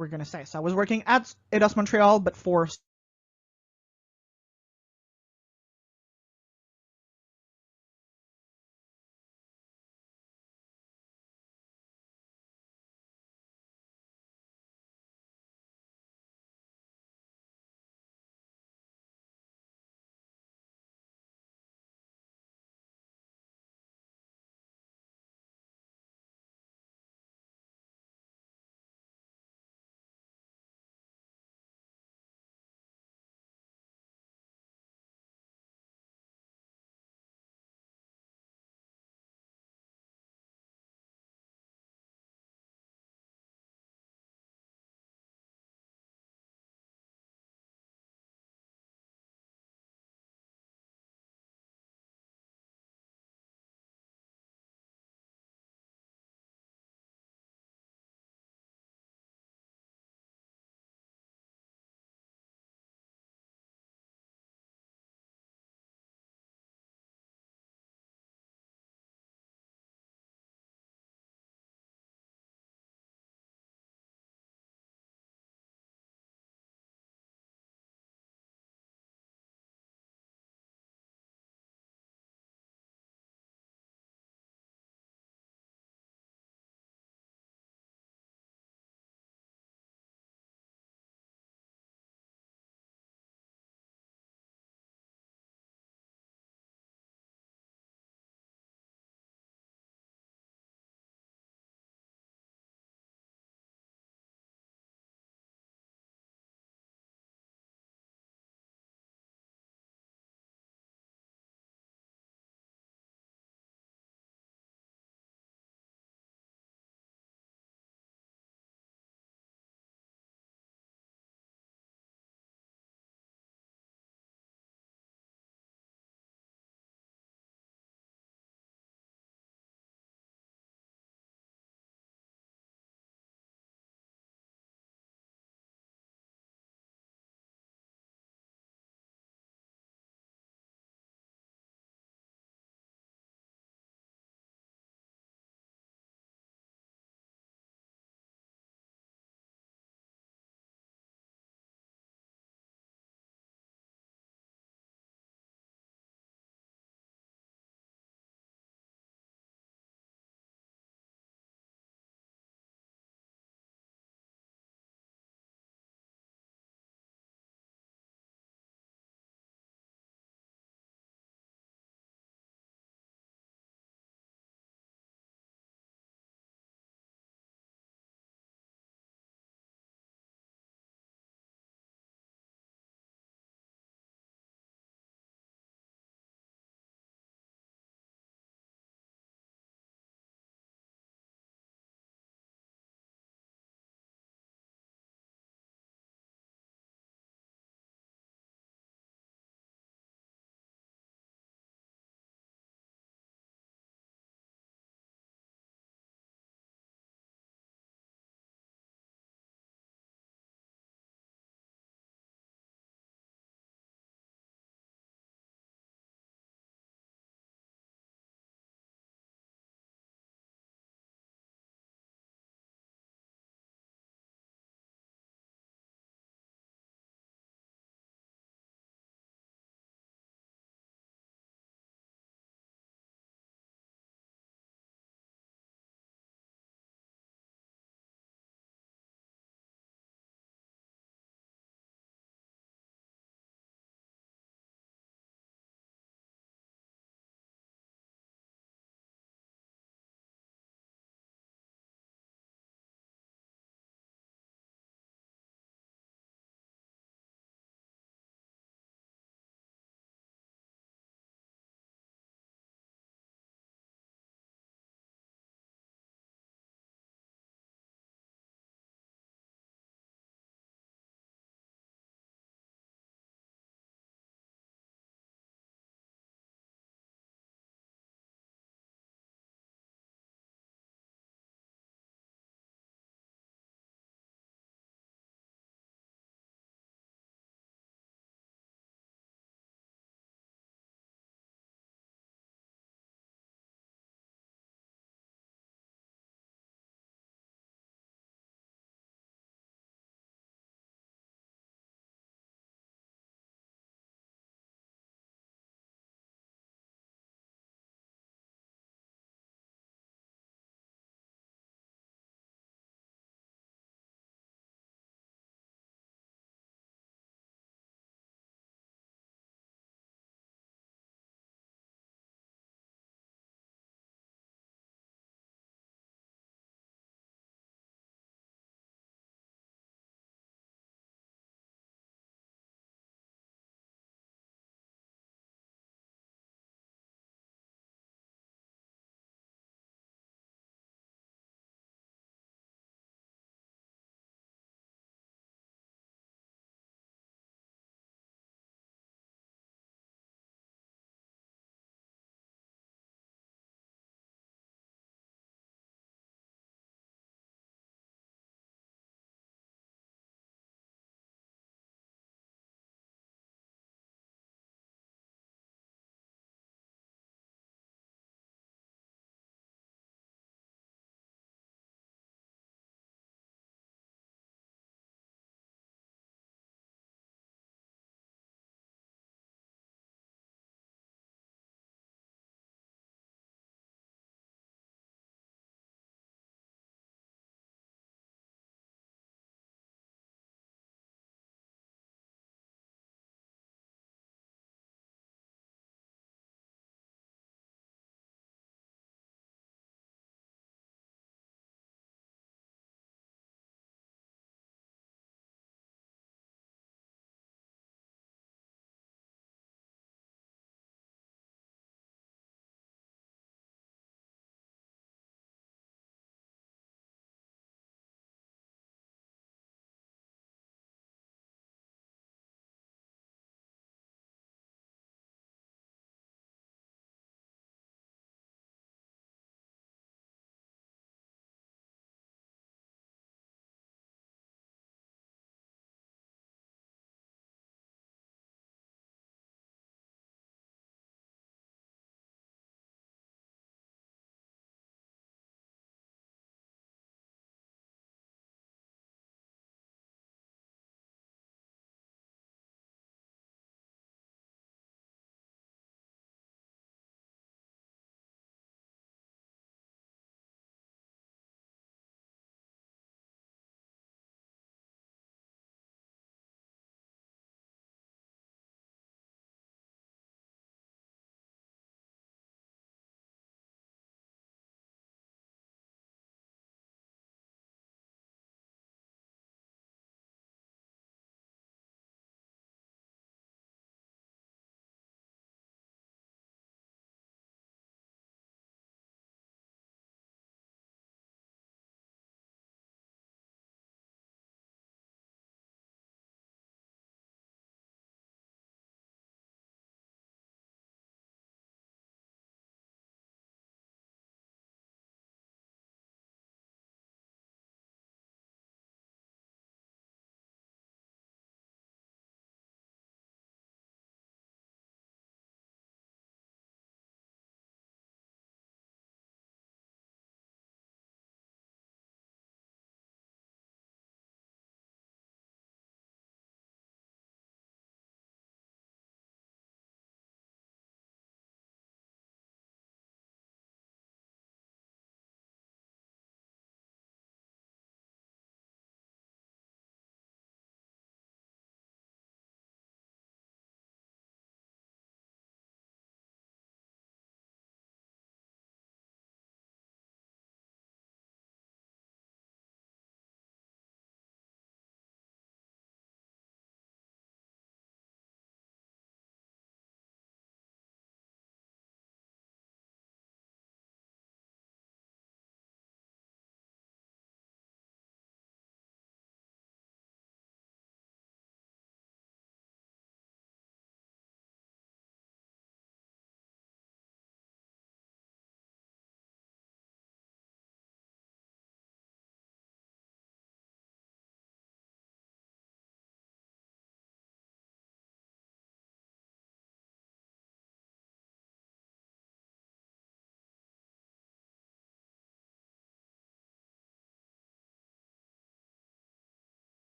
we're gonna say. So I was working at ADOS Montreal, but for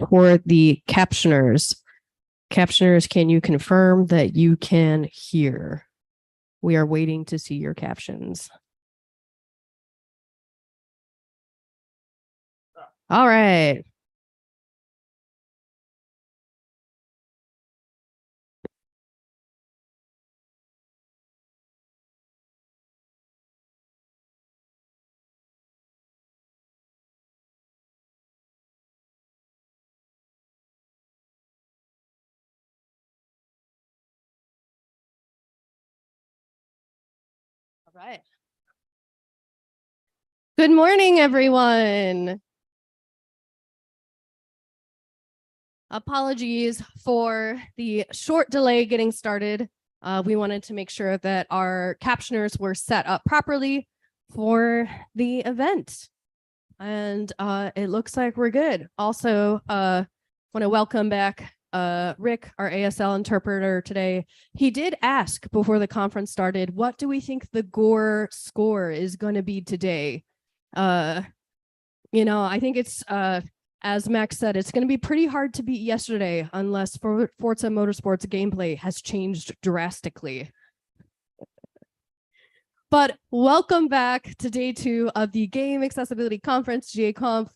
for the captioners. Captioners, can you confirm that you can hear? We are waiting to see your captions. All right. All right. Good morning, everyone. Apologies for the short delay getting started. We wanted to make sure that our captioners were set up properly for the event. And it looks like we're good. Also, want to welcome back Rick, our ASL interpreter today. He did ask before the conference started, what do we think the Gore score is going to be today? I think it's, as Max said, it's going to be pretty hard to beat yesterday unless Forza Motorsports gameplay has changed drastically. But welcome back to day 2 of the Game Accessibility Conference, GaConf,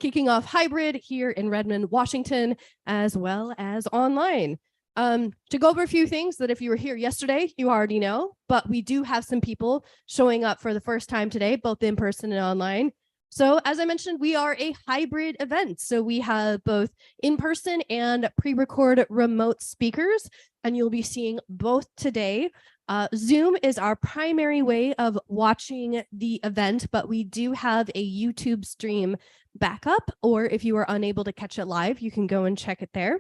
kicking off hybrid here in Redmond, Washington, as well as online. To go over a few things that if you were here yesterday, you already know, but we do have some people showing up for the first time today, both in person and online. So as I mentioned, we are a hybrid event. So we have both in-person and pre-record remote speakers, and you'll be seeing both today. Zoom is our primary way of watching the event, but we do have a YouTube stream backup, or if you are unable to catch it live, you can go and check it there.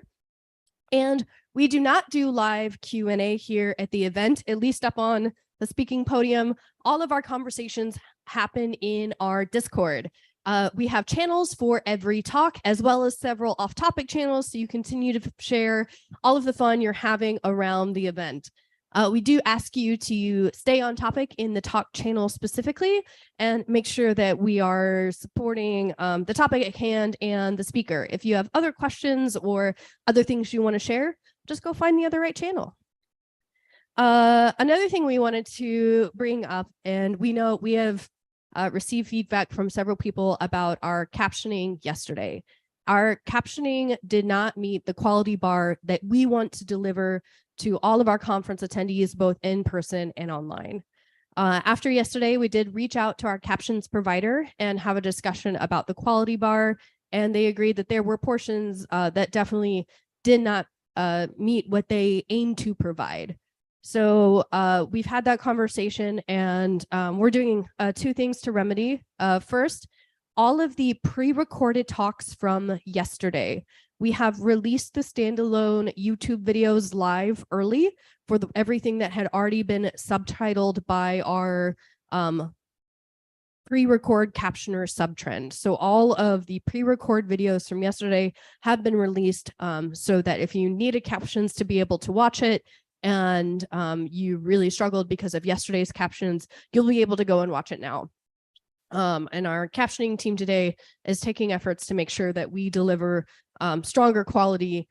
And we do not do live Q&A here at the event, at least up on the speaking podium. All of our conversations happen in our Discord. We have channels for every talk, as well as several off-topic channels, so you continue to share all of the fun you're having around the event. We do ask you to stay on topic in the talk channel specifically and make sure that we are supporting the topic at hand and the speaker. If you have other questions or other things you want to share, just go find the other right channel. Another thing we wanted to bring up, and we know we have received feedback from several people about our captioning yesterday. Our captioning did not meet the quality bar that we want to deliver to all of our conference attendees, both in person and online. After yesterday, we did reach out to our captions provider and have a discussion about the quality bar, and they agreed that there were portions that definitely did not meet what they aim to provide. So we've had that conversation, and we're doing 2 things to remedy. First, all of the pre-recorded talks from yesterday, we have released the standalone YouTube videos live early for everything that had already been subtitled by our pre-record captioner subtrend. So all of the pre-record videos from yesterday have been released so that if you needed captions to be able to watch it and you really struggled because of yesterday's captions, you'll be able to go and watch it now. And our captioning team today is taking efforts to make sure that we deliver stronger quality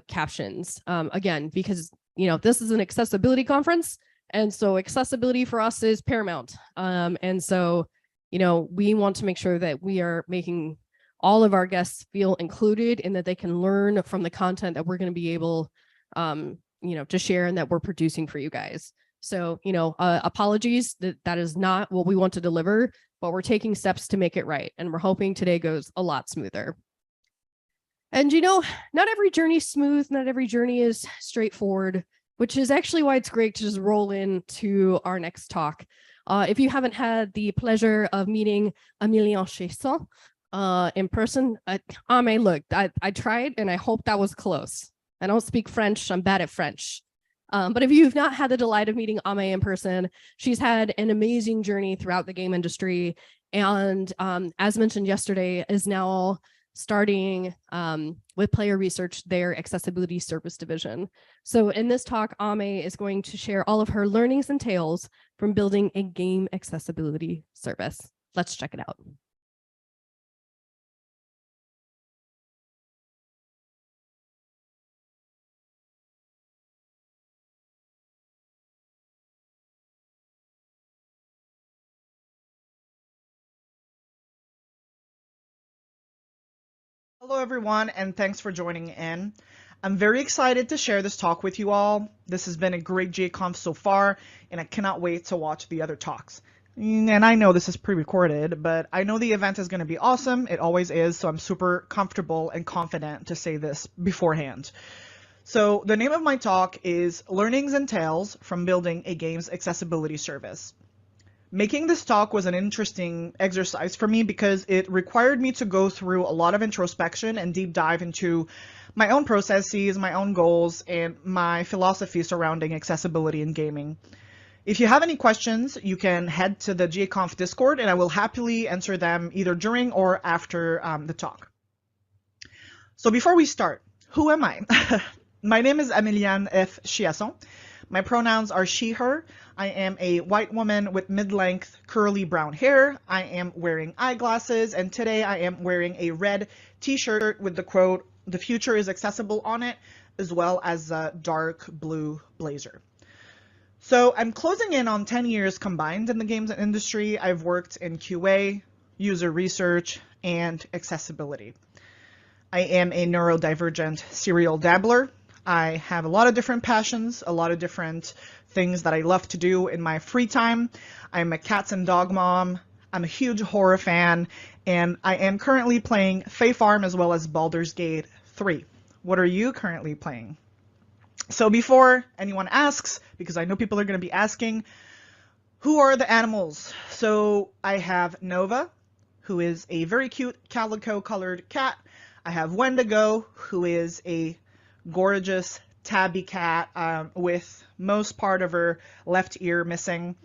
captions. Again, because this is an accessibility conference, and so accessibility for us is paramount. And so we want to make sure that we are making all of our guests feel included and that they can learn from the content that we're going to be able to share and that we're producing for you guys. So apologies, that is not what we want to deliver, but we're taking steps to make it right, and we're hoping today goes a lot smoother. And not every journey is smooth, not every journey is straightforward, which is actually why it's great to just roll into our next talk. If you haven't had the pleasure of meeting Emilien Chesson in person, look, I tried and I hope that was close. I don't speak French, I'm bad at French. But if you've not had the delight of meeting Ame in person, she's had an amazing journey throughout the game industry. And as mentioned yesterday, is now starting with Player Research, their accessibility service division. So in this talk, Ame is going to share all of her learnings and tales from building a game accessibility service. Let's check it out. Hello, everyone, and thanks for joining in. I'm very excited to share this talk with you all. This has been a great GaConf so far, and I cannot wait to watch the other talks. And I know this is pre-recorded, but I know the event is going to be awesome. It always is, so I'm super comfortable and confident to say this beforehand. So the name of my talk is Learnings and Tales from Building a Games Accessibility Service. Making this talk was an interesting exercise for me because it required me to go through a lot of introspection and deep dive into my own processes, my own goals, and my philosophy surrounding accessibility in gaming. If you have any questions, you can head to the GaConf Discord and I will happily answer them either during or after the talk. So before we start, who am I? My name is Emiliane F. Chiasson. My pronouns are she, her. I am a white woman with mid-length curly brown hair. I am wearing eyeglasses, and today I am wearing a red t-shirt with the quote, "The future is accessible" on it, as well as a dark blue blazer. So I'm closing in on 10 years combined in the games industry. I've worked in QA, user research, and accessibility. I am a neurodivergent serial dabbler. I have a lot of different passions, a lot of different things that I love to do in my free time. I'm a cats and dog mom. I'm a huge horror fan, and I am currently playing Fae Farm as well as Baldur's Gate 3. What are you currently playing? So before anyone asks, because I know people are going to be asking, who are the animals? So I have Nova, who is a very cute calico-colored cat. I have Wendigo, who is a gorgeous tabby cat with most part of her left ear missing.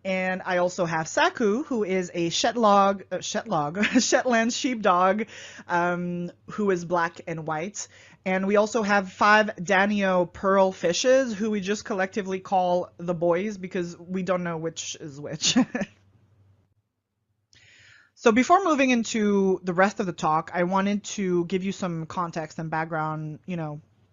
And I also have Saku, who is a Shetland sheepdog, who is black and white. And we also have 5 Danio pearl fishes, who we just collectively call the boys because we don't know which is which. So before moving into the rest of the talk, I wanted to give you some context and background,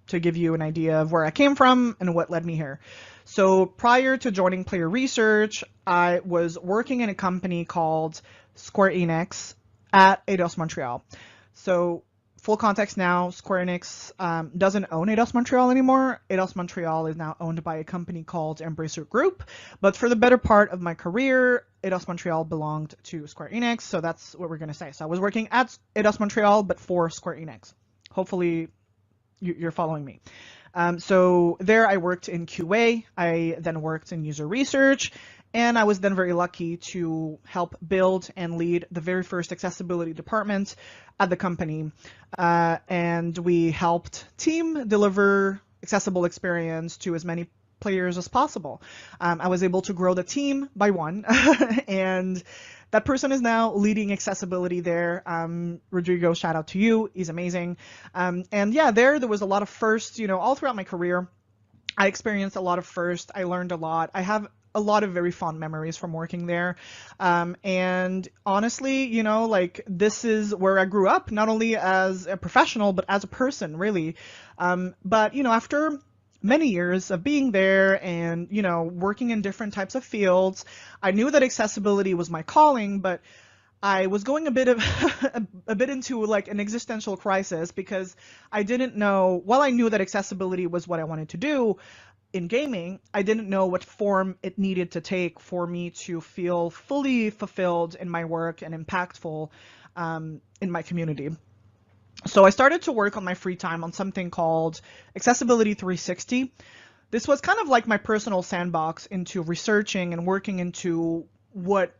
to give you an idea of where I came from and what led me here. So prior to joining Player Research, I was working in a company called Square Enix at Eidos Montreal. So full context now, Square Enix doesn't own Eidos Montreal anymore. Eidos Montreal is now owned by a company called Embracer Group. But for the better part of my career, Eidos Montreal belonged to Square Enix, so that's what we're going to say. So I was working at Eidos Montreal, but for Square Enix. Hopefully you're following me. So there I worked in QA, I then worked in user research, and I was then very lucky to help build and lead the very first accessibility department at the company. And we helped team deliver accessible experience to as many players as possible. I was able to grow the team by 1, and that person is now leading accessibility there. Rodrigo, shout out to you. He's amazing. And yeah, there was a lot of firsts, all throughout my career. I experienced a lot of firsts. I learned a lot. I have a lot of very fond memories from working there. And honestly, this is where I grew up, not only as a professional, but as a person, really. But, after many years of being there and, working in different types of fields, I knew that accessibility was my calling, but I was going a bit into like an existential crisis because I didn't know, while I knew that accessibility was what I wanted to do in gaming, I didn't know what form it needed to take for me to feel fully fulfilled in my work and impactful in my community. So I started to work on my free time on something called Accessibility 360. This was kind of like my personal sandbox into researching and working into what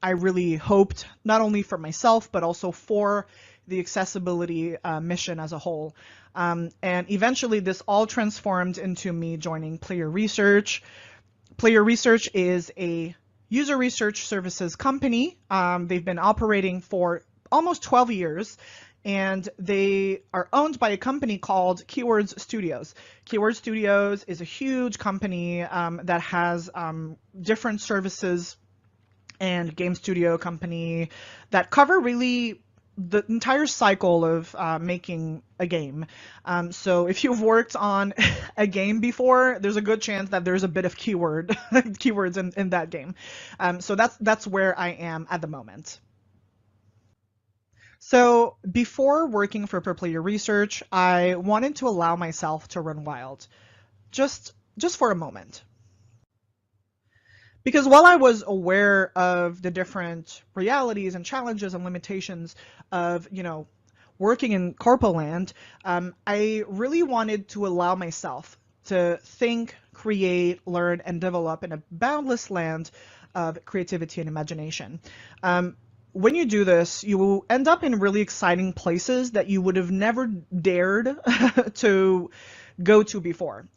I really hoped, not only for myself, but also for the accessibility mission as a whole. And eventually this all transformed into me joining Player Research. Player Research is a user research services company. They've been operating for almost 12 years. And they are owned by a company called Keywords Studios. Keywords Studios is a huge company that has different services and game studio company that cover really the entire cycle of making a game. So if you've worked on a game before, there's a good chance that there's a bit of keywords in that game. So that's where I am at the moment. So before working for Player Research, I wanted to allow myself to run wild, just for a moment. Because while I was aware of the different realities and challenges and limitations of, working in corpo land, I really wanted to allow myself to think, create, learn, and develop in a boundless land of creativity and imagination. When you do this, you will end up in really exciting places that you would have never dared to go to before.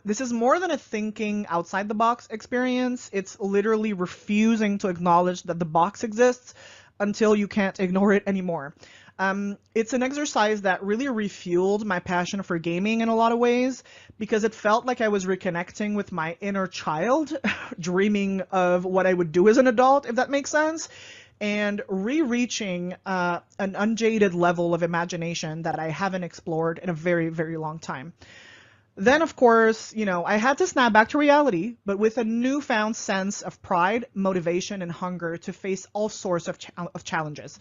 This is more than a thinking outside the box experience. It's literally refusing to acknowledge that the box exists until you can't ignore it anymore. It's an exercise that really refueled my passion for gaming in a lot of ways because it felt like I was reconnecting with my inner child, dreaming of what I would do as an adult, if that makes sense, and re-reaching an unjaded level of imagination that I haven't explored in a very, very long time. Then, of course, I had to snap back to reality, but with a newfound sense of pride, motivation, and hunger to face all sorts of challenges.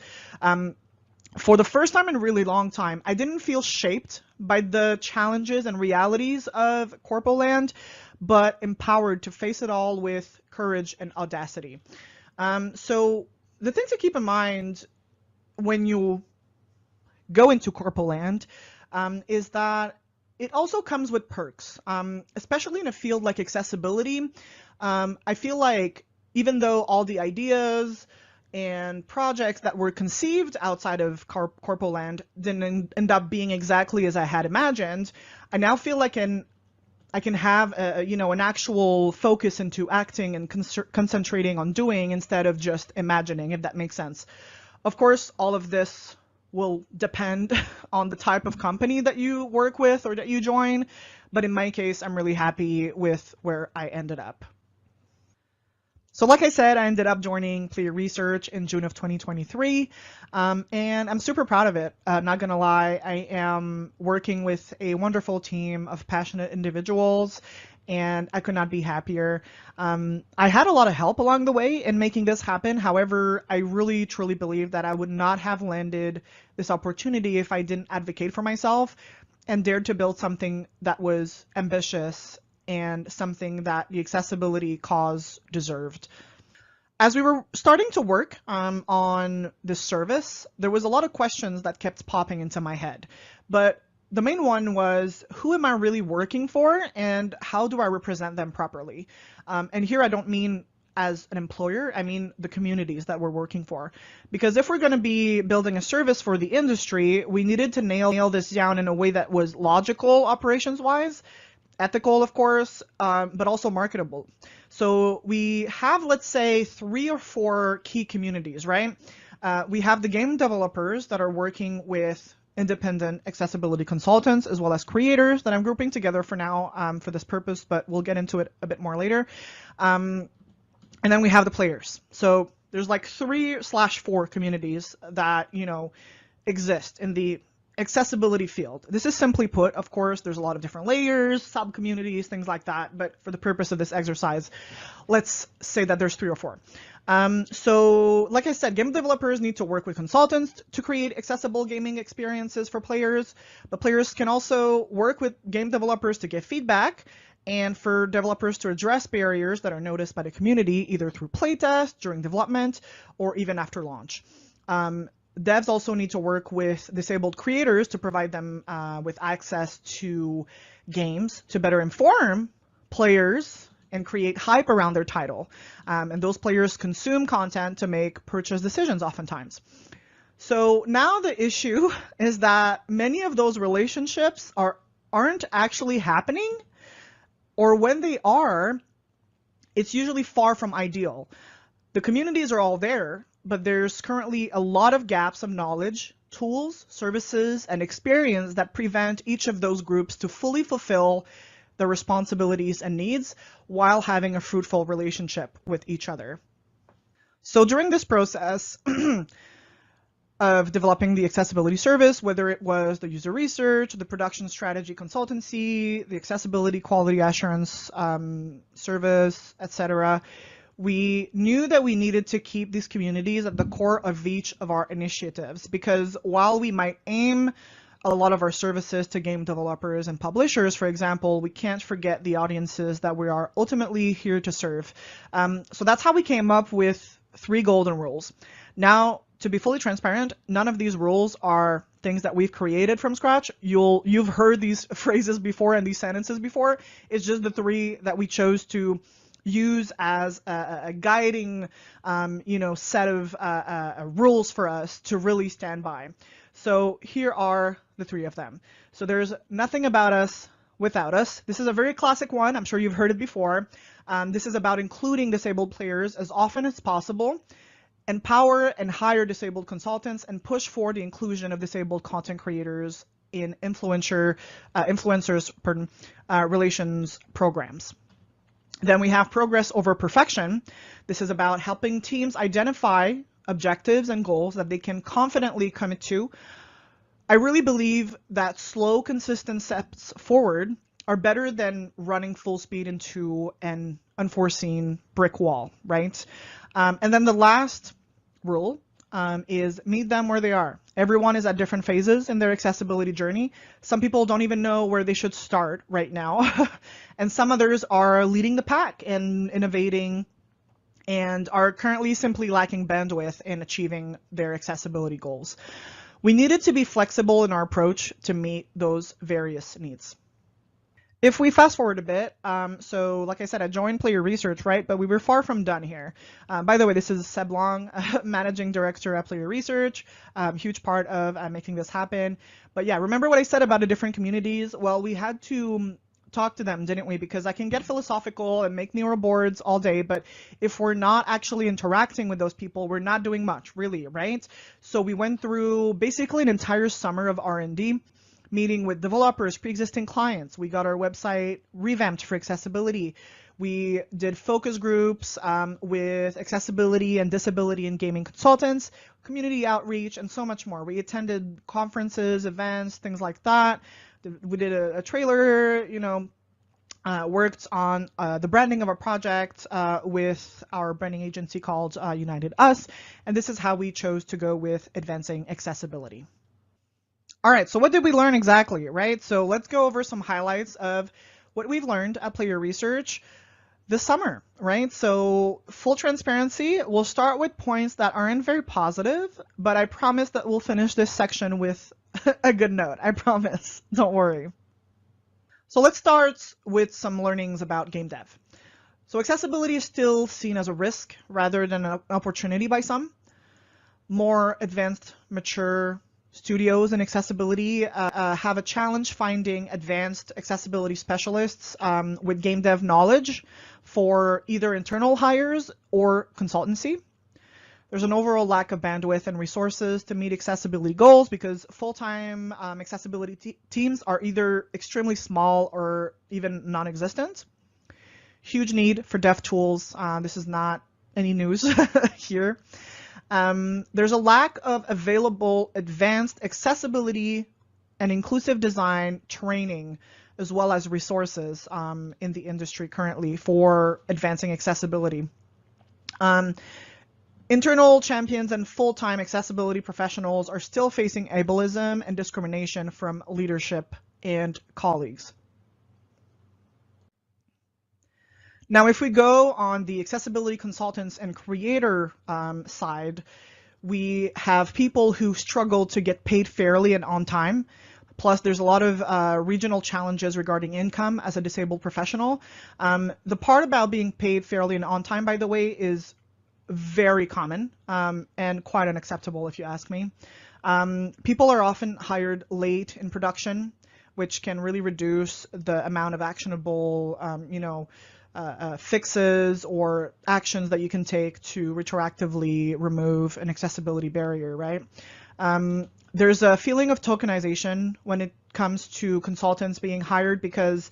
For the first time in a really long time, I didn't feel shaped by the challenges and realities of Corpo Land, but empowered to face it all with courage and audacity. So the thing to keep in mind when you go into Corpo Land is that it also comes with perks, especially in a field like accessibility. I feel like even though all the ideas and projects that were conceived outside of Corpo Land didn't end up being exactly as I had imagined, I now feel like I can have an actual focus into acting and concentrating on doing instead of just imagining, if that makes sense. Of course, all of this will depend on the type of company that you work with or that you join, but in my case, I'm really happy with where I ended up. So like I said, I ended up joining Player Research in June of 2023, and I'm super proud of it. Not gonna lie, I am working with a wonderful team of passionate individuals, and I could not be happier. I had a lot of help along the way in making this happen. However, I really truly believe that I would not have landed this opportunity if I didn't advocate for myself and dared to build something that was ambitious and something that the accessibility cause deserved. As we were starting to work on this service, there was a lot of questions that kept popping into my head. But the main one was, who am I really working for and how do I represent them properly? And here I don't mean as an employer, I mean the communities that we're working for. Because if we're going to be building a service for the industry, we needed to nail this down in a way that was logical operations-wise, ethical, of course, but also marketable. So we have, let's say, 3 or 4 key communities, right? We have the game developers that are working with independent accessibility consultants, as well as creators that I'm grouping together for now for this purpose, but we'll get into it a bit more later. And then we have the players. So there's like 3/4 communities that, exist in the accessibility field. This is simply put, of course, there's a lot of different layers, sub-communities, things like that, but for the purpose of this exercise, let's say that there's 3 or 4. So like I said, game developers need to work with consultants to create accessible gaming experiences for players, but players can also work with game developers to give feedback and for developers to address barriers that are noticed by the community, either through playtest, during development, or even after launch. Devs also need to work with disabled creators to provide them with access to games to better inform players and create hype around their title. And those players consume content to make purchase decisions oftentimes. So now the issue is that many of those relationships aren't actually happening, or when they are, it's usually far from ideal. The communities are all there, but there's currently a lot of gaps of knowledge, tools, services, and experience that prevent each of those groups to fully fulfill their responsibilities and needs while having a fruitful relationship with each other. So during this process of developing the accessibility service, whether it was the user research, the production strategy consultancy, the accessibility quality assurance service, etc., We knew that we needed to keep these communities at the core of each of our initiatives, because while we might aim a lot of our services to game developers and publishers, for example, we can't forget the audiences that we are ultimately here to serve. So that's how we came up with 3 golden rules. Now, to be fully transparent, none of these rules are things that we've created from scratch. You've heard these phrases before and these sentences before. It's just the 3 that we chose to use as a guiding, set of rules for us to really stand by. So here are the 3 of them. So there's nothing about us without us. This is a very classic one. I'm sure you've heard it before. This is about including disabled players as often as possible, empower and hire disabled consultants, and push for the inclusion of disabled content creators in influencers relations programs. Then we have progress over perfection. This is about helping teams identify objectives and goals that they can confidently commit to. I really believe that slow, consistent steps forward are better than running full speed into an unforeseen brick wall, right? And then the last rule is meet them where they are. Everyone is at different phases in their accessibility journey. Some people don't even know where they should start right now. And some others are leading the pack and innovating and are currently simply lacking bandwidth in achieving their accessibility goals. We needed to be flexible in our approach to meet those various needs. If we fast forward a bit, so like I said, I joined Player Research, right? But we were far from done here. By the way, this is Seb Long, Managing Director at Player Research, huge part of making this happen. But yeah, remember what I said about the different communities? Well, we had to talk to them, didn't we? Because I can get philosophical and make neural boards all day, but if we're not actually interacting with those people, we're not doing much, really, right? So we went through basically an entire summer of R&D, meeting with developers, pre-existing clients. We got our website revamped for accessibility. We did focus groups with accessibility and disability and gaming consultants, community outreach, and so much more. We attended conferences, events, things like that. We did a trailer, worked on the branding of our project with our branding agency called United Us. And this is how we chose to go with advancing accessibility. All right, so what did we learn exactly, right? So let's go over some highlights of what we've learned at Player Research this summer, right? So full transparency, we'll start with points that aren't very positive, but I promise that we'll finish this section with a good note. I promise. Don't worry. So let's start with some learnings about game dev. So accessibility is still seen as a risk rather than an opportunity by some. More advanced, mature studios in accessibility have a challenge finding advanced accessibility specialists with game dev knowledge for either internal hires or consultancy. There's an overall lack of bandwidth and resources to meet accessibility goals because full-time accessibility teams are either extremely small or even non-existent. Huge need for dev tools. This is not any news here. There's a lack of available advanced accessibility and inclusive design training, as well as resources in the industry currently for advancing accessibility. Internal champions and full-time accessibility professionals are still facing ableism and discrimination from leadership and colleagues. Now, if we go on the accessibility consultants and creator side, we have people who struggle to get paid fairly and on time. Plus, there's a lot of regional challenges regarding income as a disabled professional. The part about being paid fairly and on time, by the way, is very common and quite unacceptable, if you ask me. People are often hired late in production, which can really reduce the amount of actionable, fixes or actions that you can take to retroactively remove an accessibility barrier, right? There's a feeling of tokenization when it comes to consultants being hired because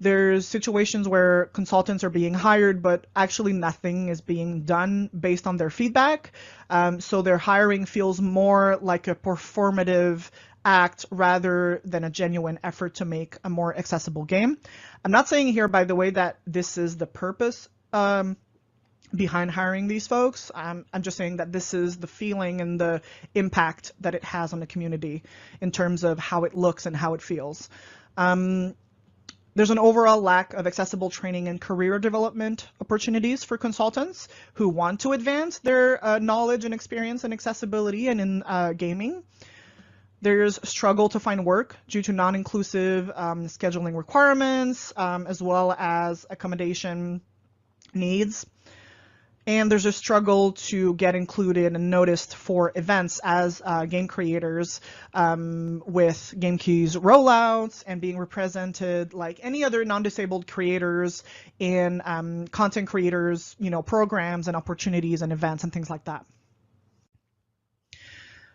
there's situations where consultants are being hired, but actually nothing is being done based on their feedback. So their hiring feels more like a performative act rather than a genuine effort to make a more accessible game. I'm not saying here, by the way, that this is the purpose behind hiring these folks. I'm just saying that this is the feeling and the impact that it has on the community in terms of how it looks and how it feels. There's an overall lack of accessible training and career development opportunities for consultants who want to advance their knowledge and experience in accessibility and in gaming. There's a struggle to find work due to non-inclusive scheduling requirements, as well as accommodation needs. And there's a struggle to get included and noticed for events as game creators with GameKey's rollouts and being represented like any other non-disabled creators in content creators, programs and opportunities and events and things like that.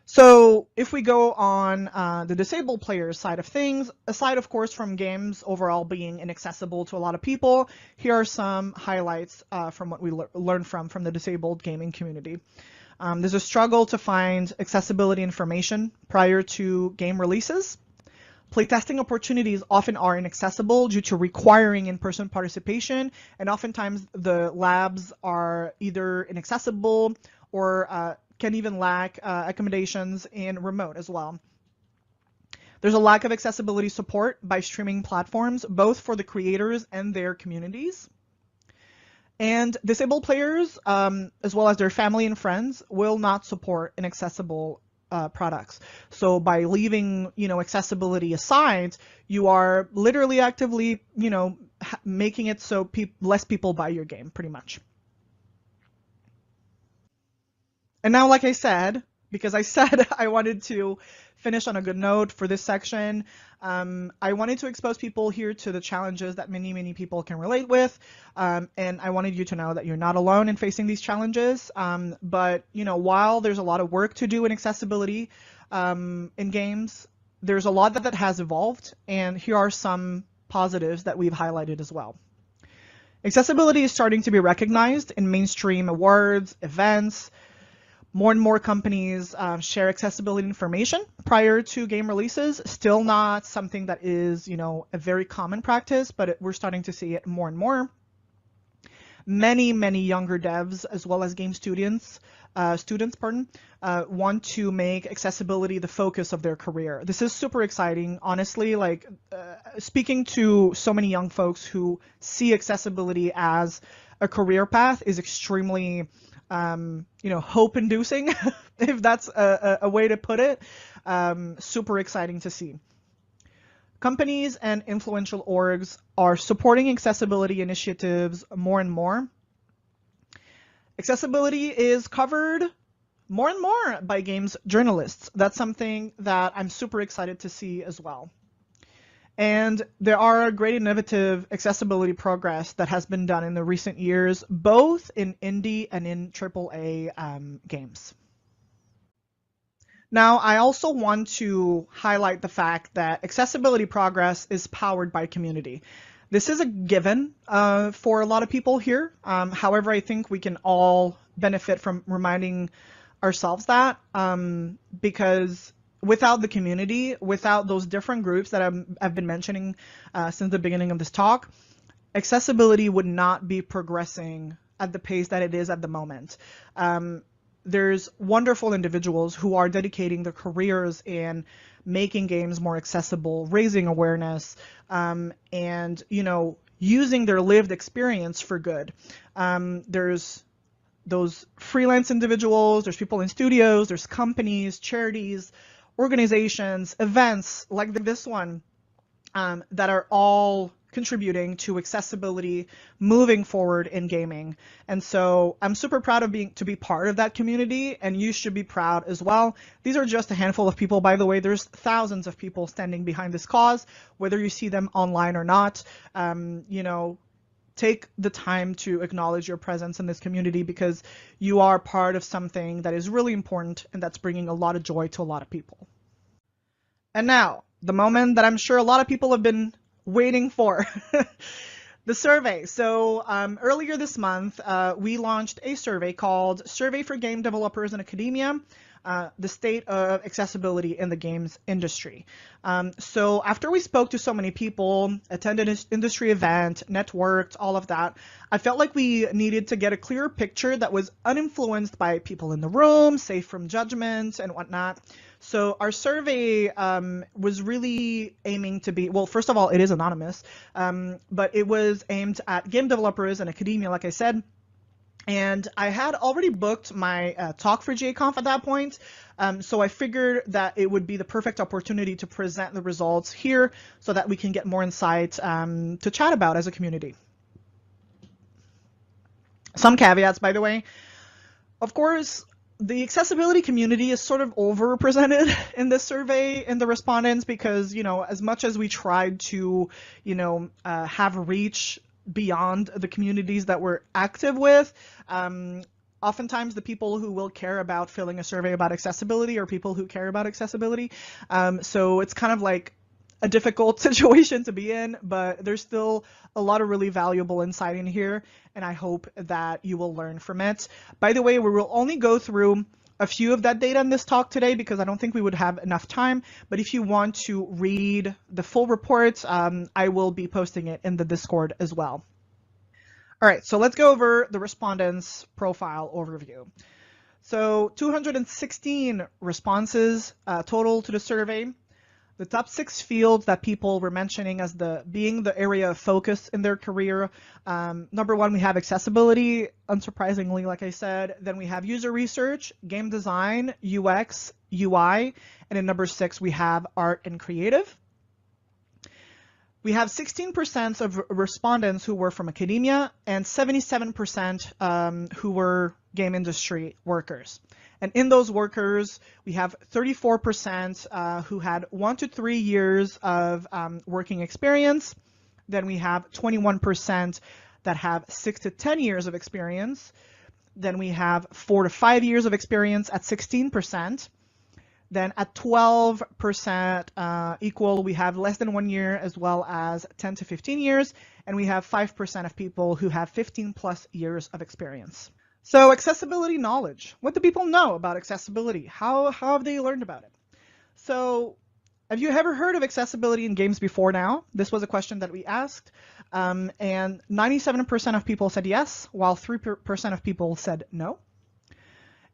So if we go on the disabled players side of things, aside of course from games overall being inaccessible to a lot of people, here are some highlights from what we learned from the disabled gaming community. There's a struggle to find accessibility information prior to game releases. Playtesting opportunities often are inaccessible due to requiring in-person participation, and oftentimes the labs are either inaccessible or can even lack accommodations in remote as well. There's a lack of accessibility support by streaming platforms, both for the creators and their communities. And disabled players, as well as their family and friends, will not support inaccessible products. So by leaving, accessibility aside, you are literally actively, making it so less people buy your game, pretty much. And now, like I said, because I said I wanted to finish on a good note for this section, I wanted to expose people here to the challenges that many, many people can relate with. And I wanted you to know that you're not alone in facing these challenges. But, while there's a lot of work to do in accessibility in games, there's a lot that has evolved. And here are some positives that we've highlighted as well. Accessibility is starting to be recognized in mainstream awards, events. More and more companies share accessibility information prior to game releases. Still not something that is, a very common practice, but we're starting to see it more and more. Many, many younger devs, as well as game students, want to make accessibility the focus of their career. This is super exciting, honestly. Speaking to so many young folks who see accessibility as a career path is extremely hope-inducing, if that's a way to put it. Super exciting to see. Companies and influential orgs are supporting accessibility initiatives more and more. Accessibility is covered more and more by games journalists. That's something that I'm super excited to see as well. And there are great innovative accessibility progress that has been done in the recent years, both in indie and in AAA games. Now, I also want to highlight the fact that accessibility progress is powered by community. This is a given for a lot of people here. However, I think we can all benefit from reminding ourselves that because without the community, without those different groups that I've been mentioning since the beginning of this talk, accessibility would not be progressing at the pace that it is at the moment. There's wonderful individuals who are dedicating their careers in making games more accessible, raising awareness, and using their lived experience for good. There's those freelance individuals, there's people in studios, there's companies, charities, organizations, events like this one that are all contributing to accessibility moving forward in gaming. And so I'm super proud of to be part of that community, and you should be proud as well. These are just a handful of people, by the way. There's thousands of people standing behind this cause, whether you see them online or not. Take the time to acknowledge your presence in this community because you are part of something that is really important and that's bringing a lot of joy to a lot of people. And now, the moment that I'm sure a lot of people have been waiting for, the survey. So earlier this month, we launched a survey called Survey for Game Developers in Academia. the state of accessibility in the games industry. So after we spoke to so many people, attended an industry event, networked, all of that, I felt like we needed to get a clearer picture that was uninfluenced by people in the room, safe from judgment and whatnot. So our survey was really aiming to be, well, first of all, it is anonymous, but it was aimed at game developers and academia, like I said. And I had already booked my talk for GaConf at that point, so I figured that it would be the perfect opportunity to present the results here so that we can get more insight to chat about as a community. Some caveats, by the way. Of course, the accessibility community is sort of overrepresented in this survey in the respondents because, you know, as much as we tried to, you know, have reach beyond the communities that we're active with, oftentimes the people who will care about filling a survey about accessibility are people who care about accessibility. So it's kind of like a difficult situation to be in, but there's still a lot of really valuable insight in here, and I hope that you will learn from it. By the way, we will only go through a few of that data in this talk today because I don't think we would have enough time, but if you want to read the full report, I will be posting it in the Discord as well. All right, so let's go over the respondents' profile overview. So 216 responses total to the survey. The top 6 fields that people were mentioning as being the area of focus in their career. Number 1, we have accessibility, unsurprisingly, like I said. Then we have user research, game design, UX, UI, and in number 6, we have art and creative. We have 16% of respondents who were from academia and 77% who were game industry workers. And in those workers, we have 34% who had 1 to 3 years of working experience. Then we have 21% that have 6 to 10 years of experience. Then we have 4 to 5 years of experience at 16%. Then at 12% equal, we have less than 1 year as well as 10 to 15 years. And we have 5% of people who have 15 plus years of experience. So accessibility knowledge. What do people know about accessibility? How have they learned about it? So have you ever heard of accessibility in games before now? This was a question that we asked. And 97% of people said yes, while 3% of people said no.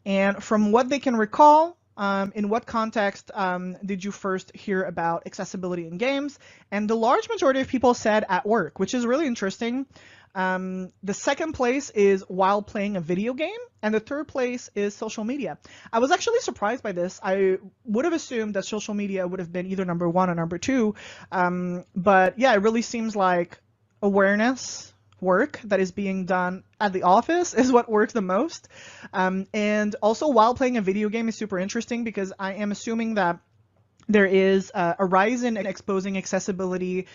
And from what they can recall, in what context did you first hear about accessibility in games? And the large majority of people said at work, which is really interesting. The second place is while playing a video game, and the third place is social media. I was actually surprised by this. I would have assumed that social media would have been either number 1 or number 2, but yeah, it really seems like awareness work that is being done at the office is what works the most. And also while playing a video game is super interesting because I am assuming that there is a rise in exposing accessibility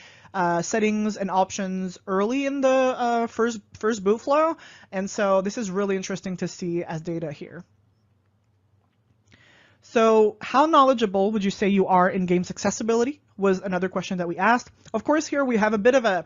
settings and options early in the first boot flow. And so this is really interesting to see as data here. So how knowledgeable would you say you are in games accessibility was another question that we asked. Of course, here we have a bit of an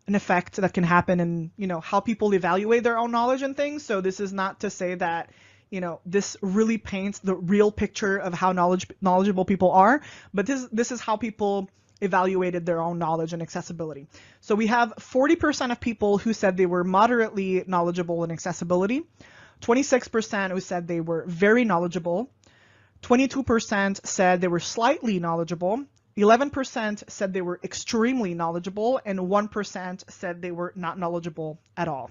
effect that can happen in, you know, how people evaluate their own knowledge and things. So this is not to say that, you know, this really paints the real picture of how knowledgeable people are, but this is how people evaluated their own knowledge and accessibility. So we have 40% of people who said they were moderately knowledgeable in accessibility, 26% who said they were very knowledgeable, 22% said they were slightly knowledgeable, 11% said they were extremely knowledgeable, and 1% said they were not knowledgeable at all.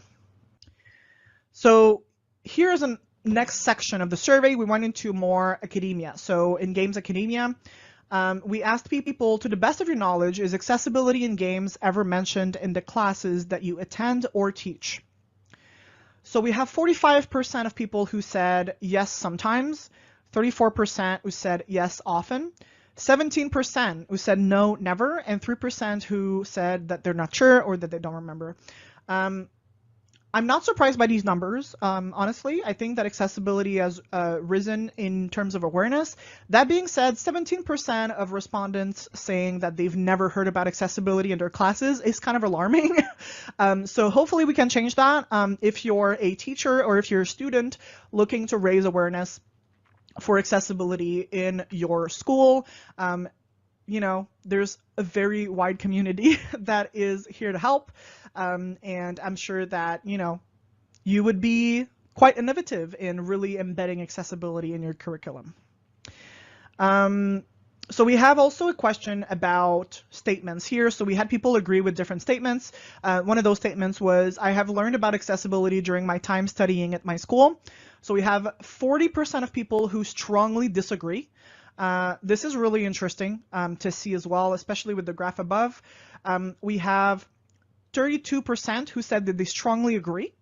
So here's a next section of the survey. We went into more academia. So in games academia, we asked people, to the best of your knowledge, is accessibility in games ever mentioned in the classes that you attend or teach? So we have 45% of people who said yes sometimes, 34% who said yes often, 17% who said no, never, and 3% who said that they're not sure or that they don't remember. I'm not surprised by these numbers, honestly. I think that accessibility has risen in terms of awareness. That being said, 17% of respondents saying that they've never heard about accessibility in their classes is kind of alarming. So hopefully we can change that. If you're a teacher or if you're a student looking to raise awareness for accessibility in your school. You know, there's a very wide community that is here to help. And I'm sure that, you know, you would be quite innovative in really embedding accessibility in your curriculum. So we have also a question about statements here. So we had people agree with different statements. One of those statements was, I have learned about accessibility during my time studying at my school. So we have 40% of people who strongly disagree. This is really interesting to see as well, especially with the graph above. We have 32% who said that they strongly agree.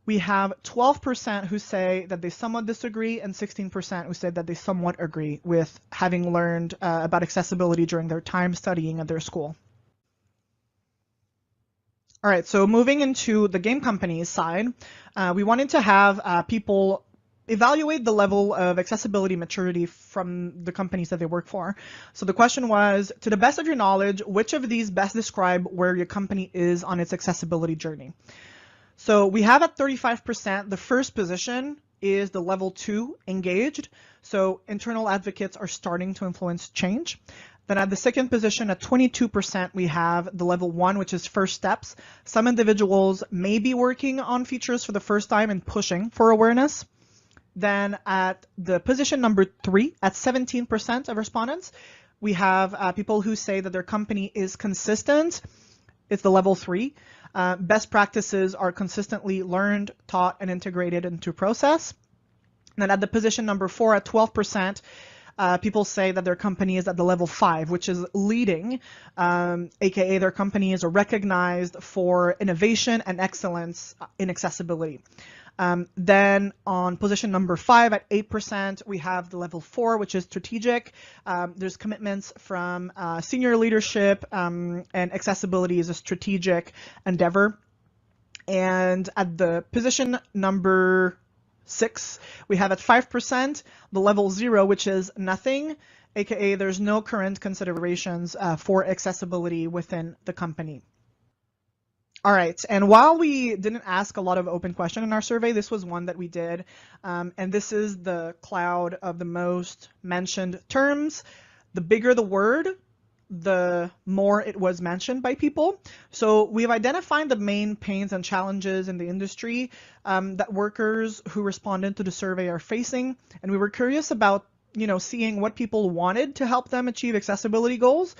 We have 12% who say that they somewhat disagree, and 16% who said that they somewhat agree with having learned about accessibility during their time studying at their school. All right, so moving into the game company's side, we wanted to have people evaluate the level of accessibility maturity from the companies that they work for. So the question was, to the best of your knowledge, which of these best describe where your company is on its accessibility journey? So we have at 35%, the first position is the level 2, engaged. So internal advocates are starting to influence change. Then at the second position, at 22%, we have the level 1, which is first steps. Some individuals may be working on features for the first time and pushing for awareness. Then at the position number 3, at 17% of respondents, we have people who say that their company is consistent. It's the level 3. Best practices are consistently learned, taught, and integrated into process. And then at the position number 4, at 12%, people say that their company is at the level 5, which is leading, aka their companies are recognized for innovation and excellence in accessibility. Then on position number 5 at 8%, we have the level 4, which is strategic. There's commitments from senior leadership, and accessibility is a strategic endeavor. And at the position number 6, we have at 5% the level 0, which is nothing, aka there's no current considerations for accessibility within the company. All right, and while we didn't ask a lot of open questions in our survey, this was one that we did, and this is the cloud of the most mentioned terms. The bigger the word, the more it was mentioned by people. So we've identified the main pains and challenges in the industry that workers who responded to the survey are facing, and we were curious about seeing what people wanted to help them achieve accessibility goals.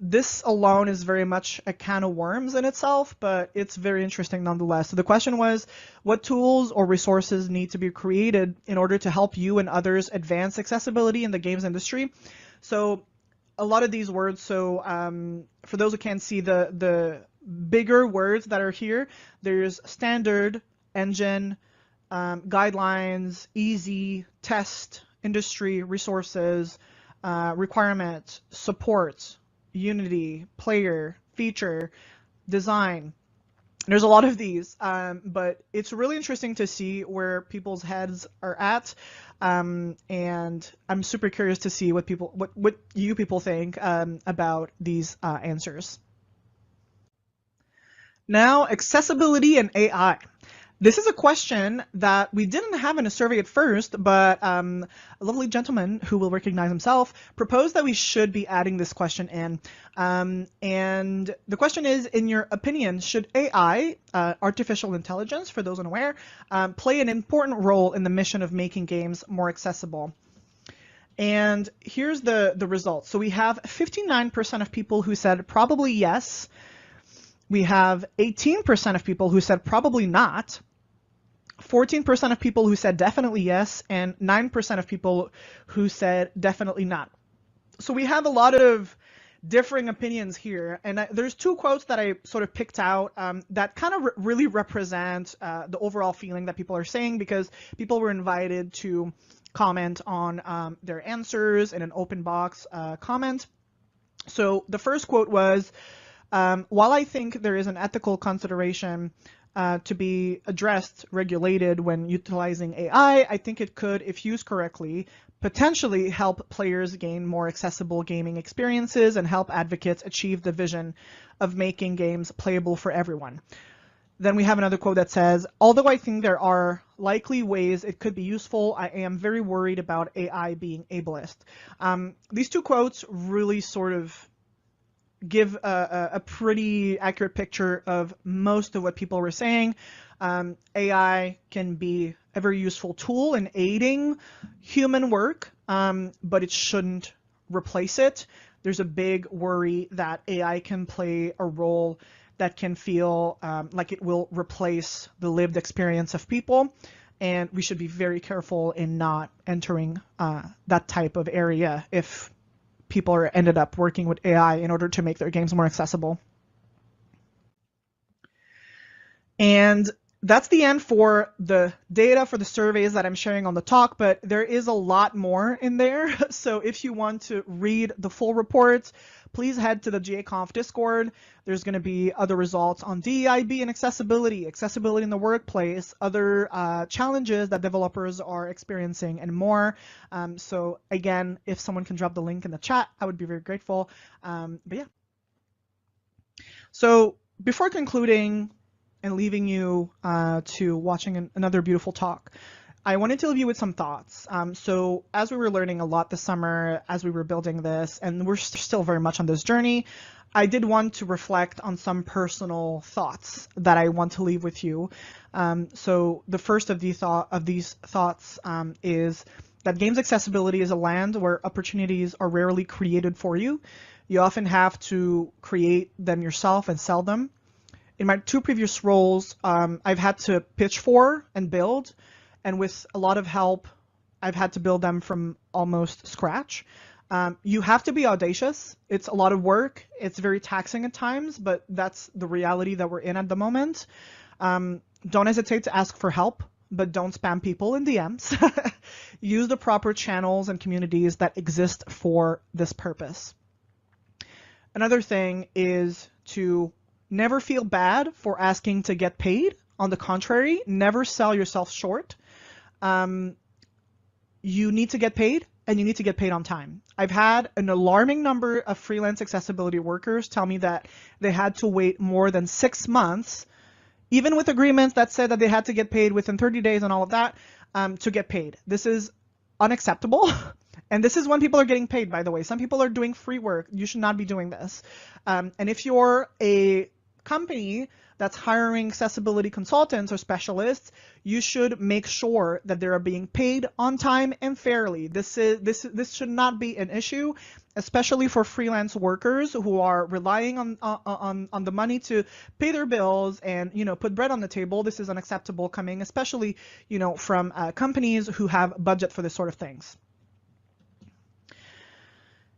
This alone is very much a can of worms in itself, but it's very interesting nonetheless. So the question was, what tools or resources need to be created in order to help you and others advance accessibility in the games industry? So a lot of these words, so for those who can't see the bigger words that are here, there's standard, engine, guidelines, easy, test, industry, resources, requirements, support, unity, player, feature, design. There's a lot of these, but it's really interesting to see where people's heads are at, and I'm super curious to see what you people think about these answers. Now, accessibility and AI. This is a question that we didn't have in a survey at first, but a lovely gentleman who will recognize himself proposed that we should be adding this question in. And the question is, in your opinion, should AI, artificial intelligence, for those unaware, play an important role in the mission of making games more accessible? And here's the results. So we have 59% of people who said probably yes. We have 18% of people who said probably not, 14% of people who said definitely yes, and 9% of people who said definitely not. So we have a lot of differing opinions here, and there's two quotes that I sort of picked out that kind of really represent the overall feeling that people are saying, because people were invited to comment on their answers in an open box comment. So the first quote was, while I think there is an ethical consideration to be addressed, regulated when utilizing AI, I think it could, if used correctly, potentially help players gain more accessible gaming experiences and help advocates achieve the vision of making games playable for everyone. Then we have another quote that says, although I think there are likely ways it could be useful, I am very worried about AI being ableist. These two quotes really sort of give a pretty accurate picture of most of what people were saying. AI can be a very useful tool in aiding human work, but it shouldn't replace it. There's a big worry that AI can play a role that can feel like it will replace the lived experience of people. And we should be very careful in not entering that type of area if people are ended up working with AI in order to make their games more accessible. And that's the end for the data for the surveys that I'm sharing on the talk, but there is a lot more in there. So if you want to read the full report, please head to the GaConf Discord. There's going to be other results on DEIB and accessibility in the workplace, other challenges that developers are experiencing, and more. So again, if someone can drop the link in the chat, I would be very grateful. But yeah. So before concluding and leaving you to watching another beautiful talk, I wanted to leave you with some thoughts. So as we were learning a lot this summer, as we were building this, and we're still very much on this journey, I did want to reflect on some personal thoughts that I want to leave with you. So the first of these thoughts is that games accessibility is a land where opportunities are rarely created for you. You often have to create them yourself and sell them. In my two previous roles, I've had to pitch for and build, and with a lot of help, I've had to build them from almost scratch. You have to be audacious. It's a lot of work. It's very taxing at times, but that's the reality that we're in at the moment. Don't hesitate to ask for help, but don't spam people in DMs. Use the proper channels and communities that exist for this purpose. Another thing is to never feel bad for asking to get paid. On the contrary, never sell yourself short. You need to get paid, and you need to get paid on time. I've had an alarming number of freelance accessibility workers tell me that they had to wait more than 6 months, even with agreements that said that they had to get paid within 30 days and all of that, to get paid. This is unacceptable. And this is when people are getting paid, by the way. Some people are doing free work. You should not be doing this. And if you're a company that's hiring accessibility consultants or specialists, you should make sure that they are being paid on time and fairly. This should not be an issue, especially for freelance workers who are relying on the money to pay their bills and put bread on the table. This is unacceptable coming, especially from companies who have budget for this sort of things.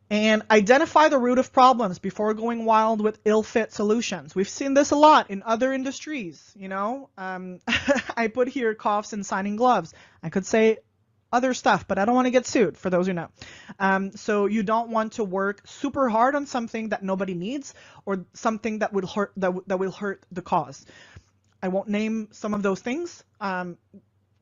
And identify the root of problems before going wild with ill-fit solutions. We've seen this a lot in other industries, I put here coughs and signing gloves. I could say other stuff, but I don't want to get sued, for those who know. So you don't want to work super hard on something that nobody needs, or something that will hurt that will hurt the cause. I won't name some of those things.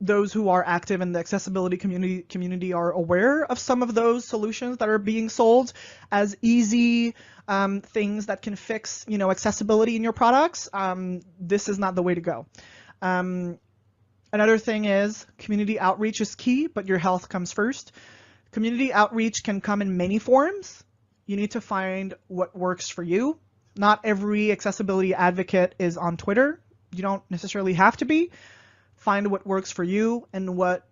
Those who are active in the accessibility community are aware of some of those solutions that are being sold as easy things that can fix accessibility in your products. This is not the way to go. Another thing is community outreach is key, but your health comes first. Community outreach can come in many forms. You need to find what works for you. Not every accessibility advocate is on Twitter. You don't necessarily have to be. Find what works for you and what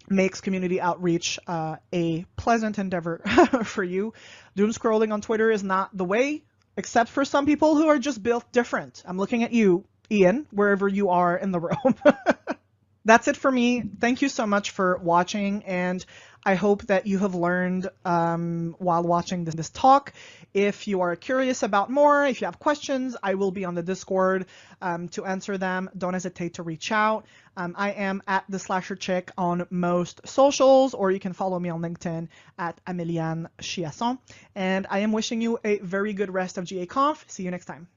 makes community outreach a pleasant endeavor for you. Doom scrolling on Twitter is not the way, except for some people who are just built different. I'm looking at you, Ian, wherever you are in the room. That's it for me. Thank you so much for watching, and I hope that you have learned while watching this talk. If you are curious about more, if you have questions, I will be on the Discord to answer them. Don't hesitate to reach out. I am at the Slasher Chick on most socials, or you can follow me on LinkedIn at Améliane Chiasson. And I am wishing you a very good rest of GaConf. See you next time.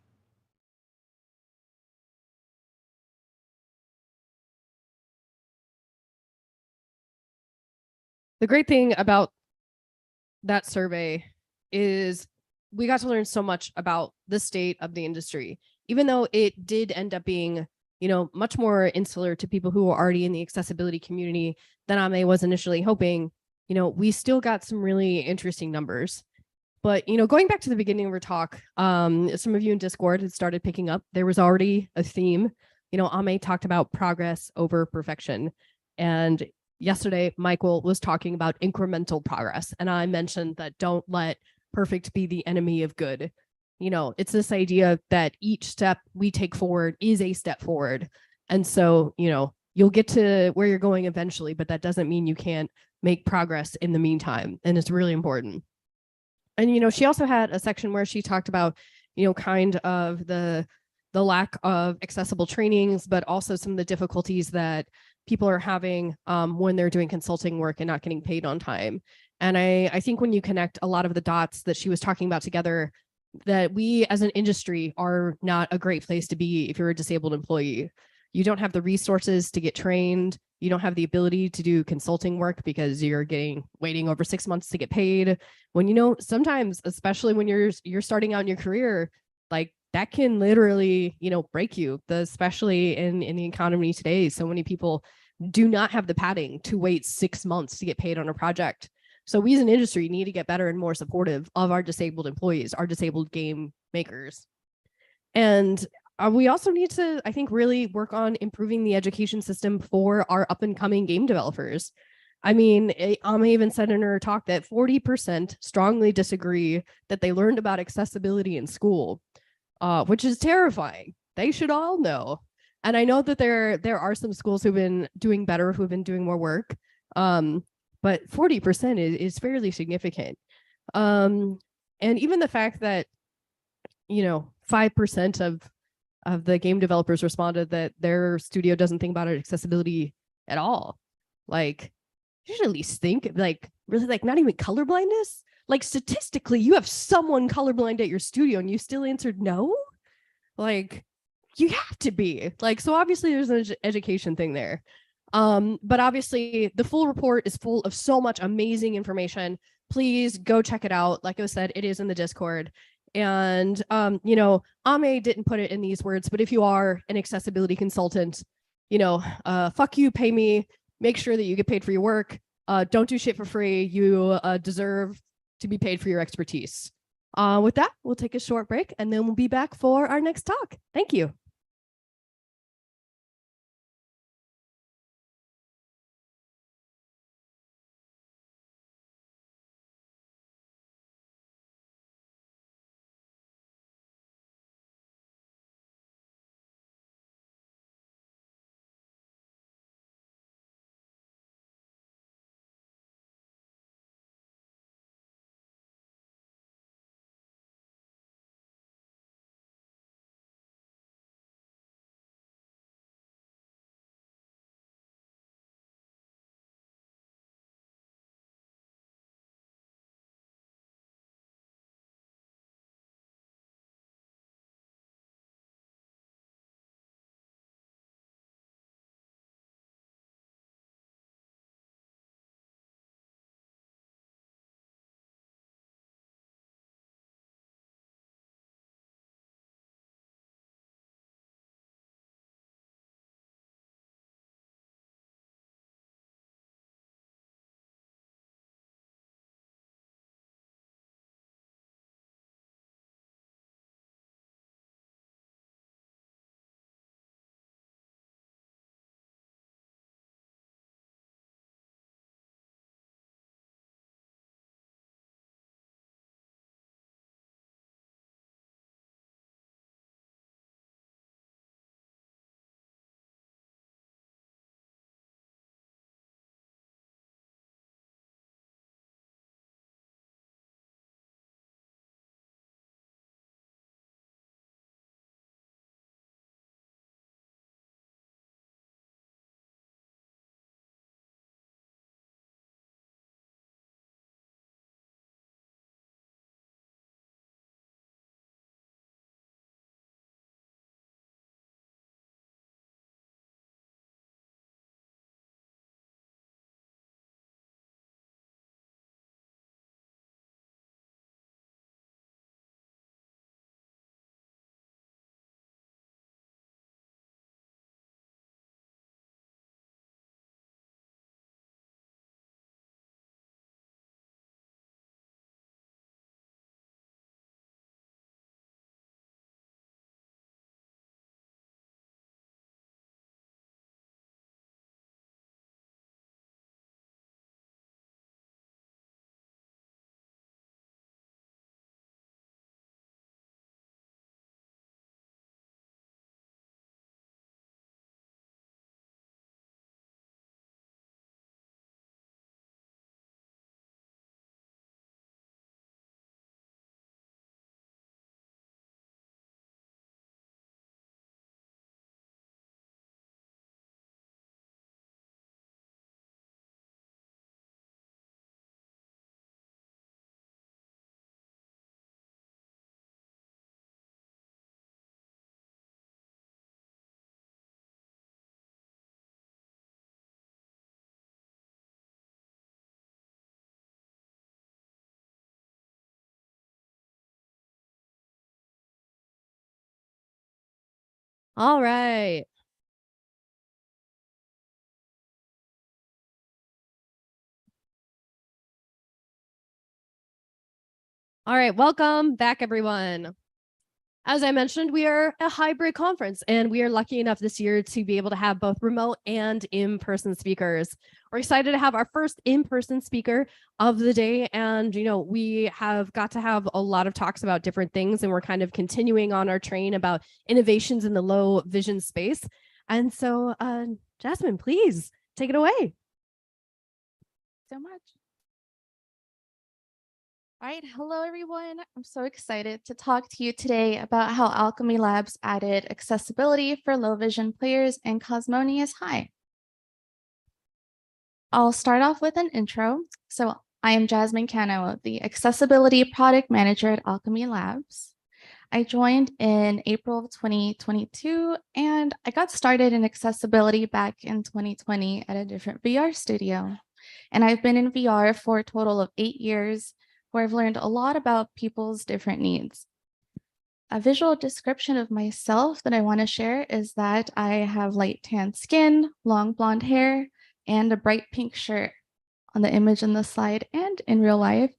The great thing about that survey is we got to learn so much about the state of the industry. even though it did end up being, much more insular to people who were already in the accessibility community than Ame was initially hoping, we still got some really interesting numbers. But, going back to the beginning of our talk, some of you in Discord had started picking up, there was already a theme. Ame talked about progress over perfection. And yesterday, Michael was talking about incremental progress. And I mentioned that don't let perfect be the enemy of good. It's this idea that each step we take forward is a step forward. And so, you'll get to where you're going eventually, but that doesn't mean you can't make progress in the meantime. And it's really important. And, she also had a section where she talked about, kind of the lack of accessible trainings, but also some of the difficulties that people are having when they're doing consulting work and not getting paid on time. And I think when you connect a lot of the dots that she was talking about together, that we as an industry are not a great place to be if you're a disabled employee. You don't have the resources to get trained. You don't have the ability to do consulting work because you're waiting over 6 months to get paid. When sometimes, especially when you're starting out in your career, like that can literally break you. Especially in the economy today, so many people do not have the padding to wait 6 months to get paid on a project. So we as an industry need to get better and more supportive of our disabled employees, our disabled game makers. And we also need to, I think, really work on improving the education system for our up and coming game developers. I mean, Ame even said in her talk that 40% strongly disagree that they learned about accessibility in school, which is terrifying. They should all know. And I know that there are some schools who've been doing better, who've been doing more work. But 40% is fairly significant. And even the fact that, 5% of the game developers responded that their studio doesn't think about accessibility at all. Like, you should at least think, like, really, like, not even color blindness. Like, statistically, you have someone colorblind at your studio and you still answered no? Like, you have to be. Like, so obviously there's an education thing there. But obviously the full report is full of so much amazing information. Please go check it out. Like I said, it is in the Discord. And Ame didn't put it in these words, but if you are an accessibility consultant, fuck you, pay me, make sure that you get paid for your work. Don't do shit for free. You deserve to be paid for your expertise. With that, we'll take a short break and then we'll be back for our next talk. Thank you. All right. All right, welcome back, everyone. As I mentioned, we are a hybrid conference, and we are lucky enough this year to be able to have both remote and in-person speakers. We're excited to have our first in-person speaker of the day, and we have got to have a lot of talks about different things, and we're kind of continuing on our train about innovations in the low vision space. And so, Jasmine, please take it away. So much. All right, hello everyone. I'm so excited to talk to you today about how Alchemy Labs added accessibility for low vision players in Cosmonius High. I'll start off with an intro. So I am Jasmine Cano, the Accessibility Product Manager at Alchemy Labs. I joined in April of 2022, and I got started in accessibility back in 2020 at a different VR studio. And I've been in VR for a total of 8 years, where I've learned a lot about people's different needs. A visual description of myself that I want to share is that I have light tan skin, long blonde hair, and a bright pink shirt on the image in the slide and in real life.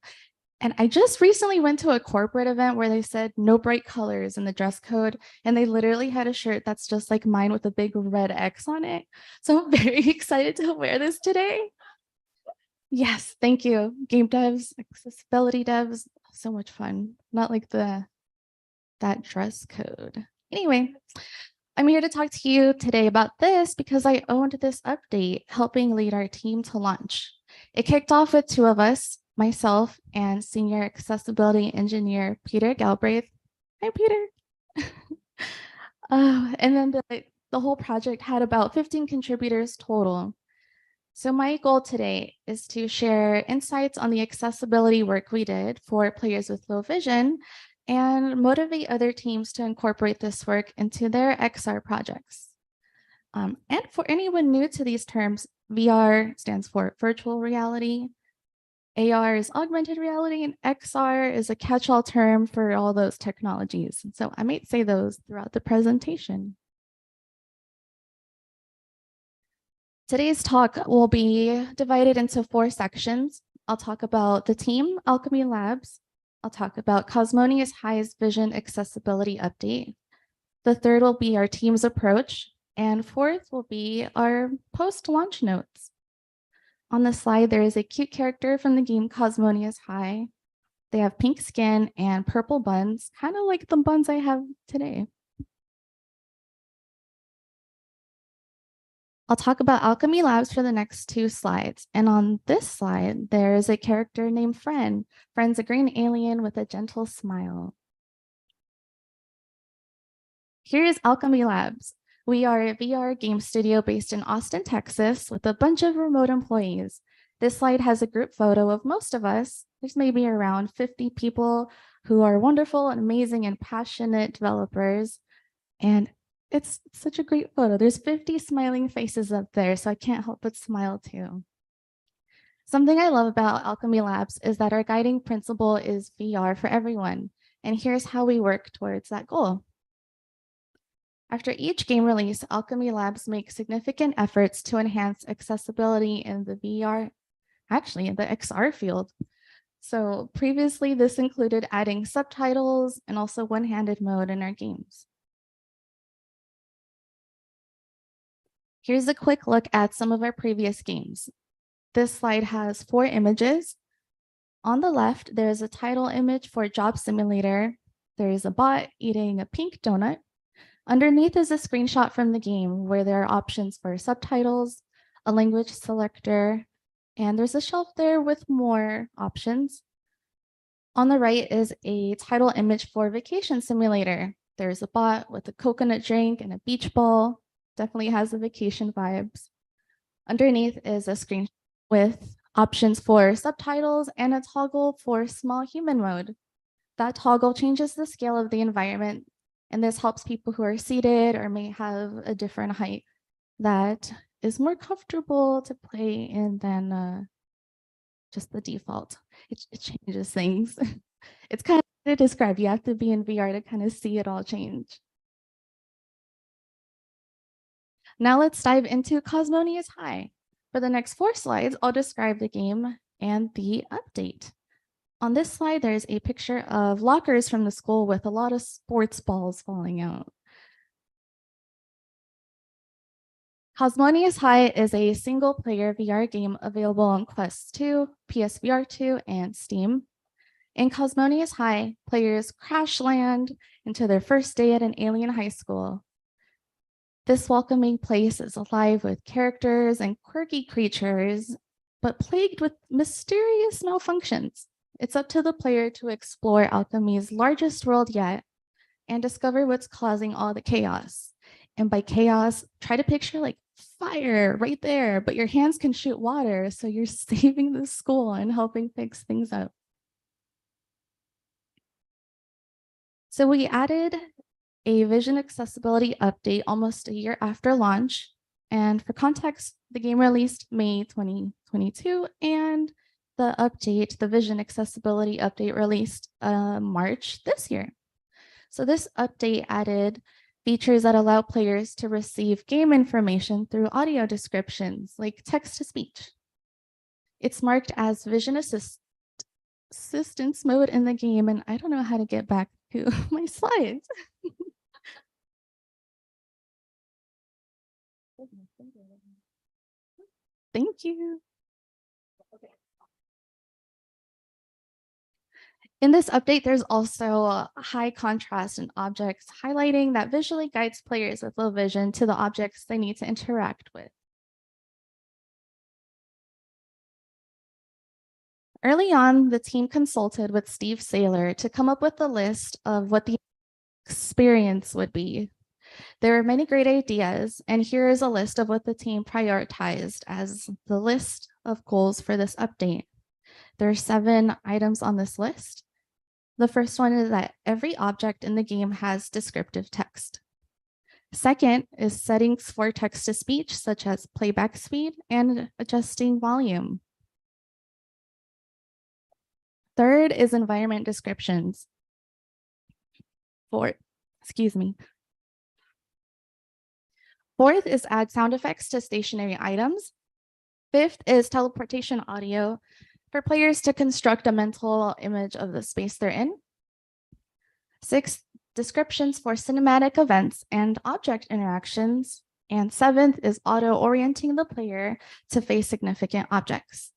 And I just recently went to a corporate event where they said no bright colors in the dress code, and they literally had a shirt that's just like mine with a big red X on it. So I'm very excited to wear this today. Yes, thank you. Game devs, accessibility devs, so much fun. Not like that dress code. Anyway, I'm here to talk to you today about this because I owned this update, helping lead our team to launch. It kicked off with 2 of us, myself and senior accessibility engineer, Peter Galbraith. Hi, Peter. And then the whole project had about 15 contributors total. So my goal today is to share insights on the accessibility work we did for players with low vision and motivate other teams to incorporate this work into their XR projects. And for anyone new to these terms, VR stands for virtual reality, AR is augmented reality, and XR is a catch-all term for all those technologies. So I might say those throughout the presentation. Today's talk will be divided into 4 sections. I'll talk about the team, Alchemy Labs. I'll talk about Cosmonius High's Vision Accessibility Update. The third will be our team's approach. And fourth will be our post-launch notes. On the slide, there is a cute character from the game Cosmonius High. They have pink skin and purple buns, kind of like the buns I have today. I'll talk about Alchemy Labs for the next 2 slides. And on this slide, there is a character named Friend. Friend's a green alien with a gentle smile. Here is Alchemy Labs. We are a VR game studio based in Austin, Texas, with a bunch of remote employees. This slide has a group photo of most of us. There's maybe around 50 people who are wonderful and amazing and passionate developers. And it's such a great photo. There's 50 smiling faces up there, so I can't help but smile too. Something I love about Alchemy Labs is that our guiding principle is VR for everyone. And here's how we work towards that goal. After each game release, Alchemy Labs makes significant efforts to enhance accessibility in the VR, actually in the XR field. So previously, this included adding subtitles and also one-handed mode in our games. Here's a quick look at some of our previous games. This slide has 4 images. On the left, there is a title image for Job Simulator. There is a bot eating a pink donut. Underneath is a screenshot from the game where there are options for subtitles, a language selector, and there's a shelf there with more options. On the right is a title image for Vacation Simulator. There's a bot with a coconut drink and a beach ball. Definitely has the vacation vibes. Underneath is a screen with options for subtitles and a toggle for small human mode. That toggle changes the scale of the environment, and this helps people who are seated or may have a different height that is more comfortable to play in than just the default. It changes things. It's kind of hard to describe. You have to be in VR to kind of see it all change. Now let's dive into Cosmonius High. For the next 4 slides, I'll describe the game and the update. On this slide, there's a picture of lockers from the school with a lot of sports balls falling out. Cosmonius High is a single-player VR game available on Quest 2, PSVR 2, and Steam. In Cosmonius High, players crash land into their first day at an alien high school. This welcoming place is alive with characters and quirky creatures, but plagued with mysterious malfunctions. It's up to the player to explore alchemy's largest world yet and discover what's causing all the chaos. And by chaos, try to picture like fire right there, but your hands can shoot water, so you're saving the school and helping fix things up. So we added a vision accessibility update almost a year after launch. And for context, the game released May 2022, and the update, the vision accessibility update, released March this year. So this update added features that allow players to receive game information through audio descriptions, like text-to-speech. It's marked as vision assistance mode in the game, and I don't know how to get back to my slides. Thank you. In this update, there's also high contrast in objects, highlighting that visually guides players with low vision to the objects they need to interact with. Early on, the team consulted with Steve Saylor to come up with a list of what the experience would be. There are many great ideas, and here is a list of what the team prioritized as the list of goals for this update. There are 7 items on this list. The first one is that every object in the game has descriptive text. Second is settings for text-to-speech, such as playback speed and adjusting volume. Third is environment descriptions. Fourth is add sound effects to stationary items. Fifth is teleportation audio for players to construct a mental image of the space they're in. Sixth, descriptions for cinematic events and object interactions. And 7th is auto-orienting the player to face significant objects.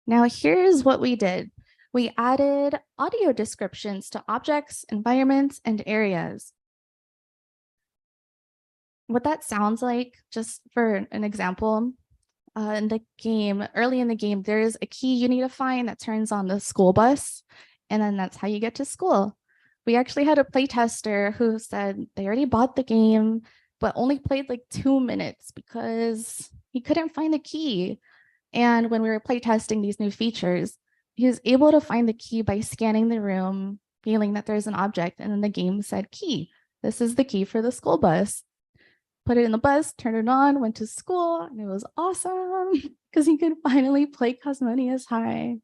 Now here's what we did. We added audio descriptions to objects, environments, and areas. What that sounds like, just for an example, in the game, early in the game, there is a key you need to find that turns on the school bus, and then that's how you get to school. We actually had a playtester who said they already bought the game, but only played like 2 minutes because he couldn't find the key. And when we were playtesting these new features, he was able to find the key by scanning the room, feeling that there's an object, and then the game said key. This is the key for the school bus. Put it in the bus, turned it on, went to school, and it was awesome because he could finally play Cosmonius High.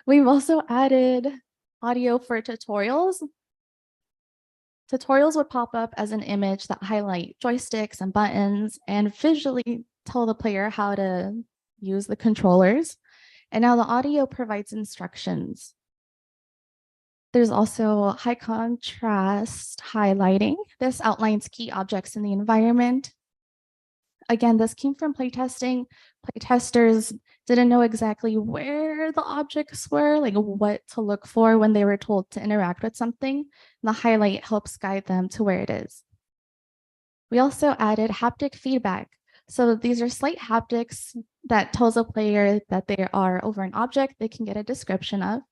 We've also added audio for tutorials. Tutorials would pop up as an image that highlight joysticks and buttons and visually tell the player how to use the controllers. And now the audio provides instructions. There's also high contrast highlighting. This outlines key objects in the environment. Again, this came from playtesting. Playtesters didn't know exactly where the objects were, like what to look for when they were told to interact with something. The highlight helps guide them to where it is. We also added haptic feedback. So these are slight haptics that tells a player that they are over an object they can get a description of.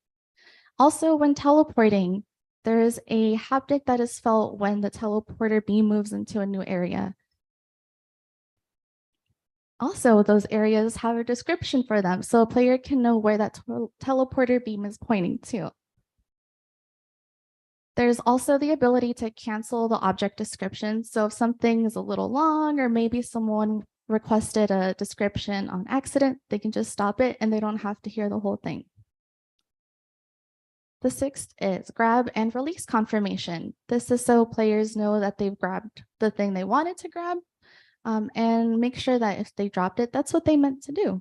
Also, when teleporting, there is a haptic that is felt when the teleporter beam moves into a new area. Also, those areas have a description for them, so a player can know where that teleporter beam is pointing to. There's also the ability to cancel the object description. So if something is a little long, or maybe someone requested a description on accident, they can just stop it and they don't have to hear the whole thing. The sixth is grab and release confirmation. This is so players know that they've grabbed the thing they wanted to grab, and make sure that if they dropped it, that's what they meant to do.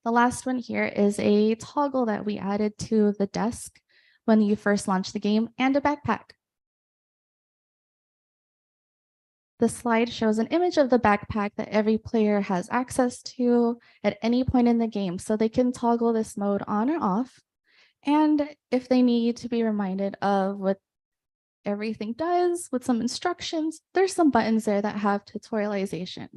The last one here is a toggle that we added to the desk when you first launched the game, and a backpack. The slide shows an image of the backpack that every player has access to at any point in the game, so they can toggle this mode on or off. And if they need to be reminded of what everything does with some instructions, there's some buttons there that have tutorialization.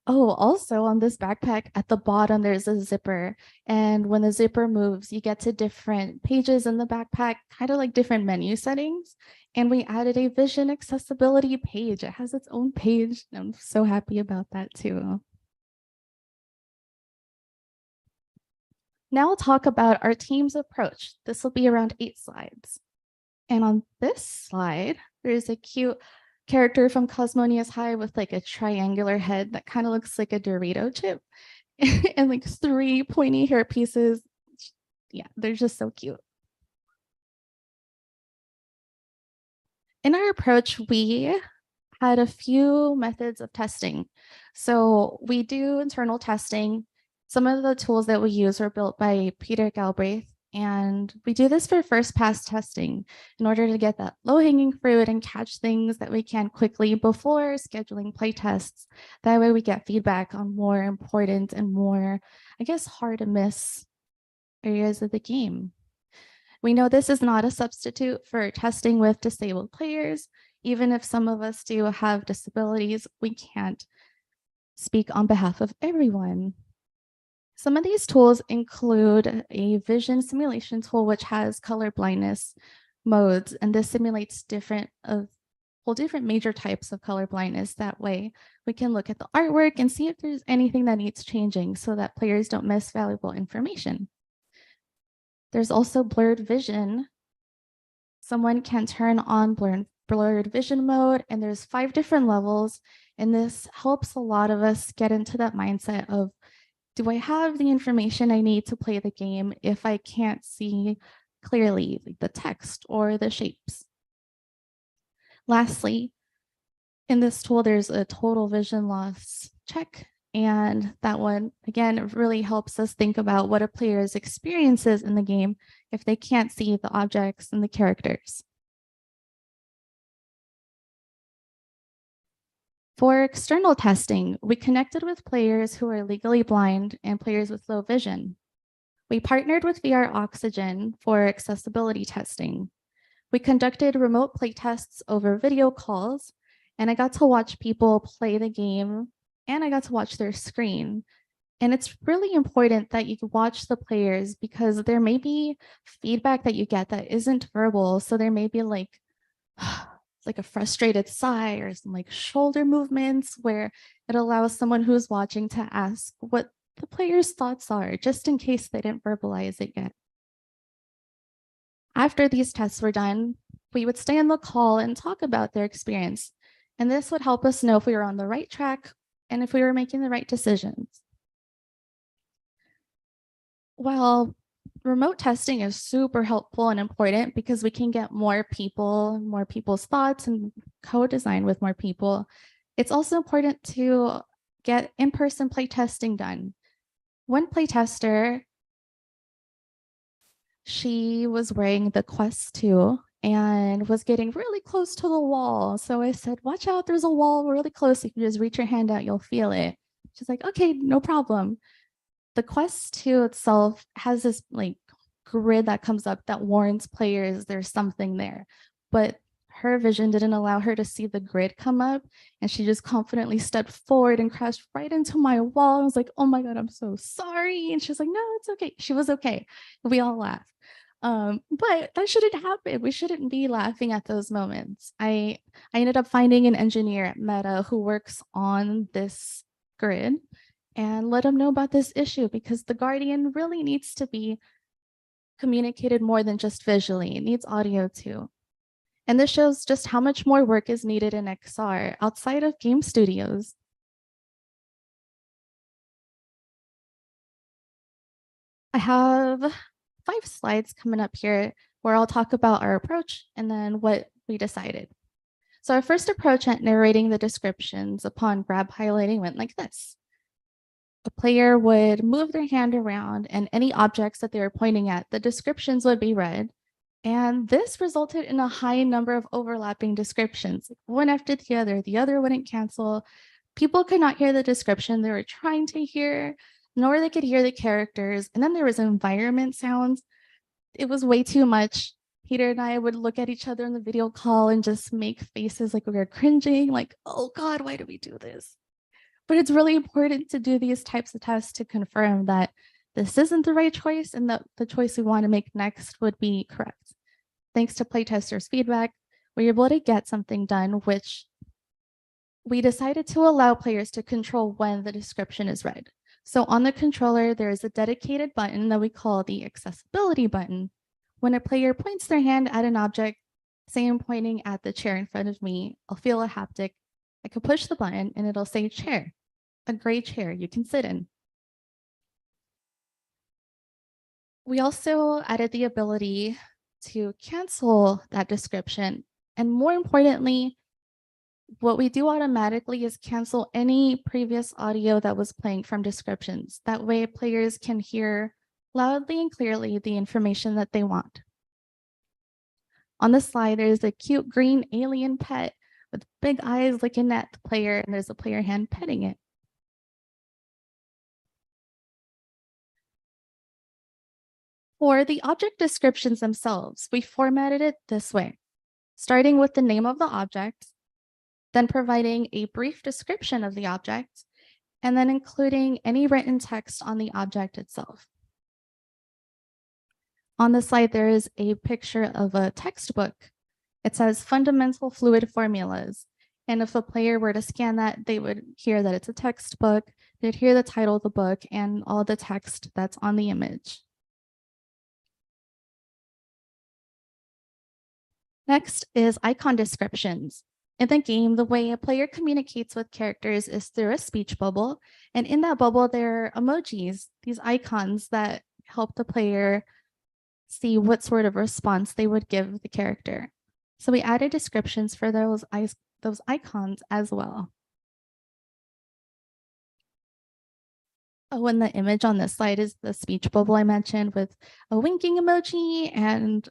Oh, also on this backpack at the bottom, there's a zipper. And when the zipper moves, you get to different pages in the backpack, kind of like different menu settings. And we added a vision accessibility page. It has its own page. I'm so happy about that too. Now we'll talk about our team's approach. This will be around 8 slides. And on this slide, there's a cute character from Cosmonius High with like a triangular head that kind of looks like a Dorito chip and like 3 pointy hair pieces. Yeah, they're just so cute. In our approach, we had a few methods of testing. So we do internal testing. Some of the tools that we use were built by Peter Galbraith, and we do this for first pass testing in order to get that low-hanging fruit and catch things that we can quickly before scheduling playtests. That way we get feedback on more important and more, I guess, hard to miss areas of the game. We know this is not a substitute for testing with disabled players. Even if some of us do have disabilities, we can't speak on behalf of everyone. Some of these tools include a vision simulation tool, which has color blindness modes, and this simulates different major types of color blindness. That way we can look at the artwork and see if there's anything that needs changing so that players don't miss valuable information. There's also blurred vision. Someone can turn on blurred vision mode, and there's 5 different levels, and this helps a lot of us get into that mindset of, do I have the information I need to play the game if I can't see clearly like the text or the shapes? Lastly, in this tool, there's a total vision loss check. And that one, again, really helps us think about what a player's experiences in the game if they can't see the objects and the characters. For external testing, we connected with players who are legally blind and players with low vision. We partnered with VR Oxygen for accessibility testing. We conducted remote playtests over video calls, and I got to watch people play the game, and I got to watch their screen. And it's really important that you watch the players because there may be feedback that you get that isn't verbal. So there may be like a frustrated sigh or some like shoulder movements where it allows someone who's watching to ask what the player's thoughts are, just in case they didn't verbalize it yet. After these tests were done, we would stay on the call and talk about their experience. And this would help us know if we were on the right track and if we were making the right decisions. Well, remote testing is super helpful and important because we can get more people's thoughts and co-design with more people. It's also important to get in-person playtesting done. One playtester, she was wearing the Quest 2 and was getting really close to the wall. So I said, watch out, there's a wall really close. If you just reach your hand out, you'll feel it. She's like, okay, no problem. The Quest 2 itself has this like grid that comes up that warns players there's something there, but her vision didn't allow her to see the grid come up, and she just confidently stepped forward and crashed right into my wall. I was like, oh my God, I'm so sorry. And she's like, no, it's okay. She was okay. We all laughed. But that shouldn't happen. We shouldn't be laughing at those moments. I ended up finding an engineer at Meta who works on this grid and let him know about this issue, because the Guardian really needs to be communicated more than just visually. It needs audio too. And this shows just how much more work is needed in XR outside of game studios. I have 5 slides coming up here where I'll talk about our approach and then what we decided. So our first approach at narrating the descriptions upon grab highlighting went like this. A player would move their hand around and any objects that they were pointing at, the descriptions would be read. And this resulted in a high number of overlapping descriptions, one after the other wouldn't cancel. People could not hear the description they were trying to hear, nor they could hear the characters. And then there was environment sounds. It was way too much. Peter and I would look at each other in the video call and just make faces like we were cringing, like, oh God, why do we do this? But it's really important to do these types of tests to confirm that this isn't the right choice and that the choice we want to make next would be correct. Thanks to playtesters' feedback, we were able to get something done, which we decided to allow players to control when the description is read. So on the controller, there is a dedicated button that we call the accessibility button. When a player points their hand at an object, say I'm pointing at the chair in front of me, I'll feel a haptic. I can push the button and it'll say chair, a gray chair you can sit in. We also added the ability to cancel that description. And more importantly, what we do automatically is cancel any previous audio that was playing from descriptions. That way players can hear loudly and clearly the information that they want. On the slide, there's a cute green alien pet with big eyes looking at the player, and there's a player hand petting it. For the object descriptions themselves, we formatted it this way, starting with the name of the object, then providing a brief description of the object, and then including any written text on the object itself. On the slide, there is a picture of a textbook. It says fundamental fluid formulas. And if a player were to scan that, they would hear that it's a textbook. They'd hear the title of the book and all the text that's on the image. Next is icon descriptions. In the game, the way a player communicates with characters is through a speech bubble. And in that bubble, there are emojis, these icons that help the player see what sort of response they would give the character. So we added descriptions for those icons as well. Oh, and the image on this slide is the speech bubble I mentioned with a winking emoji and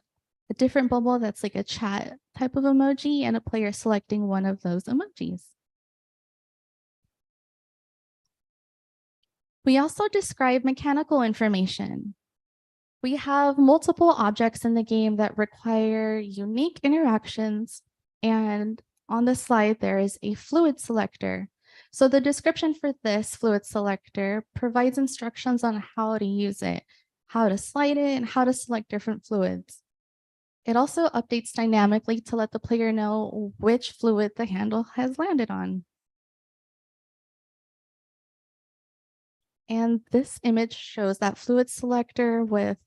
a different bubble that's like a chat type of emoji and a player selecting one of those emojis. We also describe mechanical information. We have multiple objects in the game that require unique interactions, and on the slide there is a fluid selector. So the description for this fluid selector provides instructions on how to use it, how to slide it, and how to select different fluids. It also updates dynamically to let the player know which fluid the handle has landed on. And this image shows that fluid selector with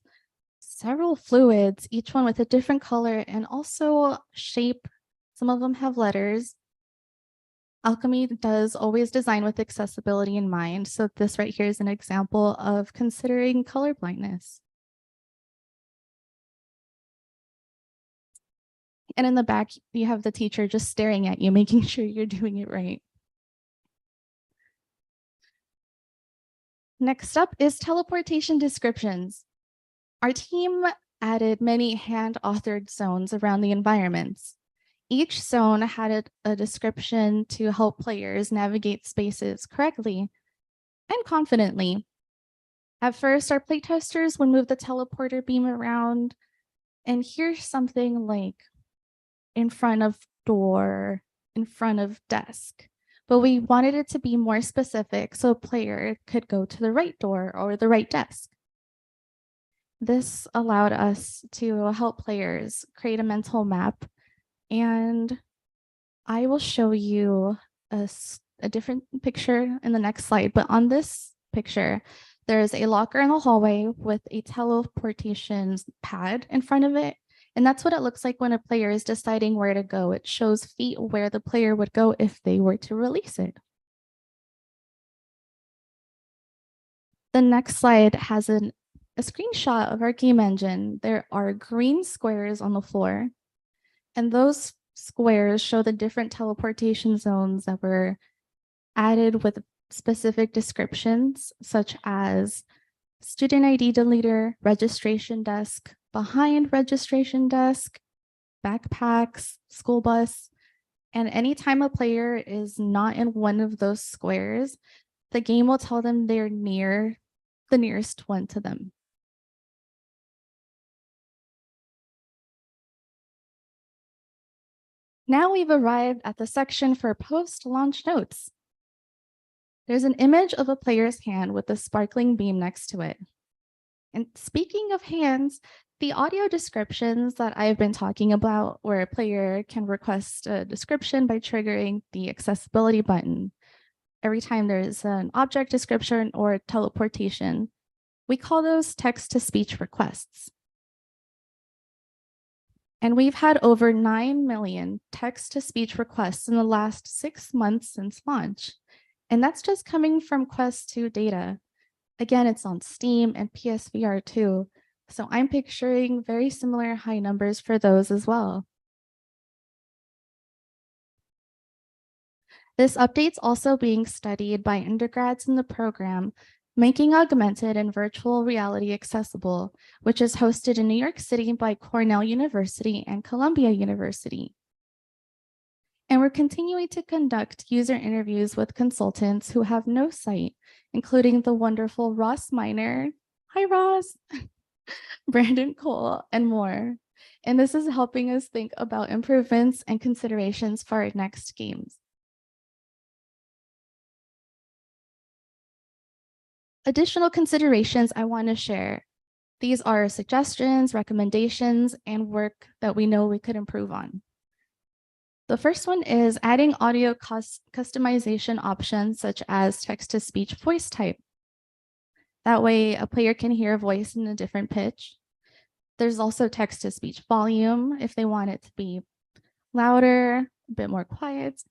several fluids, each one with a different color and also shape. Some of them have letters. Alchemy does always design with accessibility in mind. So this right here is an example of considering color blindness. And in the back, you have the teacher just staring at you, making sure you're doing it right. Next up is teleportation descriptions. Our team added many hand-authored zones around the environments. Each zone had a description to help players navigate spaces correctly and confidently. At first, our playtesters would move the teleporter beam around and hear something like in front of door, in front of desk. But we wanted it to be more specific so a player could go to the right door or the right desk. This allowed us to help players create a mental map, and I will show you a different picture in the next slide. But on this picture, there's a locker in the hallway with a teleportation pad in front of it. And that's what it looks like when a player is deciding where to go. It shows feet where the player would go if they were to release it. The next slide has an a screenshot of our game engine. There are green squares on the floor, and those squares show the different teleportation zones that were added with specific descriptions, such as student ID deleter, registration desk, behind registration desk, backpacks, school bus. And anytime a player is not in one of those squares, the game will tell them they're near the nearest one to them. Now we've arrived at the section for post-launch notes. There's an image of a player's hand with a sparkling beam next to it. And speaking of hands, the audio descriptions that I've been talking about, where a player can request a description by triggering the accessibility button every time there's an object description or teleportation, we call those text-to-speech requests. And we've had over 9 million text-to-speech requests in the last 6 months since launch. And that's just coming from Quest 2 data. Again, it's on Steam and PSVR 2. So I'm picturing very similar high numbers for those as well. This update's also being studied by undergrads in the program, making augmented and virtual reality accessible, which is hosted in New York City by Cornell University and Columbia University. And we're continuing to conduct user interviews with consultants who have no sight, including the wonderful Ross Miner, hi Ross, Brandon Cole, and more. And this is helping us think about improvements and considerations for our next games. Additional considerations I want to share. These are suggestions, recommendations, and work that we know we could improve on. The first one is adding audio customization options such as text-to-speech voice type. That way a player can hear a voice in a different pitch. There's also text-to-speech volume if they want it to be louder, a bit more quiet.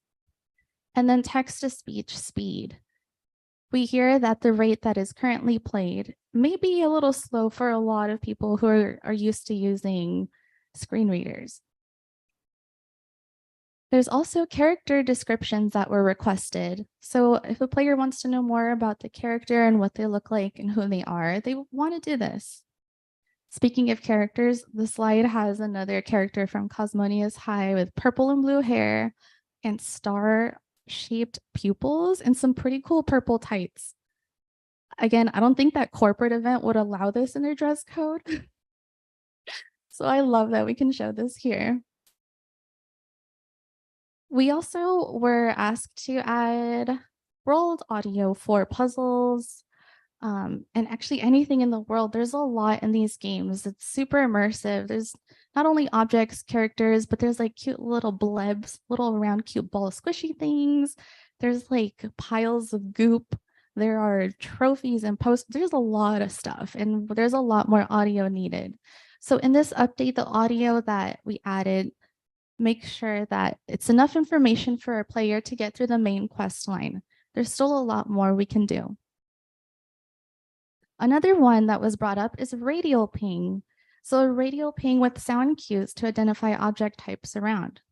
And then text-to-speech speed. We hear that the rate that is currently played may be a little slow for a lot of people who are used to using screen readers. There's also character descriptions that were requested. So if a player wants to know more about the character and what they look like and who they are, they want to do this. Speaking of characters, the slide has another character from Cosmonius High with purple and blue hair and star-shaped pupils and some pretty cool purple tights. Again, I don't think that corporate event would allow this in their dress code. So I love that we can show this here. We also were asked to add world audio for puzzles, and actually anything in the world. There's a lot in these games. It's super immersive. There's not only objects, characters, but there's like cute little blebs, little round cute ball squishy things. There's like piles of goop. There are trophies and posts. There's a lot of stuff, and there's a lot more audio needed. So in this update, the audio that we added, make sure that it's enough information for a player to get through the main quest line. There's still a lot more we can do. Another one that was brought up is radial ping. So a radial ping with sound cues to identify object types around.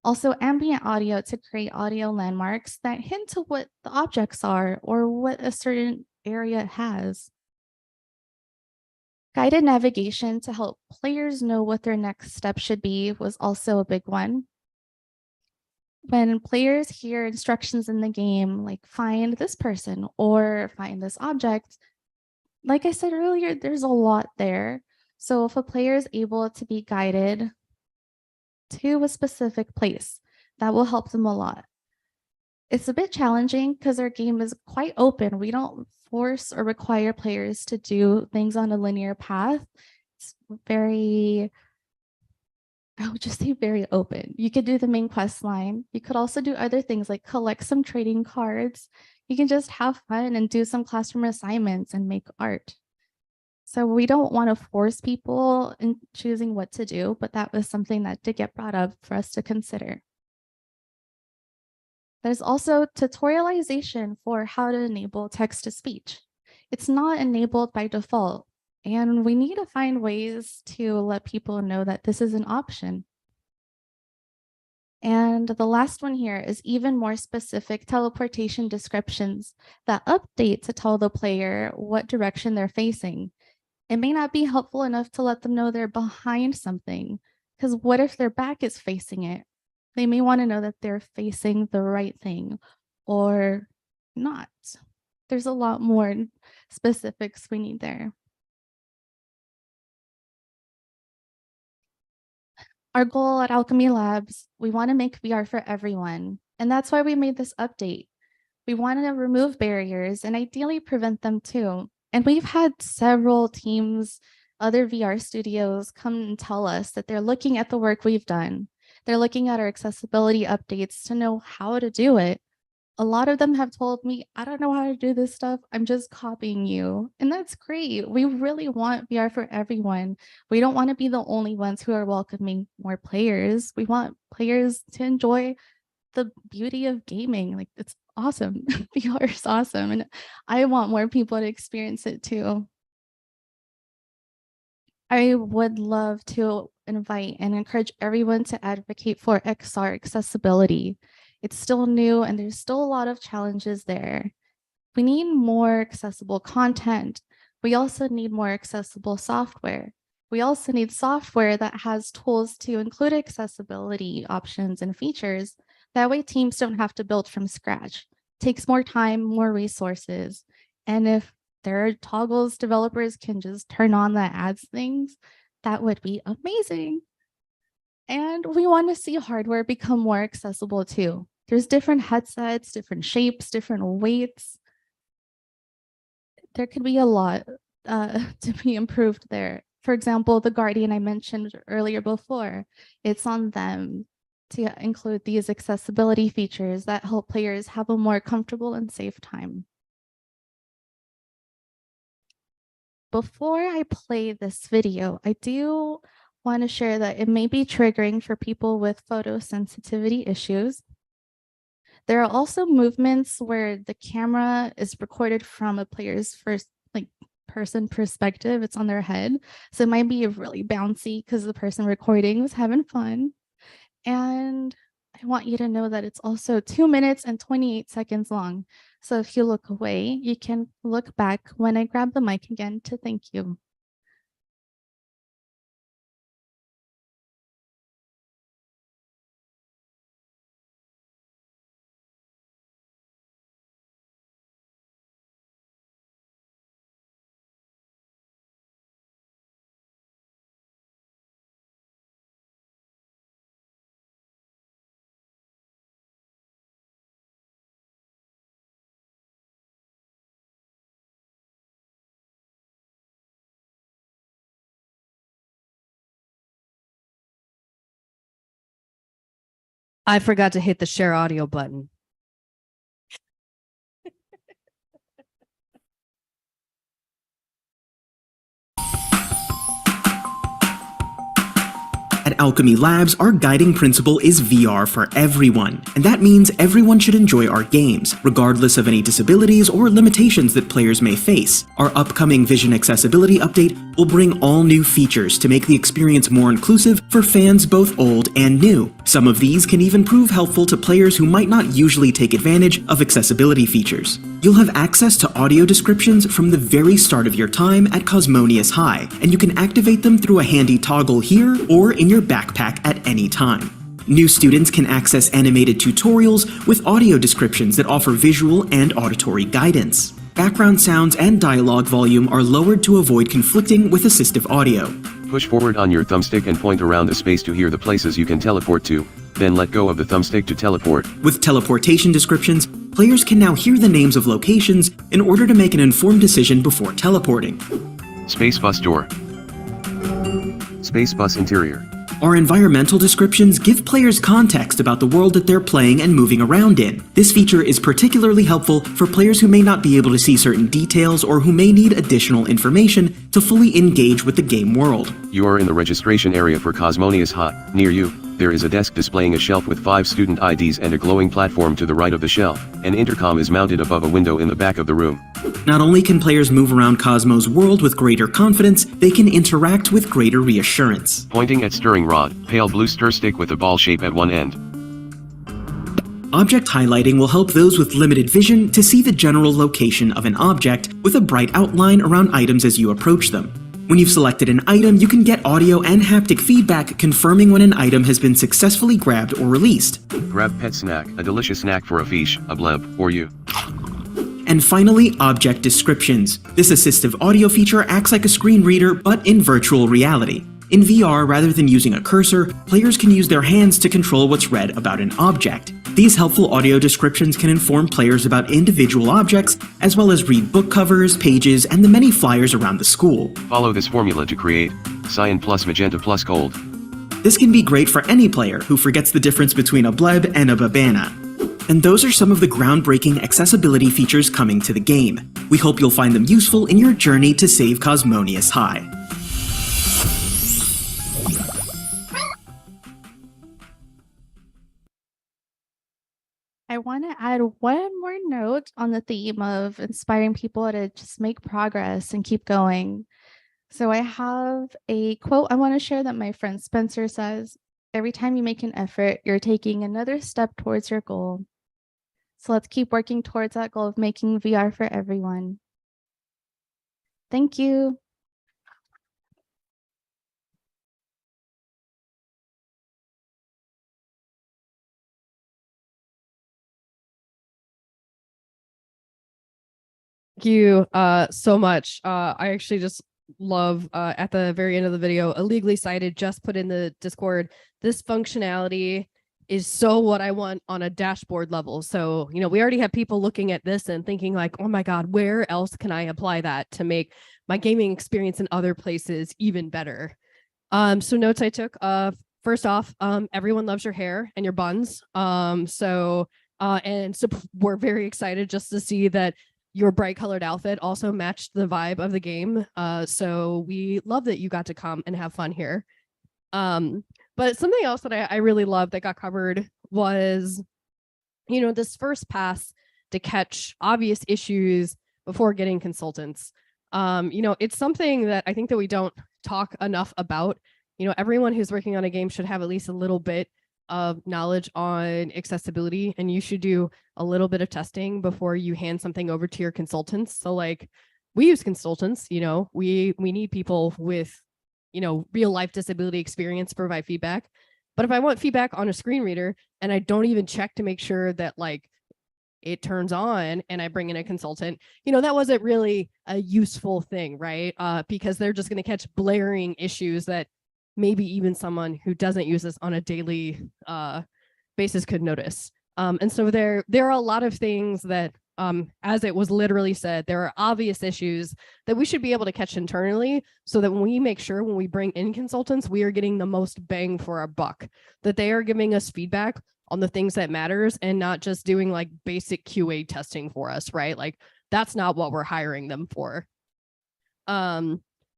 Also ambient audio to create audio landmarks that hint to what the objects are or what a certain area has. Guided navigation to help players know what their next step should be was also a big one. When players hear instructions in the game, like find this person or find this object, like I said earlier, there's a lot there. So if a player is able to be guided to a specific place, that will help them a lot. It's a bit challenging because our game is quite open. We don't force or require players to do things on a linear path. It's very, I would just say very open. You could do the main quest line. You could also do other things like collect some trading cards. You can just have fun and do some classroom assignments and make art. So we don't want to force people in choosing what to do, but that was something that did get brought up for us to consider. There's also tutorialization for how to enable text-to-speech. It's not enabled by default, And we need to find ways to let people know that this is an option. And the last one here is even more specific teleportation descriptions that update to tell the player what direction they're facing. It may not be helpful enough to let them know they're behind something, because what if their back is facing it? They may want to know that they're facing the right thing or not. There's a lot more specifics we need there. Our goal at Alchemy Labs, we want to make VR for everyone. And that's why we made this update. We want to remove barriers and ideally prevent them too. And we've had several teams, other VR studios come and tell us that they're looking at the work we've done. They're looking at our accessibility updates to know how to do it. A lot of them have told me, I don't know how to do this stuff. I'm just copying you. And that's great. We really want VR for everyone. We don't want to be the only ones who are welcoming more players. We want players to enjoy the beauty of gaming. Like, it's awesome. VR is awesome. And I want more people to experience it too. I would love to invite and encourage everyone to advocate for XR accessibility. It's still new and there's still a lot of challenges there. We need more accessible content. We also need more accessible software. We also need software that has tools to include accessibility options and features. That way teams don't have to build from scratch. It takes more time, more resources. And if there are toggles developers can just turn on that adds things, that would be amazing. And we want to see hardware become more accessible too. There's different headsets, different shapes, different weights. There could be a lot to be improved there. For example, the Guardian I mentioned earlier before, it's on them to include these accessibility features that help players have a more comfortable and safe time. Before I play this video, I do want to share that it may be triggering for people with photosensitivity issues. There are also movements where the camera is recorded from a player's first person perspective. It's on their head. So it might be really bouncy because the person recording was having fun. And I want you to know that it's also 2 minutes and 28 seconds long. So if you look away, you can look back when I grab the mic again to thank you. I forgot to hit the share audio button. At Alchemy Labs, our guiding principle is VR for everyone, and that means everyone should enjoy our games, regardless of any disabilities or limitations that players may face. Our upcoming Vision Accessibility Update will bring all new features to make the experience more inclusive for fans both old and new. Some of these can even prove helpful to players who might not usually take advantage of accessibility features. You'll have access to audio descriptions from the very start of your time at Cosmonius High, and you can activate them through a handy toggle here or in your backpack at any time. New students can access animated tutorials with audio descriptions that offer visual and auditory guidance. Background sounds and dialogue volume are lowered to avoid conflicting with assistive audio. Push forward on your thumbstick and point around the space to hear the places you can teleport to, then let go of the thumbstick to teleport. With teleportation descriptions, players can now hear the names of locations in order to make an informed decision before teleporting. Space bus door. Space bus interior. Our environmental descriptions give players context about the world that they're playing and moving around in. This feature is particularly helpful for players who may not be able to see certain details or who may need additional information to fully engage with the game world. You are in the registration area for Cosmonius High, near you. There is a desk displaying a shelf with 5 student IDs and a glowing platform to the right of the shelf. An intercom is mounted above a window in the back of the room. Not only can players move around Cosmo's world with greater confidence, they can interact with greater reassurance. Pointing at stirring rod, pale blue stir stick with a ball shape at one end. Object highlighting will help those with limited vision to see the general location of an object with a bright outline around items as you approach them. When you've selected an item, you can get audio and haptic feedback confirming when an item has been successfully grabbed or released. Grab pet snack, a delicious snack for a fish, a bleb, or you. And finally, object descriptions. This assistive audio feature acts like a screen reader, but in virtual reality. In VR, rather than using a cursor, players can use their hands to control what's read about an object. These helpful audio descriptions can inform players about individual objects, as well as read book covers, pages, and the many flyers around the school. Follow this formula to create cyan plus magenta plus gold. This can be great for any player who forgets the difference between a bleb and a babana. And those are some of the groundbreaking accessibility features coming to the game. We hope you'll find them useful in your journey to save Cosmonius High. I want to add one more note on the theme of inspiring people to just make progress and keep going. So I have a quote I want to share that my friend Spencer says, "Every time you make an effort, you're taking another step towards your goal. So let's keep working towards that goal of making VR for everyone." Thank you. Thank you so much. I actually just love at the very end of the video, illegally cited just put in the Discord. This functionality is so what I want on a dashboard level. So, you know, we already have people looking at this and thinking like, oh my God, where else can I apply that to make my gaming experience in other places even better? So notes I took, first off, everyone loves your hair and your buns. And so we're very excited just to see that your bright colored outfit also matched the vibe of the game. So we love that you got to come and have fun here. But something else that I really loved that got covered was, you know, this first pass to catch obvious issues before getting consultants. You know, it's something that I think that we don't talk enough about. You know, everyone who's working on a game should have at least a little bit of knowledge on accessibility, and you should do a little bit of testing before you hand something over to your consultants. So like we use consultants, you know, we need people with, you know, real life disability experience to provide feedback. But if I want feedback on a screen reader and I don't even check to make sure that like it turns on and I bring in a consultant, you know, that wasn't really a useful thing, right? Because they're just going to catch blaring issues that maybe even someone who doesn't use this on a daily basis could notice. And so there are a lot of things that, as it was literally said, there are obvious issues that we should be able to catch internally so that when we make sure when we bring in consultants, we are getting the most bang for our buck, that they are giving us feedback on the things that matters and not just doing like basic QA testing for us, right? Like that's not what we're hiring them for.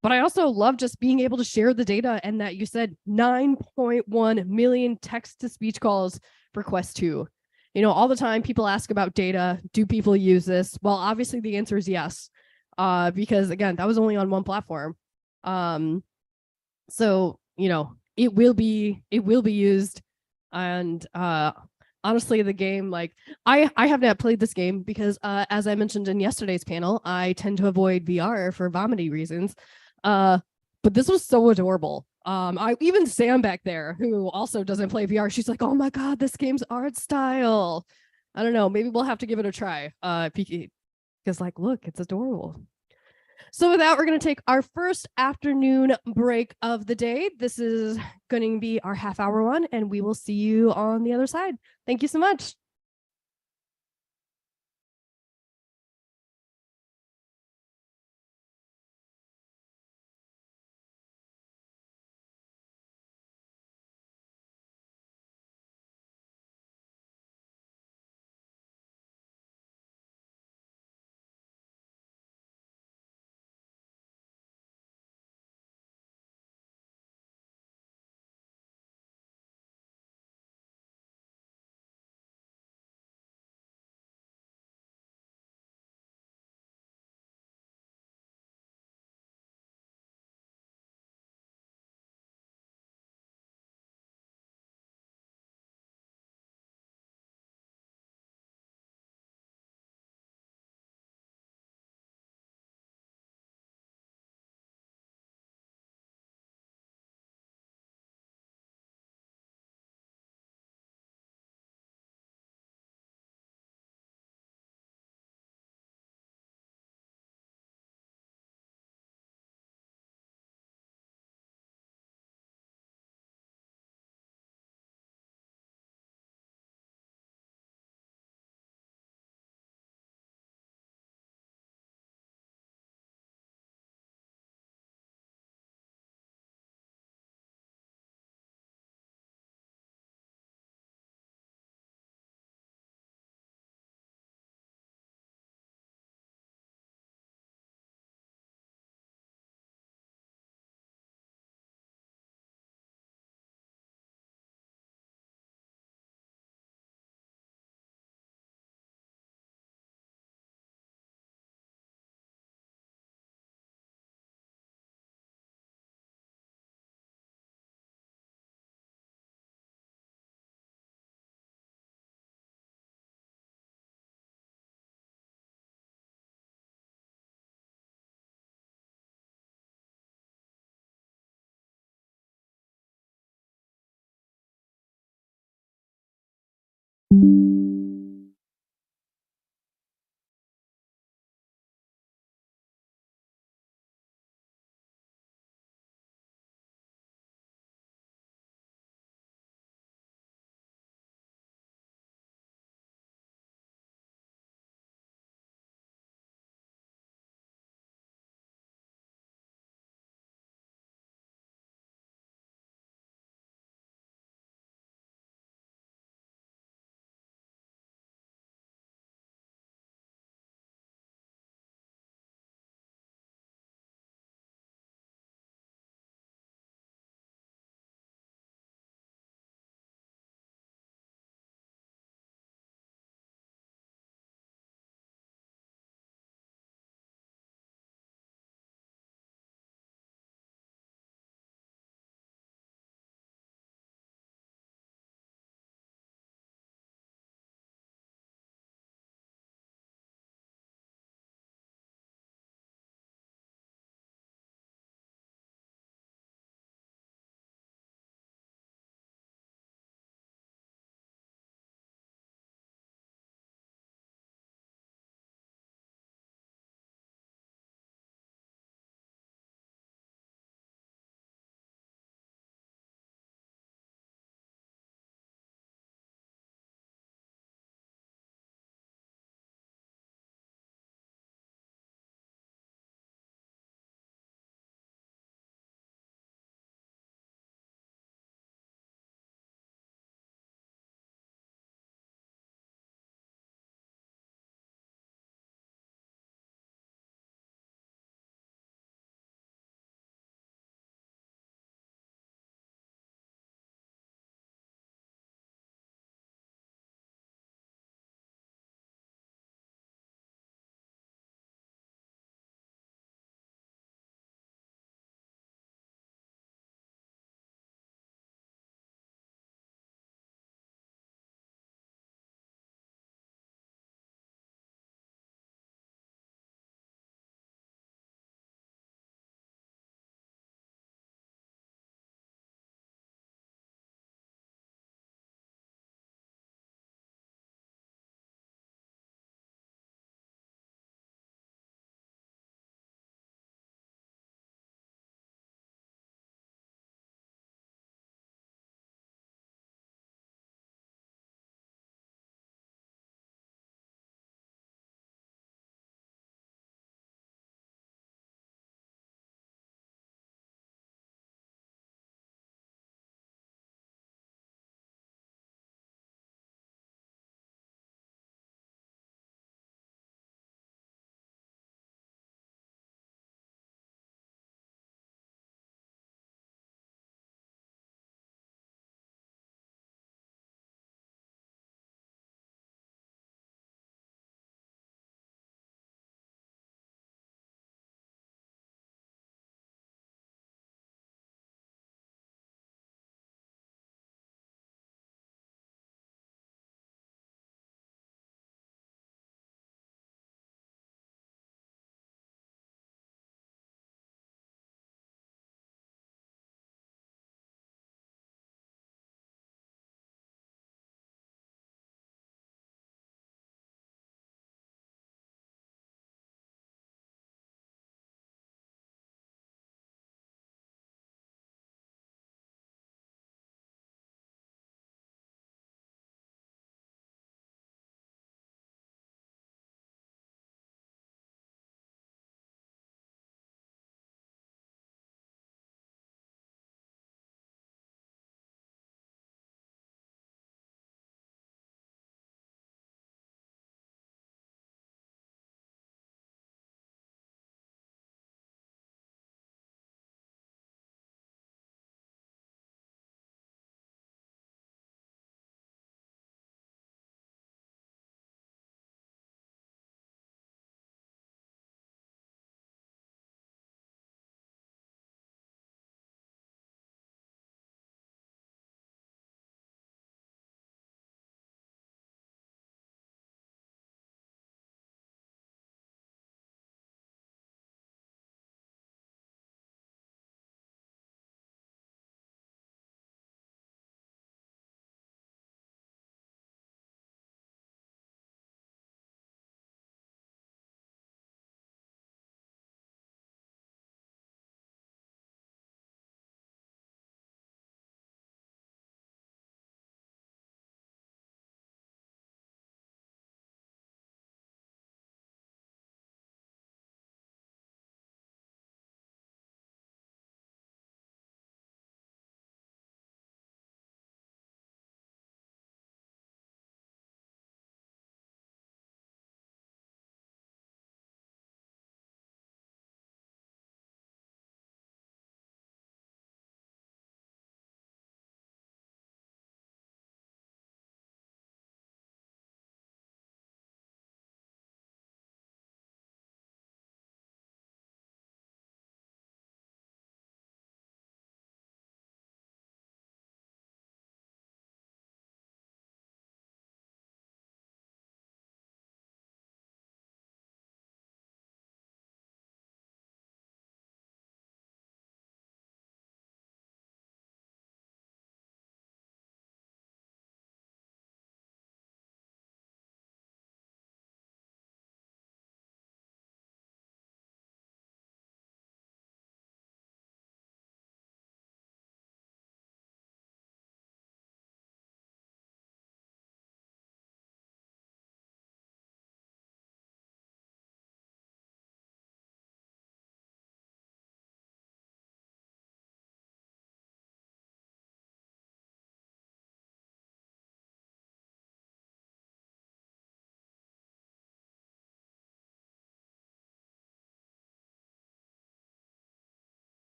But I also love just being able to share the data and that you said 9.1 million text-to-speech calls for Quest 2. You know, all the time people ask about data. Do people use this? Well, obviously the answer is yes, because again, that was only on one platform. So, you know, it will be used. And honestly, the game, like I have not played this game because as I mentioned in yesterday's panel, I tend to avoid VR for vomiting reasons. But this was so adorable. Even Sam back there, who also doesn't play VR, she's like, oh my God, this game's art style. I don't know, maybe we'll have to give it a try. Because like, look, it's adorable. So with that, we're going to take our first afternoon break of the day. This is going to be our half-hour one, and we will see you on the other side. Thank you so much.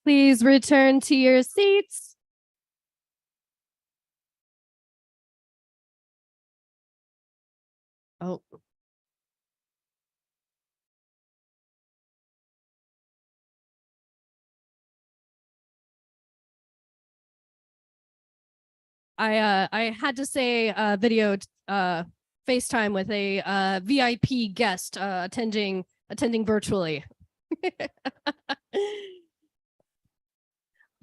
Please return to your seats. Oh. I had to say video FaceTime with a VIP guest attending virtually.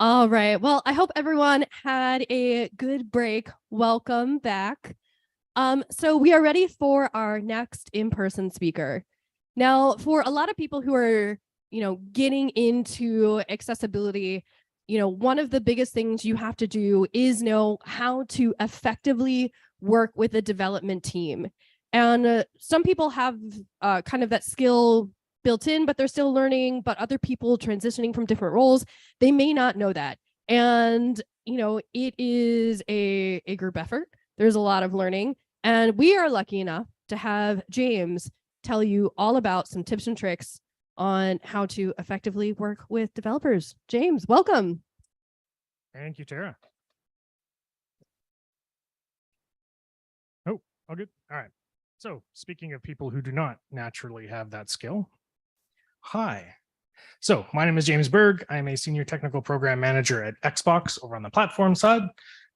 All right. Well, I hope everyone had a good break. Welcome back. So we are ready for our next in-person speaker. Now, for a lot of people who are, getting into accessibility, one of the biggest things you have to do is know how to effectively work with a development team. And some people have kind of that skill built in, but they're still learning, but other people transitioning from different roles, they may not know that. And, it is a group effort. There's a lot of learning. And we are lucky enough to have James tell you all about some tips and tricks on how to effectively work with developers. James, welcome. Thank you, Tara. Oh, all good. All right. So speaking of people who do not naturally have that skill, hi. So my name is James Berg. I'm a senior technical program manager at Xbox over on the platform side.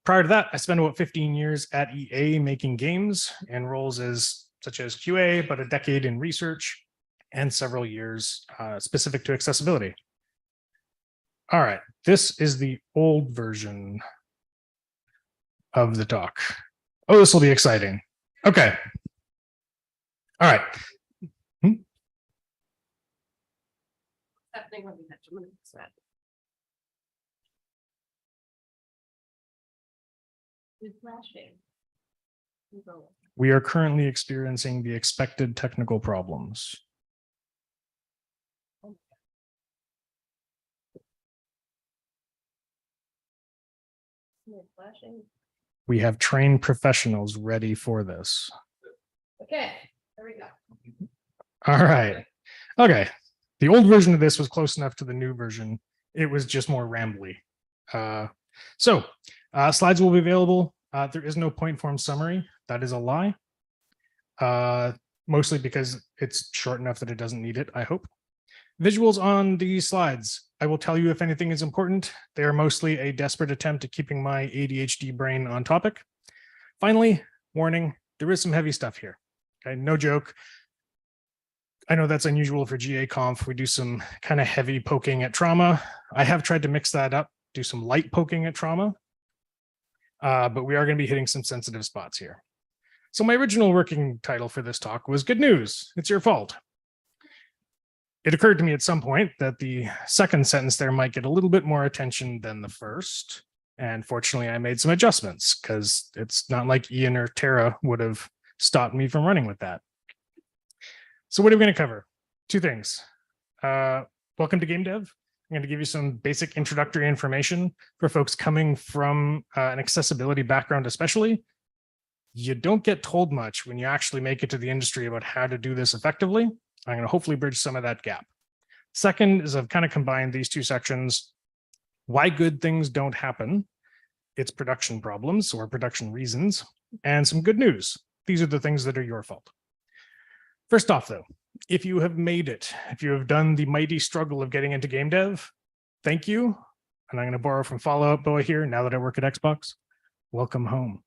Prior to that, I spent about 15 years at EA making games in roles such as QA, but a decade in research and several years specific to accessibility. All right, this is the old version of the talk. Oh, this will be exciting. Okay. All right. We are currently experiencing the expected technical problems. We have trained professionals ready for this. Okay, there we go. All right. Okay. The old version of this was close enough to the new version. It was just more rambly. Slides will be available. There is no point form summary. That is a lie. Mostly because it's short enough that it doesn't need it, I hope. Visuals on these slides. I will tell you if anything is important. They are mostly a desperate attempt at keeping my ADHD brain on topic. Finally, warning, there is some heavy stuff here. Okay, no joke. I know that's unusual for GaConf. We do some kind of heavy poking at trauma. I have tried to mix that up, do some light poking at trauma, but we are going to be hitting some sensitive spots here. So my original working title for this talk was Good News, It's Your Fault. It occurred to me at some point that the second sentence there might get a little bit more attention than the first. And fortunately, I made some adjustments because it's not like Ian or Tara would have stopped me from running with that. So what are we going to cover? Two things. Welcome to Game Dev. I'm going to give you some basic introductory information for folks coming from an accessibility background, especially. You don't get told much when you actually make it to the industry about how to do this effectively. I'm going to hopefully bridge some of that gap. Second is I've kind of combined these two sections. Why good things don't happen. It's production problems or production reasons, and some good news. These are the things that are your fault. First off, though, if you have made it, if you have done the mighty struggle of getting into game dev, thank you. And I'm going to borrow from Fallout Boy here now that I work at Xbox. Welcome home.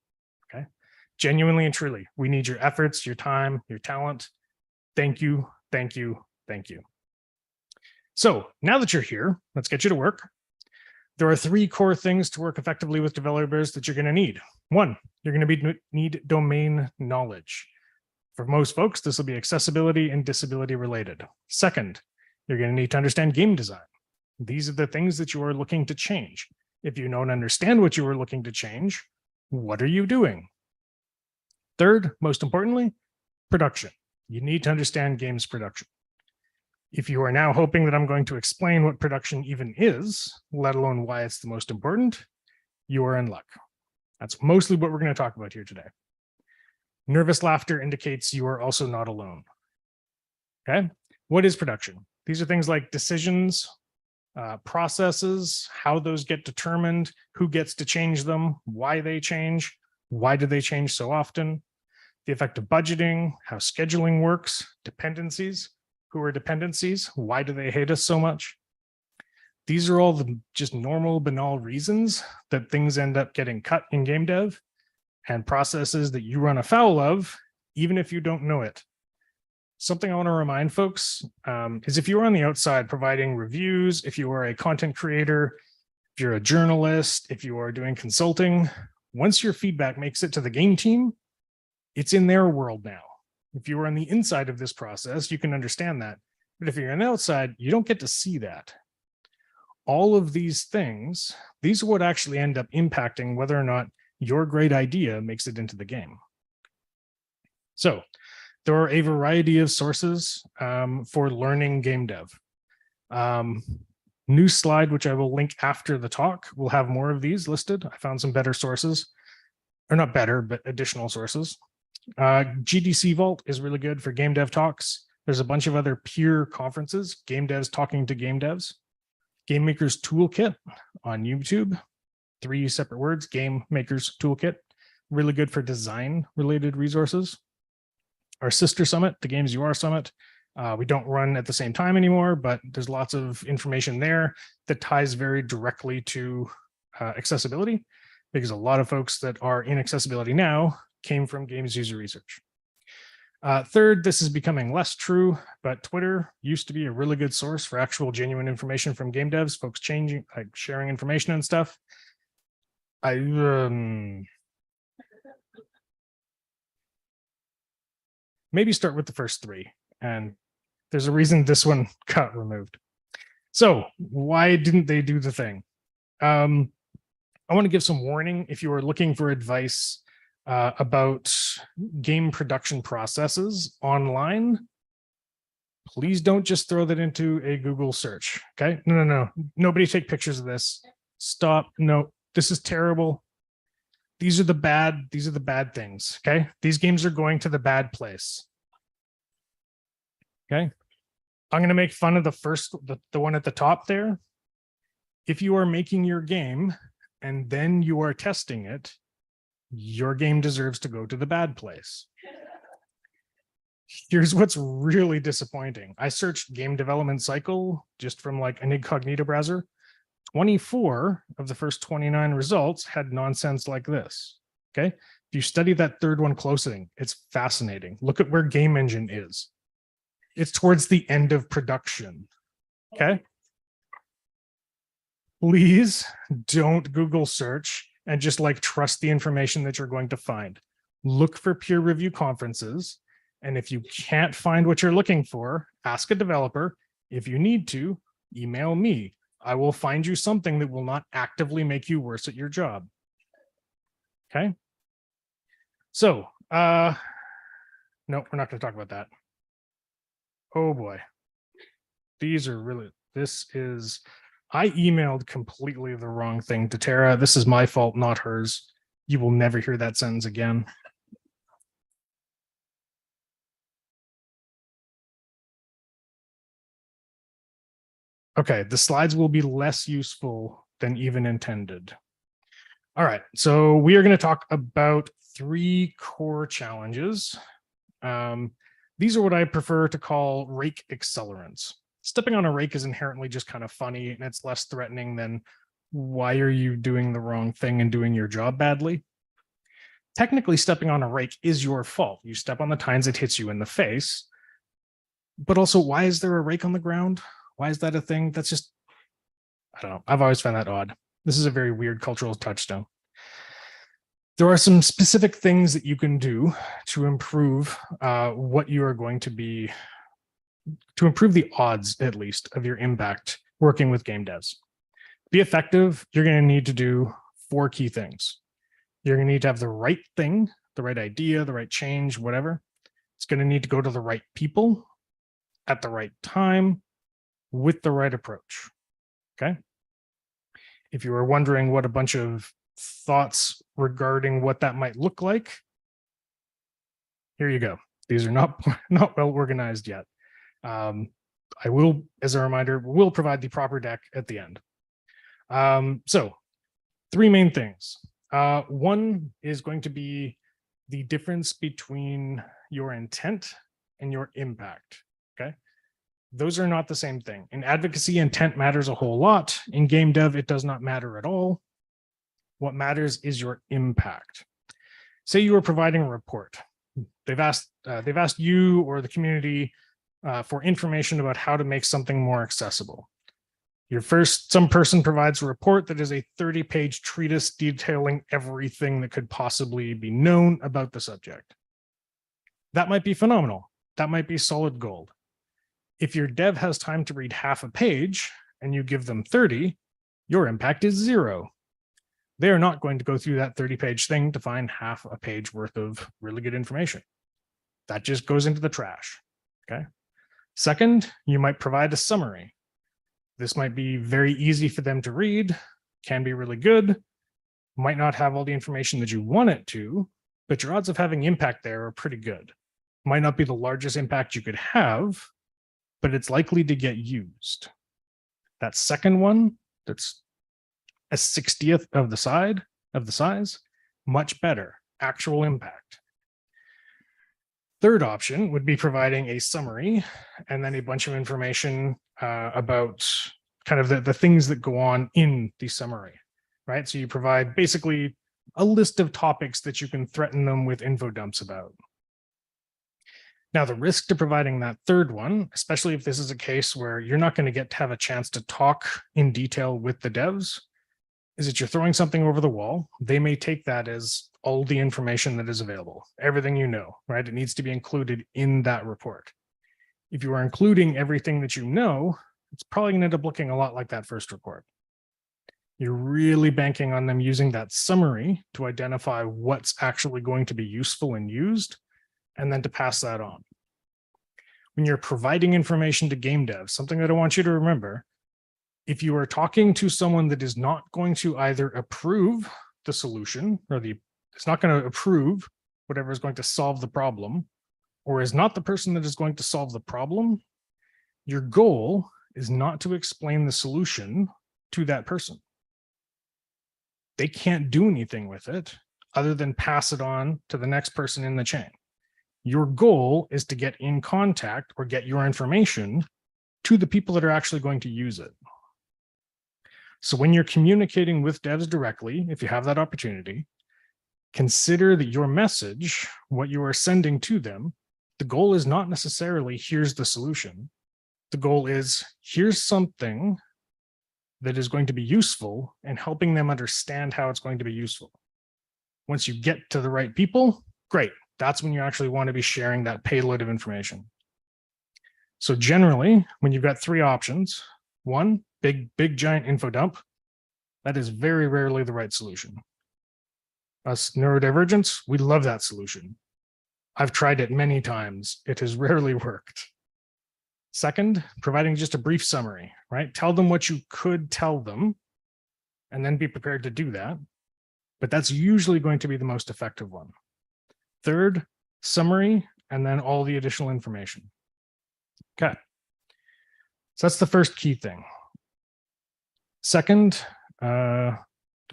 Okay. Genuinely and truly, we need your efforts, your time, your talent. Thank you, thank you, thank you. So now that you're here, let's get you to work. There are three core things to work effectively with developers that you're going to need. One, you're going to need domain knowledge. For most folks, this will be accessibility and disability related. Second, you're going to need to understand game design. These are the things that you are looking to change. If you don't understand what you are looking to change, what are you doing? Third, most importantly, production. You need to understand games production. If you are now hoping that I'm going to explain what production even is, let alone why it's the most important, you are in luck. That's mostly what we're going to talk about here today. Nervous laughter indicates you are also not alone. Okay, what is production? These are things like decisions, processes, how those get determined, who gets to change them, why they change, why do they change so often, the effect of budgeting, how scheduling works, dependencies, who are dependencies, why do they hate us so much? These are all the just normal, banal reasons that things end up getting cut in game dev, and processes that you run afoul of, even if you don't know it. Something I want to remind folks is if you're on the outside providing reviews, if you are a content creator, if you're a journalist, if you are doing consulting, once your feedback makes it to the game team, it's in their world now. If you are on the inside of this process, you can understand that. But if you're on the outside, you don't get to see that. All of these things, these are what actually end up impacting whether or not your great idea makes it into the game. So there are a variety of sources for learning game dev. New slide, which I will link after the talk, will have more of these listed. I found some better sources, or not better, but additional sources. GDC Vault is really good for game dev talks. There's a bunch of other peer conferences, game devs talking to game devs. Game Makers Toolkit on YouTube, 3 separate words, Game Makers Toolkit, really good for design related resources. Our sister summit, the Games You Are Summit, we don't run at the same time anymore, but there's lots of information there that ties very directly to accessibility, because a lot of folks that are in accessibility now came from games user research. Third, this is becoming less true, but Twitter used to be a really good source for actual genuine information from game devs, folks changing, like sharing information and stuff. Maybe start with the first 3, and there's a reason this one got removed. So why didn't they do the thing? I want to give some warning if you are looking for advice about game production processes online. Please don't just throw that into a Google search. Okay, no. Nobody take pictures of this. Stop. No, this is terrible. These are the bad things. Okay, these games are going to the bad place. Okay, I'm going to make fun of the one at the top there. If you are making your game and then you are testing it, your game deserves to go to the bad place. Here's what's really disappointing. I searched game development cycle just from like an incognito browser. 24 of the first 29 results had nonsense like this. Okay, if you study that third one closely, it's fascinating. Look at where Game Engine is. It's towards the end of production. Okay, please don't Google search and just like trust the information that you're going to find. Look for peer review conferences. And if you can't find what you're looking for, ask a developer. If you need to, email me. I will find you something that will not actively make you worse at your job. Okay. So, no, we're not going to talk about that. Oh boy. These are really, I emailed completely the wrong thing to Tara. This is my fault, not hers. You will never hear that sentence again. Okay, the slides will be less useful than even intended. All right, so we are going to talk about 3 core challenges. These are what I prefer to call rake accelerants. Stepping on a rake is inherently just kind of funny, and it's less threatening than why are you doing the wrong thing and doing your job badly? Technically, stepping on a rake is your fault. You step on the tines, it hits you in the face. But also, why is there a rake on the ground? Why is that a thing? That's just, I don't know. I've always found that odd. This is a very weird cultural touchstone. There are some specific things that you can do to improve what you are going to be, to improve the odds, at least, of your impact working with game devs. To be effective, you're going to need to do 4 key things. You're going to need to have the right thing, the right idea, the right change, whatever. It's going to need to go to the right people at the right time with the right approach. Okay. If you are wondering what a bunch of thoughts regarding what that might look like, here you go. These are not well organized yet. I will, as a reminder, will provide the proper deck at the end. So 3 main things. One is going to be the difference between your intent and your impact. Okay. Those are not the same thing. In advocacy, intent matters a whole lot. In game dev, it does not matter at all. What matters is your impact. Say you are providing a report. They've asked you or the community for information about how to make something more accessible. Some person provides a report that is a 30-page treatise detailing everything that could possibly be known about the subject. That might be phenomenal. That might be solid gold. If your dev has time to read half a page and you give them 30, your impact is 0. They are not going to go through that 30-page thing to find half a page worth of really good information. That just goes into the trash. Okay. Second, you might provide a summary. This might be very easy for them to read, can be really good, might not have all the information that you want it to, but your odds of having impact there are pretty good. Might not be the largest impact you could have, but it's likely to get used. That second one, that's a 60th of the size, much better, actual impact. Third option would be providing a summary and then a bunch of information about kind of the things that go on in the summary, right? So you provide basically a list of topics that you can threaten them with info dumps about. Now, the risk to providing that third one, especially if this is a case where you're not going to get to have a chance to talk in detail with the devs, is that you're throwing something over the wall. They may take that as all the information that is available, everything you know, right? It needs to be included in that report. If you are including everything that you know, it's probably going to end up looking a lot like that first report. You're really banking on them using that summary to identify what's actually going to be useful and used, and then to pass that on. When you're providing information to game devs, something that I want you to remember, if you are talking to someone that is not going to either approve the solution or it's not going to approve whatever is going to solve the problem, or is not the person that is going to solve the problem, your goal is not to explain the solution to that person. They can't do anything with it other than pass it on to the next person in the chain. Your goal is to get in contact or get your information to the people that are actually going to use it. So when you're communicating with devs directly, if you have that opportunity, consider that your message, what you are sending to them, the goal is not necessarily here's the solution. The goal is here's something that is going to be useful and helping them understand how it's going to be useful. Once you get to the right people, great. That's when you actually want to be sharing that payload of information. So generally, when you've got 3 options, 1, big giant info dump, that is very rarely the right solution. Us neurodivergents, we love that solution. I've tried it many times. It has rarely worked. Second, providing just a brief summary, right? Tell them what you could tell them and then be prepared to do that. But that's usually going to be the most effective one. Third, summary, and then all the additional information. Okay. So that's the first key thing. Second, do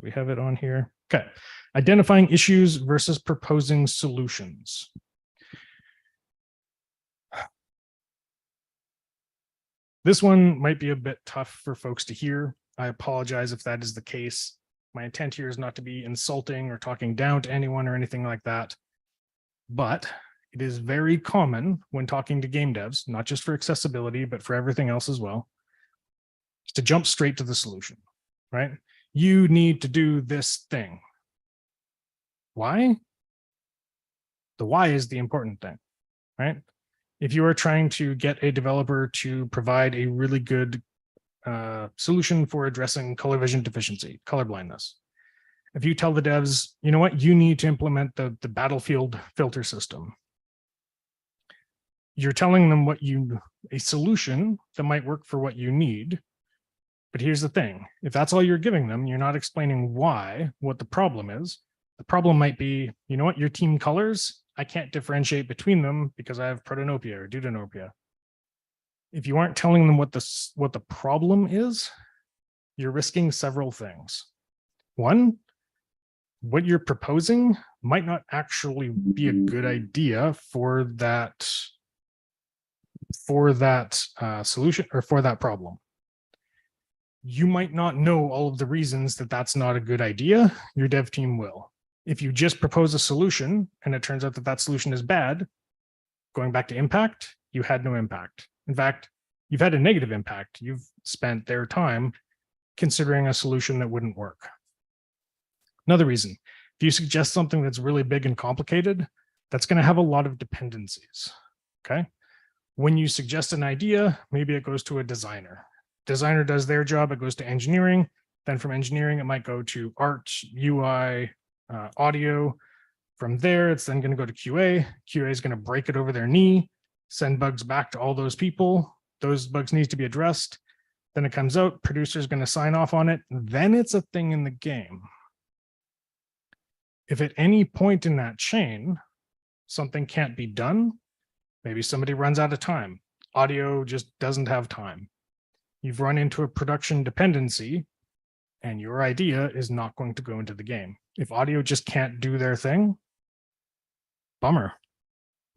we have it on here? Okay. Identifying issues versus proposing solutions. This one might be a bit tough for folks to hear. I apologize if that is the case. My intent here is not to be insulting or talking down to anyone or anything like that. But it is very common when talking to game devs, not just for accessibility, but for everything else as well, to jump straight to the solution, right? You need to do this thing. Why? The why is the important thing, right? If you are trying to get a developer to provide a really good solution for addressing color vision deficiency, color blindness, if you tell the devs, you know what, you need to implement the battlefield filter system, you're telling them a solution that might work for what you need. But here's the thing, if that's all you're giving them, you're not explaining what the problem is. The problem might be, you know what, your team colors, I can't differentiate between them because I have protanopia or deuteranopia. If you aren't telling them what the problem is, you're risking several things. One, what you're proposing might not actually be a good idea for that solution or for that problem. You might not know all of the reasons that that's not a good idea. Your dev team will. If you just propose a solution and it turns out that that solution is bad, going back to impact, you had no impact. In fact, you've had a negative impact. You've spent their time considering a solution that wouldn't work. Another reason, if you suggest something that's really big and complicated, that's going to have a lot of dependencies. Okay. When you suggest an idea, maybe it goes to a designer. Designer does their job, it goes to engineering. Then from engineering, it might go to art, UI, audio. From there, it's then going to go to QA. QA is going to break it over their knee, send bugs back to all those people. Those bugs need to be addressed. Then it comes out, producer is going to sign off on it. Then it's a thing in the game. If at any point in that chain, something can't be done, maybe somebody runs out of time. Audio just doesn't have time. You've run into a production dependency and your idea is not going to go into the game. If audio just can't do their thing, bummer.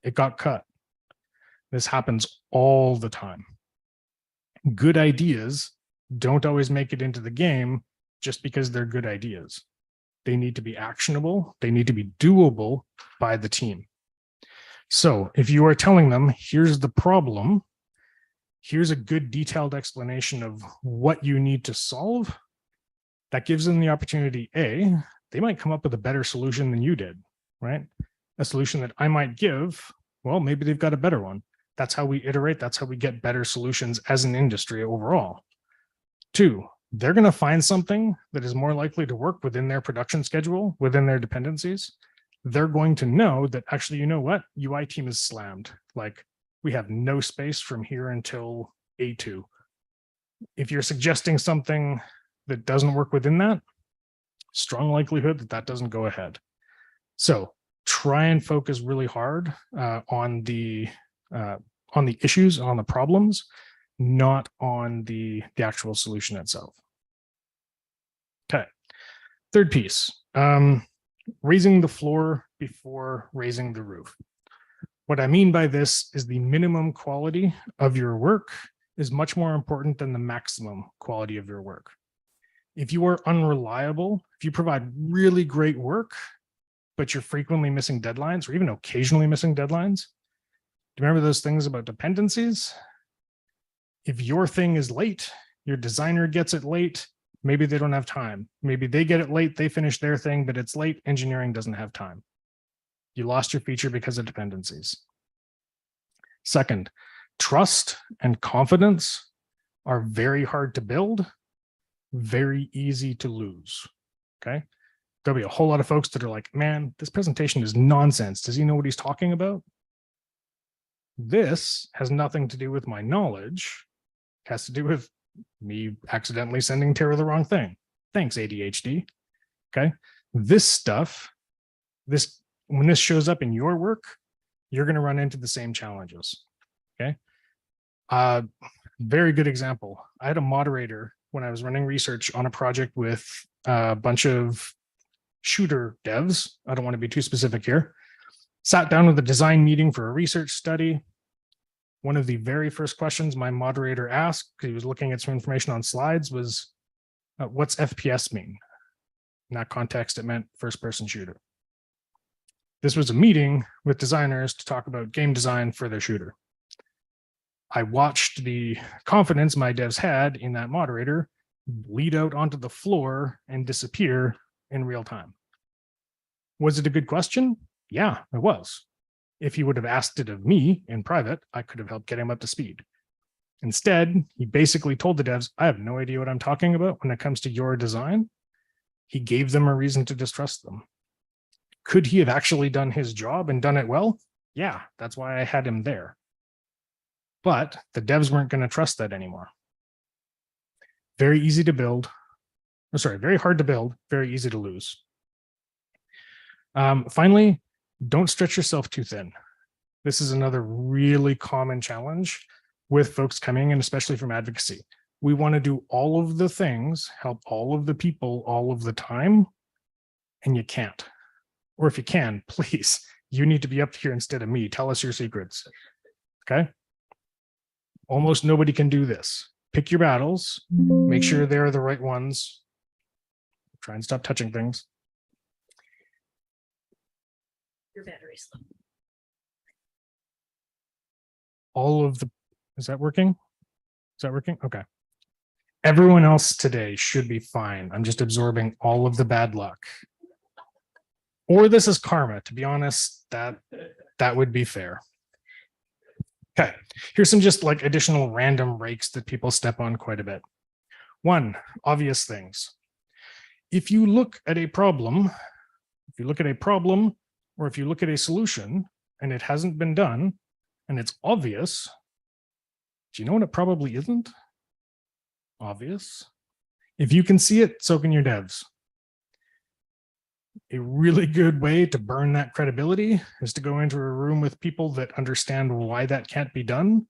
It got cut. This happens all the time. Good ideas don't always make it into the game just because they're good ideas. They need to be actionable. They need to be doable by the team. So if you are telling them, here's the problem, here's a good detailed explanation of what you need to solve, that gives them the opportunity, A, they might come up with a better solution than you did, right? A solution that I might give, well, maybe they've got a better one. That's how we iterate. That's how we get better solutions as an industry overall. Two, they're going to find something that is more likely to work within their production schedule, within their dependencies. They're going to know that actually, you know what? UI team is slammed. Like, we have no space from here until A2. If you're suggesting something that doesn't work within that, strong likelihood that that doesn't go ahead. So try and focus really hard on the issues, on the problems, not on the actual solution itself. Okay. Third piece, raising the floor before raising the roof. What I mean by this is the minimum quality of your work is much more important than the maximum quality of your work. If you are unreliable, if you provide really great work, but you're frequently missing deadlines or even occasionally missing deadlines, do you remember those things about dependencies? If your thing is late, your designer gets it late, maybe they don't have time. Maybe they get it late, they finish their thing, but it's late, engineering doesn't have time. You lost your feature because of dependencies. Second, trust and confidence are very hard to build, very easy to lose, okay? There'll be a whole lot of folks that are like, man, this presentation is nonsense. Does he know what he's talking about? This has nothing to do with my knowledge. It has to do with me accidentally sending Tara the wrong thing. Thanks, ADHD. Okay. This stuff, when this shows up in your work, you're going to run into the same challenges. Okay. Very good example. I had a moderator when I was running research on a project with a bunch of shooter devs. I don't want to be too specific here. Sat down with a design meeting for a research study. One of the very first questions my moderator asked, because he was looking at some information on slides, was, what's FPS mean? In that context, it meant first-person shooter. This was a meeting with designers to talk about game design for their shooter. I watched the confidence my devs had in that moderator bleed out onto the floor and disappear in real time. Was it a good question? Yeah, it was. If he would have asked it of me in private, I could have helped get him up to speed. Instead, he basically told the devs, I have no idea what I'm talking about when it comes to your design. He gave them a reason to distrust them. Could he have actually done his job and done it well? Yeah, that's why I had him there. But the devs weren't going to trust that anymore. Very easy to build. Oh, sorry, very hard to build, very easy to lose. Finally, don't stretch yourself too thin. This is another really common challenge with folks coming in, especially from advocacy. We want to do all of the things, help all of the people all of the time, and you can't. Or if you can, please, you need to be up here instead of me. Tell us your secrets. Okay? Almost nobody can do this. Pick your battles, make sure they're the right ones. Try and stop touching things. Your battery's low. All of the, is that working? Is that working? Okay. Everyone else today should be fine. I'm just absorbing all of the bad luck. Or this is karma. To be honest, that would be fair. Okay, here's some just like additional random rakes that people step on quite a bit. One, obvious things. If you look at a problem, or if you look at a solution and it hasn't been done and it's obvious, do you know what it probably isn't? Obvious. If you can see it, so can your devs. A really good way to burn that credibility is to go into a room with people that understand why that can't be done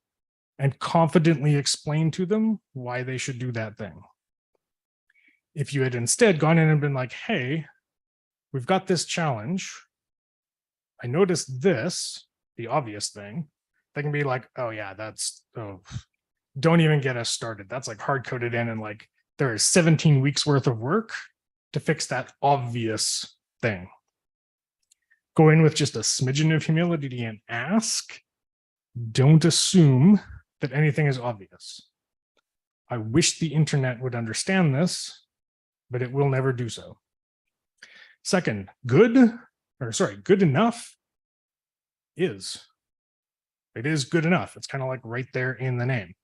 and confidently explain to them why they should do that thing. If you had instead gone in and been like, hey, we've got this challenge. I noticed this, the obvious thing. They can be like, oh yeah, don't even get us started. That's like hard coded in and like there is 17 weeks worth of work to fix that obvious thing. Go in with just a smidgen of humility and ask. Don't assume that anything is obvious. I wish the internet would understand this, but it will never do so. Second, good enough is. It is good enough. It's kind of like right there in the name.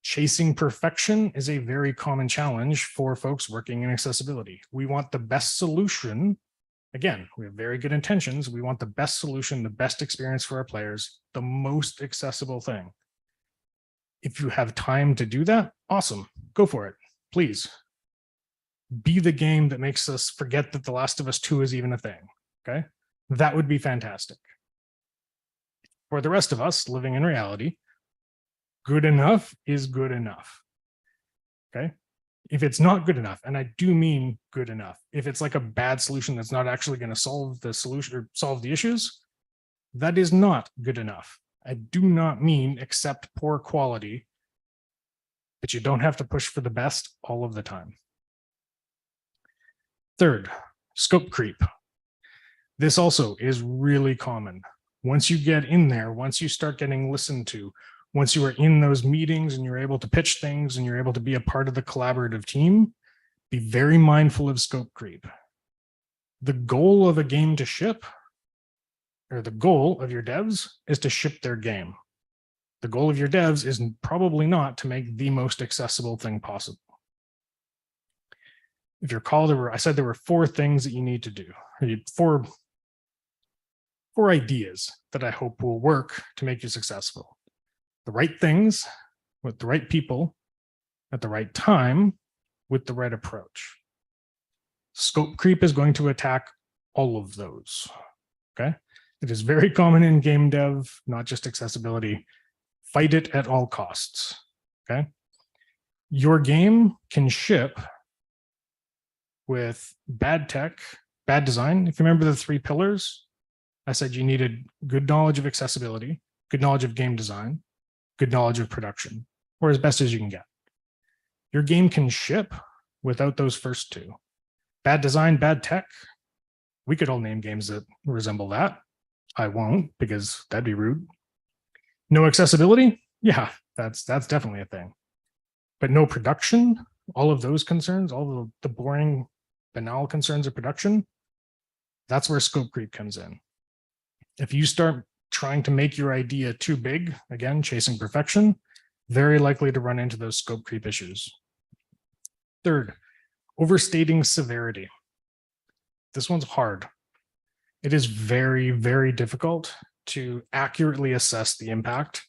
Chasing perfection is a very common challenge for folks working in accessibility. We want the best solution. Again, we have very good intentions. We want the best solution, the best experience for our players, the most accessible thing. If you have time to do that, awesome. Go for it. Please. Be the game that makes us forget that The Last of Us 2 is even a thing. Okay? That would be fantastic. For the rest of us living in reality, good enough is good enough. Okay. If it's not good enough, and I do mean good enough, if it's like a bad solution that's not actually going to solve the solution or solve the issues, that is not good enough. I do not mean accept poor quality, but you don't have to push for the best all of the time. Third, scope creep. This also is really common. Once you get in there, once you start getting listened to, once you are in those meetings and you're able to pitch things and you're able to be a part of the collaborative team, be very mindful of scope creep. The goal of a game to ship, or the goal of your devs, is to ship their game. The goal of your devs is probably not to make the most accessible thing possible. If you recall, I said there were 4 things that you need to do, or 4 ideas that I hope will work to make you successful. The right things with the right people at the right time with the right approach. Scope creep is going to attack all of those. Okay. It is very common in game dev, not just accessibility. Fight it at all costs. Okay. Your game can ship with bad tech, bad design. If you remember the 3 pillars, I said you needed good knowledge of accessibility, good knowledge of game design, good knowledge of production, or as best as you can get. Your game can ship without those first 2. Bad design, bad tech. We could all name games that resemble that. I won't, because that'd be rude. No accessibility? Yeah, that's definitely a thing. But no production, all of those concerns, all of the boring, banal concerns of production, that's where scope creep comes in. If you start trying to make your idea too big, again, chasing perfection, very likely to run into those scope creep issues. Third, overstating severity. This one's hard. It is very, very difficult to accurately assess the impact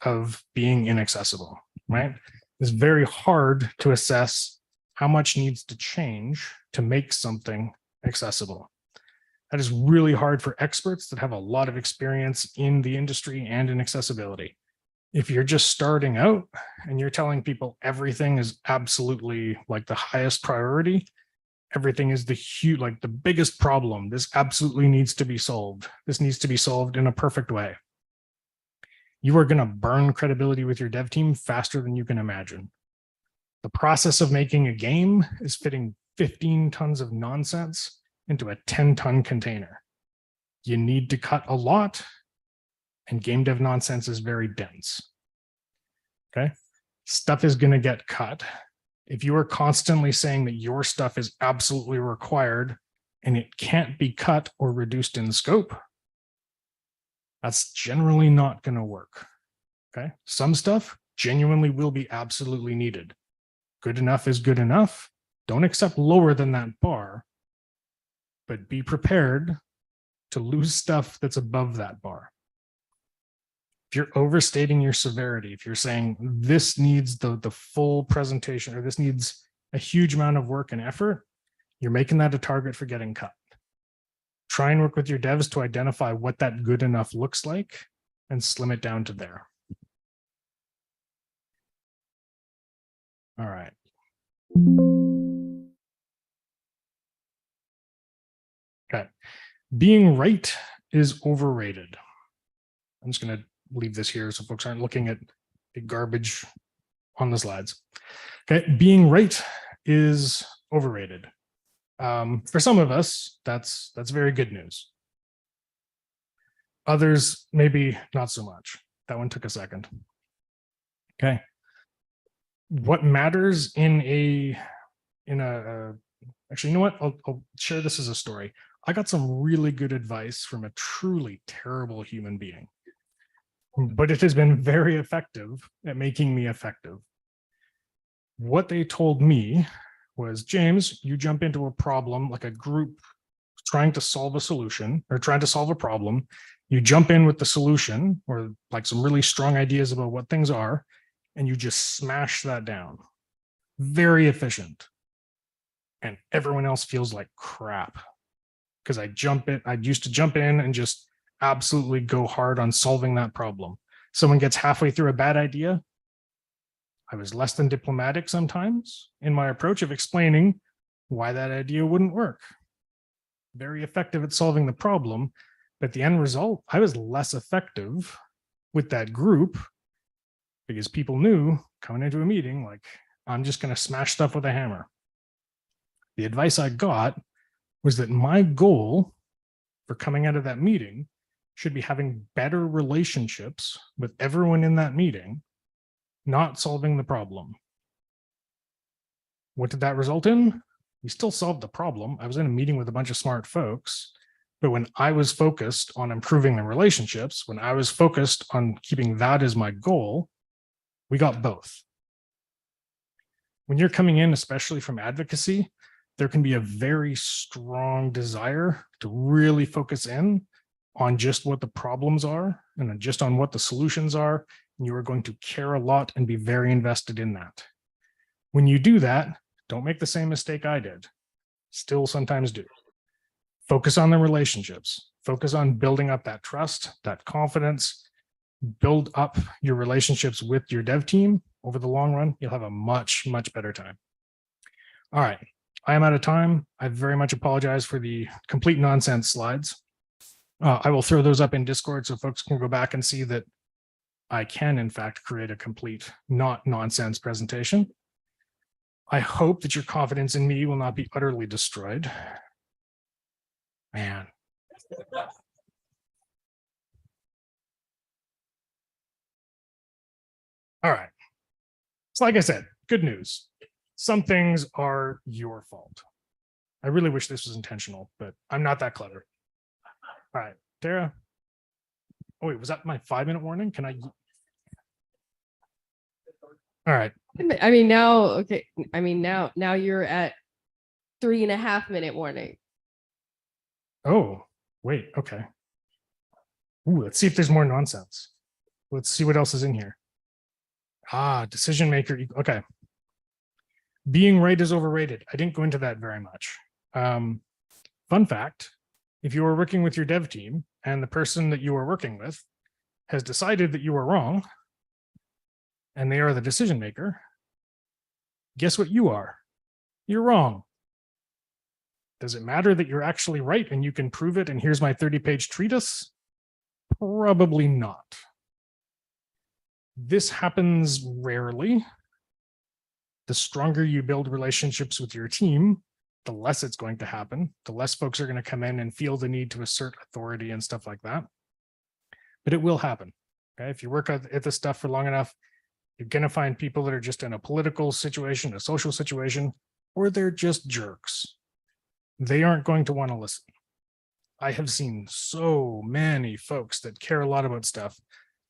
of being inaccessible, right? It's very hard to assess how much needs to change to make something accessible. That is really hard for experts that have a lot of experience in the industry and in accessibility. If you're just starting out and you're telling people everything is absolutely like the highest priority, everything is like the biggest problem, this absolutely needs to be solved. This needs to be solved in a perfect way. You are going to burn credibility with your dev team faster than you can imagine. The process of making a game is fitting 15 tons of nonsense into a 10-ton container. You need to cut a lot, and game dev nonsense is very dense. Okay? Stuff is going to get cut. If you are constantly saying that your stuff is absolutely required and it can't be cut or reduced in scope, that's generally not going to work. Okay? Some stuff genuinely will be absolutely needed. Good enough is good enough. Don't accept lower than that bar, but be prepared to lose stuff that's above that bar. If you're overstating your severity, if you're saying this needs the full presentation or this needs a huge amount of work and effort, you're making that a target for getting cut. Try and work with your devs to identify what that good enough looks like and slim it down to there. All right. Okay. Being right is overrated. I'm just going to leave this here so folks aren't looking at the garbage on the slides. Okay. Being right is overrated. For some of us, that's very good news. Others, maybe not so much. That one took a second. Okay. What matters actually, you know what? I'll share this as a story. I got some really good advice from a truly terrible human being, but it has been very effective at making me effective. What they told me was, James, you jump into a problem like a group trying to solve a solution or trying to solve a problem. You jump in with the solution or like some really strong ideas about what things are, and you just smash that down. Very efficient. And everyone else feels like crap because I used to jump in and just absolutely go hard on solving that problem. Someone gets halfway through a bad idea. I was less than diplomatic sometimes in my approach of explaining why that idea wouldn't work. Very effective at solving the problem, but the end result, I was less effective with that group because people knew coming into a meeting, like, I'm just going to smash stuff with a hammer. The advice I got was that my goal for coming out of that meeting should be having better relationships with everyone in that meeting, not solving the problem. What did that result in? We still solved the problem. I was in a meeting with a bunch of smart folks, but when I was focused on improving the relationships, when I was focused on keeping that as my goal, we got both. When you're coming in, especially from advocacy, there can be a very strong desire to really focus in on just what the problems are and just on what the solutions are. And you are going to care a lot and be very invested in that. When you do that, don't make the same mistake I did. Still sometimes do. Focus on the relationships. Focus on building up that trust, that confidence. Build up your relationships with your dev team. Over the long run, you'll have a much, much better time. All right. I am out of time. I very much apologize for the complete nonsense slides. I will throw those up in Discord so folks can go back and see that I can, in fact, create a complete not nonsense presentation. I hope that your confidence in me will not be utterly destroyed. Man. All right. So like I said, good news. Some things are your fault. I really wish this was intentional, but I'm not that clever. All right, Tara. Oh, wait, was that my 5-minute warning? Can I? All right. I mean, now, okay. I mean, now you're at 3.5-minute warning. Oh, wait. Okay. Ooh, let's see if there's more nonsense. Let's see what else is in here. Decision maker. Okay. Being right is overrated. I didn't go into that very much. Fun fact, if you are working with your dev team and the person that you are working with has decided that you are wrong, and they are the decision maker, guess what you are? You're wrong. Does it matter that you're actually right and you can prove it and here's my 30-page treatise? Probably not. This happens rarely. The stronger you build relationships with your team, the less it's going to happen. The less folks are going to come in and feel the need to assert authority and stuff like that. But it will happen. Okay? If you work at this stuff for long enough, you're going to find people that are just in a political situation, a social situation, or they're just jerks. They aren't going to want to listen. I have seen so many folks that care a lot about stuff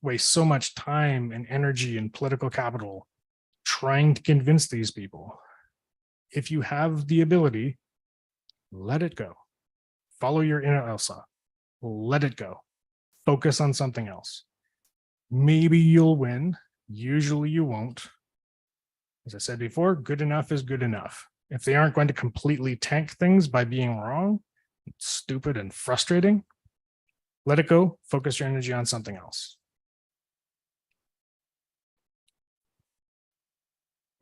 waste so much time and energy and political capital trying to convince these people. If you have the ability, let it go. Follow your inner Elsa. Let it go. Focus on something else. Maybe you'll win. Usually you won't. As I said before, good enough is good enough. If they aren't going to completely tank things by being wrong, stupid and frustrating, let it go. Focus your energy on something else.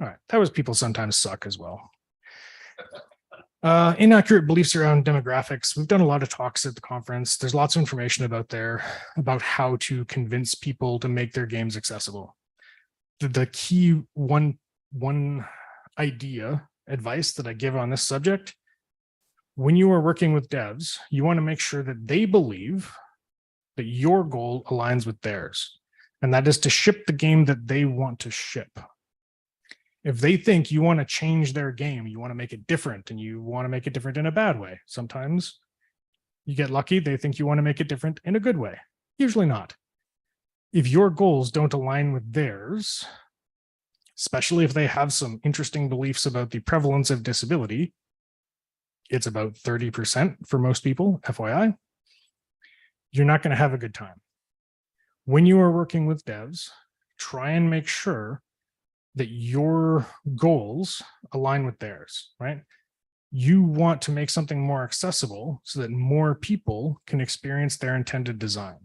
All right, that was people sometimes suck as well. Inaccurate beliefs around demographics. We've done a lot of talks at the conference. There's lots of information about how to convince people to make their games accessible. The key one idea, advice that I give on this subject, when you are working with devs, you want to make sure that they believe that your goal aligns with theirs. And that is to ship the game that they want to ship. If they think you want to change their game, you want to make it different, and you want to make it different in a bad way. Sometimes you get lucky, they think you want to make it different in a good way. Usually not. If your goals don't align with theirs, especially if they have some interesting beliefs about the prevalence of disability, it's about 30% for most people, FYI, you're not going to have a good time. When you are working with devs, try and make sure that your goals align with theirs, right? You want to make something more accessible so that more people can experience their intended design.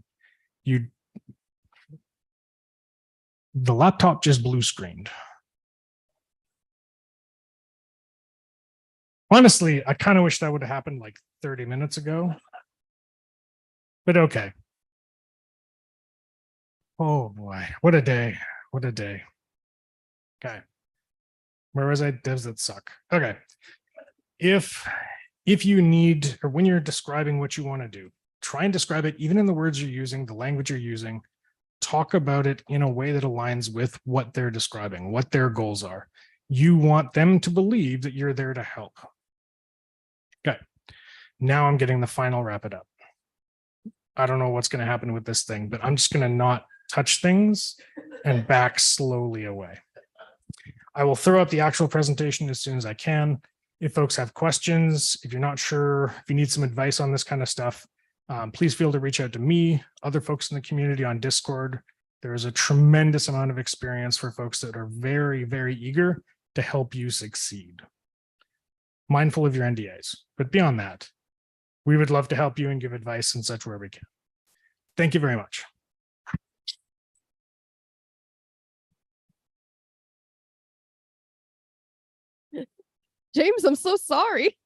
The laptop just blue screened. Honestly, I kind of wish that would have happened like 30 minutes ago, but okay. Oh boy, what a day, what a day. Okay, where was I? Devs that suck. Okay, if you need, or when you're describing what you want to do, try and describe it even in the words you're using, the language you're using. Talk about it in a way that aligns with what they're describing, what their goals are. You want them to believe that you're there to help. Okay, now I'm getting the final wrap it up. I don't know what's going to happen with this thing, but I'm just going to not touch things and back slowly away. I will throw up the actual presentation as soon as I can. If folks have questions, if you're not sure, if you need some advice on this kind of stuff, please feel to reach out to me, other folks in the community on Discord. There is a tremendous amount of experience for folks that are very, very eager to help you succeed. Mindful of your NDAs, but beyond that, we would love to help you and give advice and such where we can. Thank you very much. James, I'm so sorry.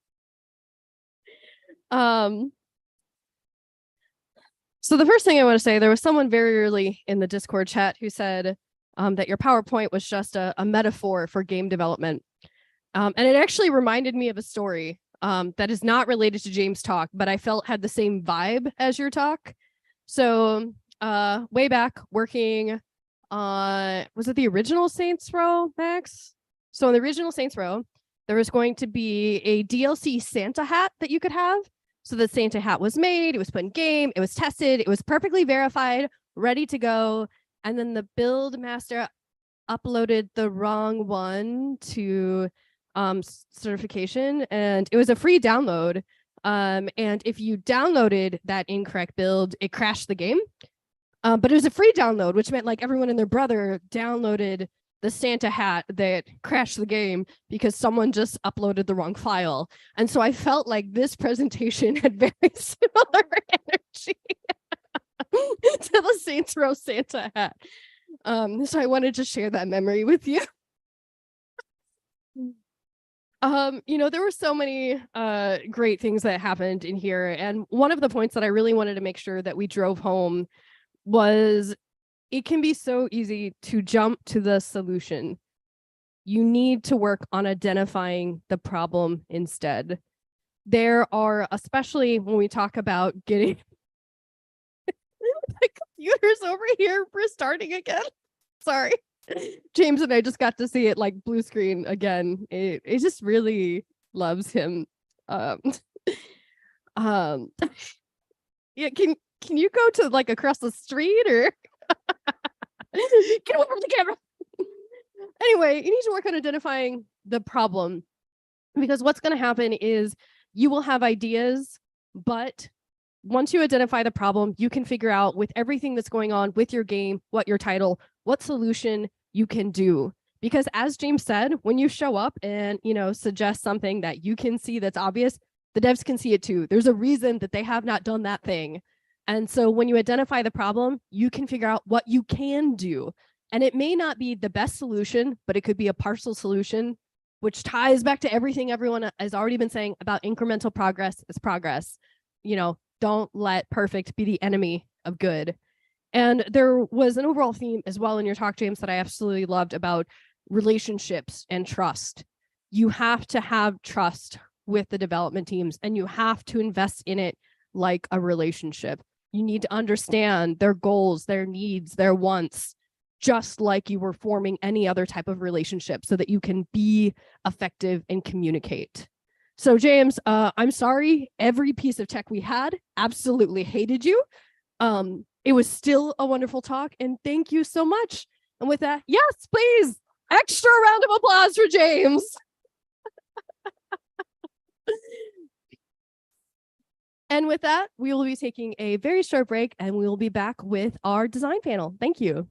So the first thing I want to say, there was someone very early in the Discord chat who said that your PowerPoint was just a metaphor for game development. And it actually reminded me of a story that is not related to James' talk, but I felt had the same vibe as your talk. So way back working on, was it the original Saints Row, Max? So in the original Saints Row, there was going to be a DLC Santa hat that you could have. So the Santa hat was made, it was put in game, it was tested, it was perfectly verified, ready to go. And then the build master uploaded the wrong one to certification, and it was a free download. And if you downloaded that incorrect build, it crashed the game. But it was a free download, which meant like everyone and their brother downloaded the Santa hat that crashed the game because someone just uploaded the wrong file. And so I felt like this presentation had very similar energy to the Saints Row Santa hat. So I wanted to share that memory with you. There were so many great things that happened in here. And one of the points that I really wanted to make sure that we drove home was it can be so easy to jump to the solution. You need to work on identifying the problem instead. There are, especially when we talk about getting the computers over here restarting again. Sorry. James and I just got to see it like blue screen again. It just really loves him. Um, yeah, can you go to like across the street or get away from the camera? Anyway, you need to work on identifying the problem, because what's going to happen is you will have ideas, but once you identify the problem, you can figure out with everything that's going on with your game, what your title, what solution you can do. Because as James said, when you show up and, suggest something that you can see that's obvious, the devs can see it too. There's a reason that they have not done that thing. And so when you identify the problem, you can figure out what you can do. And it may not be the best solution, but it could be a partial solution, which ties back to everything everyone has already been saying about incremental progress is progress. Don't let perfect be the enemy of good. And there was an overall theme as well in your talk, James, that I absolutely loved about relationships and trust. You have to have trust with the development teams, and you have to invest in it like a relationship. You need to understand their goals, their needs, their wants, just like you were forming any other type of relationship, so that you can be effective and communicate. So James, I'm sorry, every piece of tech we had, absolutely hated you. It was still a wonderful talk, and thank you so much. And with that, yes, please, extra round of applause for James. And with that, we will be taking a very short break, and we will be back with our design panel. Thank you.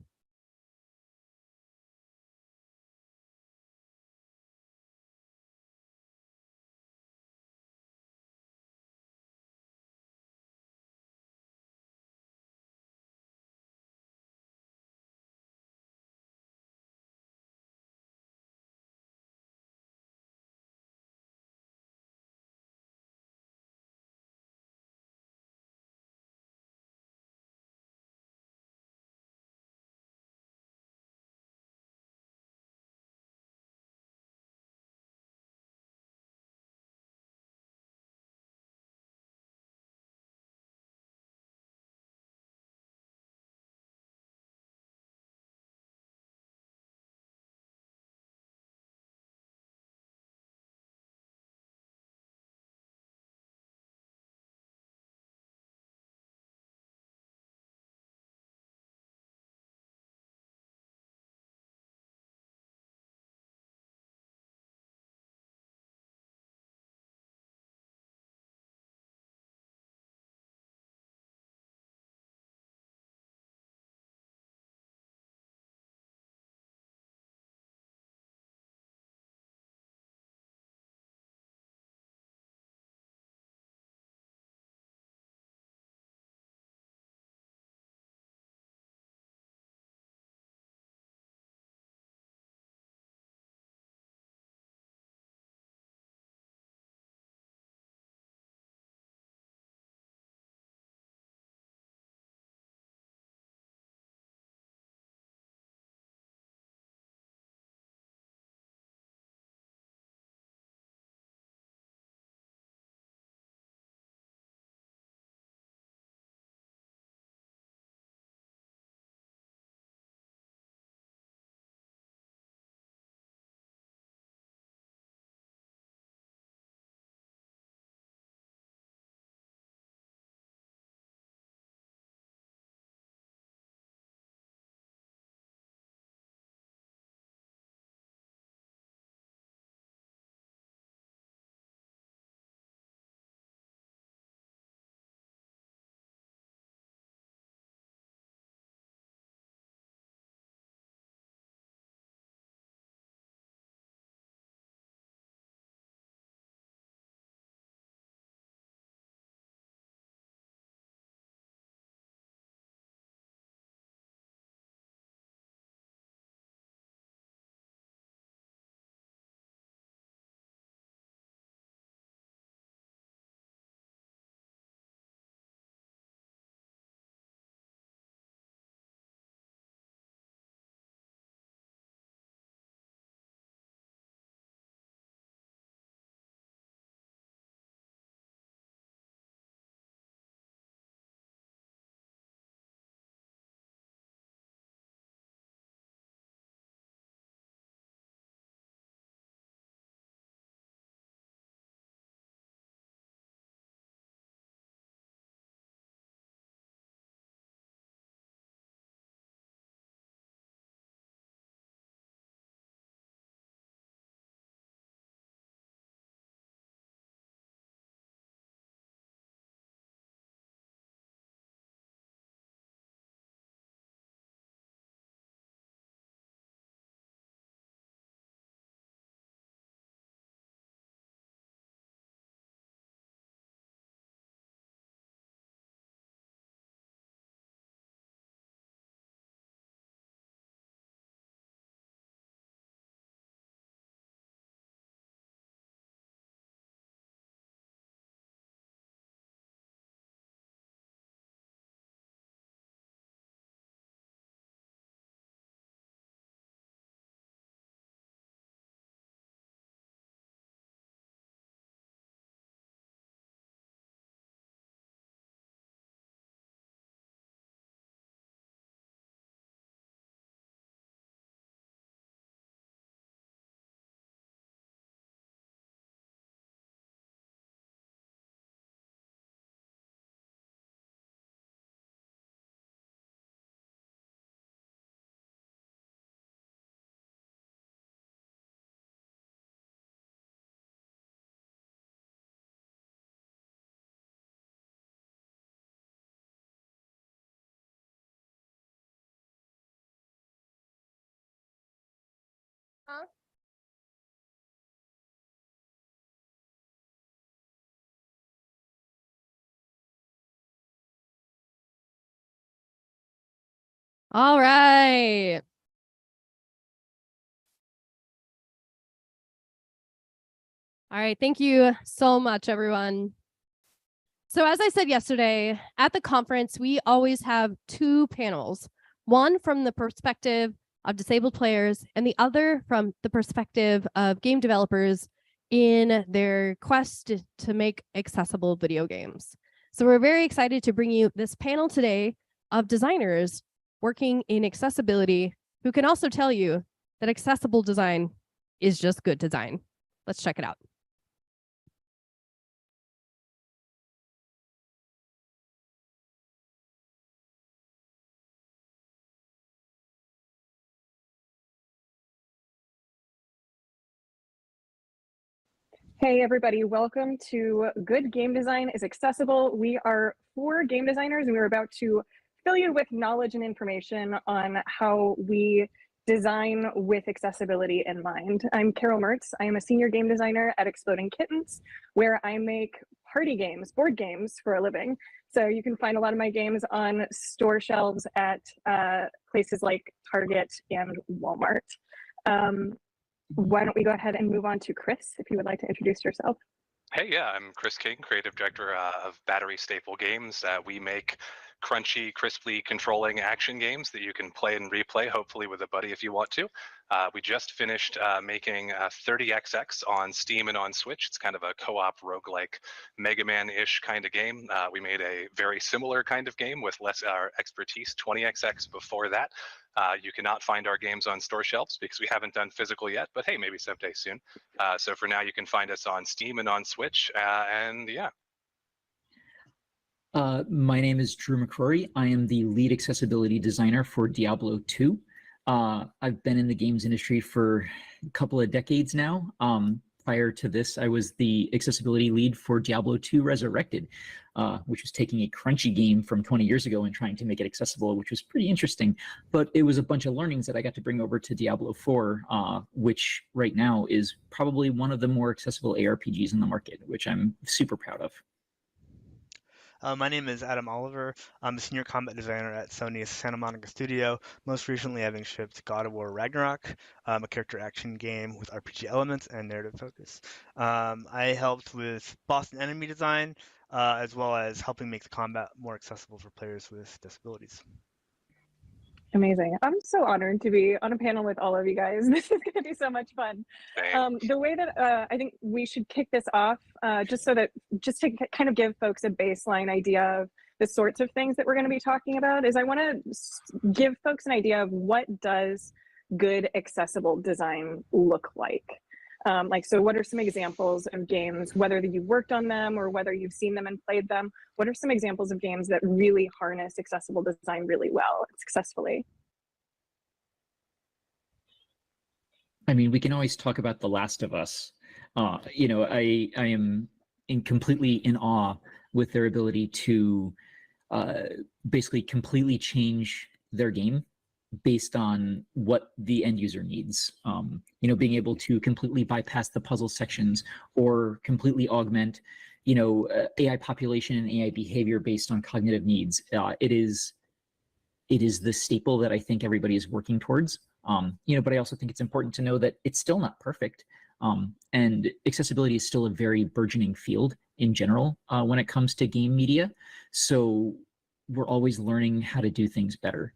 All right. All right, thank you so much, everyone. So as I said yesterday, at the conference, we always have two panels, one from the perspective of disabled players and the other from the perspective of game developers in their quest to make accessible video games. So we're very excited to bring you this panel today of designers working in accessibility who can also tell you that accessible design is just good design. Let's check it out. Hey everybody, welcome to Good Game Design is Accessible. We are 4 game designers and we're about to fill you with knowledge and information on how we design with accessibility in mind. I'm Carol Mertz. I am a senior game designer at Exploding Kittens, where I make party games, board games for a living. So you can find a lot of my games on store shelves at places like Target and Walmart. Why don't we go ahead and move on to Chris, if you would like to introduce yourself. Hey, yeah, I'm Chris King, creative director of Battery Staple Games. We make crunchy, crisply controlling action games that you can play and replay, hopefully with a buddy if you want to. We just finished making 30XX on Steam and on Switch. It's kind of a co-op roguelike Mega Man-ish kind of game. We made a very similar kind of game with less expertise, 20XX before that. You cannot find our games on store shelves because we haven't done physical yet, but hey, maybe someday soon. So for now, you can find us on Steam and on Switch, and yeah. My name is Drew McCrory. I am the lead accessibility designer for Diablo 2. I've been in the games industry for a couple of decades now. Prior to this, I was the accessibility lead for Diablo 2 Resurrected, which was taking a crunchy game from 20 years ago and trying to make it accessible, which was pretty interesting. But it was a bunch of learnings that I got to bring over to Diablo 4, which right now is probably one of the more accessible ARPGs in the market, which I'm super proud of. My name is Adam Oliver. I'm a senior combat designer at Sony's Santa Monica studio, most recently having shipped God of War Ragnarok, a character action game with RPG elements and narrative focus. I helped with boss and enemy design, as well as helping make the combat more accessible for players with disabilities. Amazing. I'm so honored to be on a panel with all of you guys. This is going to be so much fun. The way that I think we should kick this off, just to kind of give folks a baseline idea of the sorts of things that we're going to be talking about, is I want to give folks an idea of what does good accessible design look like. So what are some examples of games, whether you've worked on them or whether you've seen them and played them, what are some examples of games that really harness accessible design really well and successfully? I mean, we can always talk about The Last of Us. You know, I am completely in awe with their ability to basically completely change their game based on what the end user needs. You know, being able to completely bypass the puzzle sections or completely augment, you know, AI population and AI behavior based on cognitive needs. It is the staple that I think everybody is working towards. You know, but I also think it's important to know that it's still not perfect. And accessibility is still a very burgeoning field in general when it comes to game media. So we're always learning how to do things better.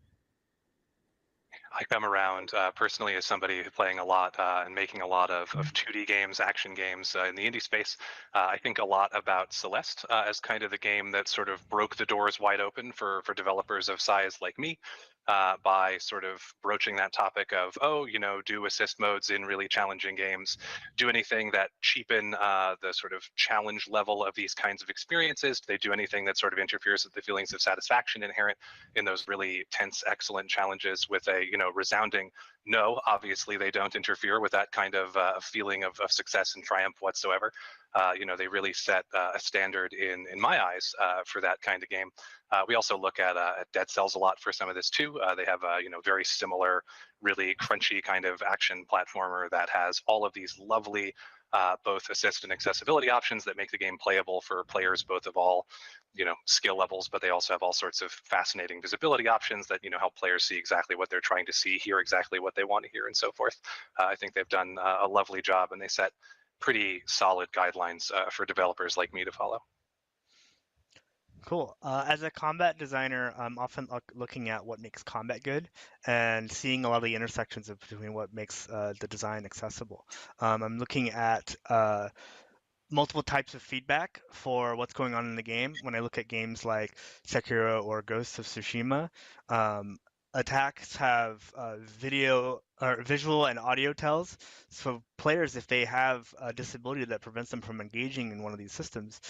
I come around personally as somebody playing a lot and making a lot of 2D games, action games in the indie space. I think a lot about Celeste as kind of the game that sort of broke the doors wide open for developers of size like me by sort of broaching that topic of, oh, you know, do assist modes in really challenging games, do anything that cheapen the sort of challenge level of these kinds of experiences. Do they do anything that sort of interferes with the feelings of satisfaction inherent in those really tense, excellent challenges with a, you know, resounding no, obviously they don't interfere with that kind of feeling of success and triumph whatsoever. They really set a standard in my eyes for that kind of game. We also look at Dead Cells a lot for some of this too. They have a very similar, really crunchy kind of action platformer that has all of these lovely both assist and accessibility options that make the game playable for players both of all skill levels, but they also have all sorts of fascinating visibility options that help players see exactly what they're trying to see, hear exactly what they want to hear, and so forth. I think they've done a lovely job, and they set pretty solid guidelines for developers like me to follow. Cool. As a combat designer, I'm often looking at what makes combat good and seeing a lot of the intersections between what makes the design accessible. I'm looking at multiple types of feedback for what's going on in the game. When I look at games like Sekiro or Ghost of Tsushima, attacks have video or visual and audio tells. So players, if they have a disability that prevents them from engaging in one of these systems,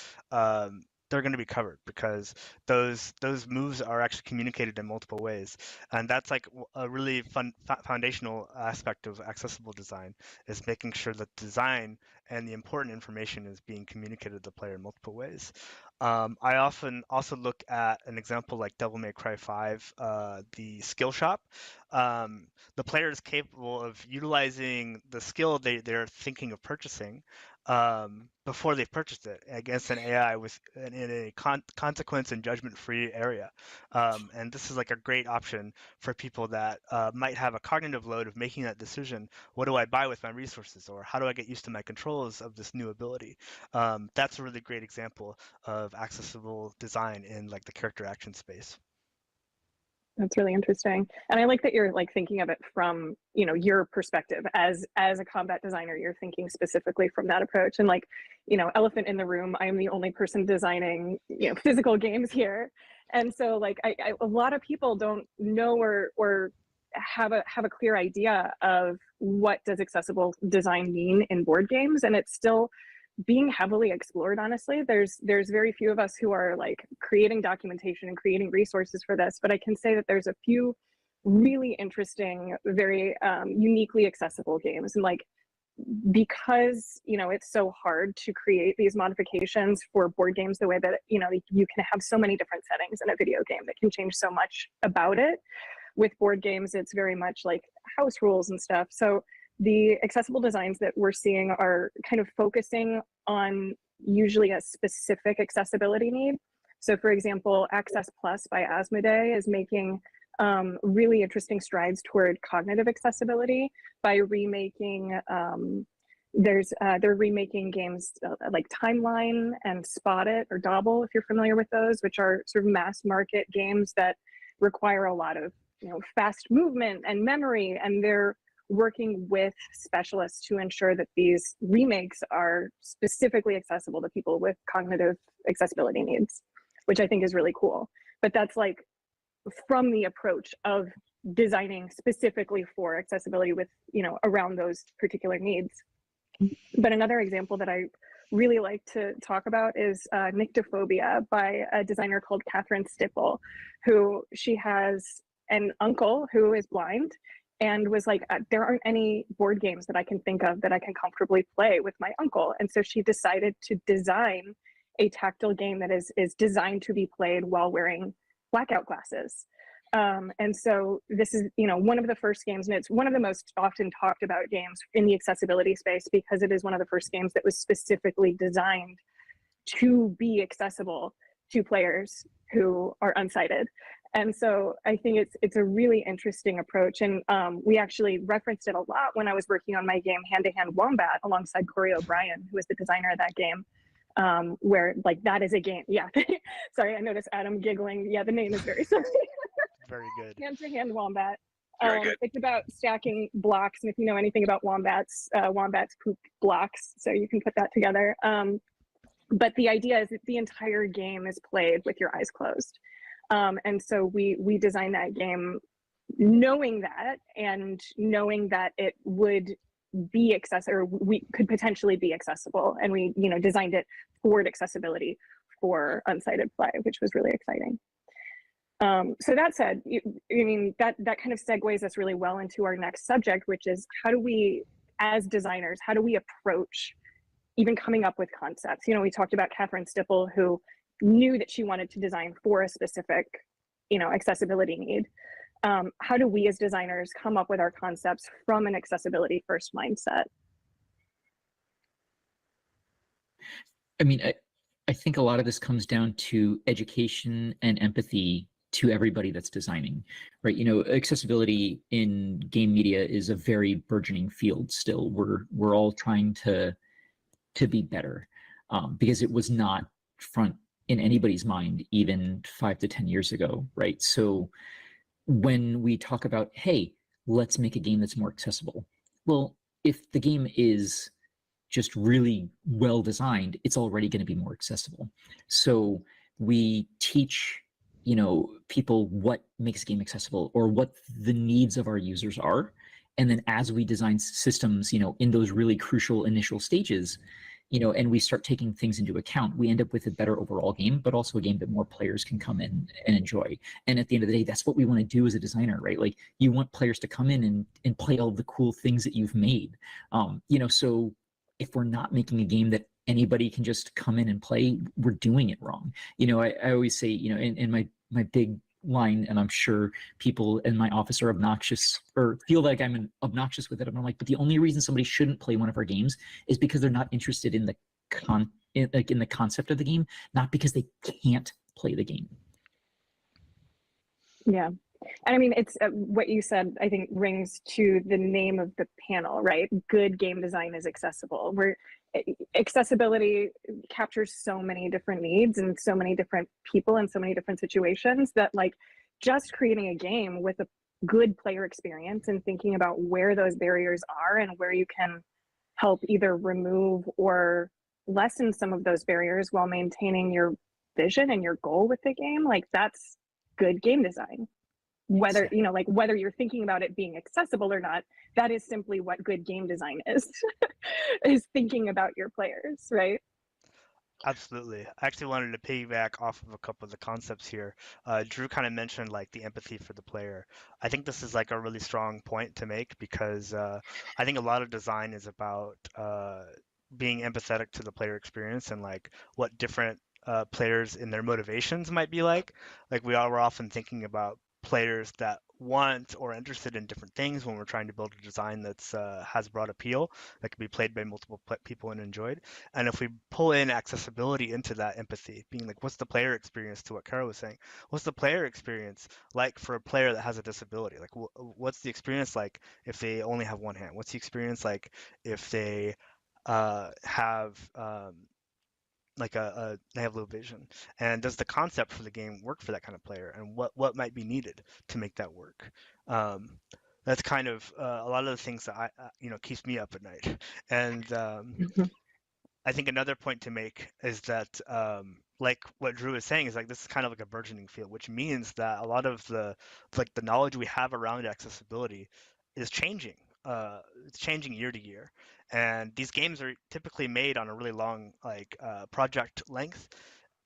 they're going to be covered because those moves are actually communicated in multiple ways, and that's like a really fun foundational aspect of accessible design, is making sure that design and the important information is being communicated to the player in multiple ways. I often also look at an example like Devil May Cry 5, the skill shop. The player is capable of utilizing the skill they're thinking of purchasing before they've purchased it against an AI in a consequence and judgment-free area. And this is like a great option for people that might have a cognitive load of making that decision. What do I buy with my resources, or how do I get used to my controls of this new ability? That's a really great example of accessible design in like the character action space. That's really interesting. And I like that you're like thinking of it from, your perspective as a combat designer. You're thinking specifically from that approach. And like, elephant in the room, I'm the only person designing, physical games here. And so like a lot of people don't know or have a clear idea of what does accessible design mean in board games. And it's still being heavily explored, honestly. There's very few of us who are like creating documentation and creating resources for this, but I can say that there's a few really interesting, very uniquely accessible games. And like, because it's so hard to create these modifications for board games the way that you can have so many different settings in a video game that can change so much about it. With board games, it's very much like house rules and stuff. So the accessible designs that we're seeing are kind of focusing on usually a specific accessibility need. So for example, Access Plus by Asmodee is making really interesting strides toward cognitive accessibility by remaking, they're remaking games like Timeline and Spot It or Dobble, if you're familiar with those, which are sort of mass market games that require a lot of fast movement and memory, and they're working with specialists to ensure that these remakes are specifically accessible to people with cognitive accessibility needs, which I think is really cool. But that's like from the approach of designing specifically for accessibility with, around those particular needs. But another example that I really like to talk about is Nyctophobia by a designer called Catherine Stipple, who she has an uncle who is blind, and was like, there aren't any board games that I can think of that I can comfortably play with my uncle. And so she decided to design a tactile game that is designed to be played while wearing blackout glasses. And so this is, one of the first games, and it's one of the most often talked about games in the accessibility space, because it is one of the first games that was specifically designed to be accessible to players who are unsighted. And so I think it's a really interesting approach. And we actually referenced it a lot when I was working on my game Hand to Hand Wombat alongside Corey O'Brien, who was the designer of that game, where like that is a game. Yeah. Sorry, I noticed Adam giggling. Yeah, the name is very silly. Very good. Hand to Hand Wombat. Very good. It's about stacking blocks. And if you know anything about wombats, wombats poop blocks. So you can put that together. But the idea is that the entire game is played with your eyes closed. And so we designed that game knowing that, and knowing that it would be accessible, or we could potentially be accessible. And we, designed it toward accessibility for unsighted play, which was really exciting. So that said, that kind of segues us really well into our next subject, which is how do we, as designers, how do we approach even coming up with concepts? We talked about Catherine Stipple, who knew that she wanted to design for a specific, accessibility need. How do we as designers come up with our concepts from an accessibility first mindset? I mean, I think a lot of this comes down to education and empathy to everybody that's designing, right? Accessibility in game media is a very burgeoning field still. We're all trying to be better because it was not front in anybody's mind even 5 to 10 years ago, right? So when we talk about, hey, let's make a game that's more accessible, well, if the game is just really well designed, it's already going to be more accessible. So we teach people what makes a game accessible or what the needs of our users are, and then as we design systems in those really crucial initial stages, and we start taking things into account, we end up with a better overall game, but also a game that more players can come in and enjoy. And at the end of the day, that's what we want to do as a designer, right? Like, you want players to come in and play all the cool things that you've made. So if we're not making a game that anybody can just come in and play, we're doing it wrong. I always say, in my big line, and I'm sure people in my office are obnoxious or feel like I'm obnoxious with it. I'm like, but the only reason somebody shouldn't play one of our games is because they're not interested in the concept of the game, not because they can't play the game. Yeah. And I mean, it's what you said, I think, rings to the name of the panel, right? Good game design is accessible. Where accessibility captures so many different needs and so many different people and so many different situations that, like, just creating a game with a good player experience and thinking about where those barriers are and where you can help either remove or lessen some of those barriers while maintaining your vision and your goal with the game, like, that's good game design. Whether whether you're thinking about it being accessible or not, that is simply what good game design is is thinking about your players, right? Absolutely. I actually wanted to piggyback off of a couple of the concepts here. Drew kind of mentioned like the empathy for the player. I think this is like a really strong point to make because I think a lot of design is about being empathetic to the player experience and like what different players in their motivations might be like. Like we're often thinking about players that want or interested in different things when we're trying to build a design that's has broad appeal that can be played by multiple people and enjoyed. And if we pull in accessibility into that empathy, being like, what's the player experience, to what Kara was saying, what's the player experience like for a player that has a disability? Like what's the experience like if they only have one hand? What's the experience like if they have they have low vision, and does the concept for the game work for that kind of player, and what might be needed to make that work? That's kind of a lot of the things that I keeps me up at night. And I think another point to make is that like what Drew was saying is like this is kind of like a burgeoning field, which means that a lot of the knowledge we have around accessibility is changing. It's changing year to year, and these games are typically made on a really long project length.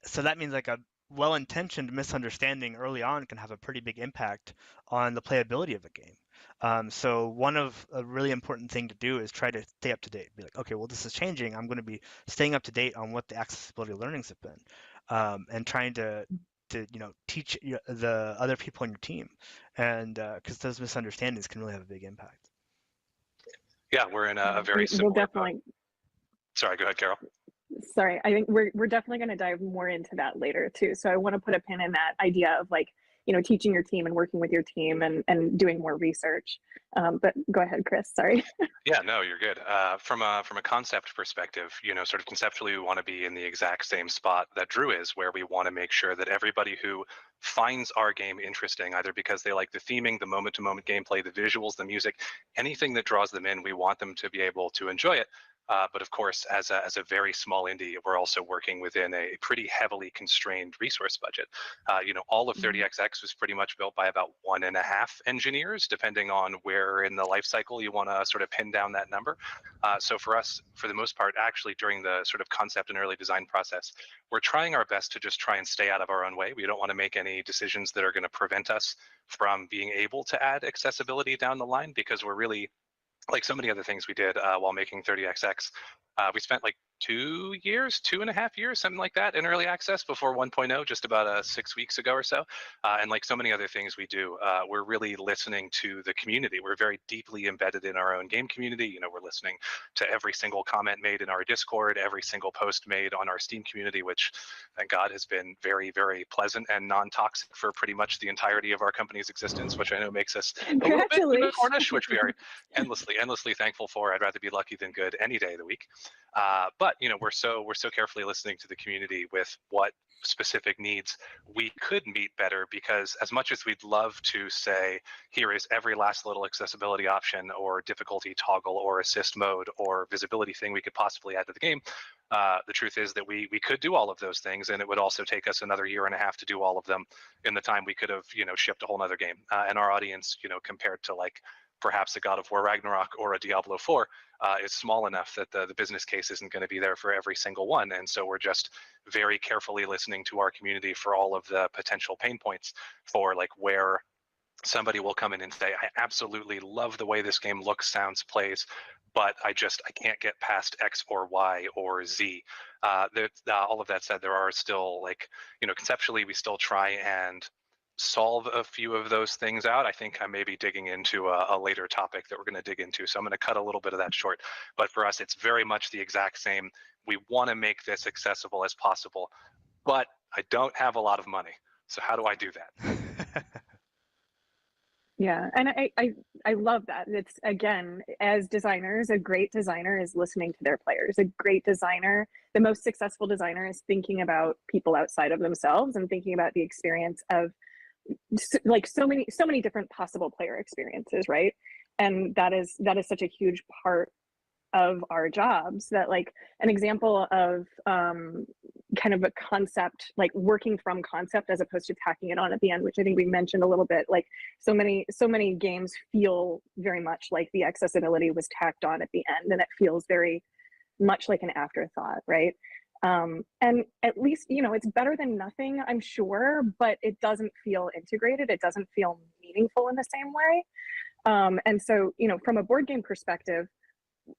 So that means like a well-intentioned misunderstanding early on can have a pretty big impact on the playability of a game. So one of a really important thing to do is try to stay up to date. Be like, okay, well, this is changing. I'm going to be staying up to date on what the accessibility learnings have been, and trying to teach the other people on your team, and because those misunderstandings can really have a big impact. Yeah, we're in a very similar. We'll definitely. Sorry, go ahead, Carol. Sorry, I think we're definitely going to dive more into that later too. So I want to put a pin in that idea of like, teaching your team and working with your team and doing more research. But go ahead, Chris. Sorry. Yeah, no, you're good. From a concept perspective, sort of conceptually, we want to be in the exact same spot that Drew is, where we want to make sure that everybody who finds our game interesting, either because they like the theming, the moment-to-moment gameplay, the visuals, the music, anything that draws them in, we want them to be able to enjoy it. But of course, as a very small indie, we're also working within a pretty heavily constrained resource budget. All of 30XX was pretty much built by about 1.5 engineers, depending on where in the life cycle you want to sort of pin down that number. So for us, for the most part, actually during the sort of concept and early design process, we're trying our best to just try and stay out of our own way. We don't want to make any decisions that are going to prevent us from being able to add accessibility down the line, because we're really, like so many other things we did while making 30XX, we spent like 2.5 years, something like that, in early access before 1.0, just about 6 weeks ago or so. And like so many other things we do, we're really listening to the community. We're very deeply embedded in our own game community. We're listening to every single comment made in our Discord, every single post made on our Steam community, which, thank God, has been very, very pleasant and non-toxic for pretty much the entirety of our company's existence, which I know makes us a little bit unicornish, which we are endlessly thankful for. I'd rather be lucky than good any day of the week. But we're so carefully listening to the community with what specific needs we could meet better, because as much as we'd love to say, here is every last little accessibility option or difficulty toggle or assist mode or visibility thing we could possibly add to the game, the truth is that we could do all of those things, and it would also take us another 1.5 years to do all of them in the time we could have shipped a whole nother game. And our audience, compared to like perhaps a God of War Ragnarok or a Diablo 4, is small enough that the business case isn't going to be there for every single one. And so we're just very carefully listening to our community for all of the potential pain points for like where somebody will come in and say, I absolutely love the way this game looks, sounds, plays, but I can't get past X or Y or Z. All of that said, there are still conceptually, we still try and solve a few of those things out. I think I may be digging into a later topic that we're going to dig into, so I'm going to cut a little bit of that short. But for us, it's very much the exact same. We want to make this accessible as possible, but I don't have a lot of money. So how do I do that? Yeah, and I love that. It's, again, as designers, a great designer is listening to their players. A great designer, the most successful designer, is thinking about people outside of themselves and thinking about the experience of like so many different possible player experiences, right? And that is such a huge part of our jobs. That, like, an example of kind of a concept, like working from concept as opposed to tacking it on at the end, which I think we mentioned a little bit. Like so many games feel very much like the accessibility was tacked on at the end, and it feels very much like an afterthought, right? And at least, it's better than nothing, I'm sure, but it doesn't feel integrated. It doesn't feel meaningful in the same way. And so, from a board game perspective,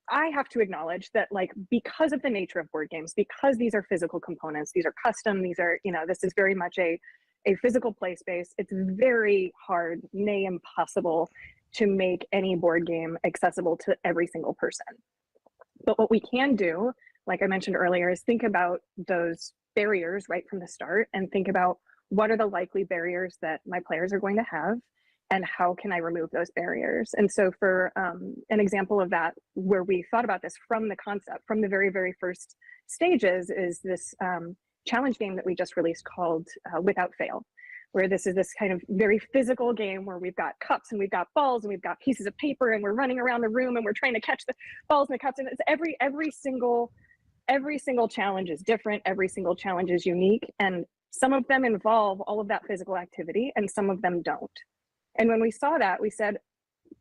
I have to acknowledge that, like, because of the nature of board games, because these are physical components, these are custom, these are, this is very much a physical play space, it's very hard, nay impossible, to make any board game accessible to every single person. But what we can do, like I mentioned earlier, is think about those barriers right from the start and think about what are the likely barriers that my players are going to have, and how can I remove those barriers? And so for an example of that, where we thought about this from the concept, from the very, very first stages, is this challenge game that we just released called Without Fail, where this is this kind of very physical game where we've got cups and we've got balls and we've got pieces of paper and we're running around the room and we're trying to catch the balls and the cups. And it's every single challenge is different. Every single challenge is unique. And some of them involve all of that physical activity and some of them don't. And when we saw that, we said,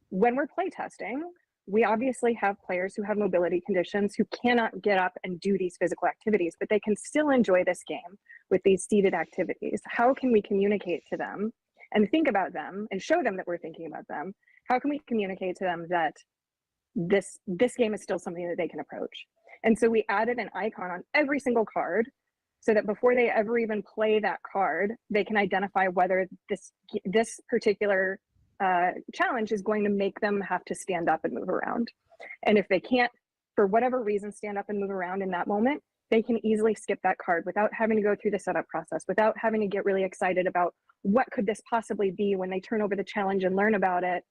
when we're playtesting, we obviously have players who have mobility conditions who cannot get up and do these physical activities, but they can still enjoy this game with these seated activities. How can we communicate to them and think about them and show them that we're thinking about them? How can we communicate to them that this game is still something that they can approach? And so we added an icon on every single card, so that before they ever even play that card, they can identify whether this particular challenge is going to make them have to stand up and move around. And if they can't, for whatever reason, stand up and move around in that moment, they can easily skip that card without having to go through the setup process, without having to get really excited about what could this possibly be when they turn over the challenge and learn about it.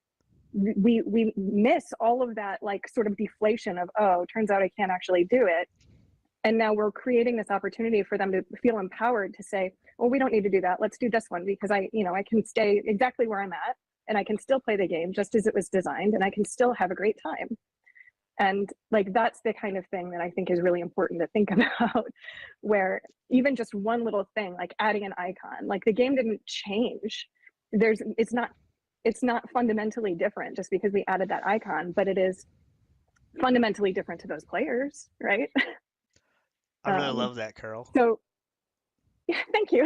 We miss all of that, like, sort of deflation of, oh, turns out I can't actually do it. And now we're creating this opportunity for them to feel empowered to say, well, we don't need to do that. Let's do this one, because I can stay exactly where I'm at and I can still play the game just as it was designed and I can still have a great time. And like, that's the kind of thing that I think is really important to think about, where even just one little thing, like adding an icon, like the game didn't change. It's not fundamentally different just because we added that icon, but it is fundamentally different to those players, right? I really love that, Carol. So yeah, thank you.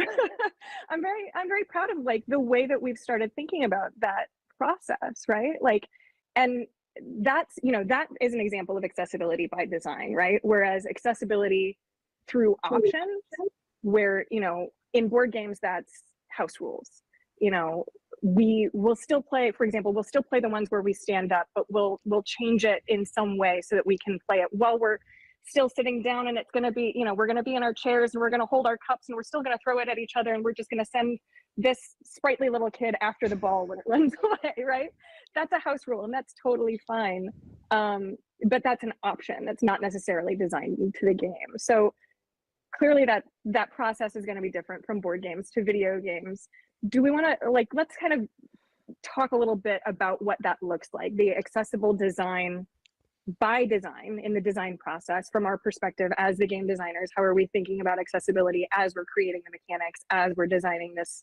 I'm very proud of like the way that we've started thinking about that process, right? Like, and that's, that is an example of accessibility by design, right? Whereas accessibility through options, where, in board games, that's house rules. We will still play, for example, we'll still play the ones where we stand up, but we'll change it in some way so that we can play it while we're still sitting down, and it's going to be, we're going to be in our chairs, and we're going to hold our cups, and we're still going to throw it at each other, and we're just going to send this sprightly little kid after the ball when it runs away, right? That's a house rule, and that's totally fine. But that's an option. That's not necessarily designed into the game. So clearly that process is going to be different from board games to video games. Do we want to, let's kind of talk a little bit about what that looks like, the accessible design by design in the design process from our perspective as the game designers. How are we thinking about accessibility as we're creating the mechanics, as we're designing this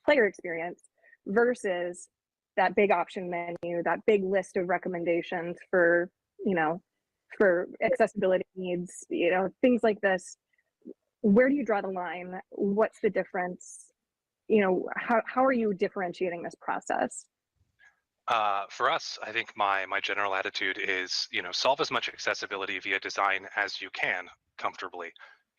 player experience, versus that big option menu, that big list of recommendations for, for accessibility needs, things like this. Where do you draw the line? What's the difference? How are you differentiating this process? For us, I think my general attitude is, solve as much accessibility via design as you can comfortably,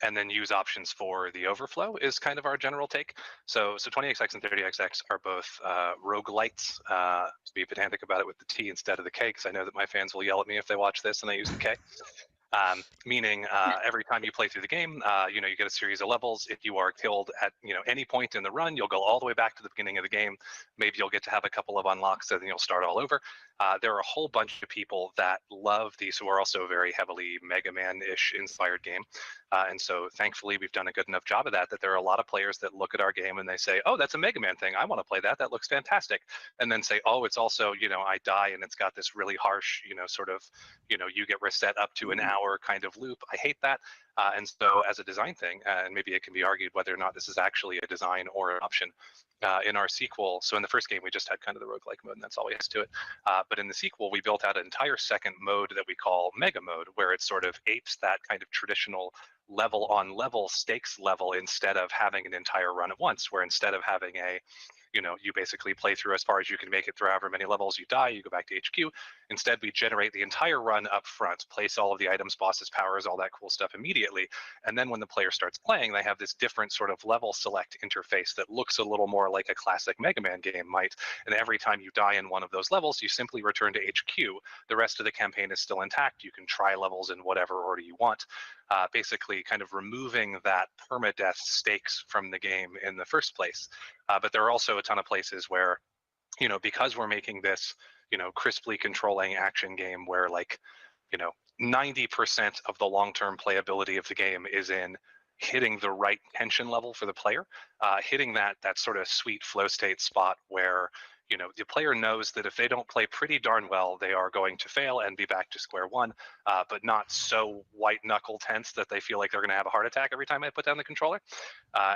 and then use options for the overflow is kind of our general take. So 20XX and 30XX are both roguelites, to be pedantic about it with the T instead of the K, because I know that my fans will yell at me if they watch this and I use the K. Meaning every time you play through the game, you get a series of levels. If you are killed at any point in the run, you'll go all the way back to the beginning of the game. Maybe you'll get to have a couple of unlocks, and then you'll start all over. There are a whole bunch of people that love these, who are also a very heavily Mega Man-ish inspired game. And so thankfully we've done a good enough job of that there are a lot of players that look at our game and they say, oh, that's a Mega Man thing, I want to play that, that looks fantastic. And then say, oh, it's also, I die and it's got this really harsh, sort of, you get reset up to an hour kind of loop. I hate that. And so as a design thing, and maybe it can be argued whether or not this is actually a design or an option, in our sequel, so in the first game we just had kind of the roguelike mode and that's all we has to it. But in the sequel we built out an entire second mode that we call Mega Mode, where it sort of apes that kind of traditional level on level stakes level, instead of having an entire run at once, where instead of having a you basically play through as far as you can make it through however many levels, you die, you go back to HQ. Instead, we generate the entire run up front, place all of the items, bosses, powers, all that cool stuff immediately. And then when the player starts playing, they have this different sort of level select interface that looks a little more like a classic Mega Man game might. And every time you die in one of those levels, you simply return to HQ. The rest of the campaign is still intact. You can try levels in whatever order you want. Basically kind of removing that permadeath stakes from the game in the first place. But there are also a ton of places where, because we're making this, crisply controlling action game where 90% of the long-term playability of the game is in hitting the right tension level for the player, hitting that sort of sweet flow state spot where the player knows that if they don't play pretty darn well, they are going to fail and be back to square one, but not so white knuckle tense that they feel like they're going to have a heart attack every time I put down the controller.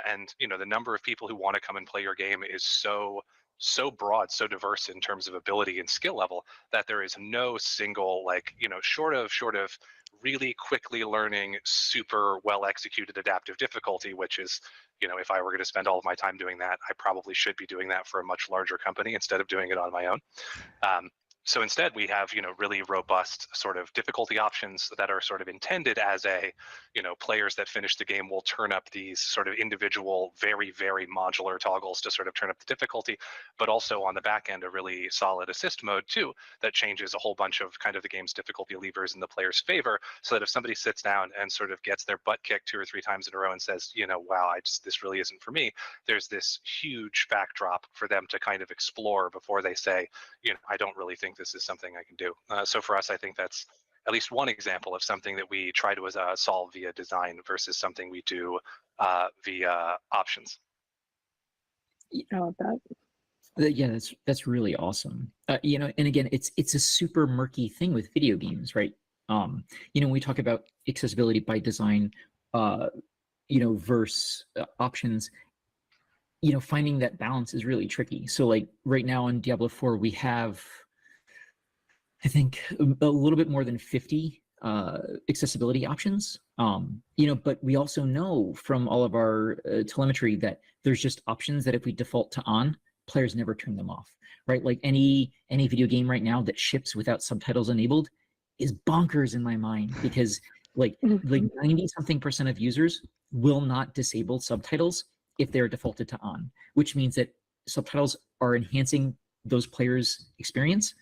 And the number of people who want to come and play your game is so broad, so diverse in terms of ability and skill level, that there is no single short of really quickly learning, super well executed adaptive difficulty, which is, if I were going to spend all of my time doing that, I probably should be doing that for a much larger company instead of doing it on my own. So instead we have, really robust sort of difficulty options that are sort of intended as a, players that finish the game will turn up these sort of individual, very, very modular toggles to sort of turn up the difficulty, but also on the back end, a really solid assist mode too, that changes a whole bunch of kind of the game's difficulty levers in the player's favor, so that if somebody sits down and sort of gets their butt kicked 2 or 3 times in a row and says, wow, this really isn't for me, there's this huge backdrop for them to kind of explore before they say, I don't really think this is something I can do. So for us, I think that's at least one example of something that we try to solve via design versus something we do via options. I love that. Yeah, that's really awesome. And again, it's a super murky thing with video games, right? When we talk about accessibility by design, versus options, finding that balance is really tricky. So like right now on Diablo 4, we have, I think, a little bit more than 50 accessibility options. But we also know from all of our telemetry that there's just options that if we default to on, players never turn them off, right? Like any video game right now that ships without subtitles enabled is bonkers in my mind, because like 90-something% of users will not disable subtitles if they're defaulted to on, which means that subtitles are enhancing those players' experience.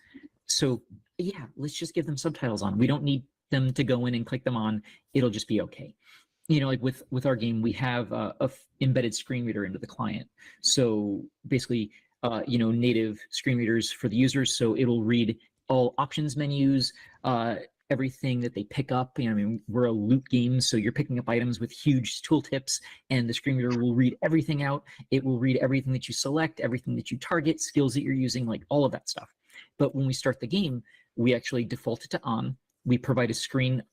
So yeah, let's just give them subtitles on. We don't need them to go in and click them on. It'll just be okay. Like with our game, we have a embedded screen reader into the client. So basically, native screen readers for the users. So it'll read all options menus, everything that they pick up. We're a loot game, so you're picking up items with huge tooltips, and the screen reader will read everything out. It will read everything that you select, everything that you target, skills that you're using, like all of that stuff. But when we start the game, we actually default it to on. We provide a screen,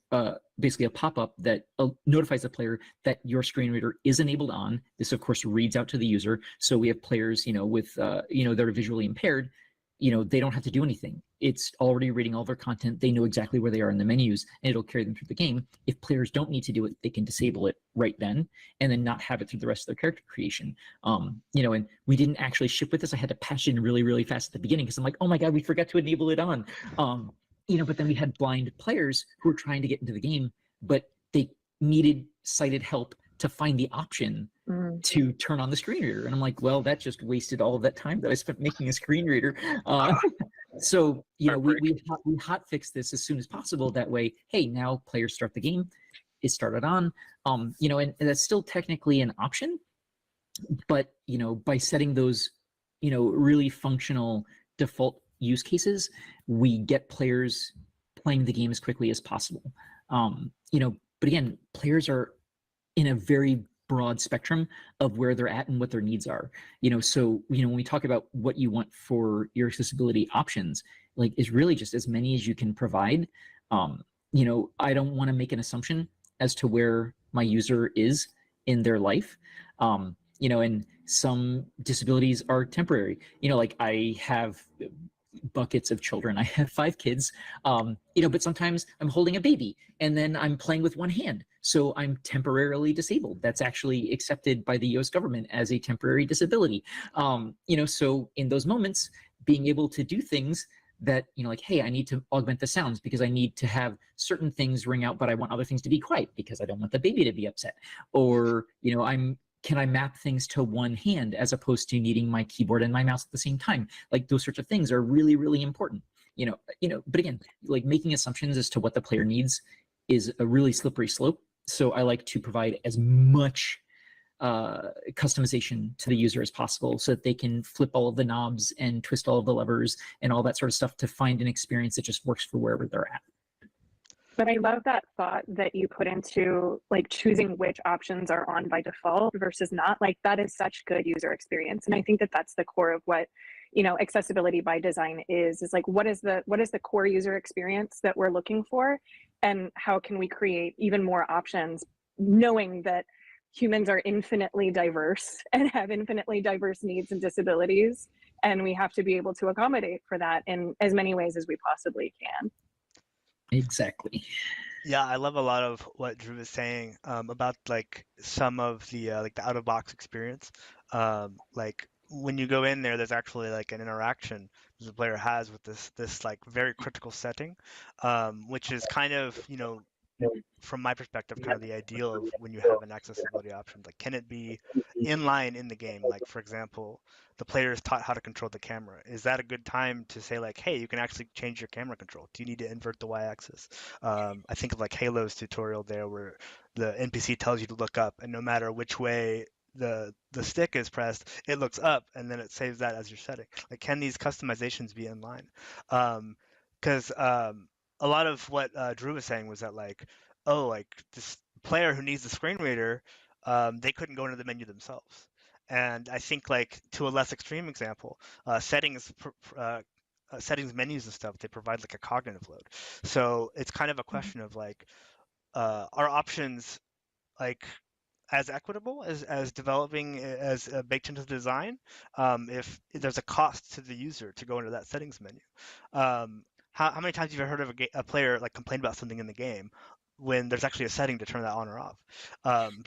basically a pop-up that notifies the player that your screen reader is enabled on. This, of course, reads out to the user. So we have players, with, that are visually impaired. They don't have to do anything. It's already reading all their content. They know exactly where they are in the menus, and it'll carry them through the game. If players don't need to do it, they can disable it right then, and then not have it through the rest of their character creation. And we didn't actually ship with this. I had to patch in really, really fast at the beginning because I'm like, oh my God, we forgot to enable it on. But then we had blind players who were trying to get into the game, but they needed sighted help to find the option to turn on the screen reader. And I'm like, well, that just wasted all of that time that I spent making a screen reader. So, we hot fix this as soon as possible. That way, hey, now players start the game, it started on, and that's still technically an option. But, by setting those, really functional default use cases, we get players playing the game as quickly as possible. But again, players are in a very broad spectrum of where they're at and what their needs are. So, when we talk about what you want for your accessibility options, like, is really just as many as you can provide. I don't want to make an assumption as to where my user is in their life. And some disabilities are temporary. Like I have buckets of children. I have 5 kids, but sometimes I'm holding a baby and then I'm playing with one hand. So I'm temporarily disabled. That's actually accepted by the US government as a temporary disability. So in those moments, being able to do things that, like, hey, I need to augment the sounds because I need to have certain things ring out, but I want other things to be quiet because I don't want the baby to be upset. Or, can I map things to one hand as opposed to needing my keyboard and my mouse at the same time? Like, those sorts of things are really, really important. But again, like, making assumptions as to what the player needs is a really slippery slope. So I like to provide as much customization to the user as possible so that they can flip all of the knobs and twist all of the levers and all that sort of stuff to find an experience that just works for wherever they're at. But I love that thought that you put into like choosing which options are on by default versus not. Like, that is such good user experience. And I think that that's the core of what, accessibility by design is like, what is the core user experience that we're looking for? And how can we create even more options, knowing that humans are infinitely diverse and have infinitely diverse needs and disabilities. And we have to be able to accommodate for that in as many ways as we possibly can. Exactly. Yeah, I love a lot of what Drew was saying about like some of the like the out-of-box experience. Like when you go in there, there's actually like an interaction the player has with this like very critical setting, which is kind of, from my perspective, kind of the ideal of when you have an accessibility option. Like, can it be inline in the game? Like, for example, the player is taught how to control the camera. Is that a good time to say like, hey, you can actually change your camera control? Do you need to invert the y-axis? I think of like Halo's tutorial there where the NPC tells you to look up, and no matter which way the stick is pressed, it looks up, and then it saves that as your setting. Like, can these customizations be inline? Because a lot of what Drew was saying was that like, oh, like this player who needs the screen reader, they couldn't go into the menu themselves. And I think, like, to a less extreme example, settings settings menus and stuff, they provide like a cognitive load. So it's kind of a question of like, are options like as equitable as developing as baked into the design, if there's a cost to the user to go into that settings menu. How many times have you heard of a player like complain about something in the game when there's actually a setting to turn that on or off?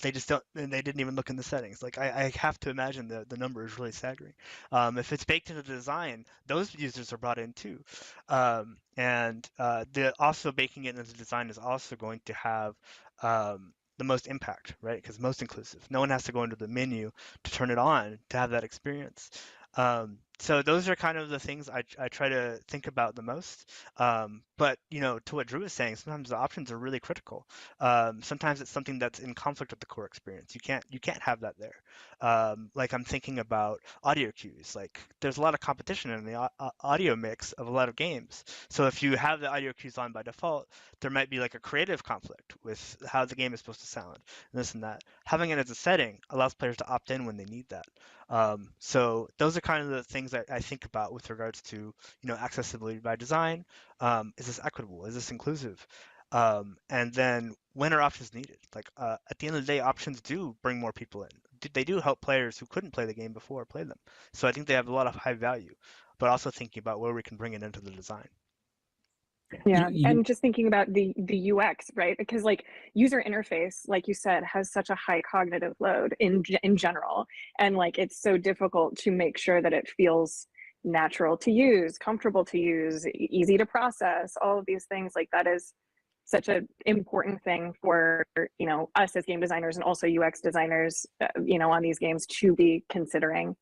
They just don't, and they didn't even look in the settings. Like I have to imagine the number is really staggering. If it's baked into the design, those users are brought in too. The also baking it into the design is also going to have the most impact, right? Because most inclusive. No one has to go into the menu to turn it on to have that experience. So those are kind of the things I try to think about the most. But to what Drew was saying, sometimes the options are really critical. Sometimes it's something that's in conflict with the core experience. You can't have that there. Like I'm thinking about audio cues. Like there's a lot of competition in the audio mix of a lot of games. So if you have the audio cues on by default, there might be like a creative conflict with how the game is supposed to sound and this and that. Having it as a setting allows players to opt in when they need that. So those are kind of the things that I think about with regards to accessibility by design. Is this equitable? Is this inclusive? And then when are options needed? Like at the end of the day, options do bring more people in. They do help players who couldn't play the game before play them. So I think they have a lot of high value, but also thinking about where we can bring it into the design. Yeah, and just thinking about the UX, right? Because like user interface, like you said, has such a high cognitive load in general, and like it's so difficult to make sure that it feels natural to use, comfortable to use, easy to process. All of these things, like that is such an important thing for us as game designers and also UX designers, on these games to be considering.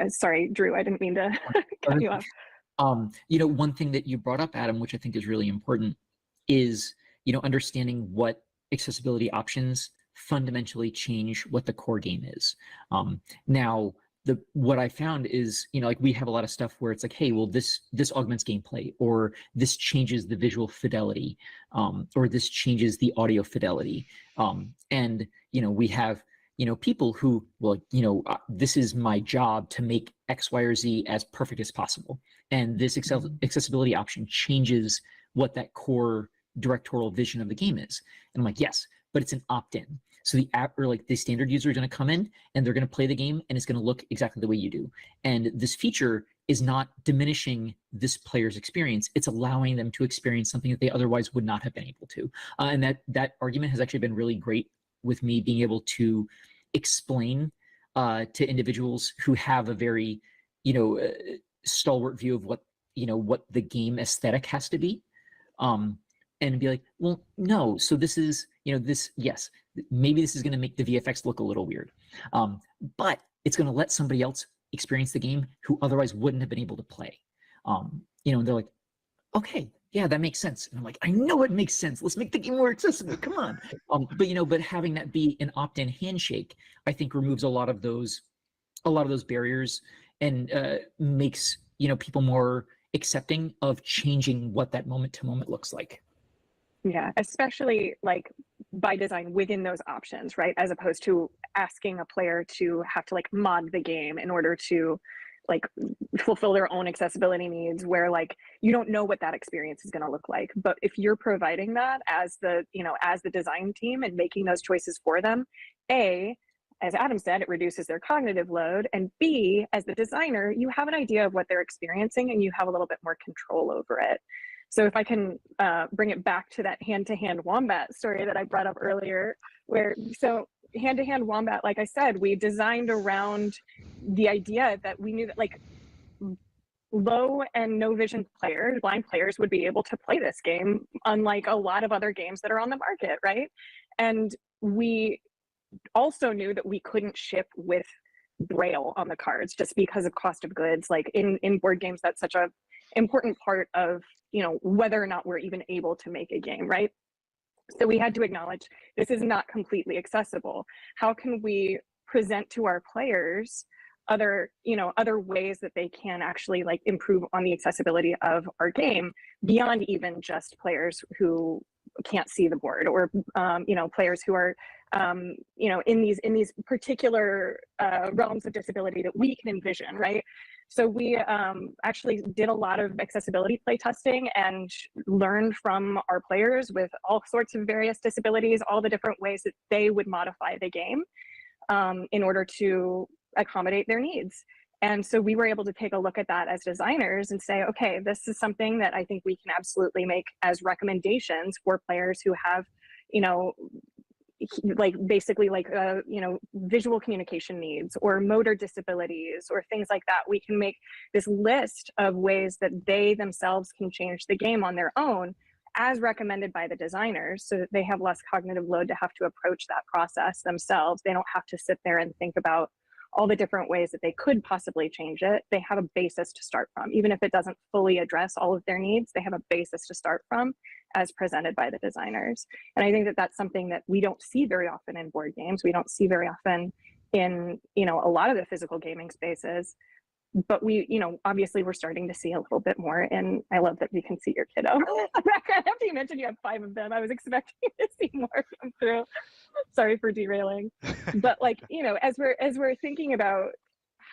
Sorry, Drew, I didn't mean to cut you off. One thing that you brought up, Adam, which I think is really important, is understanding what accessibility options fundamentally change what the core game is. Now, what I found is, like we have a lot of stuff where it's like, hey, well, this augments gameplay, or this changes the visual fidelity, or this changes the audio fidelity, and we have people who, well, this is my job to make X, Y, or Z as perfect as possible. And this accessibility option changes what that core directorial vision of the game is. And I'm like, yes, but it's an opt-in. So the app, or like the standard user, is going to come in and they're going to play the game and it's going to look exactly the way you do. And this feature is not diminishing this player's experience. It's allowing them to experience something that they otherwise would not have been able to. And that argument has actually been really great with me being able to explain to individuals who have a very, stalwart view of what the game aesthetic has to be, and be like, well, no. So this is, yes, maybe this is going to make the VFX look a little weird, but it's going to let somebody else experience the game who otherwise wouldn't have been able to play. And they're like, okay, yeah, that makes sense. And I'm like, I know it makes sense. Let's make the game more accessible. Come on. But having that be an opt-in handshake, I think removes a lot of those barriers and makes people more accepting of changing what that moment to moment looks like. Yeah, especially like by design within those options, right? As opposed to asking a player to have to like mod the game in order to like fulfill their own accessibility needs, where like you don't know what that experience is going to look like. But if you're providing that as the design team and making those choices for them, A, as Adam said, it reduces their cognitive load, and B, as the designer, you have an idea of what they're experiencing and you have a little bit more control over it. So if I can bring it back to that hand-to-hand wombat story that I brought up earlier, so hand-to-hand wombat, like I said, we designed around the idea that we knew that like low and no vision players, blind players, would be able to play this game, unlike a lot of other games that are on the market, right? And we also knew that we couldn't ship with Braille on the cards just because of cost of goods. Like in board games, that's such a important part of whether or not we're even able to make a game, right? So we had to acknowledge this is not completely accessible. How can we present to our players other ways that they can actually like improve on the accessibility of our game beyond even just players who can't see the board, or players who are in these particular realms of disability that we can envision, right? So we actually did a lot of accessibility play testing and learned from our players with all sorts of various disabilities, all the different ways that they would modify the game in order to accommodate their needs. And so we were able to take a look at that as designers and say, okay, this is something that I think we can absolutely make as recommendations for players who have, you know, like basically like you know, visual communication needs or motor disabilities or things like that. We can make this list of ways that they themselves can change the game on their own as recommended by the designers, so that they have less cognitive load to have to approach that process themselves. They don't have to sit there and think about all the different ways that they could possibly change it. They have a basis to start from. Even if it doesn't fully address all of their needs, they have a basis to start from as presented by the designers. And I think that that's something that we don't see very often in board games. We don't see very often in, you know, a lot of the physical gaming spaces. But we, you know, obviously we're starting to see a little bit more. And I love that we can see your kiddo. After you mentioned you have 5 of them, I was expecting to see more come through. Sorry for derailing. But like, you know, as we're thinking about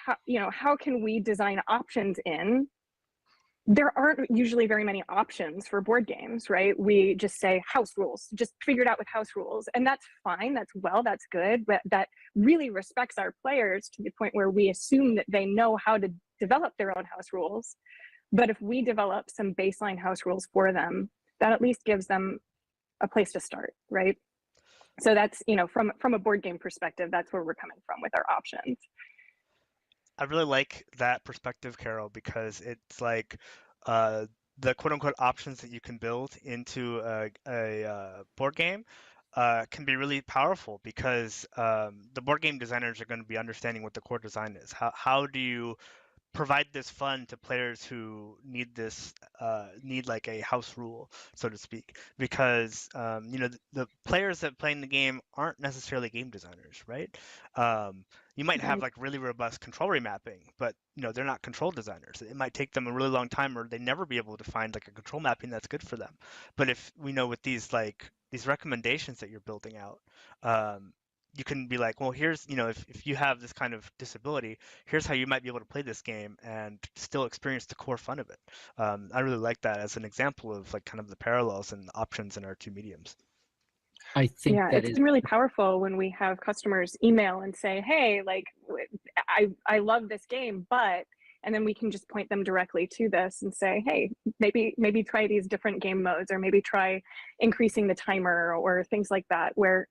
how, you know, how can we design options in, there aren't usually very many options for board games, right? We just say house rules, just figure it out with house rules. And that's fine, that's good, but that really respects our players to the point where we assume that they know how to develop their own house rules. But if we develop some baseline house rules for them, that at least gives them a place to start, right? So that's, you know, from a board game perspective, that's where we're coming from with our options. I really like that perspective, Carol, because it's like the quote-unquote options that you can build into a board game can be really powerful, because the board game designers are going to be understanding what the core design is. How do you provide this fun to players who need this, need like a house rule, so to speak, because you know, the players that play in the game aren't necessarily game designers, right? You might have like really robust control remapping, but you know, they're not control designers. It might take them a really long time, or they never be able to find like a control mapping that's good for them. But if we know with these recommendations that you're building out, you can be like, well, here's, you know, if you have this kind of disability, here's how you might be able to play this game and still experience the core fun of it. I really like that as an example of like kind of the parallels and options in our two mediums. I think yeah, it's been really powerful when we have customers email and say, hey, like, I love this game, but, and then we can just point them directly to this and say, hey, maybe try these different game modes, or maybe try increasing the timer or things like that, where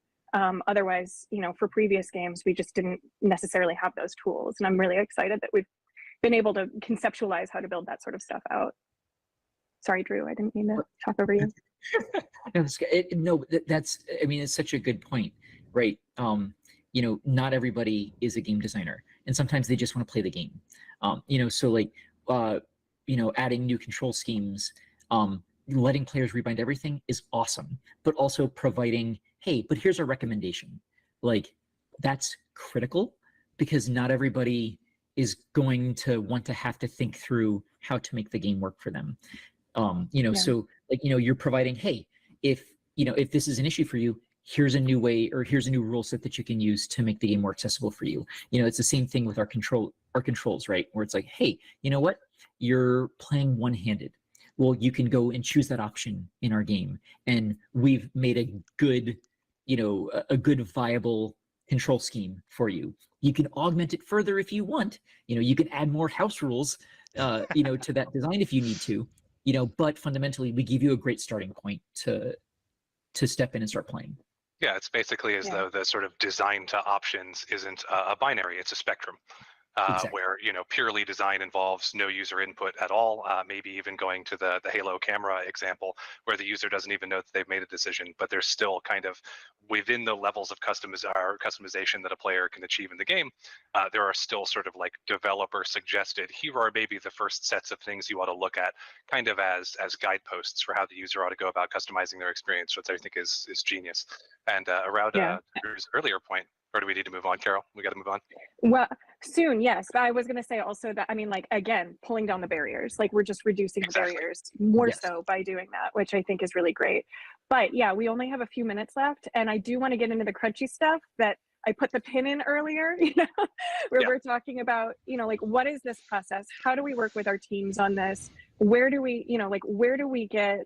otherwise, you know, for previous games, we just didn't necessarily have those tools. And I'm really excited that we've been able to conceptualize how to build that sort of stuff out. Sorry, Drew, I didn't mean to talk over you. No, that's, I mean, it's such a good point, right? You know, not everybody is a game designer, and sometimes they just want to play the game. You know, so like, you know, adding new control schemes, letting players rebind everything is awesome, but also providing, hey, but here's a recommendation. Like, that's critical, because not everybody is going to want to have to think through how to make the game work for them. You know, so like, you know, you're providing, hey, if, you know, if this is an issue for you, here's a new way, or here's a new rule set that you can use to make the game more accessible for you. You know, it's the same thing with our controls, right? Where it's like, hey, you know what? You're playing one-handed. Well, you can go and choose that option in our game. And we've made a good, you know, a good viable control scheme for you. You can augment it further if you want. You know, you can add more house rules, you know, to that design if you need to, you know, but fundamentally we give you a great starting point to step in and start playing. Yeah, it's basically as though the sort of design to options isn't a binary, it's a spectrum. Exactly. Where, you know, purely design involves no user input at all, maybe even going to the Halo camera example, where the user doesn't even know that they've made a decision, but they're still kind of within the levels of customization that a player can achieve in the game. There are still sort of like developer suggested, here are maybe the first sets of things you ought to look at, kind of as guideposts for how the user ought to go about customizing their experience, which I think is genius. And around Drew's earlier point, or do we need to move on, Carol? We got to move on. Well, soon, yes. But I was going to say also that, I mean, like, again, pulling down the barriers, like we're just reducing the barriers more so by doing that, which I think is really great. But yeah, we only have a few minutes left, and I do want to get into the crunchy stuff that I put the pin in earlier, where we're talking about, like, what is this process? How do we work with our teams on this? Where do we, where do we get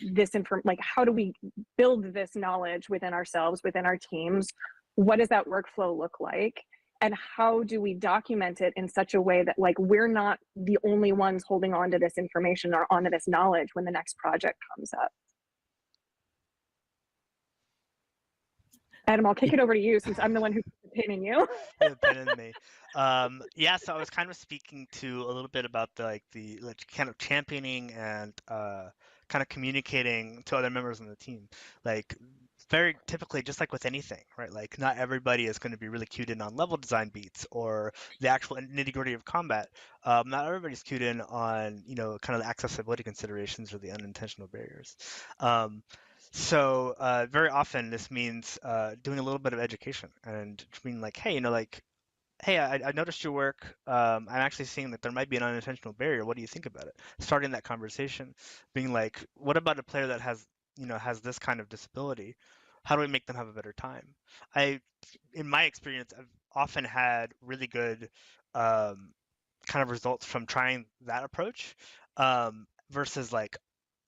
this like, how do we build this knowledge within ourselves, within our teams? What does that workflow look like? And how do we document it in such a way that, like, we're not the only ones holding on to this information or onto this knowledge when the next project comes up? Adam, I'll kick it over to you since I'm the one who put the pin in you. The pin in me. Yeah, so I was kind of speaking to a little bit about the kind of championing and kind of communicating to other members on the team. Like, very typically, just like with anything, right? Like, not everybody is going to be really cued in on level design beats or the actual nitty-gritty of combat. Not everybody's cued in on, kind of the accessibility considerations or the unintentional barriers. So very often this means doing a little bit of education and being like, hey, hey, I noticed your work. I'm actually seeing that there might be an unintentional barrier. What do you think about it? Starting that conversation, being like, what about a player that has this kind of disability? How do we make them have a better time? In my experience, I've often had really good kind of results from trying that approach versus like,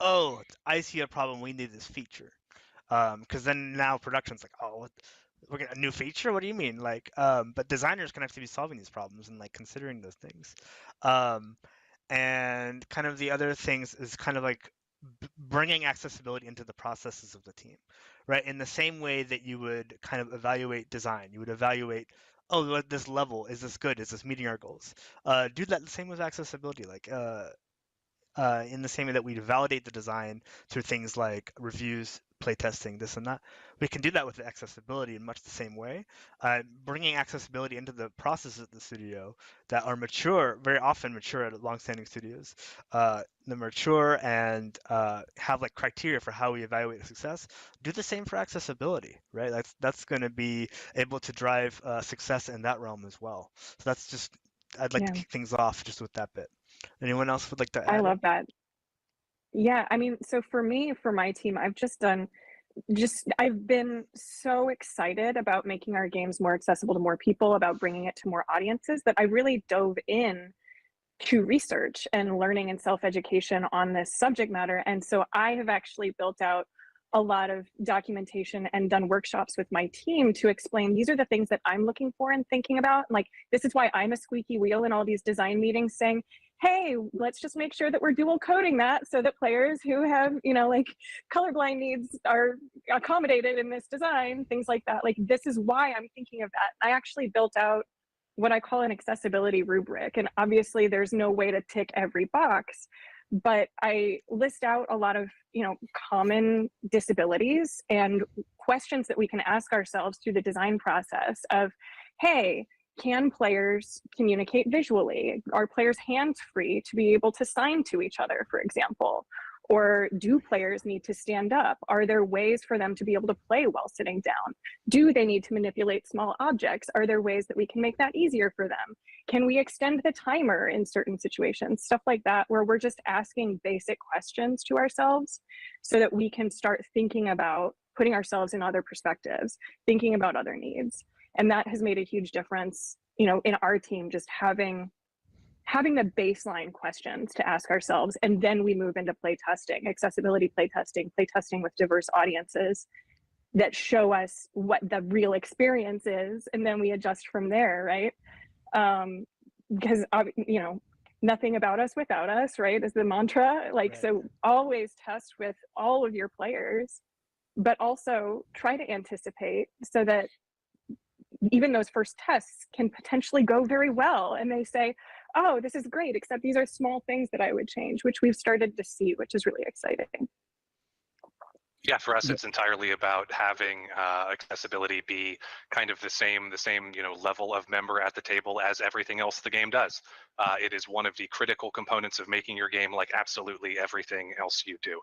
oh, I see a problem. We need this feature. Because then now production's like, oh, we're getting a new feature? What do you mean? Like, but designers can actually be solving these problems and like considering those things. And kind of the other things is kind of like bringing accessibility into the processes of the team, right? In the same way that you would kind of evaluate design, you would evaluate, oh, this level, is this good? Is this meeting our goals? Do that the same with accessibility, like in the same way that we validate the design through things like reviews, playtesting, this and that. We can do that with accessibility in much the same way, bringing accessibility into the processes of the studio that are mature, very often mature at longstanding studios. The mature and have like criteria for how we evaluate success. Do the same for accessibility, right? That's going to be able to drive success in that realm as well. So that's just, I'd like to kick things off just with that bit. Anyone else would like to add? I love that. Yeah, I mean, so for me, for my team, I've been so excited about making our games more accessible to more people, about bringing it to more audiences, that I really dove in to research and learning and self-education on this subject matter. And so I have actually built out a lot of documentation and done workshops with my team to explain, these are the things that I'm looking for and thinking about. Like, this is why I'm a squeaky wheel in all these design meetings saying, hey, let's just make sure that we're dual coding that so that players who have, like colorblind needs are accommodated in this design, things like that. Like, this is why I'm thinking of that. I actually built out what I call an accessibility rubric. And obviously there's no way to tick every box, but I list out a lot of, common disabilities and questions that we can ask ourselves through the design process of, hey, can players communicate visually? Are players hands-free to be able to sign to each other, for example? Or do players need to stand up? Are there ways for them to be able to play while sitting down? Do they need to manipulate small objects? Are there ways that we can make that easier for them? Can we extend the timer in certain situations? Stuff like that, where we're just asking basic questions to ourselves so that we can start thinking about putting ourselves in other perspectives, thinking about other needs. And that has made a huge difference, in our team, just having the baseline questions to ask ourselves, and then we move into playtesting, accessibility playtesting with diverse audiences that show us what the real experience is, and then we adjust from there, right? Because nothing about us without us, right, is the mantra. Like, right. So always test with all of your players, but also try to anticipate so that even those first tests can potentially go very well, and they say, oh, this is great, except these are small things that I would change, which we've started to see, which is really exciting. Yeah, for us, it's entirely about having accessibility be kind of the same level of member at the table as everything else the game does. It is one of the critical components of making your game like absolutely everything else you do.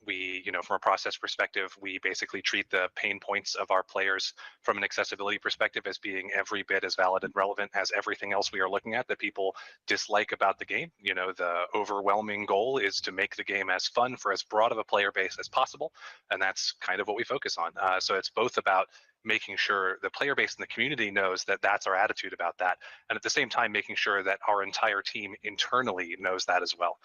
We, from a process perspective, we basically treat the pain points of our players from an accessibility perspective as being every bit as valid and relevant as everything else we are looking at that people dislike about the game. The overwhelming goal is to make the game as fun for as broad of a player base as possible, and that's kind of what we focus on. So it's both about making sure the player base and the community knows that that's our attitude about that. And at the same time, making sure that our entire team internally knows that as well,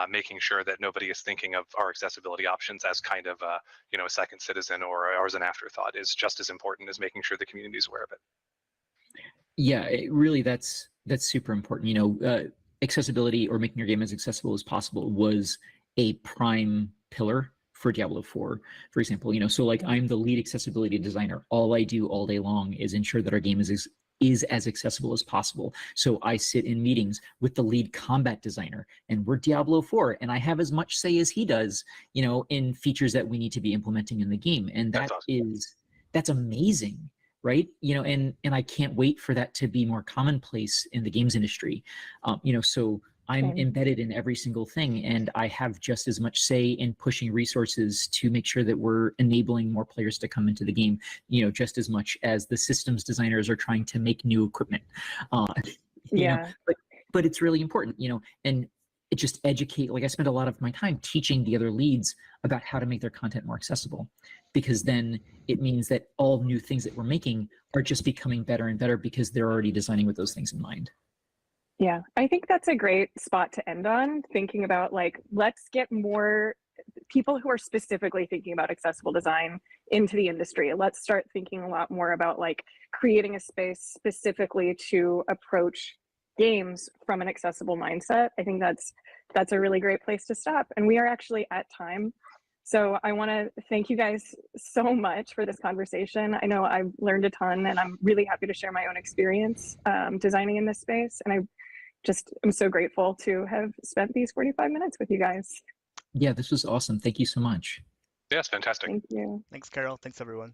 making sure that nobody is thinking of our accessibility options as kind of a second citizen or as an afterthought is just as important as making sure the community is aware of it. Yeah, really, that's super important. Accessibility or making your game as accessible as possible was a prime pillar for Diablo 4, for example. So like I'm the lead accessibility designer. All I do all day long is ensure that our game is as accessible as possible. So I sit in meetings with the lead combat designer, and we're Diablo 4, and I have as much say as he does, in features that we need to be implementing in the game. And that's amazing. Right. And I can't wait for that to be more commonplace in the games industry. So I'm embedded in every single thing, and I have just as much say in pushing resources to make sure that we're enabling more players to come into the game, just as much as the systems designers are trying to make new equipment. But it's really important, and it just educate. Like I spend a lot of my time teaching the other leads about how to make their content more accessible, because then it means that all new things that we're making are just becoming better and better because they're already designing with those things in mind. Yeah, I think that's a great spot to end on, thinking about like, let's get more people who are specifically thinking about accessible design into the industry. Let's start thinking a lot more about like creating a space specifically to approach games from an accessible mindset. I think that's a really great place to stop. And we are actually at time. So I want to thank you guys so much for this conversation. I know I've learned a ton, and I'm really happy to share my own experience designing in this space. And I'm so grateful to have spent these 45 minutes with you guys. Yeah, this was awesome. Thank you so much. Yes, fantastic. Thank you. Thanks, Carol. Thanks, everyone.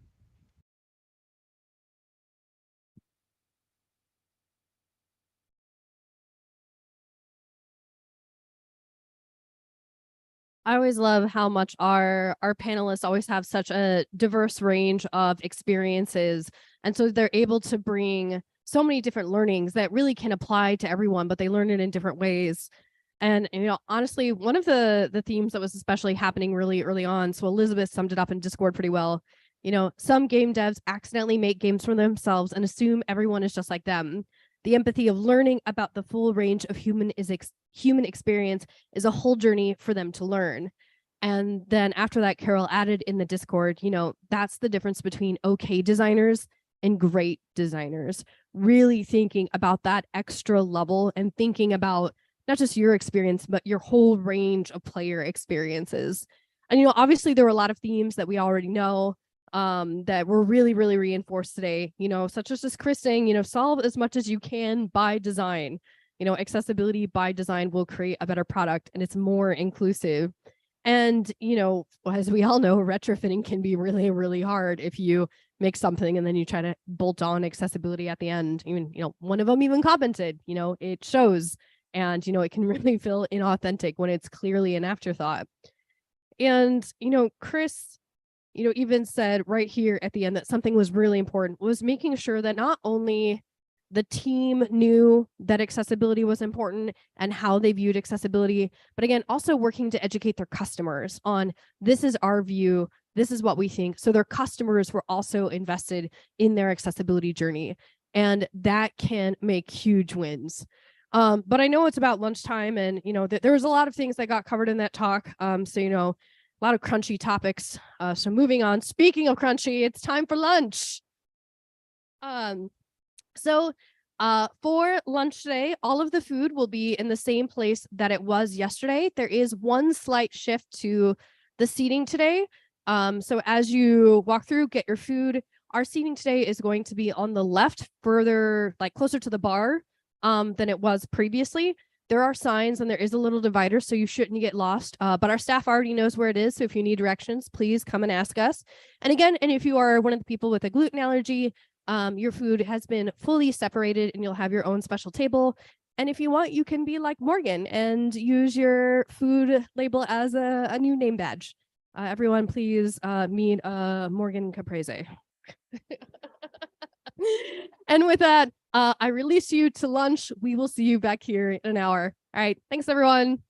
I always love how much our panelists always have such a diverse range of experiences. And so they're able to bring so many different learnings that really can apply to everyone, but they learn it in different ways. And honestly, one of the themes that was especially happening really early on, so Elizabeth summed it up in Discord pretty well. Some game devs accidentally make games for themselves and assume everyone is just like them. The empathy of learning about the full range of human experience is a whole journey for them to learn. And then after that, Carol added in the Discord, that's the difference between okay designers and great designers. Really thinking about that extra level and thinking about not just your experience, but your whole range of player experiences. And, obviously there were a lot of themes that we already know that were really, really reinforced today, such as just Chris saying, solve as much as you can by design. Accessibility by design will create a better product, and it's more inclusive. And, as we all know, retrofitting can be really, really hard if you make something and then you try to bolt on accessibility at the end. Even, one of them even commented, it shows, and, it can really feel inauthentic when it's clearly an afterthought. And, Chris, even said right here at the end that something was really important, was making sure that not only the team knew that accessibility was important and how they viewed accessibility, but again, also working to educate their customers on this is our view, this is what we think. So their customers were also invested in their accessibility journey, and that can make huge wins. But I know it's about lunchtime, and there was a lot of things that got covered in that talk. So a lot of crunchy topics. So moving on, speaking of crunchy, it's time for lunch. So for lunch today, all of the food will be in the same place that it was yesterday. There is one slight shift to the seating today. So as you walk through, get your food. Our seating today is going to be on the left, further, like closer to the bar than it was previously. There are signs and there is a little divider, so you shouldn't get lost. But our staff already knows where it is, so if you need directions, please come and ask us. And again, and if you are one of the people with a gluten allergy, your food has been fully separated and you'll have your own special table. And if you want, you can be like Morgan and use your food label as a new name badge. Everyone, please meet Morgan Caprese. And with that, I release you to lunch. We will see you back here in an hour. All right. Thanks, everyone.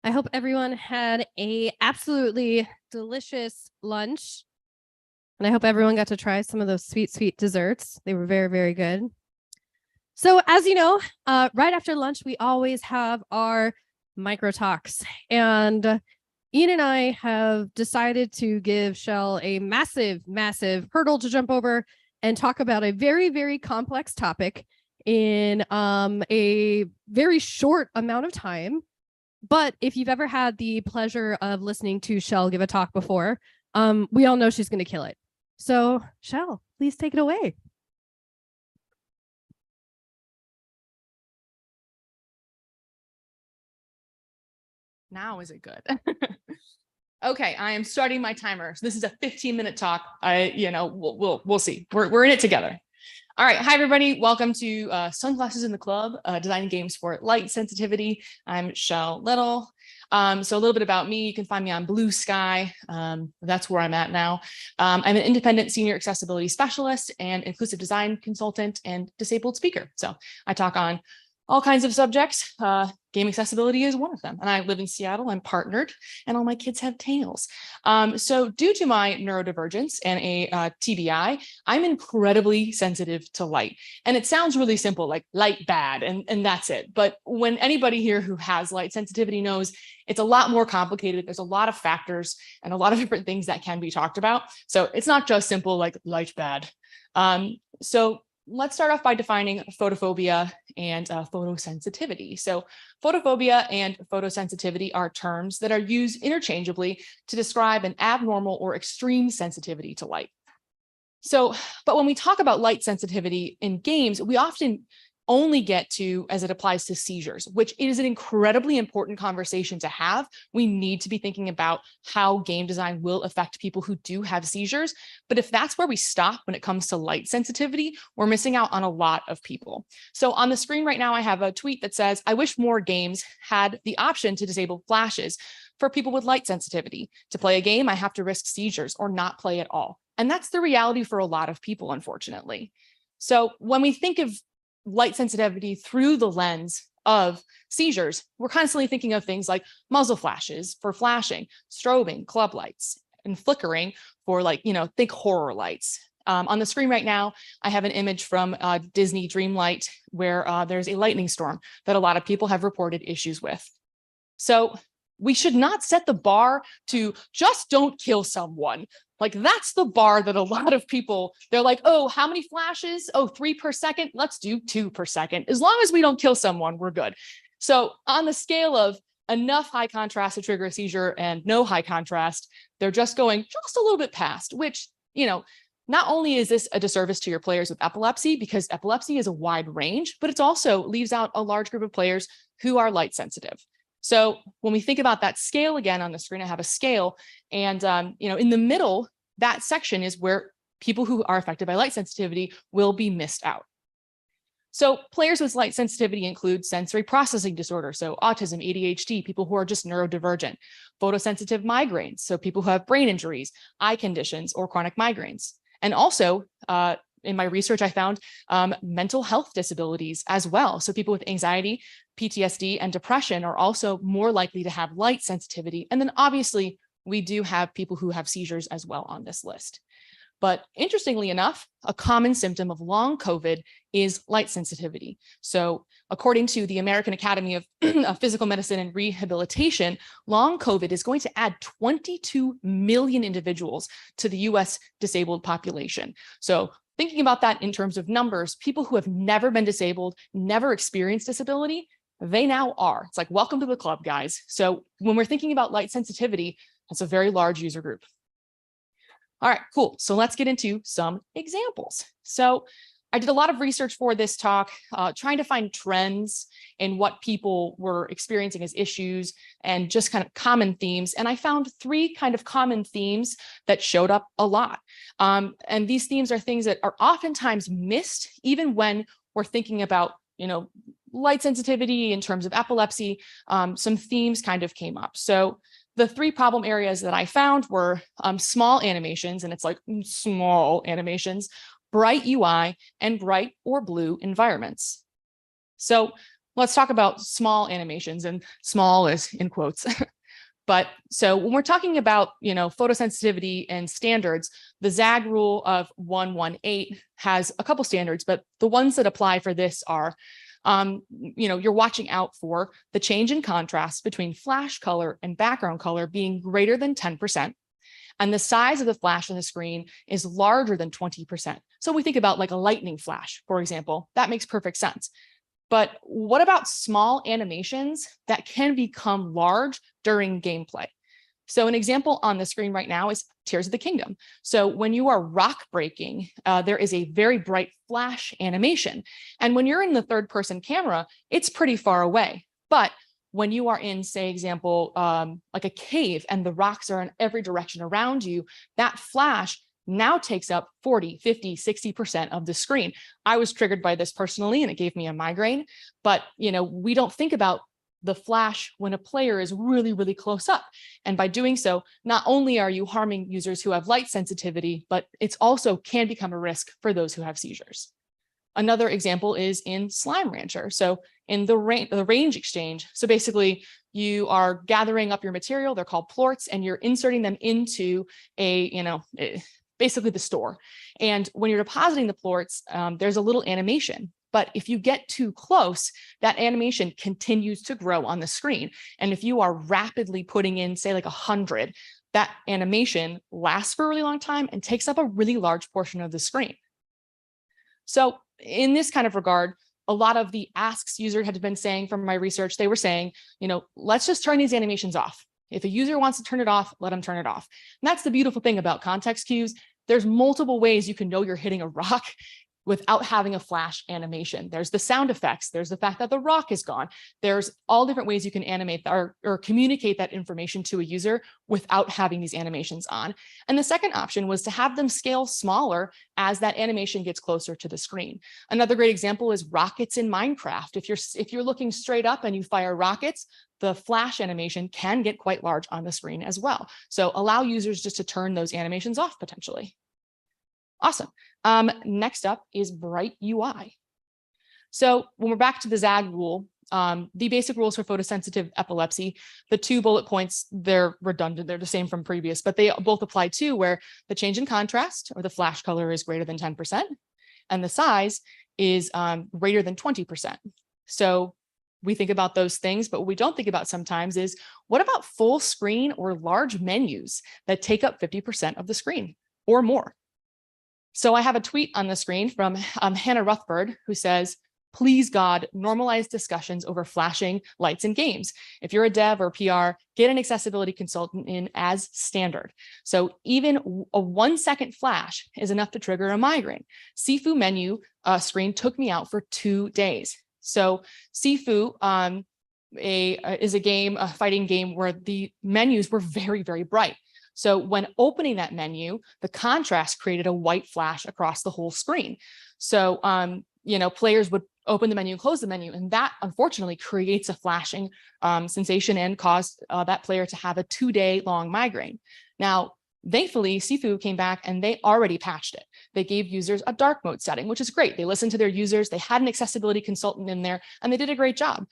I hope everyone had a absolutely delicious lunch. And I hope everyone got to try some of those sweet, sweet desserts. They were very, very good. So as you know, right after lunch, we always have our micro talks. And Ian and I have decided to give Shell a massive, massive hurdle to jump over and talk about a very, very complex topic in a very short amount of time. But if you've ever had the pleasure of listening to Shell give a talk before, we all know she's going to kill it. So Shell, please take it away. Now is it good? Okay, I am starting my timer. So this is a 15-minute talk. We'll see. We're in it together. All right, hi everybody. Welcome to Sunglasses in the Club, designing games for light sensitivity. I'm Shell Little. So a little bit about me. You can find me on Blue Sky. That's where I'm at now. I'm an independent senior accessibility specialist and inclusive design consultant and disabled speaker. So I talk on all kinds of subjects. Game accessibility is one of them. And I live in Seattle. I'm partnered and all my kids have tails. So due to my neurodivergence and a TBI, I'm incredibly sensitive to light. And it sounds really simple, like light bad, and that's it. But when anybody here who has light sensitivity knows, it's a lot more complicated. There's a lot of factors and a lot of different things that can be talked about. So it's not just simple like light bad. So let's start off by defining photophobia and photosensitivity. So photophobia and photosensitivity are terms that are used interchangeably to describe an abnormal or extreme sensitivity to light. So, but when we talk about light sensitivity in games, we often only get to as it applies to seizures, which is an incredibly important conversation to have. We need to be thinking about how game design will affect people who do have seizures. But if that's where we stop when it comes to light sensitivity, we're missing out on a lot of people. So on the screen right now, I have a tweet that says, I wish more games had the option to disable flashes for people with light sensitivity. To play a game, I have to risk seizures or not play at all. And that's the reality for a lot of people, unfortunately. So when we think of light sensitivity through the lens of seizures, we're constantly thinking of things like muzzle flashes for flashing, strobing, club lights, and flickering for think horror lights. On the screen right now, I have an image from Disney Dreamlight where there's a lightning storm that a lot of people have reported issues with. So we should not set the bar to just don't kill someone. Like that's the bar that a lot of people, they're like, oh, how many flashes? Oh, 3 per second. Let's do 2 per second. As long as we don't kill someone, we're good. So on the scale of enough high contrast to trigger a seizure and no high contrast, they're just going just a little bit past, which, not only is this a disservice to your players with epilepsy, because epilepsy is a wide range, but it also leaves out a large group of players who are light sensitive. So when we think about that scale again on the screen, I have a scale and, in the middle, that section is where people who are affected by light sensitivity will be missed out. So players with light sensitivity include sensory processing disorder, so autism, ADHD, people who are just neurodivergent, photosensitive migraines, so people who have brain injuries, eye conditions, or chronic migraines. And also, in my research, I found mental health disabilities as well. So people with anxiety, PTSD, and depression are also more likely to have light sensitivity. And then obviously, we do have people who have seizures as well on this list. But interestingly enough, a common symptom of long COVID is light sensitivity. So according to the American Academy of Physical Medicine and Rehabilitation, long COVID is going to add 22 million individuals to the US disabled population. So thinking about that in terms of numbers, people who have never been disabled, never experienced disability, they now are. It's like, welcome to the club, guys. So when we're thinking about light sensitivity, that's a very large user group. All right, cool. So let's get into some examples. So I did a lot of research for this talk, trying to find trends in what people were experiencing as issues and just kind of common themes. And I found 3 kind of common themes that showed up a lot. And these themes are things that are oftentimes missed, even when we're thinking about, light sensitivity in terms of epilepsy. Some themes kind of came up. So the 3 problem areas that I found were small animations, and it's like small animations, bright UI, and bright or blue environments. So let's talk about small animations, and small is in quotes. But so when we're talking about, photosensitivity and standards, the ZAG rule of 118 has a couple standards, but the ones that apply for this are, you're watching out for the change in contrast between flash color and background color being greater than 10%. And the size of the flash on the screen is larger than 20%. So we think about like a lightning flash, for example, that makes perfect sense. But what about small animations that can become large during gameplay? So an example on the screen right now is Tears of the Kingdom. So when you are rock breaking, there is a very bright flash animation. And when you're in the third person camera, it's pretty far away. But when you are in, say, example, like a cave and the rocks are in every direction around you, that flash now takes up 40, 50, 60% of the screen. I was triggered by this personally, and it gave me a migraine. But, we don't think about the flash when a player is really, really close up. And by doing so, not only are you harming users who have light sensitivity, but it's also can become a risk for those who have seizures. Another example is in Slime Rancher. So in the range exchange, so basically you are gathering up your material, they're called plorts, and you're inserting them into basically the store. And when you're depositing the plorts, there's a little animation. But if you get too close, that animation continues to grow on the screen. And if you are rapidly putting in, say, like 100, that animation lasts for a really long time and takes up a really large portion of the screen. So in this kind of regard, a lot of the asks users had been saying from my research, they were saying, let's just turn these animations off. If a user wants to turn it off, let them turn it off. And that's the beautiful thing about context cues. There's multiple ways you can know you're hitting a rock without having a flash animation. There's the sound effects. There's the fact that the rock is gone. There's all different ways you can animate or communicate that information to a user without having these animations on. And the second option was to have them scale smaller as that animation gets closer to the screen. Another great example is rockets in Minecraft. If you're looking straight up and you fire rockets, the flash animation can get quite large on the screen as well. So allow users just to turn those animations off potentially. Awesome. Next up is Bright UI. So when we're back to the ZAG rule, the basic rules for photosensitive epilepsy, the 2 bullet points, they're redundant. They're the same from previous, but they both apply too, where the change in contrast or the flash color is greater than 10% and the size is greater than 20%. So we think about those things, but what we don't think about sometimes is what about full screen or large menus that take up 50% of the screen or more? So I have a tweet on the screen from Hannah Ruthford, who says, please God, normalize discussions over flashing lights in games. If you're a dev or PR, get an accessibility consultant in as standard. So even a 1-second flash is enough to trigger a migraine. Sifu menu screen took me out for 2 days. So Sifu is a fighting game where the menus were very, very bright. So when opening that menu, the contrast created a white flash across the whole screen. So, players would open the menu and close the menu, and that unfortunately creates a flashing sensation and caused that player to have a 2-day long migraine. Now, thankfully, Sifu came back and they already patched it. They gave users a dark mode setting, which is great. They listened to their users. They had an accessibility consultant in there, and they did a great job.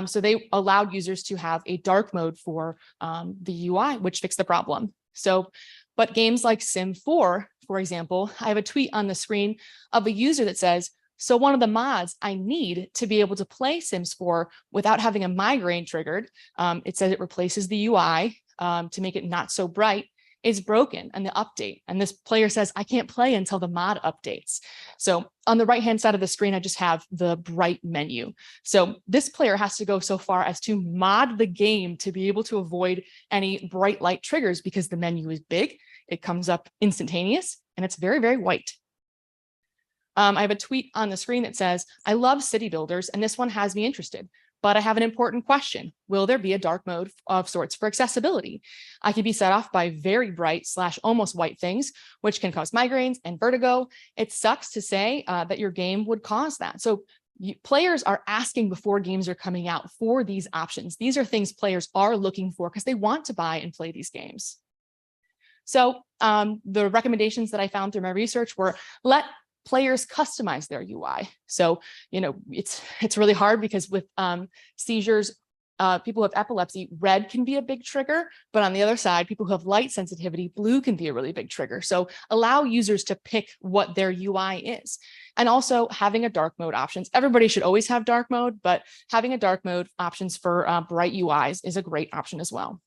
So they allowed users to have a dark mode for the UI, which fixed the problem. So, but games like Sim 4, for example, I have a tweet on the screen of a user that says, so one of the mods I need to be able to play Sims 4 without having a migraine triggered, it says it replaces the UI to make it not so bright, is broken and the update. And this player says, I can't play until the mod updates. So on the right-hand side of the screen, I just have the bright menu. So this player has to go so far as to mod the game to be able to avoid any bright light triggers because the menu is big, it comes up instantaneous, and it's very, very white. I have a tweet on the screen that says, I love city builders, and this one has me interested. But I have an important question. Will there be a dark mode of sorts for accessibility? I can be set off by very bright / almost white things, which can cause migraines and vertigo. It sucks to say that your game would cause that. So players are asking before games are coming out for these options. These are things players are looking for because they want to buy and play these games. So the recommendations that I found through my research were let players customize their UI. So, you know, it's really hard because with seizures, people who have epilepsy, red can be a big trigger, but on the other side, people who have light sensitivity, blue can be a really big trigger. So allow users to pick what their UI is. And also having a dark mode options. Everybody should always have dark mode, but having a dark mode options for bright UIs is a great option as well.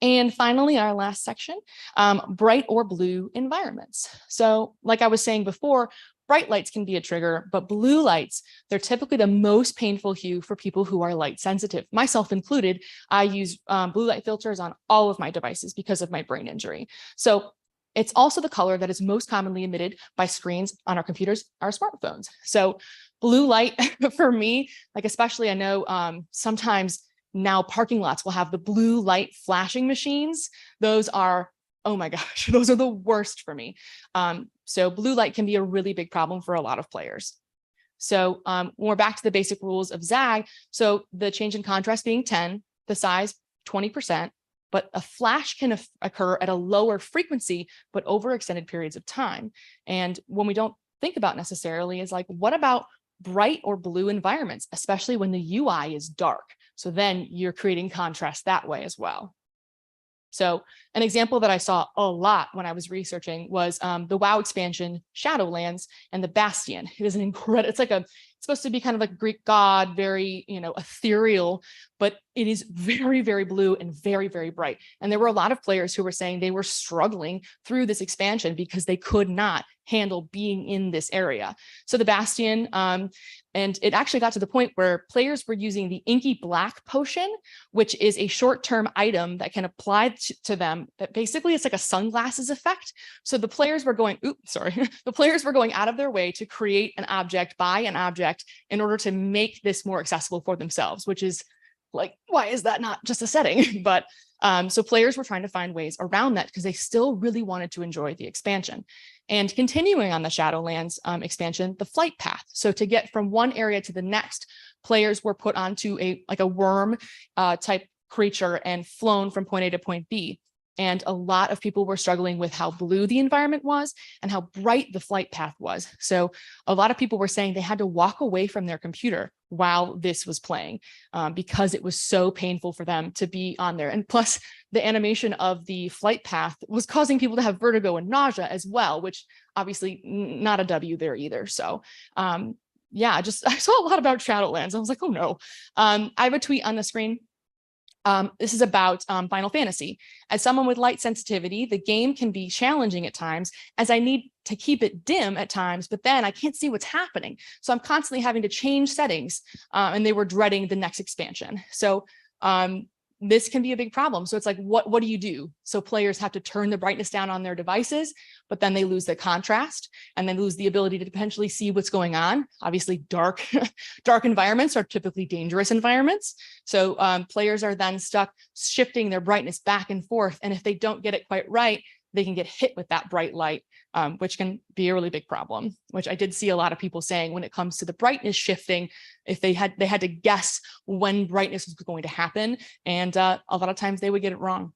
And finally, our last section, bright or blue environments. So like I was saying before, bright lights can be a trigger, but blue lights, they're typically the most painful hue for people who are light sensitive, myself included. I use blue light filters on all of my devices because of my brain injury. So it's also the color that is most commonly emitted by screens on our computers, our smartphones. So blue light for me, like especially I know sometimes now parking lots will have the blue light flashing machines. Those are, oh my gosh, those are the worst for me. So blue light can be a really big problem for a lot of players. So when we're back to the basic rules of ZAG, so the change in contrast being 10, the size 20%, but a flash can occur at a lower frequency, but over extended periods of time. And when we don't think about necessarily is like, what about bright or blue environments, especially when the UI is dark? So then you're creating contrast that way as well. So an example that I saw a lot when I was researching was the WoW expansion Shadowlands and the Bastion. It is an incredible, it's supposed to be kind of like a Greek god, very, you know, ethereal, but it is very, very blue and very, very bright. And there were a lot of players who were saying they were struggling through this expansion because they could not handle being in this area. So the Bastion, and it actually got to the point where players were using the Inky Black potion, which is a short-term item that can apply to them that basically it's like a sunglasses effect. So the players were going, the players were going out of their way to create an object, buy an object in order to make this more accessible for themselves, which is like, why is that not just a setting? But so players were trying to find ways around that because they still really wanted to enjoy the expansion. And continuing on the Shadowlands expansion, the flight path. So to get from one area to the next, players were put onto a worm type creature and flown from point A to point B. And a lot of people were struggling with how blue the environment was and how bright the flight path was. So a lot of people were saying they had to walk away from their computer while this was playing because it was so painful for them to be on there. And plus the animation of the flight path was causing people to have vertigo and nausea as well, which obviously not a W there either. So yeah, I saw a lot about Shadowlands. I was like, oh no. I have a tweet on the screen. This is about Final Fantasy. As someone with light sensitivity, the game can be challenging at times as I need to keep it dim at times, but then I can't see what's happening. So I'm constantly having to change settings and they were dreading the next expansion. So this can be a big problem. So it's like, what do you do? So players have to turn the brightness down on their devices, but then they lose the contrast and then lose the ability to potentially see what's going on. Obviously, dark environments are typically dangerous environments. So players are then stuck shifting their brightness back and forth. And if they don't get it quite right, they can get hit with that bright light, which can be a really big problem, which I did see a lot of people saying when it comes to the brightness shifting, if they had to guess when brightness was going to happen. And a lot of times they would get it wrong.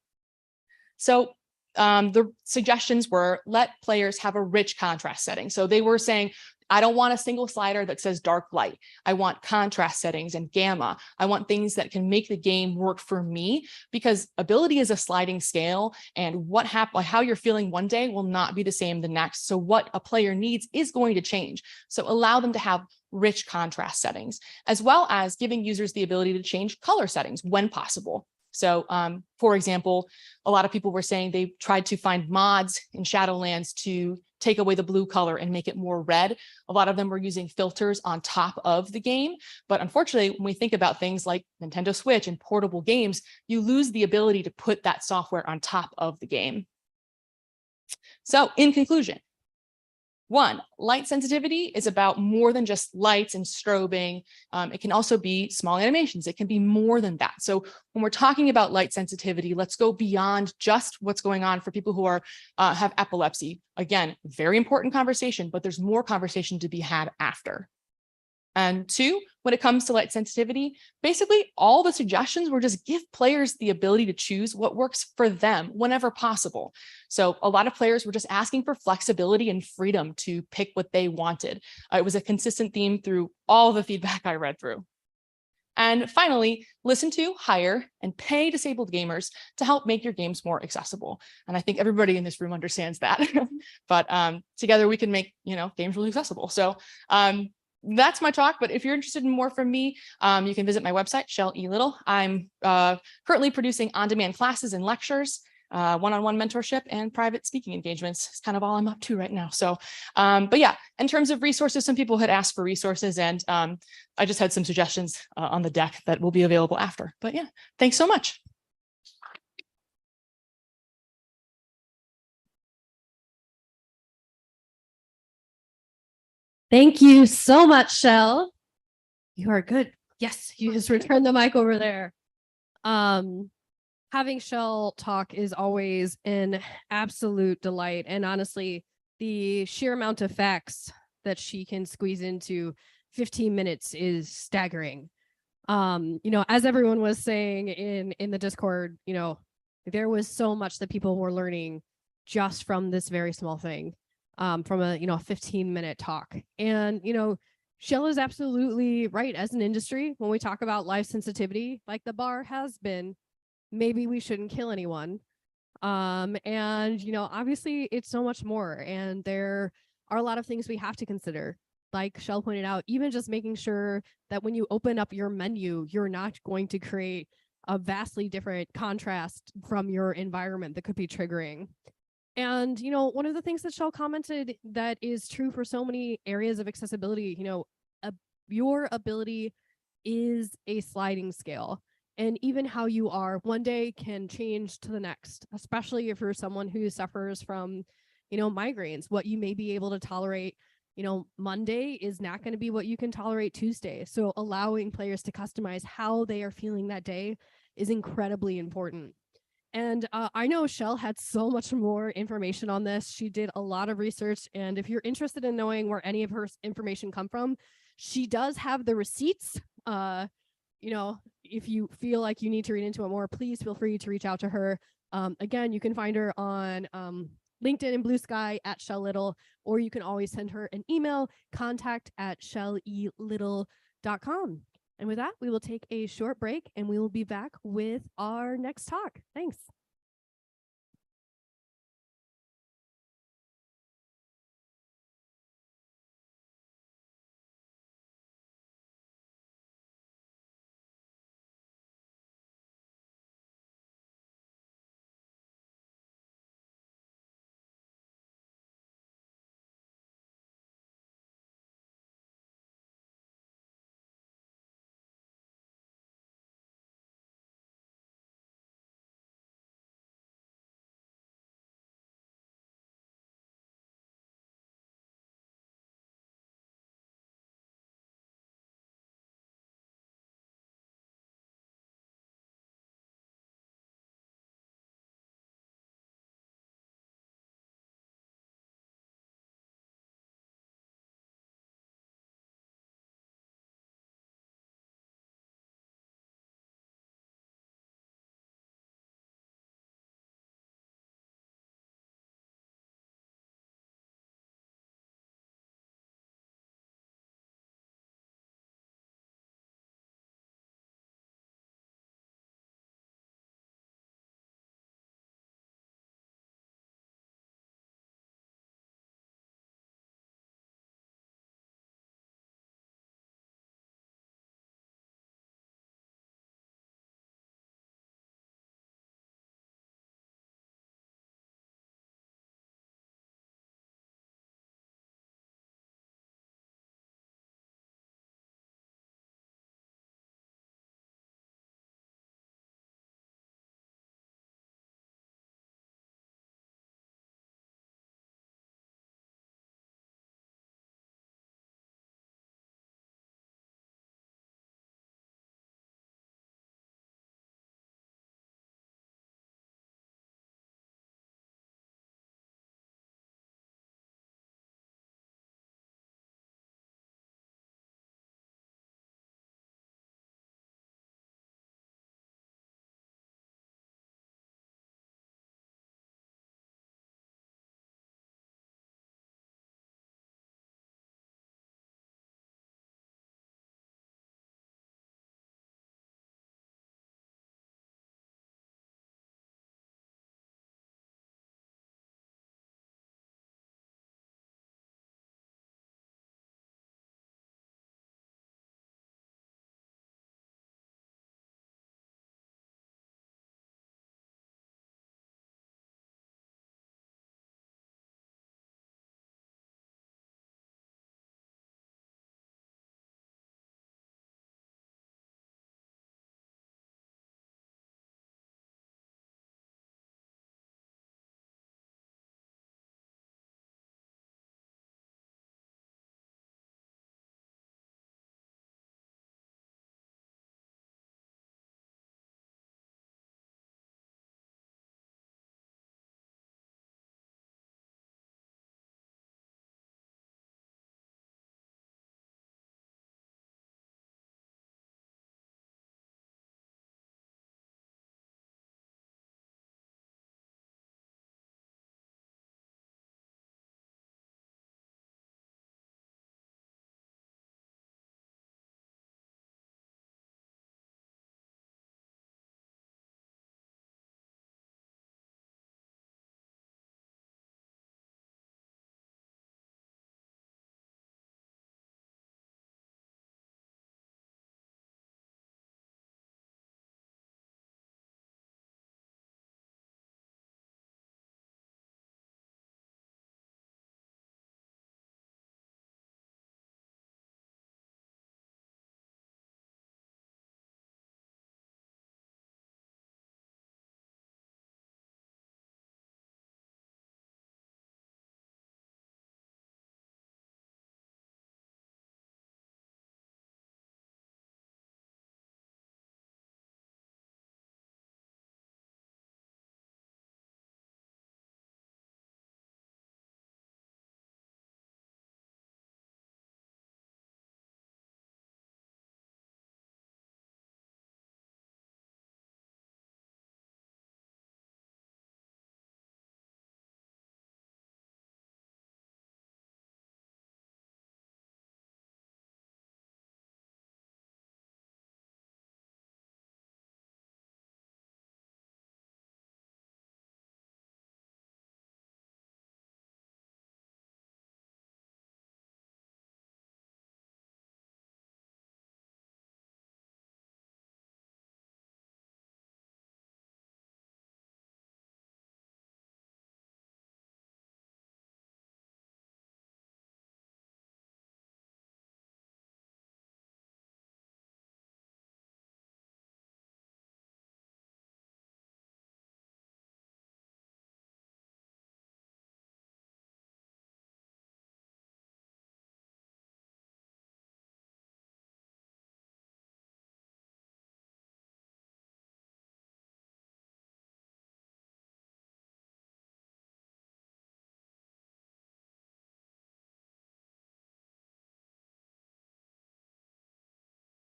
So the suggestions were let players have a rich contrast setting. So they were saying, I don't want a single slider that says dark light. I want contrast settings and gamma. I want things that can make the game work for me because ability is a sliding scale and how you're feeling one day will not be the same the next. So what a player needs is going to change. So allow them to have rich contrast settings, as well as giving users the ability to change color settings when possible. So for example, a lot of people were saying they tried to find mods in Shadowlands to take away the blue color and make it more red. A lot of them were using filters on top of the game. But unfortunately, when we think about things like Nintendo Switch and portable games, you lose the ability to put that software on top of the game. So in conclusion, 1, light sensitivity is about more than just lights and strobing. It can also be small animations. It can be more than that. So when we're talking about light sensitivity, let's go beyond just what's going on for people who are have epilepsy. Again, very important conversation, but there's more conversation to be had after. And two, when it comes to light sensitivity, basically all the suggestions were just give players the ability to choose what works for them whenever possible. So a lot of players were just asking for flexibility and freedom to pick what they wanted. It was a consistent theme through all the feedback I read through. And finally, listen to, hire, and pay disabled gamers to help make your games more accessible. And I think everybody in this room understands that. But together we can make games really accessible. So that's my talk. But if you're interested in more from me, you can visit my website, Shell E. Little. I'm currently producing on-demand classes and lectures, one-on-one mentorship, and private speaking engagements. It's kind of all I'm up to right now. So, but yeah, in terms of resources, some people had asked for resources, and I just had some suggestions on the deck that will be available after. But yeah, thanks so much. Thank you so much, Shell. You are good. Yes, you just returned the mic over there. Having Shell talk is always an absolute delight. And honestly, the sheer amount of facts that she can squeeze into 15 minutes is staggering. As everyone was saying in the Discord, there was so much that people were learning just from this very small thing. From a 15-minute talk. And Shell is absolutely right. As an industry, when we talk about life sensitivity, like the bar has been, maybe we shouldn't kill anyone. And obviously it's so much more, and there are a lot of things we have to consider. Like Shell pointed out, even just making sure that when you open up your menu, you're not going to create a vastly different contrast from your environment that could be triggering. And, one of the things that Shell commented that is true for so many areas of accessibility, your ability is a sliding scale. And even how you are one day can change to the next, especially if you're someone who suffers from, migraines. What you may be able to tolerate, Monday is not going to be what you can tolerate Tuesday. So allowing players to customize how they are feeling that day is incredibly important. And I know Shell had so much more information on this. She did a lot of research. And if you're interested in knowing where any of her information come from, she does have the receipts. If you feel like you need to read into it more, please feel free to reach out to her. Again, you can find her on LinkedIn and Blue Sky at Shell Little, or you can always send her an email, contact@shellelittle.com. And with that, we will take a short break and we will be back with our next talk. Thanks.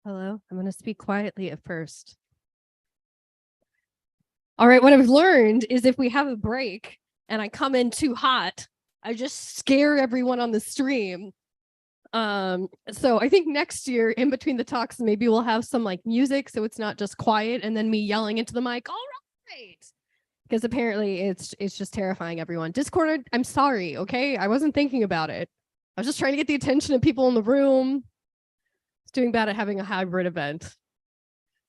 Hello. I'm going to speak quietly at first. All right. What I've learned is if we have a break and I come in too hot, I just scare everyone on the stream. So I think next year in between the talks, maybe we'll have some like music. So it's not just quiet and then me yelling into the mic. All right. Because apparently it's just terrifying everyone. Discord, I'm sorry. Okay. I wasn't thinking about it. I was just trying to get the attention of people in the room. It's doing bad at having a hybrid event.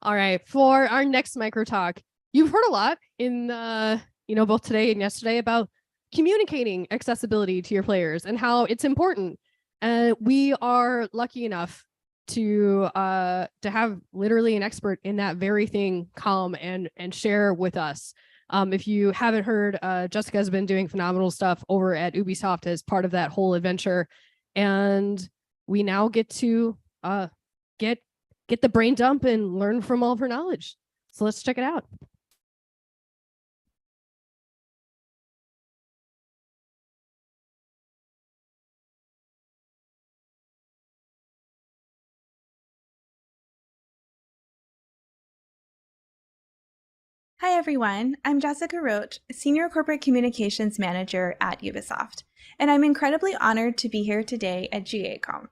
All right. For our next micro talk, you've heard a lot in, both today and yesterday about communicating accessibility to your players and how it's important. And we are lucky enough to have literally an expert in that very thing come and share with us. If you haven't heard, Jessica has been doing phenomenal stuff over at Ubisoft as part of that whole adventure. And we now get to get the brain dump and learn from all of her knowledge. So let's check it out. Hi everyone, I'm Jessica Roach, Senior Corporate Communications Manager at Ubisoft, and I'm incredibly honored to be here today at GaConf.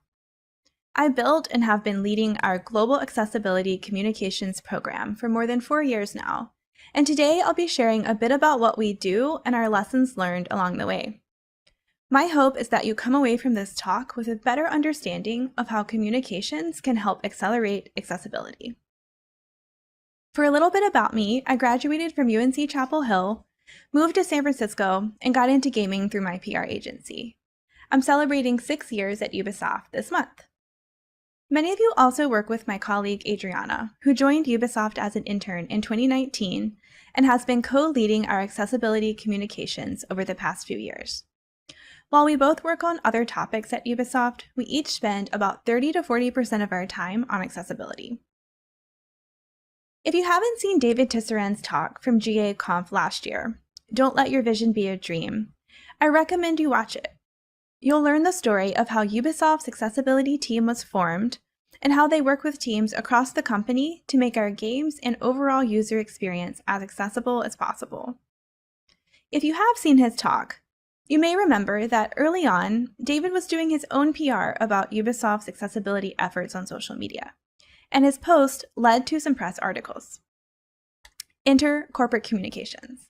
I built and have been leading our Global Accessibility Communications program for more than 4 years now, and today I'll be sharing a bit about what we do and our lessons learned along the way. My hope is that you come away from this talk with a better understanding of how communications can help accelerate accessibility. For a little bit about me, I graduated from UNC Chapel Hill, moved to San Francisco, and got into gaming through my PR agency. I'm celebrating 6 years at Ubisoft this month. Many of you also work with my colleague Adriana, who joined Ubisoft as an intern in 2019 and has been co-leading our accessibility communications over the past few years. While we both work on other topics at Ubisoft, we each spend about 30 to 40% of our time on accessibility. If you haven't seen David Tisserand's talk from GaConf last year, Don't Let Your Vision Be a Dream, I recommend you watch it. You'll learn the story of how Ubisoft's accessibility team was formed and how they work with teams across the company to make our games and overall user experience as accessible as possible. If you have seen his talk, you may remember that early on, David was doing his own PR about Ubisoft's accessibility efforts on social media, and his post led to some press articles. Enter corporate communications.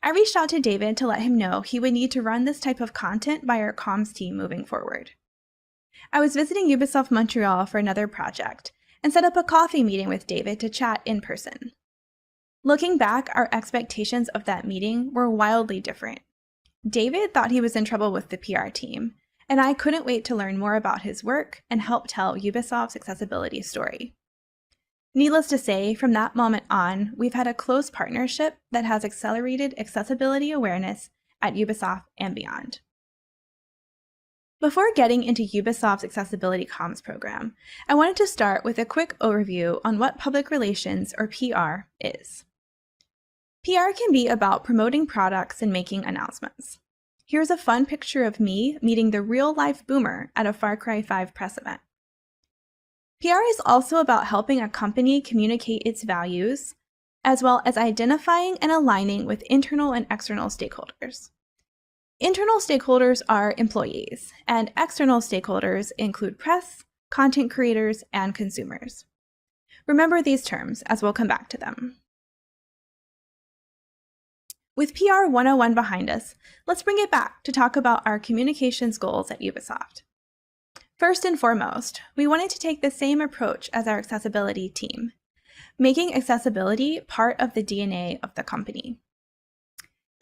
I reached out to David to let him know he would need to run this type of content by our comms team moving forward. I was visiting Ubisoft Montreal for another project and set up a coffee meeting with David to chat in person. Looking back, our expectations of that meeting were wildly different. David thought he was in trouble with the PR team, and I couldn't wait to learn more about his work and help tell Ubisoft's accessibility story. Needless to say, from that moment on, we've had a close partnership that has accelerated accessibility awareness at Ubisoft and beyond. Before getting into Ubisoft's accessibility comms program, I wanted to start with a quick overview on what public relations, or PR, is. PR can be about promoting products and making announcements. Here's a fun picture of me meeting the real-life boomer at a Far Cry 5 press event. PR is also about helping a company communicate its values, as well as identifying and aligning with internal and external stakeholders. Internal stakeholders are employees, and external stakeholders include press, content creators, and consumers. Remember these terms, as we'll come back to them. With PR 101 behind us, let's bring it back to talk about our communications goals at Ubisoft. First and foremost, we wanted to take the same approach as our accessibility team, making accessibility part of the DNA of the company.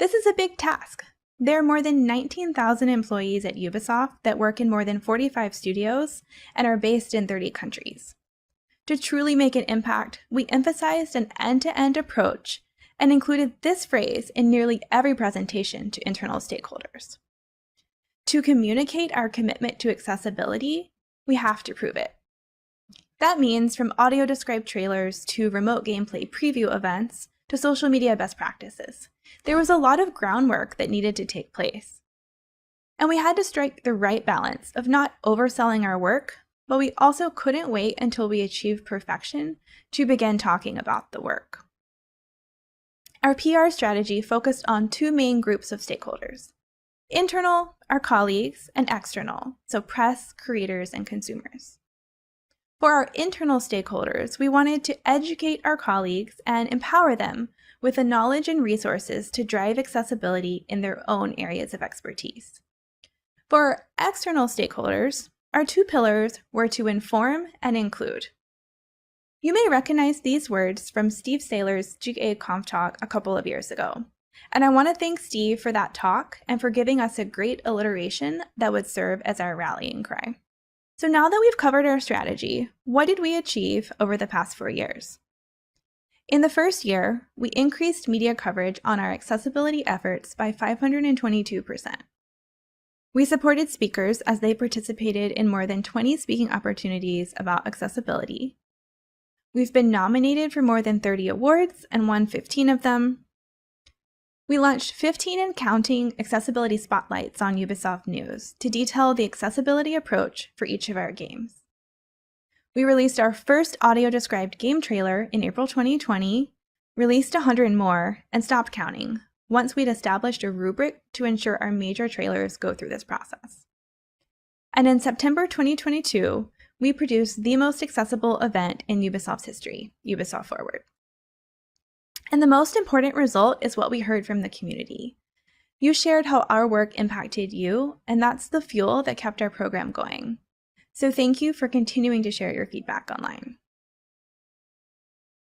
This is a big task. There are more than 19,000 employees at Ubisoft that work in more than 45 studios and are based in 30 countries. To truly make an impact, we emphasized an end-to-end approach and included this phrase in nearly every presentation to internal stakeholders. To communicate our commitment to accessibility, we have to prove it. That means from audio-described trailers to remote gameplay preview events to social media best practices, there was a lot of groundwork that needed to take place. And we had to strike the right balance of not overselling our work, but we also couldn't wait until we achieved perfection to begin talking about the work. Our PR strategy focused on two main groups of stakeholders: internal, our colleagues, and external, so press, creators, and consumers. For our internal stakeholders, we wanted to educate our colleagues and empower them with the knowledge and resources to drive accessibility in their own areas of expertise. For our external stakeholders, our two pillars were to inform and include. You may recognize these words from Steve Saylor's GaConf talk a couple of years ago. And I want to thank Steve for that talk and for giving us a great alliteration that would serve as our rallying cry. So now that we've covered our strategy, what did we achieve over the past 4 years? In the first year, we increased media coverage on our accessibility efforts by 522%. We supported speakers as they participated in more than 20 speaking opportunities about accessibility. We've been nominated for more than 30 awards and won 15 of them. We launched 15 and counting accessibility spotlights on Ubisoft News to detail the accessibility approach for each of our games. We released our first audio-described game trailer in April 2020, released 100 more, and stopped counting once we'd established a rubric to ensure our major trailers go through this process. And in September 2022, we produced the most accessible event in Ubisoft's history, Ubisoft Forward. And the most important result is what we heard from the community. You shared how our work impacted you, and that's the fuel that kept our program going. So thank you for continuing to share your feedback online.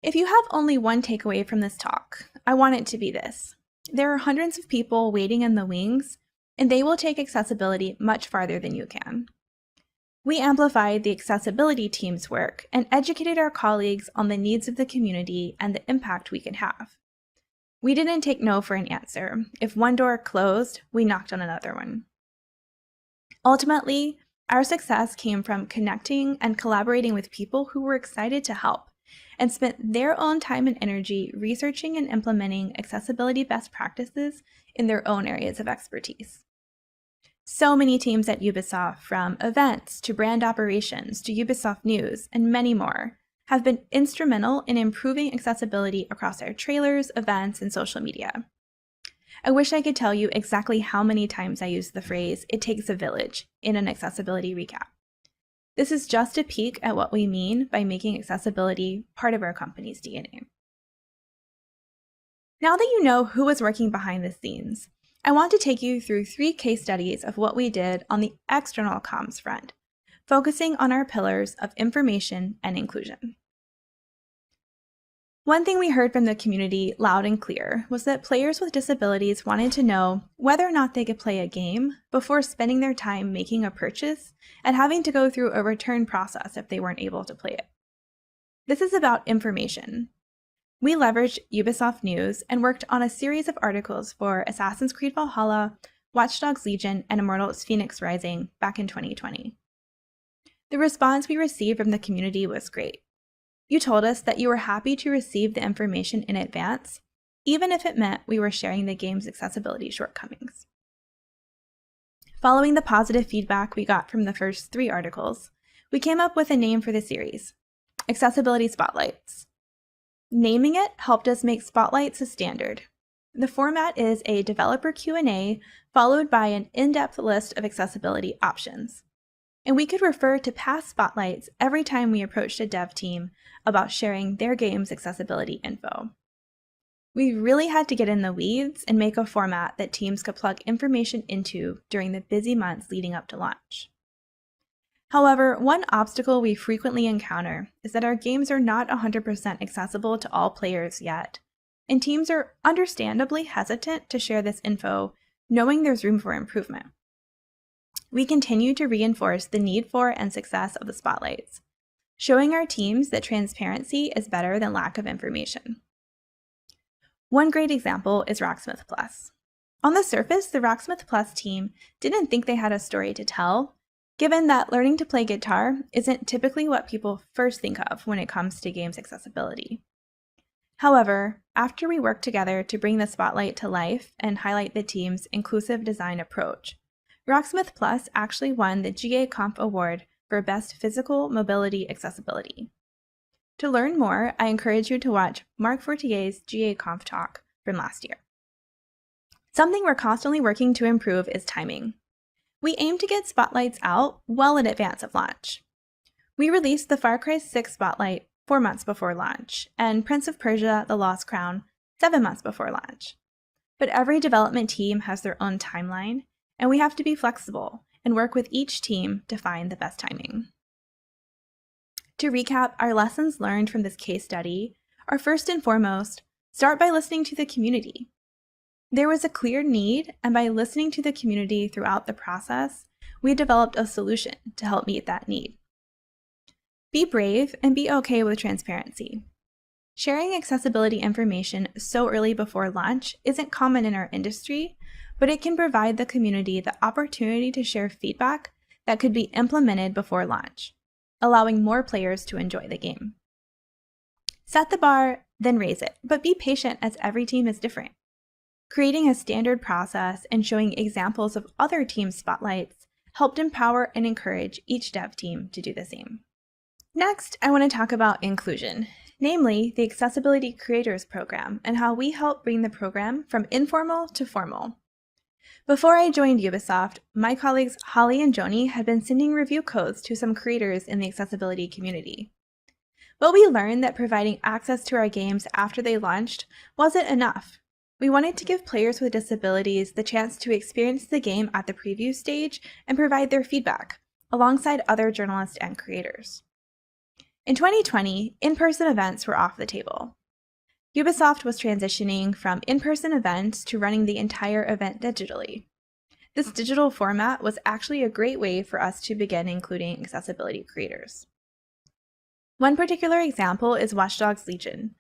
If you have only one takeaway from this talk, I want it to be this. There are hundreds of people waiting in the wings, and they will take accessibility much farther than you can. We amplified the accessibility team's work and educated our colleagues on the needs of the community and the impact we could have. We didn't take no for an answer. If one door closed, we knocked on another one. Ultimately, our success came from connecting and collaborating with people who were excited to help and spent their own time and energy researching and implementing accessibility best practices in their own areas of expertise. So many teams at Ubisoft, from events to brand operations to Ubisoft News and many more, have been instrumental in improving accessibility across our trailers, events, and social media. I wish I could tell you exactly how many times I use the phrase, "it takes a village," in an accessibility recap. This is just a peek at what we mean by making accessibility part of our company's DNA. Now that you know who is working behind the scenes, I want to take you through 3 case studies of what we did on the external comms front, focusing on our pillars of information and inclusion. One thing we heard from the community loud and clear was that players with disabilities wanted to know whether or not they could play a game before spending their time making a purchase and having to go through a return process if they weren't able to play it. This is about information. We leveraged Ubisoft News and worked on a series of articles for Assassin's Creed Valhalla, Watch Dogs Legion, and Immortals Phoenix Rising back in 2020. The response we received from the community was great. You told us that you were happy to receive the information in advance, even if it meant we were sharing the game's accessibility shortcomings. Following the positive feedback we got from the first 3 articles, we came up with a name for the series, Accessibility Spotlights. Naming it helped us make spotlights a standard. The format is a developer Q&A followed by an in-depth list of accessibility options. And we could refer to past spotlights every time we approached a dev team about sharing their game's accessibility info. We really had to get in the weeds and make a format that teams could plug information into during the busy months leading up to launch. However, one obstacle we frequently encounter is that our games are not 100% accessible to all players yet, and teams are understandably hesitant to share this info, knowing there's room for improvement. We continue to reinforce the need for and success of the spotlights, showing our teams that transparency is better than lack of information. One great example is Rocksmith Plus. On the surface, the Rocksmith Plus team didn't think they had a story to tell, given that learning to play guitar isn't typically what people first think of when it comes to games accessibility. However, after we worked together to bring the spotlight to life and highlight the team's inclusive design approach, Rocksmith Plus actually won the GaConf Award for best physical mobility accessibility. To learn more, I encourage you to watch Mark Fortier's GaConf talk from last year. Something we're constantly working to improve is timing. We aim to get spotlights out well in advance of launch. We released the Far Cry 6 spotlight 4 months before launch, and Prince of Persia: The Lost Crown 7 months before launch. But every development team has their own timeline, and we have to be flexible and work with each team to find the best timing. To recap, our lessons learned from this case study are first and foremost, start by listening to the community. There was a clear need, and by listening to the community throughout the process, we developed a solution to help meet that need. Be brave and be okay with transparency. Sharing accessibility information so early before launch isn't common in our industry, but it can provide the community the opportunity to share feedback that could be implemented before launch, allowing more players to enjoy the game. Set the bar, then raise it, but be patient as every team is different. Creating a standard process and showing examples of other team spotlights helped empower and encourage each dev team to do the same. Next, I want to talk about inclusion, namely the Accessibility Creators Program and how we help bring the program from informal to formal. Before I joined Ubisoft, my colleagues Holly and Joni had been sending review codes to some creators in the accessibility community. But we learned that providing access to our games after they launched wasn't enough. We wanted to give players with disabilities the chance to experience the game at the preview stage and provide their feedback, alongside other journalists and creators. In 2020, in-person events were off the table. Ubisoft was transitioning from in-person events to running the entire event digitally. This digital format was actually a great way for us to begin including accessibility creators. One particular example is Watch Dogs Legion.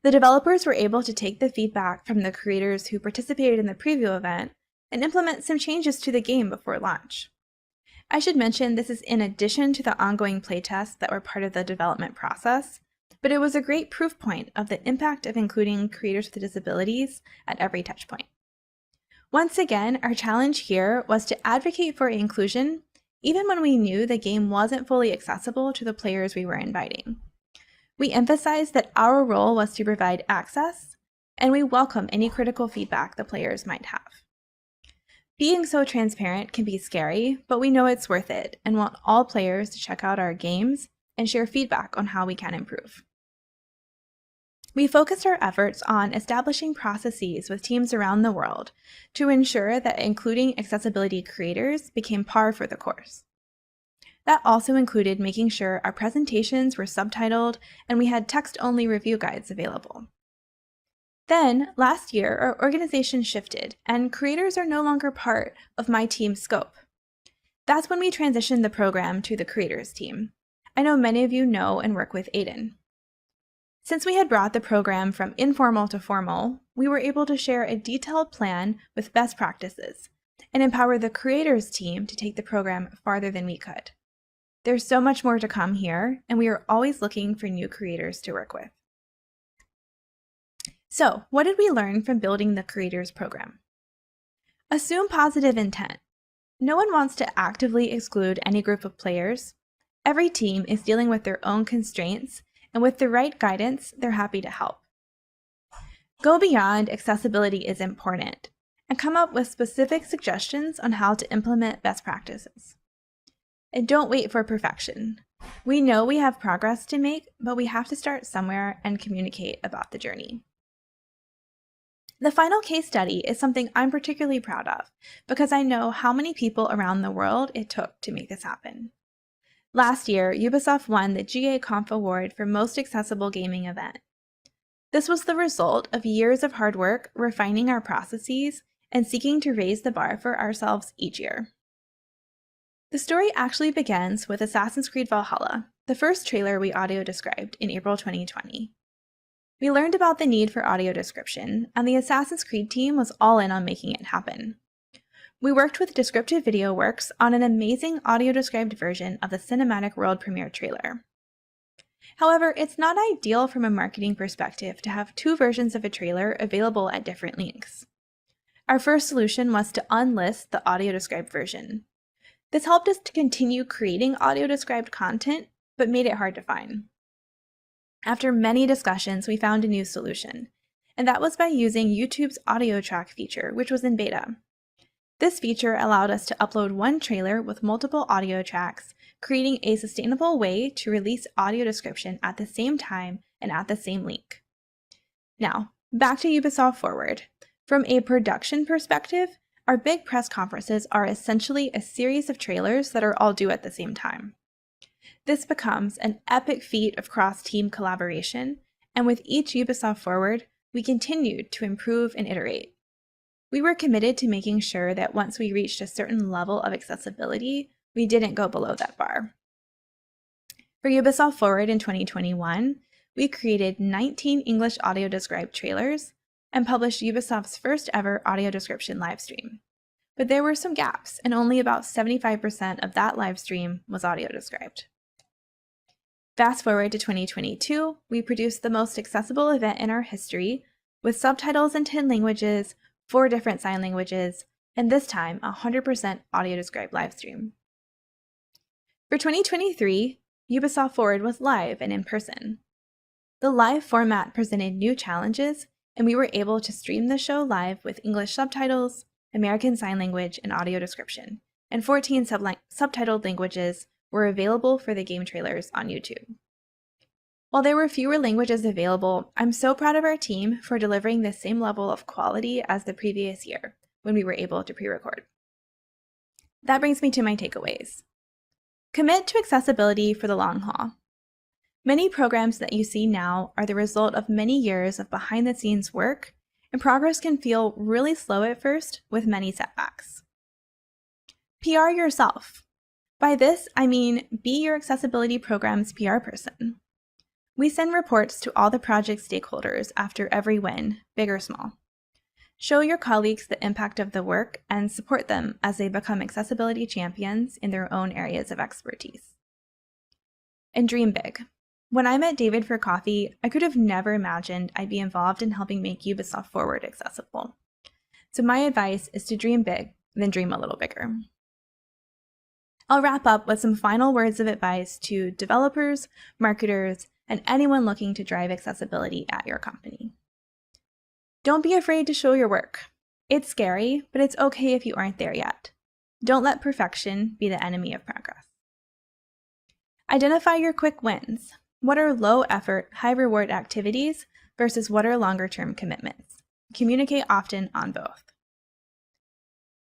The developers were able to take the feedback from the creators who participated in the preview event and implement some changes to the game before launch. I should mention this is in addition to the ongoing playtests that were part of the development process, but it was a great proof point of the impact of including creators with disabilities at every touchpoint. Once again, our challenge here was to advocate for inclusion even when we knew the game wasn't fully accessible to the players we were inviting. We emphasized that our role was to provide access, and we welcome any critical feedback the players might have. Being so transparent can be scary, but we know it's worth it and want all players to check out our games and share feedback on how we can improve. We focused our efforts on establishing processes with teams around the world to ensure that including accessibility creators became par for the course. That also included making sure our presentations were subtitled and we had text-only review guides available. Then, last year, our organization shifted, and creators are no longer part of my team's scope. That's when we transitioned the program to the creators team. I know many of you know and work with Aiden. Since we had brought the program from informal to formal, we were able to share a detailed plan with best practices and empower the creators team to take the program farther than we could. There's so much more to come here, and we are always looking for new creators to work with. So, what did we learn from building the creators program? Assume positive intent. No one wants to actively exclude any group of players. Every team is dealing with their own constraints, and with the right guidance, they're happy to help. Go beyond accessibility is important, and come up with specific suggestions on how to implement best practices. And don't wait for perfection. We know we have progress to make, but we have to start somewhere and communicate about the journey. The final case study is something I'm particularly proud of because I know how many people around the world it took to make this happen. Last year, Ubisoft won the GaConf Award for Most Accessible Gaming Event. This was the result of years of hard work refining our processes and seeking to raise the bar for ourselves each year. The story actually begins with Assassin's Creed Valhalla, the first trailer we audio described in April 2020. We learned about the need for audio description, and the Assassin's Creed team was all in on making it happen. We worked with Descriptive Video Works on an amazing audio-described version of the cinematic world premiere trailer. However, it's not ideal from a marketing perspective to have two versions of a trailer available at different lengths. Our first solution was to unlist the audio-described version. This helped us to continue creating audio-described content, but made it hard to find. After many discussions, we found a new solution, and that was by using YouTube's audio track feature, which was in beta. This feature allowed us to upload one trailer with multiple audio tracks, creating a sustainable way to release audio description at the same time and at the same link. Now, back to Ubisoft Forward. From a production perspective, our big press conferences are essentially a series of trailers that are all due at the same time. This becomes an epic feat of cross-team collaboration, and with each Ubisoft Forward, we continued to improve and iterate. We were committed to making sure that once we reached a certain level of accessibility, we didn't go below that bar. For Ubisoft Forward in 2021, we created 19 English audio described trailers and published Ubisoft's first ever audio description livestream. But there were some gaps, and only about 75% of that livestream was audio described. Fast forward to 2022, we produced the most accessible event in our history, with subtitles in 10 languages, 4 different sign languages, and this time 100% audio described livestream. For 2023, Ubisoft Forward was live and in person. The live format presented new challenges, and we were able to stream the show live with English subtitles, American Sign Language, and audio description, and 14 subtitled languages were available for the game trailers on YouTube. While there were fewer languages available, I'm so proud of our team for delivering the same level of quality as the previous year when we were able to pre-record. That brings me to my takeaways. Commit to accessibility for the long haul. Many programs that you see now are the result of many years of behind-the-scenes work, and progress can feel really slow at first with many setbacks. PR yourself. By this, I mean be your accessibility program's PR person. We send reports to all the project stakeholders after every win, big or small. Show your colleagues the impact of the work and support them as they become accessibility champions in their own areas of expertise. And dream big. When I met David for coffee, I could have never imagined I'd be involved in helping make Ubisoft Forward accessible. So my advice is to dream big, then dream a little bigger. I'll wrap up with some final words of advice to developers, marketers, and anyone looking to drive accessibility at your company. Don't be afraid to show your work. It's scary, but it's okay if you aren't there yet. Don't let perfection be the enemy of progress. Identify your quick wins. What are low-effort, high-reward activities versus what are longer-term commitments? Communicate often on both.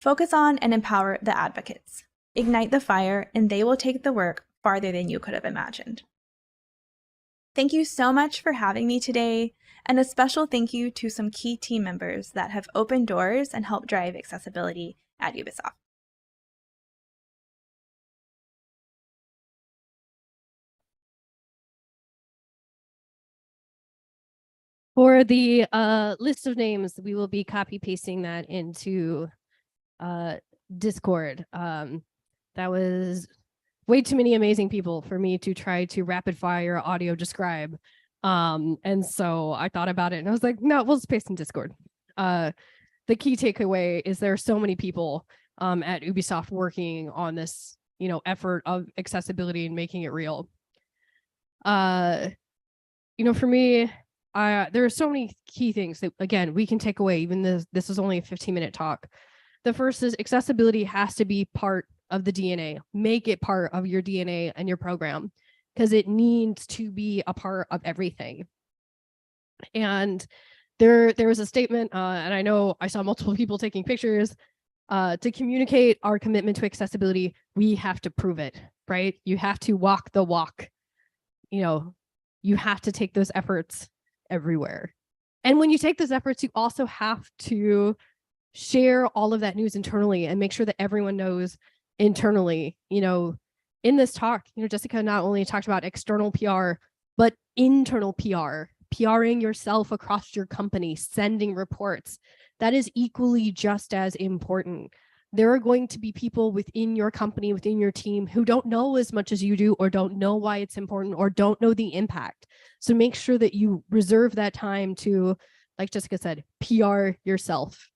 Focus on and empower the advocates. Ignite the fire, and they will take the work farther than you could have imagined. Thank you so much for having me today, and a special thank you to some key team members that have opened doors and helped drive accessibility at Ubisoft. For the list of names, we will be copy pasting that into Discord. That was way too many amazing people for me to try to rapid fire audio describe. And so I thought about it and I was like, no, we'll just paste in Discord. The key takeaway is there are so many people at Ubisoft working on this, effort of accessibility and making it real. For me, there are so many key things that, again, we can take away, even this is only a 15-minute talk. The first is accessibility has to be part of the DNA. Make it part of your DNA and your program, because it needs to be a part of everything. And there was a statement, and I know I saw multiple people taking pictures, to communicate our commitment to accessibility, we have to prove it, right? You have to walk the walk. You have to take those efforts everywhere. And when you take those efforts, you also have to share all of that news internally and make sure that everyone knows internally. In this talk, Jessica not only talked about external PR, but internal PR, PRing yourself across your company, sending reports. That is equally just as important. There are going to be people within your company, within your team, who don't know as much as you do, or don't know why it's important, or don't know the impact. So make sure that you reserve that time to, like Jessica said, PR yourself.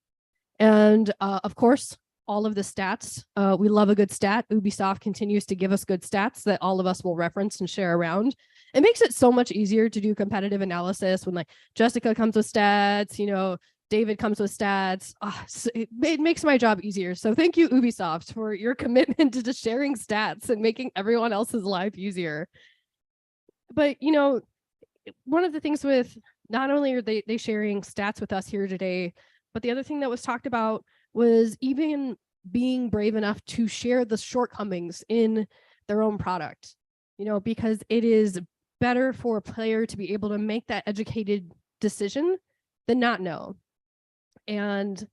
And of course, all of the stats. We love a good stat. Ubisoft continues to give us good stats that all of us will reference and share around. It makes it so much easier to do competitive analysis when like Jessica comes with stats, you know, David comes with stats. So it makes my job easier. So thank you, Ubisoft, for your commitment to just sharing stats and making everyone else's life easier. But, you know, one of the things with not only are they sharing stats with us here today, but the other thing that was talked about was even being brave enough to share the shortcomings in their own product, you know, because it is better for a player to be able to make that educated decision than not know. And,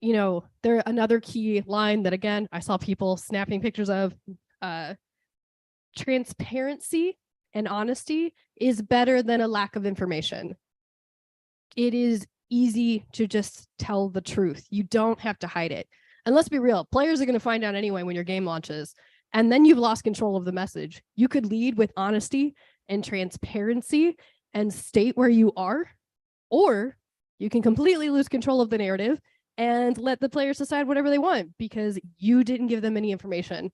you know, there another key line that, again, I saw people snapping pictures of, transparency and honesty is better than a lack of information. It is easy to just tell the truth. You don't have to hide it. And let's be real, players are going to find out anyway when your game launches, and then you've lost control of the message. You could lead with honesty and transparency and state where you are, or you can completely lose control of the narrative and let the players decide whatever they want because you didn't give them any information.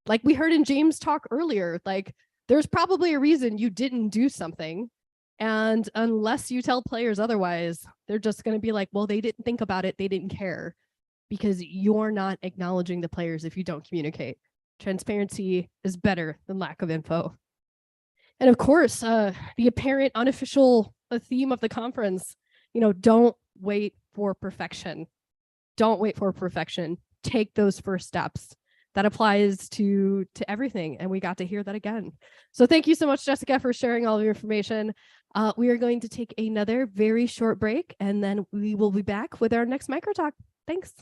Like we heard in James' talk earlier, like there's probably a reason you didn't do something. And unless you tell players otherwise, they're just going to be like, well, they didn't think about it. They didn't care, because you're not acknowledging the players if you don't communicate. Transparency is better than lack of info. And of course, the apparent unofficial theme of the conference, you know, don't wait for perfection. Don't wait for perfection. Take those first steps. That applies to everything. And we got to hear that again. So thank you so much, Jessica, for sharing all of your information. We are going to take another very short break, and then we will be back with our next micro talk. Thanks.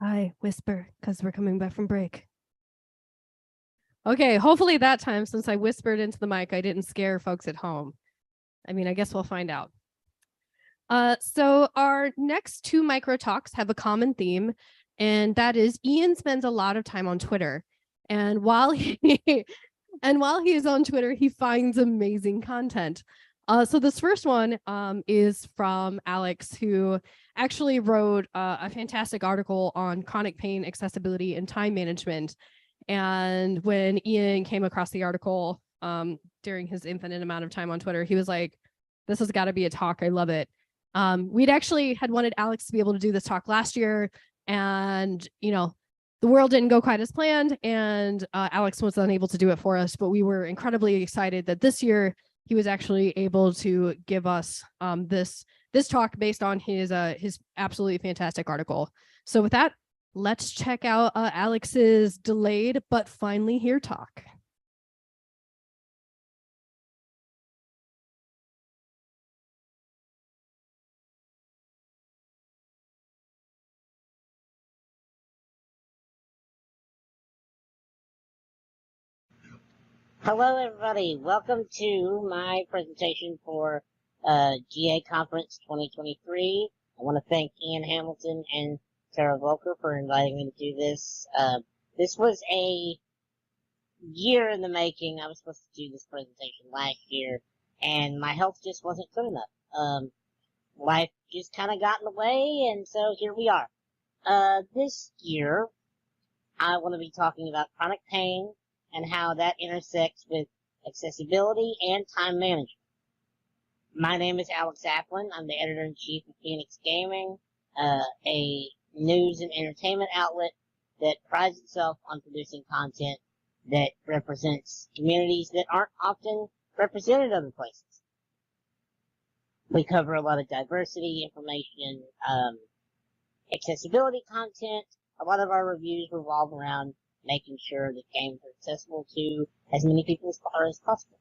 Hi, whisper, because we're coming back from break. Okay, hopefully that time, since I whispered into the mic, I didn't scare folks at home. I mean, I guess we'll find out. So our next two micro talks have a common theme, and that is Ian spends a lot of time on Twitter. And while he is on Twitter, he finds amazing content. So this first one is from Alex, who actually wrote a fantastic article on chronic pain, accessibility, and time management. And when Ian came across the article during his infinite amount of time on Twitter, he was like, this has got to be a talk. I love it. We'd actually had wanted Alex to be able to do this talk last year, and the world didn't go quite as planned, and Alex was unable to do it for us, but we were incredibly excited that this year he was actually able to give us this talk based on his absolutely fantastic article. So with that, let's check out Alex's delayed but finally here talk. Hello, everybody. Welcome to my presentation for GA Conference 2023. I want to thank Ian Hamilton and Sarah Volker for inviting me to do this. This was a year in the making. I was supposed to do this presentation last year, and my health just wasn't good enough. Life just kind of got in the way, and so here we are. This year, I want to be talking about chronic pain and how that intersects with accessibility and time management. My name is Alex Applin. I'm the editor-in-chief of Phoenix Gaming, a news and entertainment outlet that prides itself on producing content that represents communities that aren't often represented other places. We cover a lot of diversity information, accessibility content. A lot of our reviews revolve around making sure that games are accessible to as many people as possible.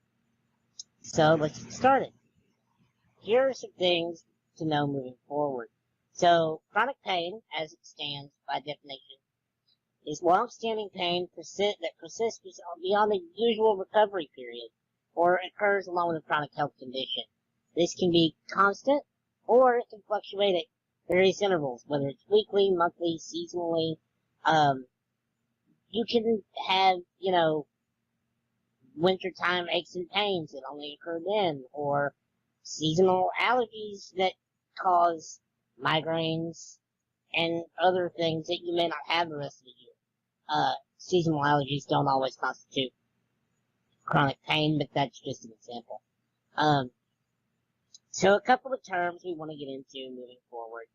So let's get started. Here are some things to know moving forward. So chronic pain, as it stands by definition, is long-standing pain that persists beyond the usual recovery period or occurs along with a chronic health condition. This can be constant or it can fluctuate at various intervals, whether it's weekly, monthly, seasonally. You can have, wintertime aches and pains that only occur then, or seasonal allergies that cause migraines and other things that you may not have the rest of the year. Seasonal allergies don't always constitute chronic pain, but that's just an example. So a couple of terms we want to get into moving forward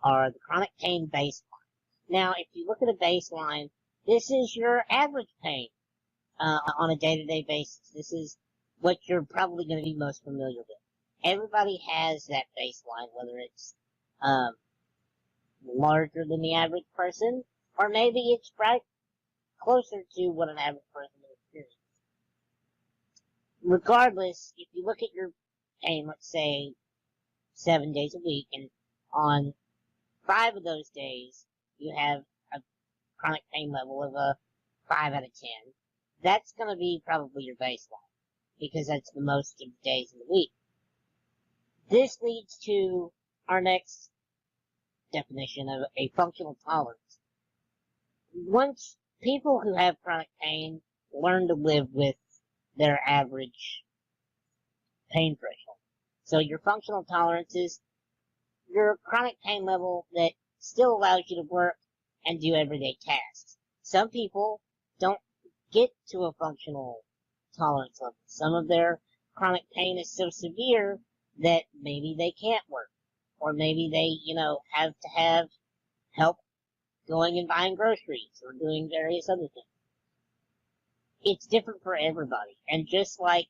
are the chronic pain baseline. Now, if you look at a baseline, this is your average pain on a day-to-day basis. This is what you're probably going to be most familiar with. Everybody has that baseline, whether it's larger than the average person, or maybe it's right closer to what an average person would experience. Regardless, if you look at your pain, let's say 7 days a week, and on 5 of those days you have a chronic pain level of a 5 out of 10, that's going to be probably your baseline, because that's the most of the days in the week. This leads to our next definition of a functional tolerance. Once people who have chronic pain learn to live with their average pain threshold. So your functional tolerance is your chronic pain level that still allows you to work and do everyday tasks. Some people don't get to a functional tolerance level. Some of their chronic pain is so severe that maybe they can't work, or maybe they, have to have help going and buying groceries or doing various other things. It's different for everybody, and just like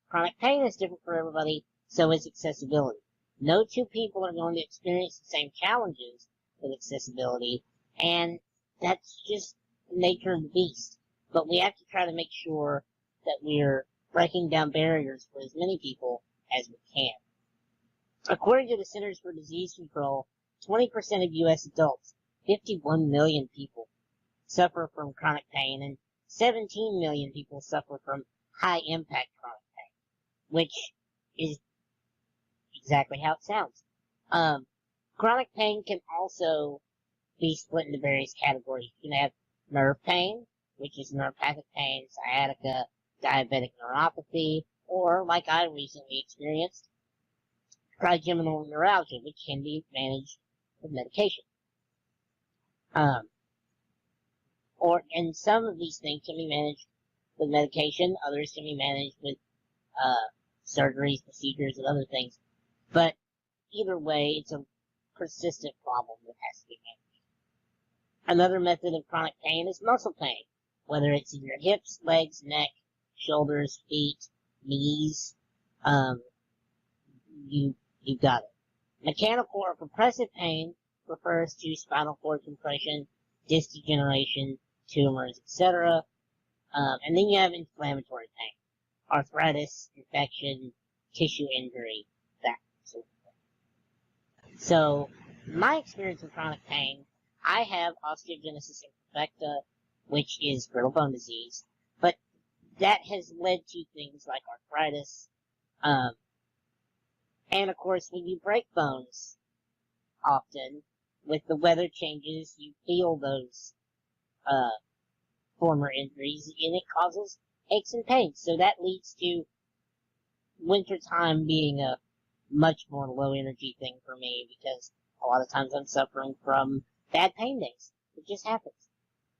chronic pain is different for everybody, so is accessibility. No two people are going to experience the same challenges with accessibility, and that's just the nature of the beast. But we have to try to make sure that we're breaking down barriers for as many people as we can. According to the Centers for Disease Control, 20% of U.S. adults 51 million people suffer from chronic pain, and 17 million people suffer from high-impact chronic pain, which is exactly how it sounds. Chronic pain can also be split into various categories. You can have nerve pain, which is neuropathic pain, sciatica, diabetic neuropathy, or, like I recently experienced, trigeminal neuralgia, which can be managed with medication. And some of these things can be managed with medication, others can be managed with surgeries, procedures, and other things. But either way, it's a persistent problem that has to be managed. Another method of chronic pain is muscle pain, whether it's in your hips, legs, neck, shoulders, feet, knees. You've got it. Mechanical or compressive pain refers to spinal cord compression, disc degeneration, tumors, etc. And then you have inflammatory pain, arthritis, infection, tissue injury, that sort of thing. So, my experience with chronic pain, I have osteogenesis imperfecta, which is brittle bone disease, but that has led to things like arthritis, and of course, when you break bones, often, with the weather changes, you feel those, former injuries, and it causes aches and pains. So that leads to wintertime being a much more low energy thing for me, because a lot of times I'm suffering from bad pain days. It just happens.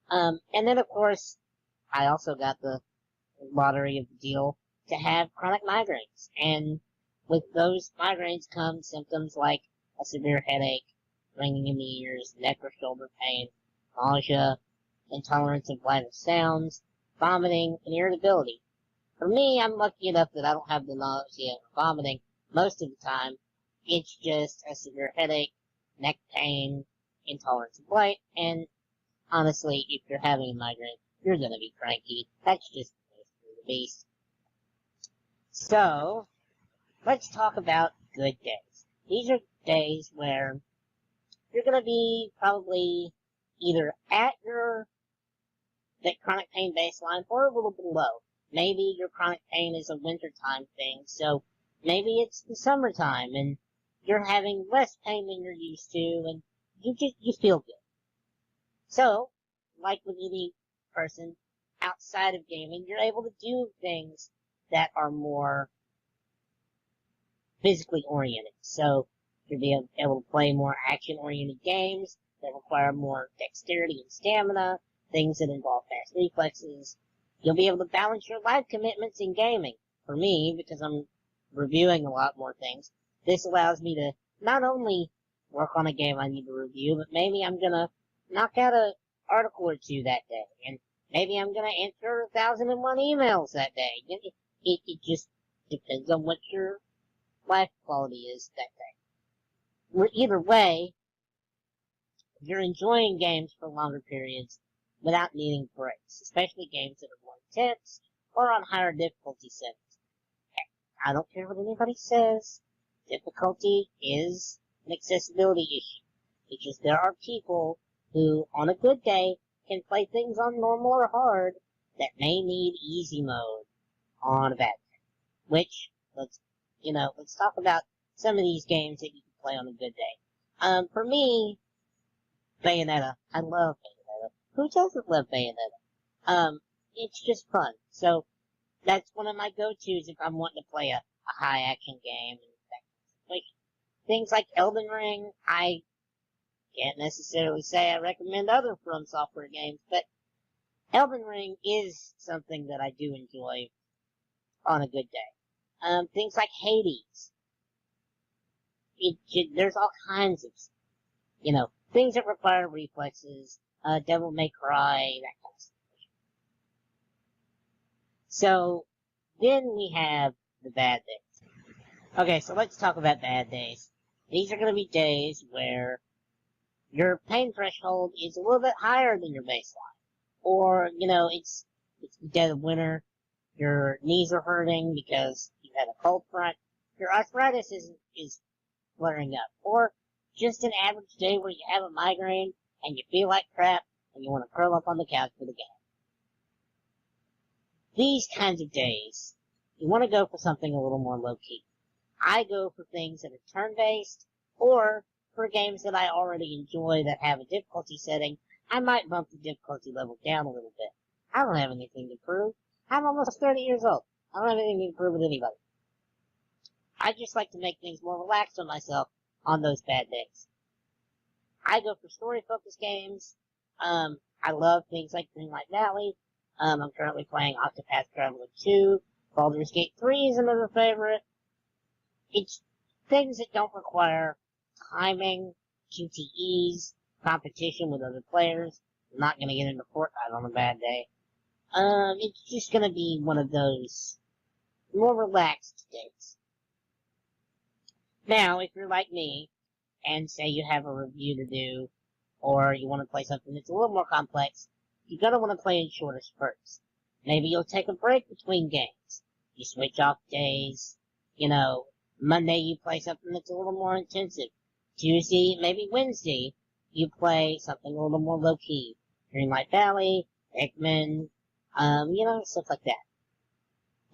And then of course, I also got the lottery of the deal to have chronic migraines. And with those migraines come symptoms like a severe headache, ringing in the ears, neck or shoulder pain, nausea, intolerance of lighter sounds, vomiting, and irritability. For me, I'm lucky enough that I don't have the nausea or vomiting most of the time. It's just a severe headache, neck pain, intolerance of light, and honestly, if you're having a migraine, you're gonna be cranky. That's just the beast. So, let's talk about good days. These are days where you're gonna be probably either at that chronic pain baseline or a little below. Maybe your chronic pain is a wintertime thing, so maybe it's the summertime and you're having less pain than you're used to, and you feel good. So, like with any person outside of gaming, you're able to do things that are more physically oriented. So, you'll be able to play more action-oriented games that require more dexterity and stamina, things that involve fast reflexes. You'll be able to balance your life commitments in gaming. For me, because I'm reviewing a lot more things, this allows me to not only work on a game I need to review, but maybe I'm gonna knock out an article or two that day, and maybe I'm gonna answer 1,001 emails that day. It just depends on what your life quality is that day. Either way, you're enjoying games for longer periods without needing breaks, especially games that are more intense or on higher difficulty settings. I don't care what anybody says, difficulty is an accessibility issue. It's just there are people who, on a good day, can play things on normal or hard that may need easy mode on a bad day. Which, let's talk about some of these games that you can play on a good day. For me, Bayonetta. I love Bayonetta. Who doesn't love Bayonetta? It's just fun. So, that's one of my go-tos if I'm wanting to play a high-action game. Like, things like Elden Ring, I can't necessarily say I recommend other From Software games, but Elden Ring is something that I do enjoy on a good day. Things like Hades. There's all kinds of, things that require reflexes, Devil May Cry, that kind of stuff. So, then we have the bad days. Okay, so let's talk about bad days. These are going to be days where your pain threshold is a little bit higher than your baseline. Or, it's the dead of winter, your knees are hurting because you had a cold front, your arthritis is flaring up, or just an average day where you have a migraine and you feel like crap, and you want to curl up on the couch for the game. These kinds of days, you want to go for something a little more low-key. I go for things that are turn-based, or for games that I already enjoy that have a difficulty setting, I might bump the difficulty level down a little bit. I don't have anything to prove. I'm almost 30 years old. I don't have anything to prove with anybody. I just like to make things more relaxed on myself on those bad days. I go for story-focused games. I love things like Greenlight Valley. I'm currently playing Octopath Traveler 2. Baldur's Gate 3 is another favorite. It's things that don't require timing, QTEs, competition with other players. I'm not going to get into Fortnite on a bad day. It's just going to be one of those more relaxed days. Now, if you're like me, and say you have a review to do, or you want to play something that's a little more complex, you're going to want to play in shorter spurts. Maybe you'll take a break between games. You switch off days. Monday you play something that's a little more intensive. Tuesday, maybe Wednesday, you play something a little more low-key. Greenlight Valley, Pikmin, stuff like that.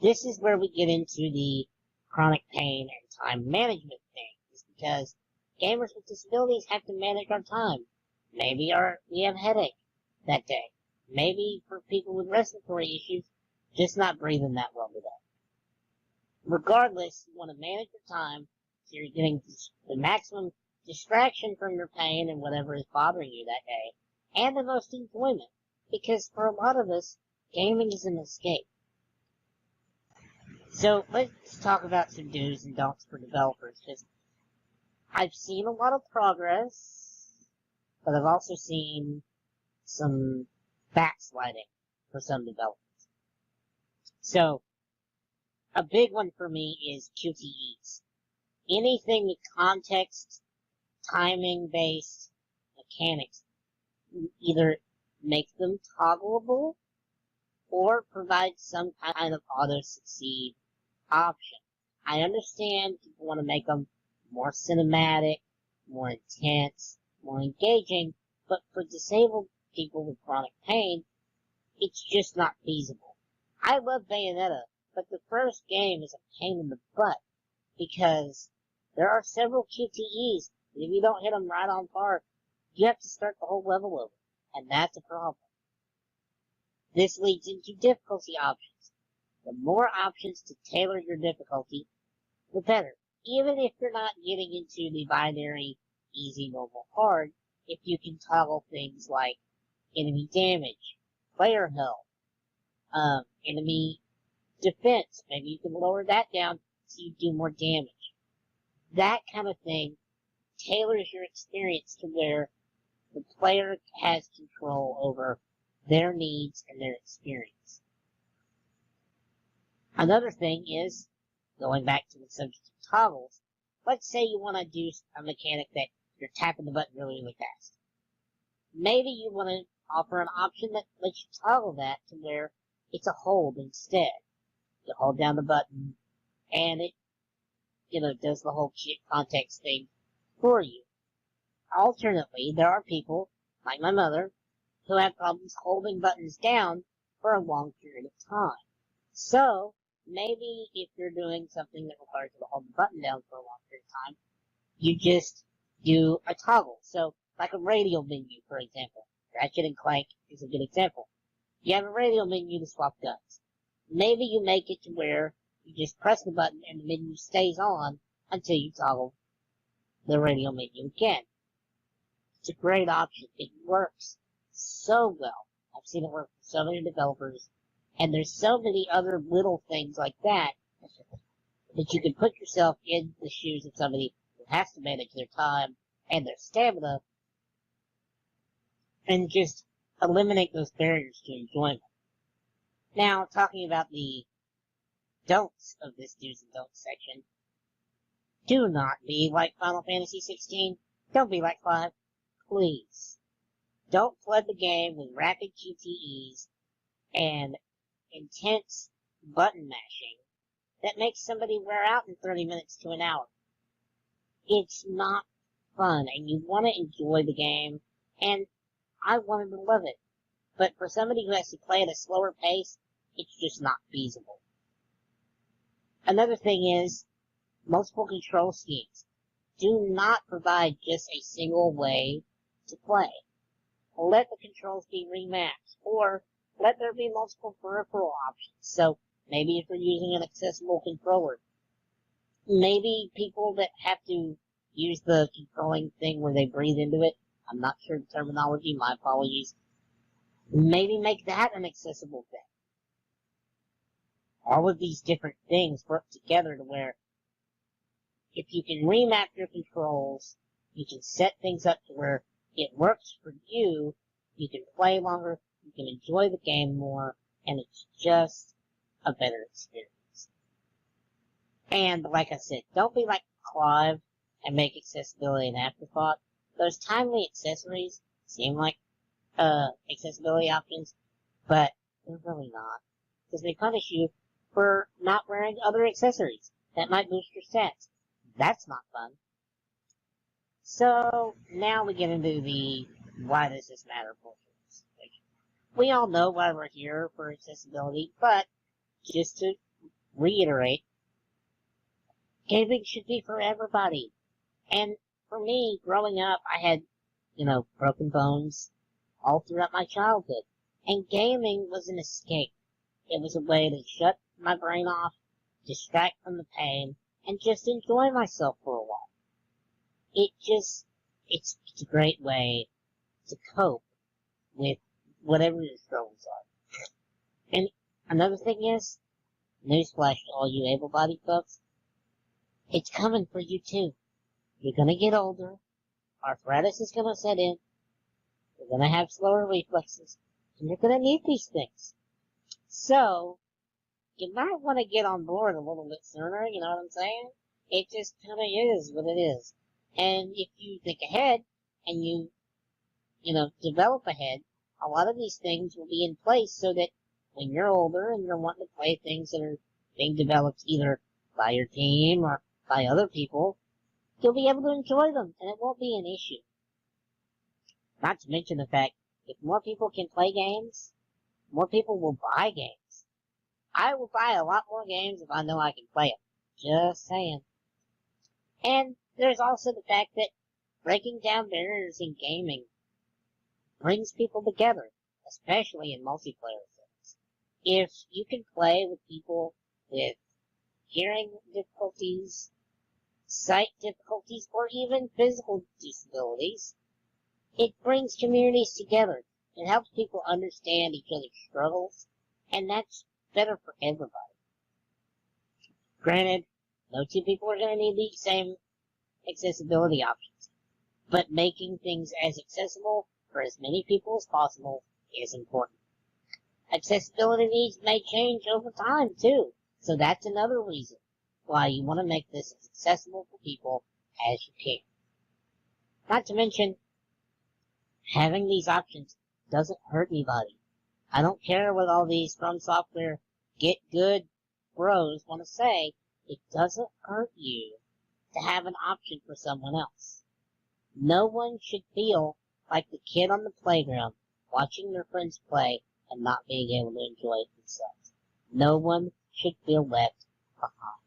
This is where we get into the chronic pain and time management thing, is because gamers with disabilities have to manage our time. Maybe we have a headache that day. Maybe for people with respiratory issues, just not breathing that well today. Regardless, you want to manage your time so you're getting the maximum distraction from your pain and whatever is bothering you that day, and the most enjoyment. Because for a lot of us, gaming is an escape. So let's talk about some do's and don'ts for developers, because I've seen a lot of progress, but I've also seen some backsliding for some developers. So, a big one for me is QTEs. Anything with context, timing-based mechanics either make them toggleable or provide some kind of auto-succeed option. I understand people want to make them more cinematic, more intense, more engaging, but for disabled people with chronic pain, it's just not feasible. I love Bayonetta, but the first game is a pain in the butt because there are several QTEs, and if you don't hit them right on par, you have to start the whole level over, and that's a problem. This leads into difficulty options. The more options to tailor your difficulty, the better. Even if you're not getting into the binary easy, normal, hard, if you can toggle things like enemy damage, player health, enemy defense, maybe you can lower that down so you do more damage. That kind of thing tailors your experience to where the player has control over their needs and their experience. Another thing is, going back to the subject of toggles, let's say you want to do a mechanic that you're tapping the button really, really fast. Maybe you want to offer an option that lets you toggle that to where it's a hold instead. You hold down the button, and it, does the whole context thing for you. Alternately, there are people, like my mother, who have problems holding buttons down for a long period of time. So, maybe if you're doing something that requires you to hold the button down for a long period of time, you just do a toggle. So, like a radial menu, for example. Ratchet and Clank is a good example. You have a radial menu to swap guns. Maybe you make it to where you just press the button and the menu stays on until you toggle the radial menu again. It's a great option. It works so well. I've seen it work for so many developers, and there's so many other little things like that that you can put yourself in the shoes of somebody who has to manage their time and their stamina and just eliminate those barriers to enjoyment. Now, talking about the don'ts of this do's and don'ts section, do not be like Final Fantasy 16. Don't be like 5. Please. Don't flood the game with rapid QTEs and intense button mashing that makes somebody wear out in 30 minutes to an hour. It's not fun, and you want to enjoy the game, and I wanted to love it. But for somebody who has to play at a slower pace, it's just not feasible. Another thing is, multiple control schemes do not provide just a single way to play. Let the controls be rematched, or let there be multiple peripheral options. So maybe if you're using an accessible controller, maybe people that have to use the controlling thing where they breathe into it, I'm not sure the terminology, my apologies, maybe make that an accessible thing. All of these different things work together to where if you can remap your controls, you can set things up to where it works for you, you can play longer, you can enjoy the game more, and it's just a better experience. And like I said, don't be like Clive and make accessibility an afterthought. Those timely accessories seem like accessibility options, but they're really not. Because they punish you for not wearing other accessories that might boost your stats. That's not fun. So now we get into the why does this matter portion. We all know why we're here for accessibility, but just to reiterate, gaming should be for everybody. And for me, growing up, I had, broken bones all throughout my childhood. And gaming was an escape. It was a way to shut my brain off, distract from the pain, and just enjoy myself for a while. It's a great way to cope with whatever your struggles are. And another thing is, newsflash to all you able-bodied folks, it's coming for you too. You're gonna get older, arthritis is gonna set in, you're gonna have slower reflexes, and you're gonna need these things. So, you might want to get on board a little bit sooner, you know what I'm saying? It just kinda is what it is. And if you think ahead, and you develop ahead, a lot of these things will be in place so that when you're older and you're wanting to play things that are being developed either by your team or by other people, you'll be able to enjoy them, and it won't be an issue. Not to mention the fact, if more people can play games, more people will buy games. I will buy a lot more games if I know I can play them. Just saying. And there's also the fact that breaking down barriers in gaming brings people together, especially in multiplayer things. If you can play with people with hearing difficulties, sight difficulties, or even physical disabilities, it brings communities together. It helps people understand each other's struggles, and that's better for everybody. Granted, no two people are going to need the same accessibility options, but making things as accessible for as many people as possible is important. Accessibility needs may change over time, too, so that's another reason why you want to make this as accessible for people as you can. Not to mention, having these options doesn't hurt anybody. I don't care what all these From Software get good bros want to say, it doesn't hurt you to have an option for someone else. No one should feel like the kid on the playground watching their friends play and not being able to enjoy it themselves. No one should feel left behind.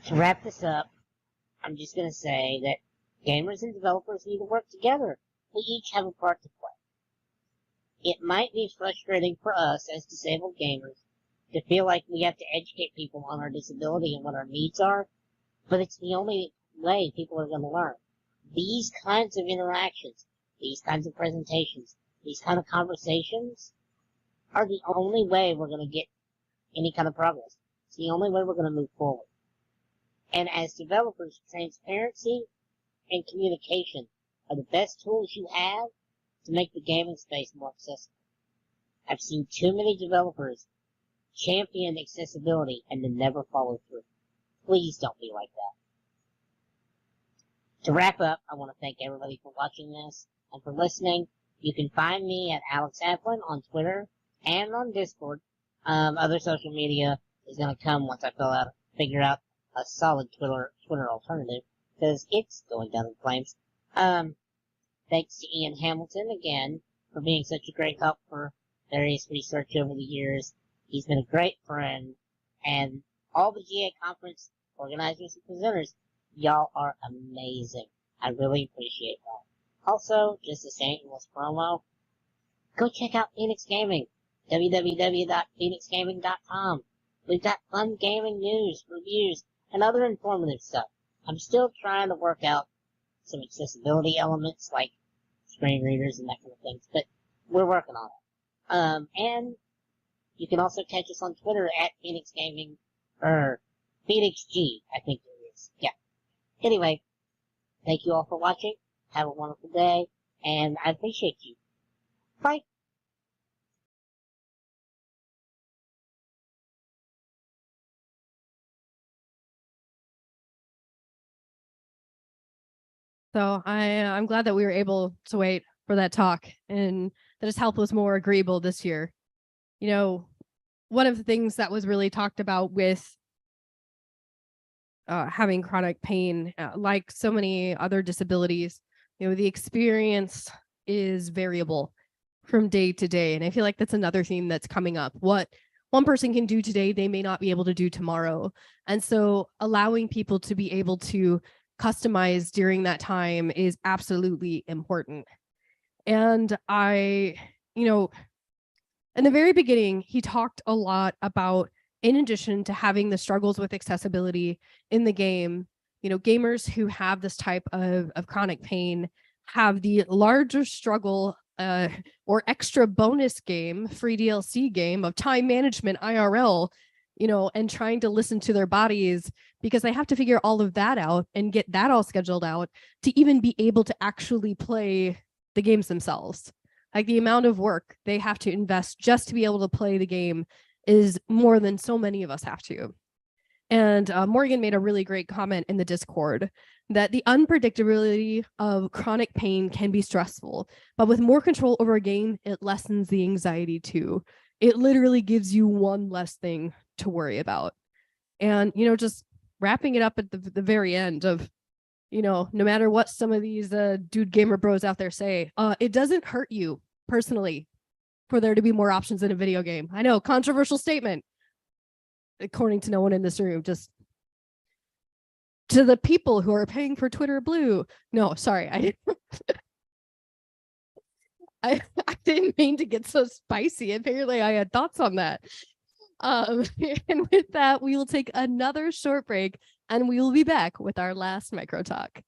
To wrap this up, I'm just going to say that gamers and developers need to work together. We each have a part to play. It might be frustrating for us as disabled gamers to feel like we have to educate people on our disability and what our needs are, but it's the only way people are going to learn. These kinds of interactions, these kinds of presentations, these kind of conversations are the only way we're going to get any kind of progress. It's the only way we're going to move forward. And as developers, transparency and communication are the best tools you have to make the gaming space more accessible. I've seen too many developers champion accessibility and then never follow through. Please don't be like that. To wrap up, I want to thank everybody for watching this and for listening. You can find me at Alex Applin on Twitter and on Discord. Other social media is going to come once I figure out a solid Twitter alternative, because it's going down in flames. Thanks to Ian Hamilton again for being such a great help for various research over the years. He's been a great friend, and all the GA conference organizers and presenters, y'all are amazing. I really appreciate that. Also, just a shameless promo, go check out Phoenix Gaming, www.phoenixgaming.com. We've got fun gaming news, reviews, and other informative stuff. I'm still trying to work out some accessibility elements like screen readers and that kind of thing, but we're working on it. And you can also catch us on Twitter at Phoenix Gaming, or Phoenix G, I think it is. Yeah. Anyway, thank you all for watching. Have a wonderful day, and I appreciate you. Bye. So I'm glad that we were able to wait for that talk and that his help was more agreeable this year. You know, one of the things that was really talked about with having chronic pain, like so many other disabilities, you know, the experience is variable from day to day. And I feel like that's another theme that's coming up. What one person can do today, they may not be able to do tomorrow. And so allowing people to be able to customize during that time is absolutely important. And you know, in the very beginning, he talked a lot about, in addition to having the struggles with accessibility in the game, you know, gamers who have this type of chronic pain have the larger struggle or extra bonus game, free DLC game of time management IRL, you know, and trying to listen to their bodies because they have to figure all of that out and get that all scheduled out to even be able to actually play the games themselves. Like the amount of work they have to invest just to be able to play the game is more than so many of us have to. And Morgan made a really great comment in the Discord that the unpredictability of chronic pain can be stressful, but with more control over a game, it lessens the anxiety too. It literally gives you one less thing to worry about. And, you know, just wrapping it up at the very end of, you know, no matter what some of these dude gamer bros out there say, it doesn't hurt you personally for there to be more options in a video game. I know, controversial statement, according to no one in this room, just to the people who are paying for Twitter Blue. No, sorry, I didn't. I didn't mean to get so spicy. Apparently I had thoughts on that. And with that, we will take another short break and we will be back with our last micro talk.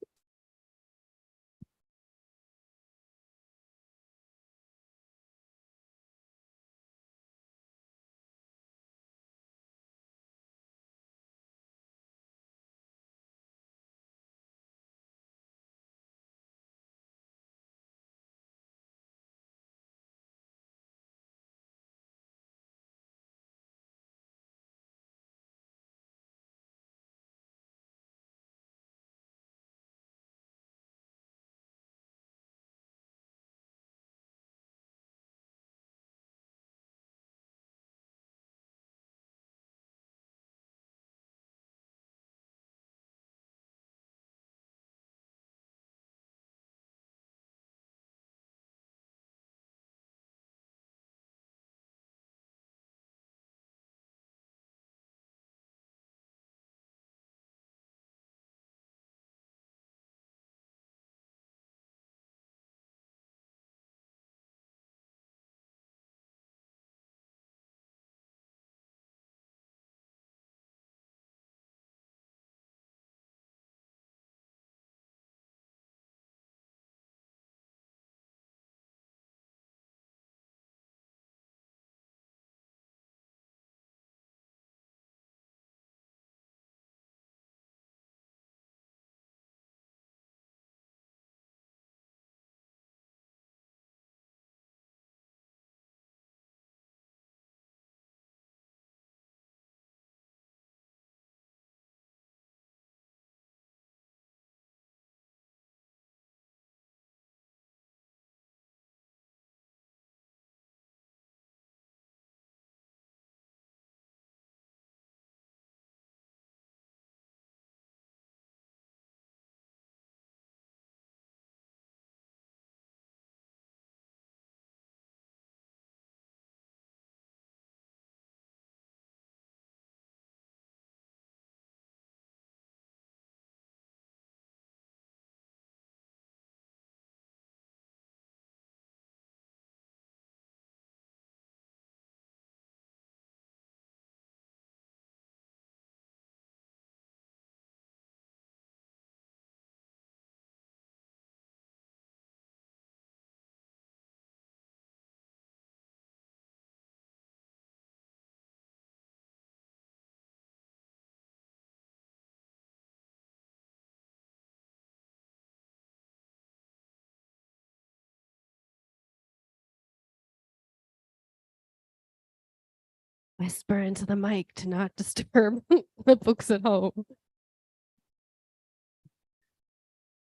whisper into the mic to not disturb the folks at home.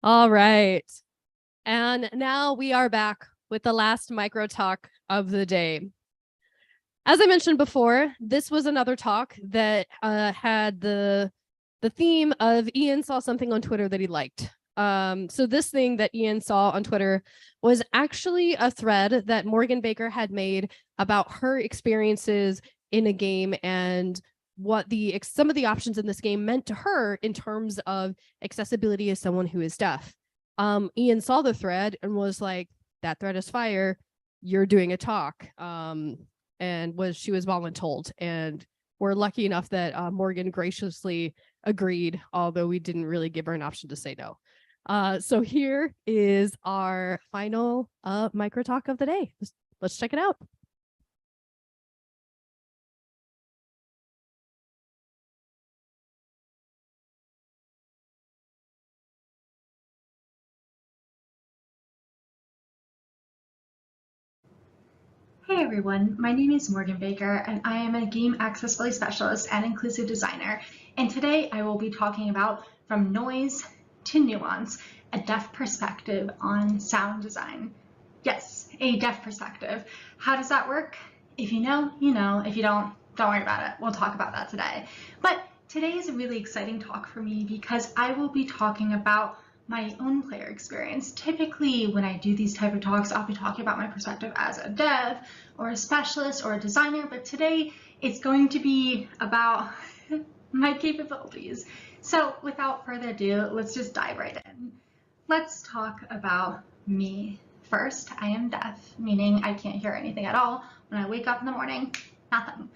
All right. And now we are back with the last micro talk of the day. As I mentioned before, this was another talk that had the theme of Ian saw something on Twitter that he liked. So this thing that Ian saw on Twitter was actually a thread that Morgan Baker had made about her experiences in a game and what some of the options in this game meant to her in terms of accessibility as someone who is deaf. Ian saw the thread and was like, that thread is fire. You're doing a talk. And she was voluntold. And we're lucky enough that Morgan graciously agreed, although we didn't really give her an option to say no. So here is our final micro talk of the day. Let's check it out. Hey everyone, my name is Morgan Baker and I am a game accessibility specialist and inclusive designer. And today I will be talking about from noise to nuance, a deaf perspective on sound design. Yes, a deaf perspective. How does that work? If you know, you know. If you don't worry about it. We'll talk about that today. But today is a really exciting talk for me because I will be talking about my own player experience. Typically, when I do these type of talks, I'll be talking about my perspective as a dev or a specialist or a designer, but today it's going to be about my capabilities. So without further ado, let's just dive right in. Let's talk about me. First, I am deaf, meaning I can't hear anything at all. When I wake up in the morning, nothing.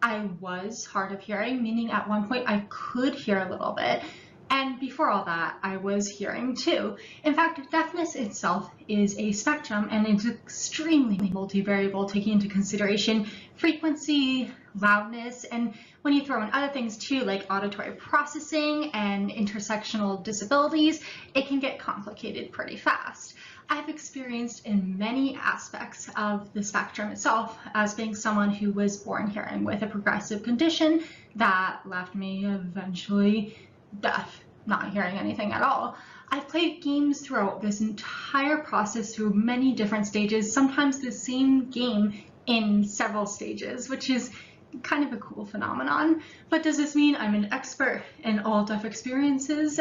I was hard of hearing, meaning at one point I could hear a little bit. And before all that, I was hearing too. In fact, deafness itself is a spectrum and it's extremely multivariable, taking into consideration frequency, loudness, and when you throw in other things too, like auditory processing and intersectional disabilities, it can get complicated pretty fast. I've experienced in many aspects of the spectrum itself as being someone who was born hearing with a progressive condition that left me eventually deaf, not hearing anything at all. I've played games throughout this entire process through many different stages, sometimes the same game in several stages, which is kind of a cool phenomenon. But does this mean I'm an expert in all deaf experiences?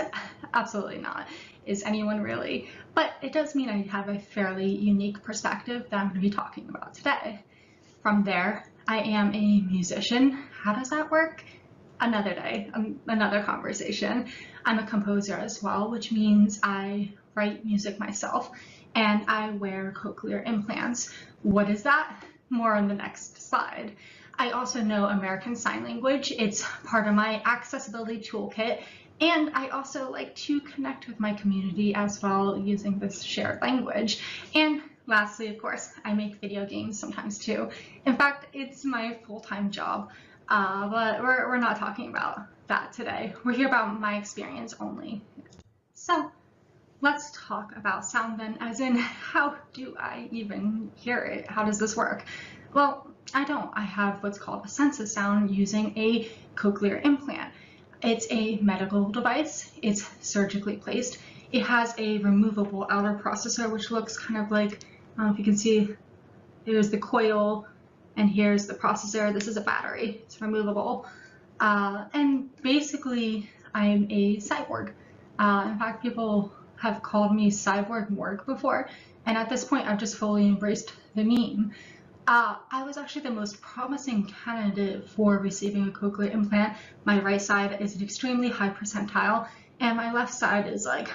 Absolutely not. Is anyone really? But it does mean I have a fairly unique perspective that I'm going to be talking about today. From there, I am a musician. How does that work? Another day, another conversation. I'm a composer as well, which means I write music myself and I wear cochlear implants. What is that? More on the next slide. I also know American Sign Language. It's part of my accessibility toolkit. And I also like to connect with my community as well using this shared language. And lastly, of course, I make video games sometimes too. In fact, it's my full-time job. But we're not talking about that today. We're here about my experience only. So let's talk about sound then, as in how do I even hear it? How does this work? Well, I don't. I have what's called a sense of sound using a cochlear implant. It's a medical device. It's surgically placed. It has a removable outer processor, which looks kind of like, I don't know if you can see, there's the coil, and here's the processor. This is a battery. It's removable. And basically, I'm a cyborg. In fact, people have called me Cyborg Morg before, and at this point, I've just fully embraced the meme. I was actually the most promising candidate for receiving a cochlear implant. My right side is an extremely high percentile, and my left side is like,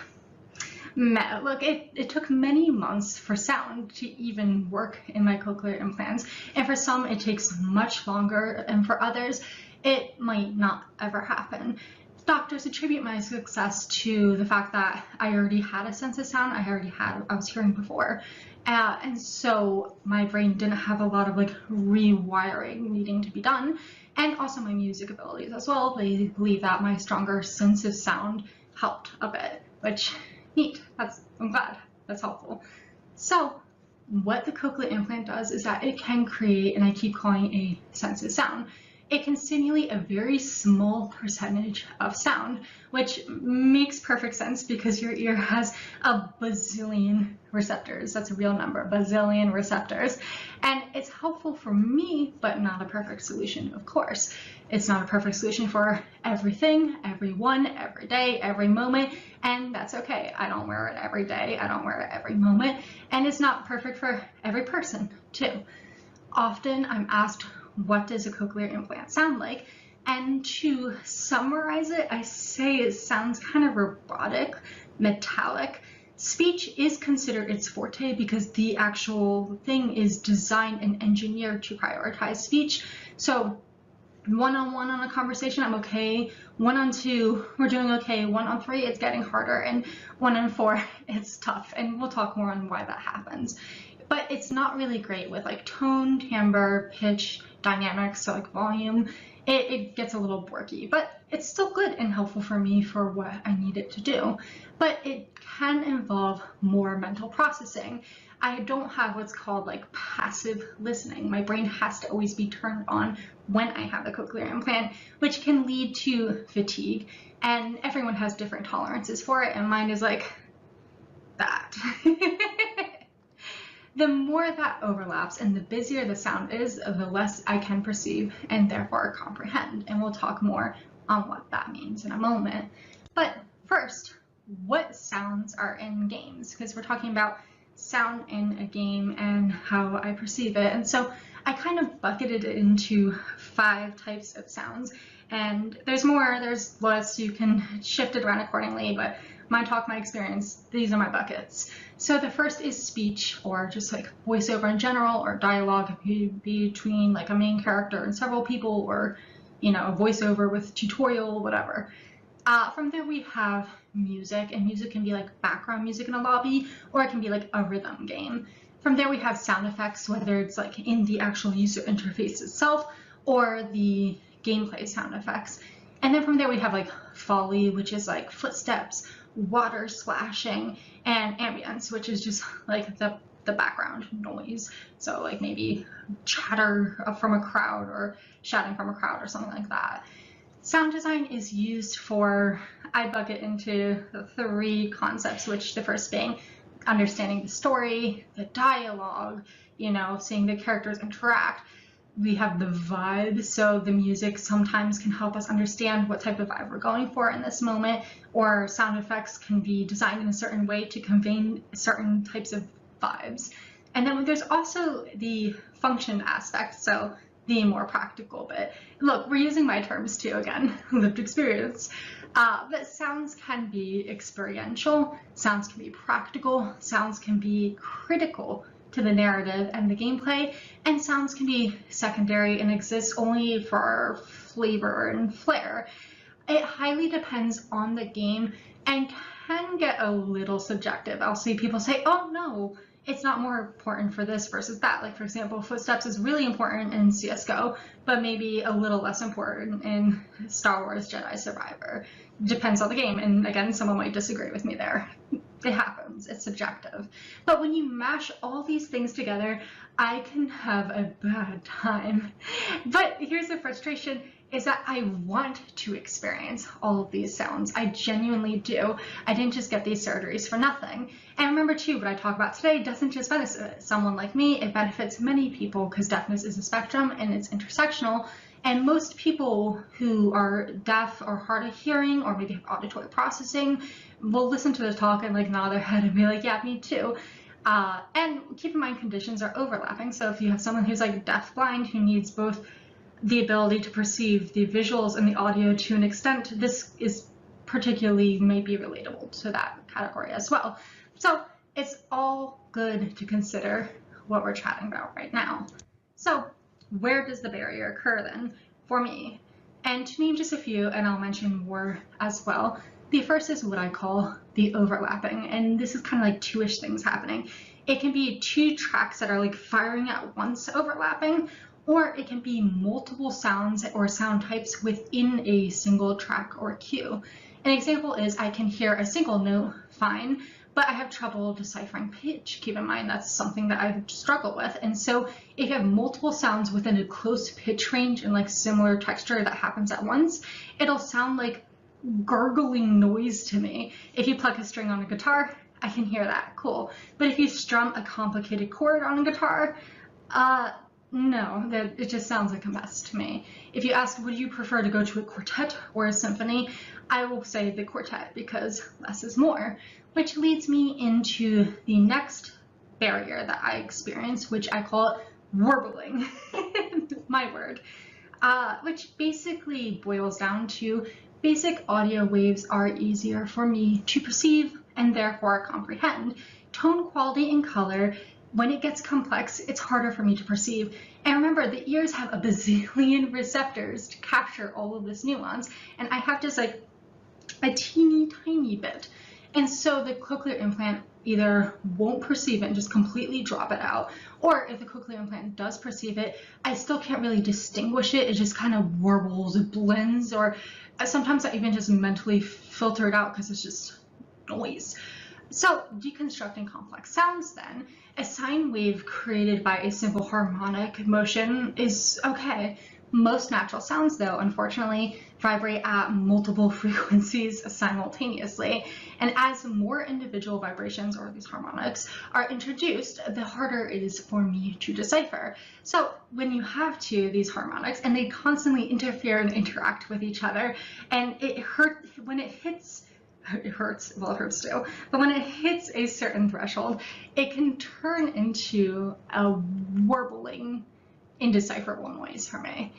meh. Look, it took many months for sound to even work in my cochlear implants, and for some it takes much longer, and for others it might not ever happen. Doctors attribute my success to the fact that I already had a sense of sound. I was hearing before, and so my brain didn't have a lot of like rewiring needing to be done, and also my music abilities as well. They believe that my stronger sense of sound helped a bit, which neat. I'm glad that's helpful. So what the cochlear implant does is that it can create, and I keep calling a sense of sound. It can simulate a very small percentage of sound, which makes perfect sense because your ear has a bazillion receptors. That's a real number, bazillion receptors. And it's helpful for me, but not a perfect solution, of course. It's not a perfect solution for everything, everyone, every day, every moment, and that's okay. I don't wear it every day, I don't wear it every moment, and it's not perfect for every person, too. Often I'm asked, what does a cochlear implant sound like? And to summarize it, I say it sounds kind of robotic, metallic. Speech is considered its forte because the actual thing is designed and engineered to prioritize speech. So one-on-one on a conversation, I'm okay. 1-on-2, we're doing okay. 1-on-3, it's getting harder. And 1-on-4, it's tough. And we'll talk more on why that happens. But it's not really great with like tone, timbre, pitch, dynamics, so like volume. It gets a little borky, but it's still good and helpful for me for what I need it to do. But it can involve more mental processing. I don't have what's called like passive listening. My brain has to always be turned on when I have the cochlear implant, which can lead to fatigue. And everyone has different tolerances for it, and mine is like that. The more that overlaps and the busier the sound is, the less I can perceive and therefore comprehend. And we'll talk more on what that means in a moment. But first, what sounds are in games? Because we're talking about sound in a game and how I perceive it. And so I kind of bucketed it into 5 types of sounds. And there's more, there's less, you can shift it around accordingly, but my talk, my experience, these are my buckets. So the first is speech, or just like voiceover in general, or dialogue between like a main character and several people, or, you know, a voiceover with tutorial, whatever. From there we have music, and music can be like background music in a lobby, or it can be like a rhythm game. From there we have sound effects, whether it's like in the actual user interface itself, or the gameplay sound effects. And then from there we have like Foley, which is like footsteps, water splashing, and ambience, which is just like the background noise. So like maybe chatter from a crowd or shouting from a crowd or something like that. Sound design is used for, I bucket into the 3 concepts, which the first being understanding the story, the dialogue, you know, seeing the characters interact. We have the vibe, so the music sometimes can help us understand what type of vibe we're going for in this moment, or sound effects can be designed in a certain way to convey certain types of vibes. And then there's also the function aspect, so the more practical bit. Look, we're using my terms too, again, lived experience. But sounds can be experiential, sounds can be practical, sounds can be critical to the narrative and the gameplay, and sounds can be secondary and exist only for flavor and flair. It highly depends on the game and can get a little subjective. I'll see people say, oh no, it's not more important for this versus that. Like for example, footsteps is really important in CSGO, but maybe a little less important in Star Wars Jedi Survivor. Depends on the game, and again, someone might disagree with me there. It happens, it's subjective. But when you mash all these things together, I can have a bad time. But here's the frustration, is that I want to experience all of these sounds. I genuinely do. I didn't just get these surgeries for nothing. And remember too, what I talk about today doesn't just benefit someone like me, it benefits many people because deafness is a spectrum and it's intersectional. And most people who are deaf or hard of hearing or maybe have auditory processing will listen to the talk and like nod their head and be like, yeah, me too. And keep in mind, conditions are overlapping. So if you have someone who's like deafblind who needs both the ability to perceive the visuals and the audio to an extent, this is particularly may be relatable to that category as well. So it's all good to consider what we're chatting about right now. So where does the barrier occur then for me? And to name just a few, and I'll mention more as well, the first is what I call the overlapping, and this is kind of like 2-ish things happening. It can be 2 tracks that are like firing at once overlapping, or it can be multiple sounds or sound types within a single track or cue. An example is I can hear a single note fine, but I have trouble deciphering pitch. Keep in mind, that's something that I struggle with. And so if you have multiple sounds within a close pitch range and like similar texture that happens at once, it'll sound like gurgling noise to me. If you pluck a string on a guitar, I can hear that, cool. But if you strum a complicated chord on a guitar, no, that it just sounds like a mess to me. If you ask, would you prefer to go to a quartet or a symphony? I will say the quartet because less is more, which leads me into the next barrier that I experience, which I call warbling, my word, which basically boils down to basic audio waves are easier for me to perceive and therefore comprehend. Tone, quality, and color, when it gets complex, it's harder for me to perceive. And remember, the ears have a bazillion receptors to capture all of this nuance, and I have just like a teeny tiny bit. And so the cochlear implant either won't perceive it and just completely drop it out, or if the cochlear implant does perceive it, I still can't really distinguish it. It just kind of warbles, it blends, or sometimes I even just mentally filter it out because it's just noise. So deconstructing complex sounds then, a sine wave created by a simple harmonic motion is okay. Most natural sounds, though, unfortunately, vibrate at multiple frequencies simultaneously. And as more individual vibrations, or these harmonics, are introduced, the harder it is for me to decipher. So when you have these harmonics, and they constantly interfere and interact with each other, and it hurts when it hits. It hurts, well, it hurts too, but when it hits a certain threshold, it can turn into a warbling, indecipherable noise for me.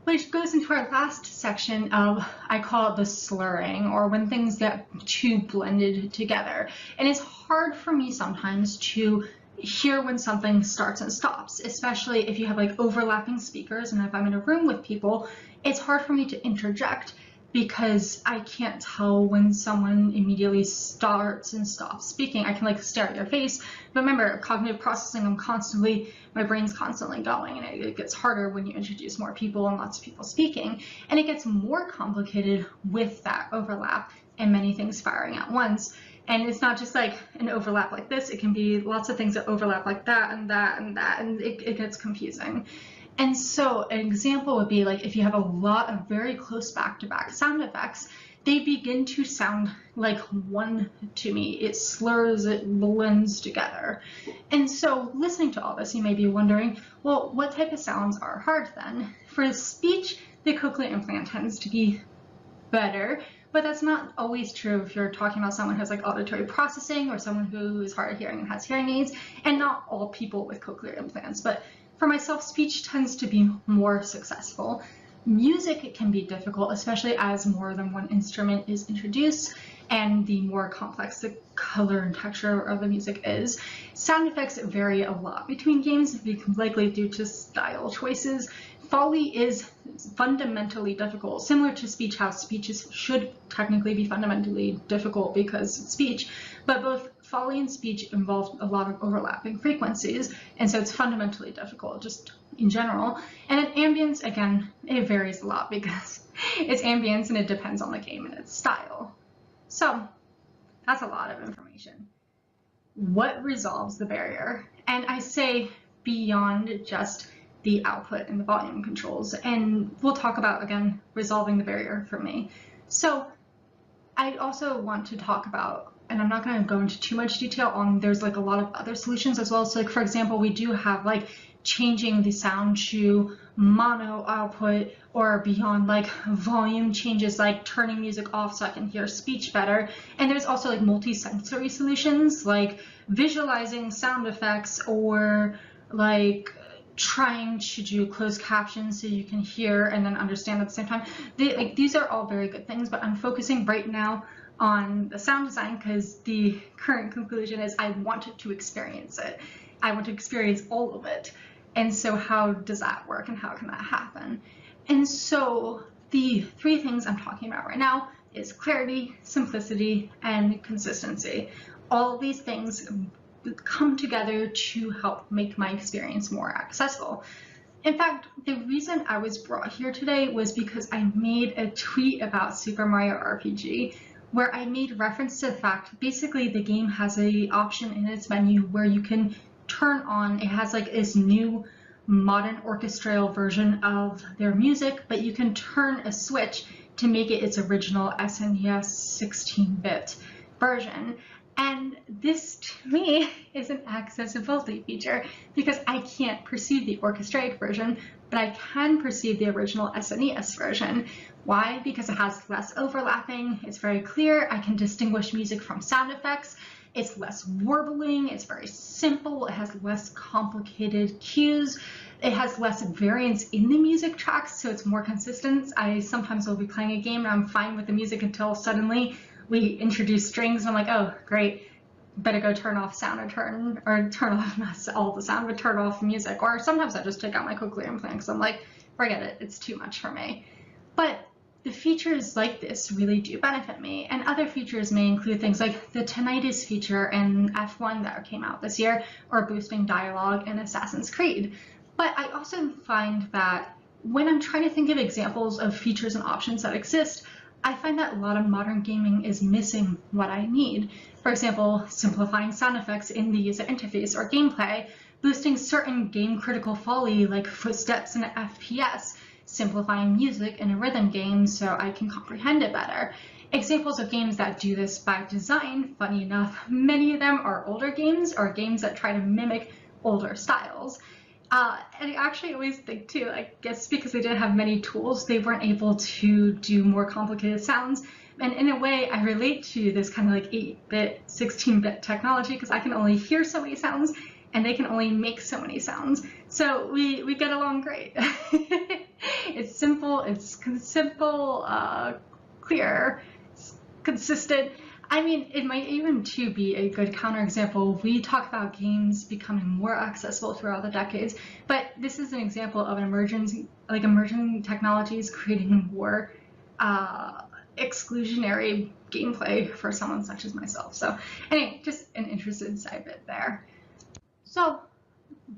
Which goes into our last section of, I call it the slurring, or when things get too blended together. And it's hard for me sometimes to hear when something starts and stops, especially if you have like overlapping speakers, and if I'm in a room with people, it's hard for me to interject because I can't tell when someone immediately starts and stops speaking. I can like stare at your face, but remember, cognitive processing, my brain's constantly going, and it gets harder when you introduce more people and lots of people speaking, and it gets more complicated with that overlap and many things firing at once. And it's not just like an overlap like this, it can be lots of things that overlap like that and that and that, and it gets confusing. And so an example would be like if you have a lot of very close back-to-back sound effects, they begin to sound like one to me. It slurs, it blends together. And so listening to all this, you may be wondering, well, what type of sounds are hard then? For speech, the cochlear implant tends to be better, but that's not always true if you're talking about someone who has like auditory processing or someone who is hard of hearing and has hearing aids, and not all people with cochlear implants. But for myself, speech tends to be more successful. Music can be difficult, especially as more than one instrument is introduced and the more complex the color and texture of the music is. Sound effects vary a lot between games, likely due to style choices. Foley is fundamentally difficult, similar to speech, how speech should technically be fundamentally difficult because it's speech, but both Foley and speech involve a lot of overlapping frequencies, and so it's fundamentally difficult just in general. And in ambience, again, it varies a lot because it's ambience and it depends on the game and its style. So that's a lot of information. What resolves the barrier? And I say beyond just the output and the volume controls, and we'll talk about, again, resolving the barrier for me. So I also want to talk about, and I'm not going to go into too much detail on, there's like a lot of other solutions as well. So like, for example, we do have like changing the sound to mono output, or beyond like volume changes, like turning music off so I can hear speech better. And there's also like multi-sensory solutions like visualizing sound effects, or like trying to do closed captions so you can hear and then understand at the same time. These are all very good things, but I'm focusing right now on the sound design because the current conclusion is I want to experience it. I want to experience all of it. And so how does that work and how can that happen? And so the three things I'm talking about right now is clarity, simplicity, and consistency. All of these things come together to help make my experience more accessible. In fact, the reason I was brought here today was because I made a tweet about Super Mario RPG where I made reference to the fact, basically the game has a option in its menu where you can turn on, it has like this new modern orchestral version of their music, but you can turn a switch to make it its original SNES 16-bit version. And this, to me, is an accessibility feature because I can't perceive the orchestrated version, but I can perceive the original SNES version. Why? Because it has less overlapping, it's very clear, I can distinguish music from sound effects, it's less warbling, it's very simple, it has less complicated cues, it has less variance in the music tracks, so it's more consistent. I sometimes will be playing a game and I'm fine with the music until suddenly we introduce strings and I'm like, oh, great, better go turn off sound or turn off not all the sound, but turn off music. Or sometimes I just take out my cochlear implant because I'm like, forget it, it's too much for me. But the features like this really do benefit me, and other features may include things like the tinnitus feature in F1 that came out this year, or boosting dialogue in Assassin's Creed. But I also find that when I'm trying to think of examples of features and options that exist, I find that a lot of modern gaming is missing what I need. For example, simplifying sound effects in the user interface or gameplay, boosting certain game critical foley like footsteps in FPS, simplifying music in a rhythm game so I can comprehend it better. Examples of games that do this by design, funny enough, many of them are older games or games that try to mimic older styles. And I actually always think too, I guess because they didn't have many tools, they weren't able to do more complicated sounds. And in a way, I relate to this kind of like 8-bit, 16-bit technology because I can only hear so many sounds and they can only make so many sounds. So we get along great. It's simple, it's simple, clear, it's consistent. I mean, it might even too be a good counterexample. We talk about games becoming more accessible throughout the decades, but this is an example of an emerging technologies creating more exclusionary gameplay for someone such as myself. So anyway, just an interesting side bit there. So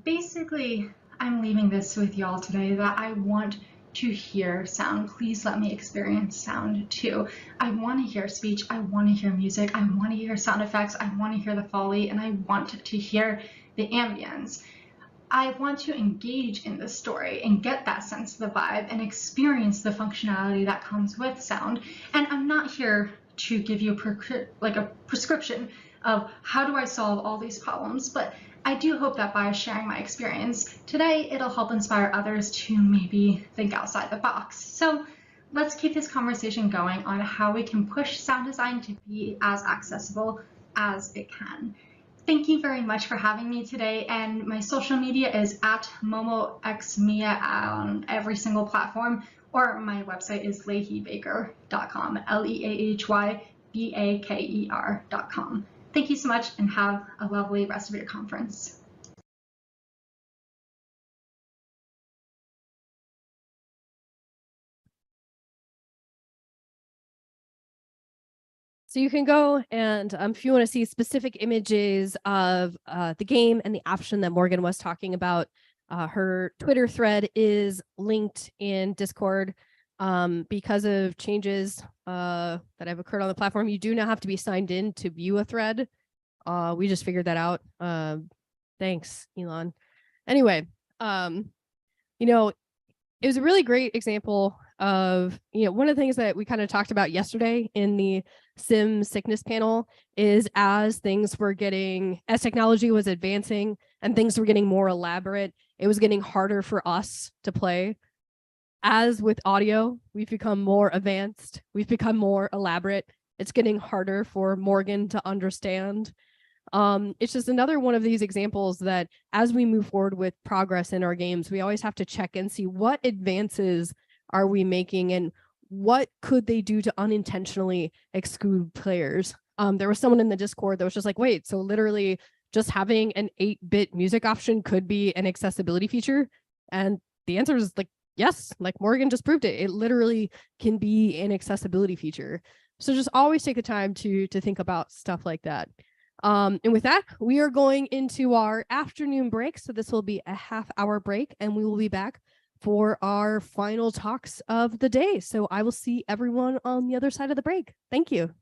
basically, I'm leaving this with y'all today that I want to hear sound. Please let me experience sound too. I want to hear speech, I want to hear music, I want to hear sound effects, I want to hear the foley, and I want to hear the ambience. I want to engage in the story and get that sense of the vibe and experience the functionality that comes with sound. And I'm not here to give you a prescription of how do I solve all these problems, but I do hope that by sharing my experience today, it'll help inspire others to maybe think outside the box. So let's keep this conversation going on how we can push sound design to be as accessible as it can. Thank you very much for having me today, and my social media is at momoxmia on every single platform, or my website is leahybaker.com, LEAHYBAKER.com. Thank you so much and have a lovely rest of your conference. So you can go and if you want to see specific images of the game and the option that Morgan was talking about, her Twitter thread is linked in Discord. Because of changes that have occurred on the platform, you do not have to be signed in to view a thread. We just figured that out. Thanks, Elon. Anyway, you know, it was a really great example of, one of the things that we kind of talked about yesterday in the sim sickness panel is as technology was advancing and things were getting more elaborate, it was getting harder for us to play. As with audio, we've become more advanced, we've become more elaborate. It's getting harder for Morgan to understand. It's just another one of these examples that as we move forward with progress in our games, we always have to check and see what advances are we making and what could they do to unintentionally exclude players. There was someone in the Discord that was just like, wait, so literally just having an 8-bit music option could be an accessibility feature? And the answer is like, yes, like Morgan just proved it. It literally can be an accessibility feature. So just always take the time to think about stuff like that. And with that, we are going into our afternoon break. So this will be a half-hour break, and we will be back for our final talks of the day. So I will see everyone on the other side of the break. Thank you.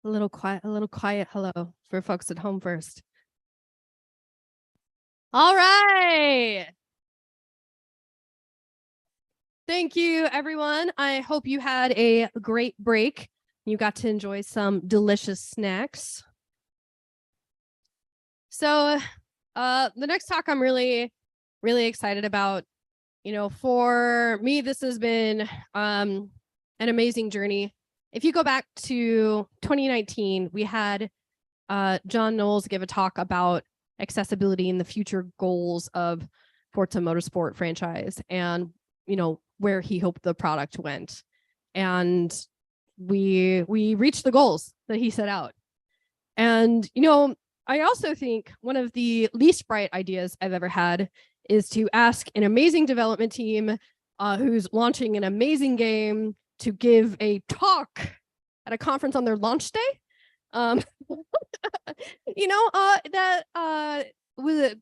A little quiet hello for folks at home first. All right. Thank you, everyone. I hope you had a great break. You got to enjoy some delicious snacks. So the next talk I'm really excited about. You know, for me, this has been an amazing journey. If you go back to 2019, we had John Knowles give a talk about accessibility and the future goals of Forza Motorsport franchise and, you know, where he hoped the product went. And we reached the goals that he set out. And, you know, I also think one of the least bright ideas I've ever had is to ask an amazing development team who's launching an amazing game to give a talk at a conference on their launch day. You know, that was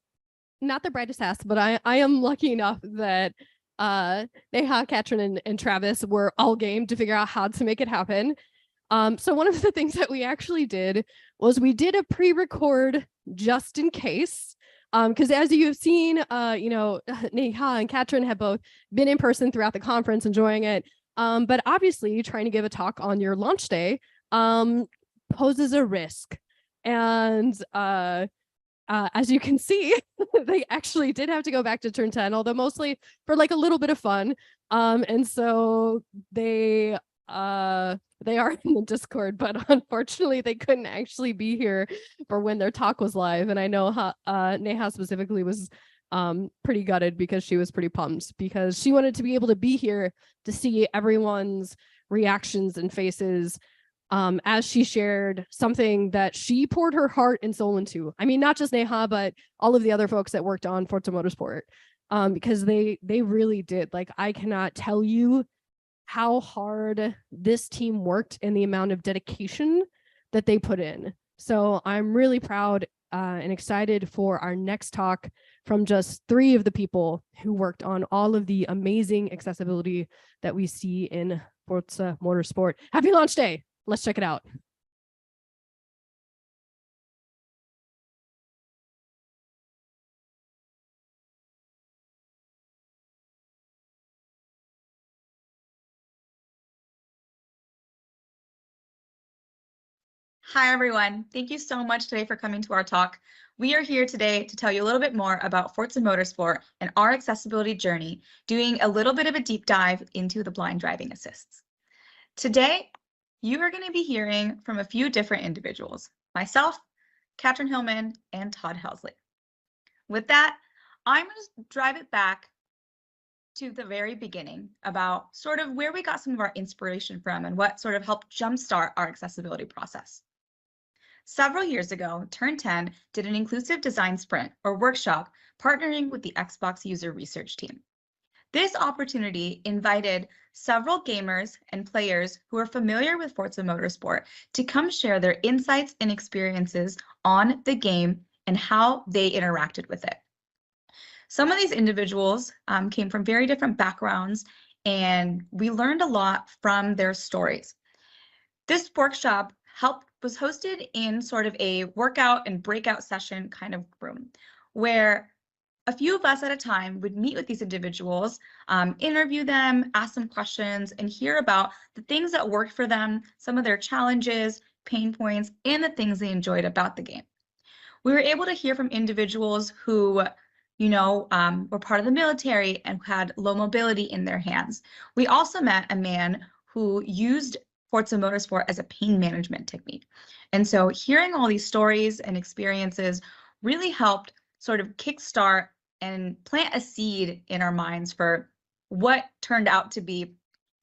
not the brightest task, but I am lucky enough that Neha, Katrin, and Travis were all game to figure out how to make it happen. So one of the things that we actually did was we did a pre-record just in case. Because as you've seen, you know, Neha and Katrin have both been in person throughout the conference, enjoying it. But obviously, trying to give a talk on your launch day poses a risk. And as you can see, they actually did have to go back to turn 10, although mostly for like a little bit of fun. And so they are in the Discord, but unfortunately they couldn't actually be here for when their talk was live. And I know Neha specifically was pretty gutted because she was pretty pumped because she wanted to be able to be here to see everyone's reactions and faces as she shared something that she poured her heart and soul into. I mean, not just Neha, but all of the other folks that worked on Forza Motorsport, because they really did. Like, I cannot tell you how hard this team worked and the amount of dedication that they put in. So I'm really proud and excited for our next talk from just 3 of the people who worked on all of the amazing accessibility that we see in Forza Motorsport. Happy launch day. Let's check it out. Hi, everyone. Thank you so much today for coming to our talk. We are here today to tell you a little bit more about Forza Motorsport and our accessibility journey, doing a little bit of a deep dive into the blind driving assists. Today, you are going to be hearing from a few different individuals, myself, Katrin Hillman, and Todd Helsley. With that, I'm going to drive it back to the very beginning about sort of where we got some of our inspiration from and what sort of helped jumpstart our accessibility process. Several years ago, Turn 10 did an inclusive design sprint or workshop partnering with the Xbox user research team. This opportunity invited several gamers and players who are familiar with Forza Motorsport to come share their insights and experiences on the game and how they interacted with it. Some of these individuals came from very different backgrounds, and we learned a lot from their stories. This workshop was hosted in sort of a workout and breakout session kind of room, where a few of us at a time would meet with these individuals, interview them, ask them questions, and hear about the things that worked for them, some of their challenges, pain points, and the things they enjoyed about the game. We were able to hear from individuals who, you know, were part of the military and had low mobility in their hands. We also met a man who used Forza Motorsport as a pain management technique. And so hearing all these stories and experiences really helped sort of kickstart and plant a seed in our minds for what turned out to be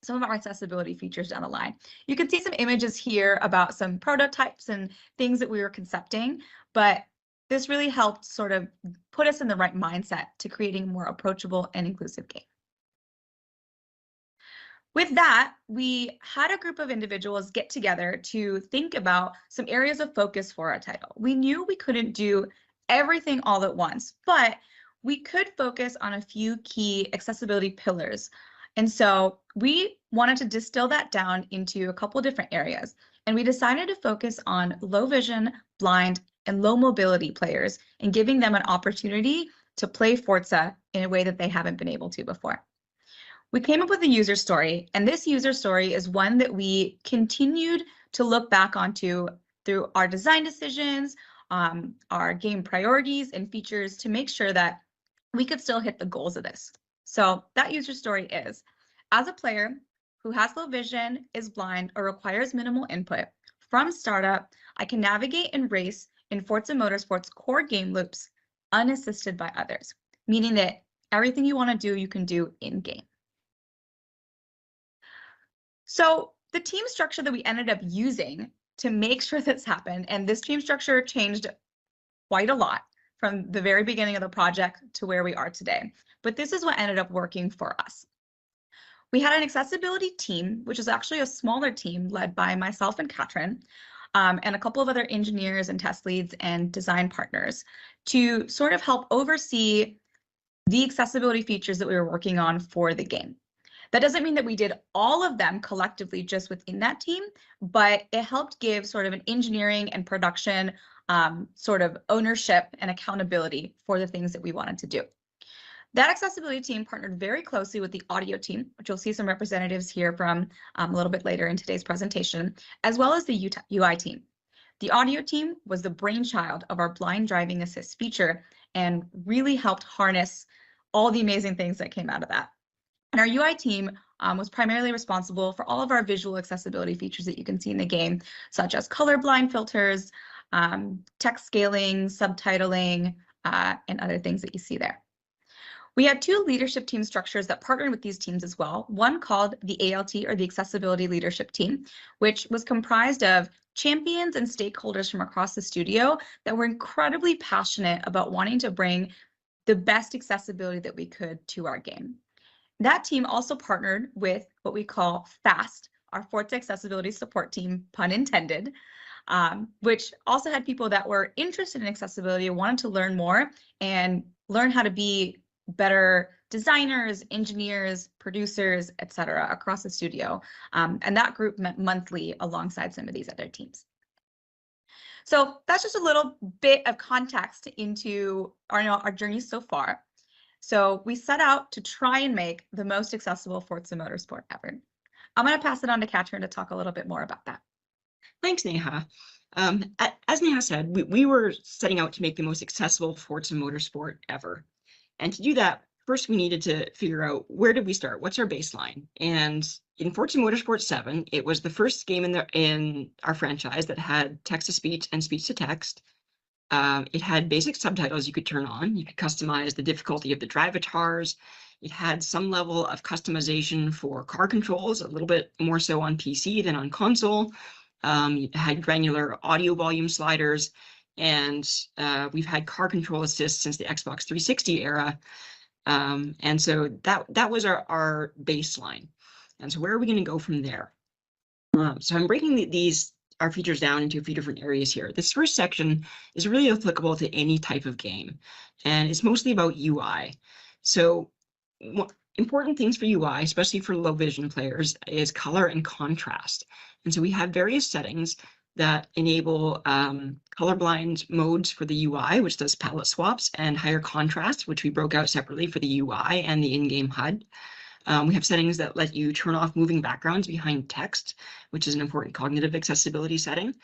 some of our accessibility features down the line. You can see some images here about some prototypes and things that we were concepting, but this really helped sort of put us in the right mindset to creating a more approachable and inclusive game. With that, we had a group of individuals get together to think about some areas of focus for our title. We knew we couldn't do everything all at once, but we could focus on a few key accessibility pillars. And so we wanted to distill that down into a couple different areas. And we decided to focus on low vision, blind, and low mobility players and giving them an opportunity to play Forza in a way that they haven't been able to before. We came up with a user story, and this user story is one that we continued to look back onto through our design decisions, our game priorities and features to make sure that we could still hit the goals of this. So that user story is, as a player who has low vision, is blind, or requires minimal input, from startup, I can navigate and race in Forza Motorsport's core game loops unassisted by others, meaning that everything you want to do, you can do in-game. So the team structure that we ended up using to make sure this happened, and this team structure changed quite a lot from the very beginning of the project to where we are today, but this is what ended up working for us. We had an accessibility team, which is actually a smaller team led by myself and Katrin, and a couple of other engineers and test leads and design partners to sort of help oversee the accessibility features that we were working on for the game. That doesn't mean that we did all of them collectively just within that team, but it helped give sort of an engineering and production sort of ownership and accountability for the things that we wanted to do. That accessibility team partnered very closely with the audio team, which you'll see some representatives here from a little bit later in today's presentation, as well as the UI team. The audio team was the brainchild of our blind driving assist feature and really helped harness all the amazing things that came out of that. And our UI team was primarily responsible for all of our visual accessibility features that you can see in the game, such as colorblind filters, text scaling, subtitling, and other things that you see there. We had two leadership team structures that partnered with these teams as well. One called the ALT, or the Accessibility Leadership Team, which was comprised of champions and stakeholders from across the studio that were incredibly passionate about wanting to bring the best accessibility that we could to our game. That team also partnered with what we call FAST, our Forza Accessibility Support Team, pun intended, which also had people that were interested in accessibility and wanted to learn more and learn how to be better designers, engineers, producers, etc., across the studio. And that group met monthly alongside some of these other teams. So that's just a little bit of context into our journey so far. So we set out to try and make the most accessible Forza Motorsport ever. I'm going to pass it on to Katrin to talk a little bit more about that. Thanks, Neha. As Neha said, we were setting out to make the most accessible Forza Motorsport ever. And to do that, first we needed to figure out, where did we start? What's our baseline? And in Forza Motorsport 7, it was the first game in our franchise that had text-to-speech and speech-to-text. It had basic subtitles you could turn on. You could customize the difficulty of the drivatars. It had some level of customization for car controls, a little bit more so on PC than on console. It had granular audio volume sliders, and we've had car control assist since the Xbox 360 era. And so that was our baseline. And so where are we going to go from there? So I'm breaking our features down into a few different areas here. This first section is really applicable to any type of game, and it's mostly about UI. So important things for UI, especially for low vision players, is color and contrast. And so we have various settings that enable colorblind modes for the UI, which does palette swaps, and higher contrast, which we broke out separately for the UI and the in-game HUD. We have settings that let you turn off moving backgrounds behind text, which is an important cognitive accessibility setting.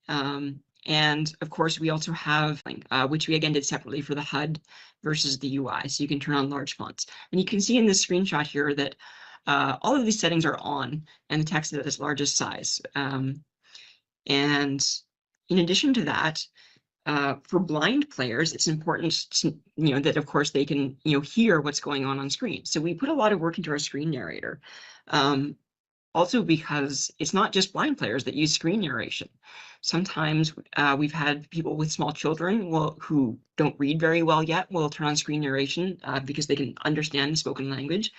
And of course, we also have, which we again did separately for the HUD versus the UI, so you can turn on large fonts. And you can see in this screenshot here that all of these settings are on, and the text is at its largest size. And in addition to that, for blind players, it's important to, that of course they can, hear what's going on screen. So we put a lot of work into our screen narrator. Also because it's not just blind players that use screen narration. Sometimes we've had people with small children who don't read very well yet will turn on screen narration because they can understand the spoken language.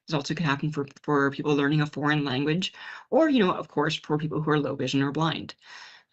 This also could happen for people learning a foreign language, or, of course, for people who are low vision or blind.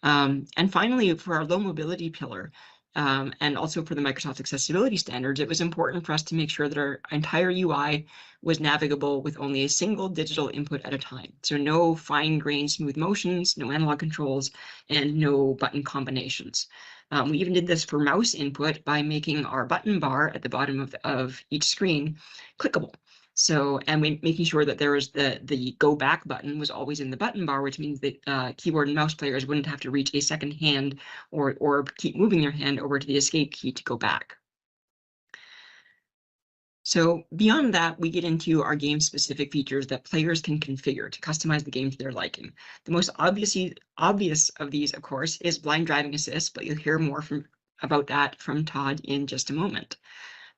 And finally, for our low mobility pillar, and also for the Microsoft accessibility standards, it was important for us to make sure that our entire UI was navigable with only a single digital input at a time. So no fine-grained smooth motions, no analog controls, and no button combinations. We even did this for mouse input by making our button bar at the bottom of each screen clickable. So, and making sure that there was the go back button was always in the button bar, which means that keyboard and mouse players wouldn't have to reach a second hand or keep moving their hand over to the escape key to go back. So beyond that, we get into our game specific features that players can configure to customize the game to their liking. The most obvious of these, of course, is blind driving assist, but you'll hear more about that from Todd in just a moment.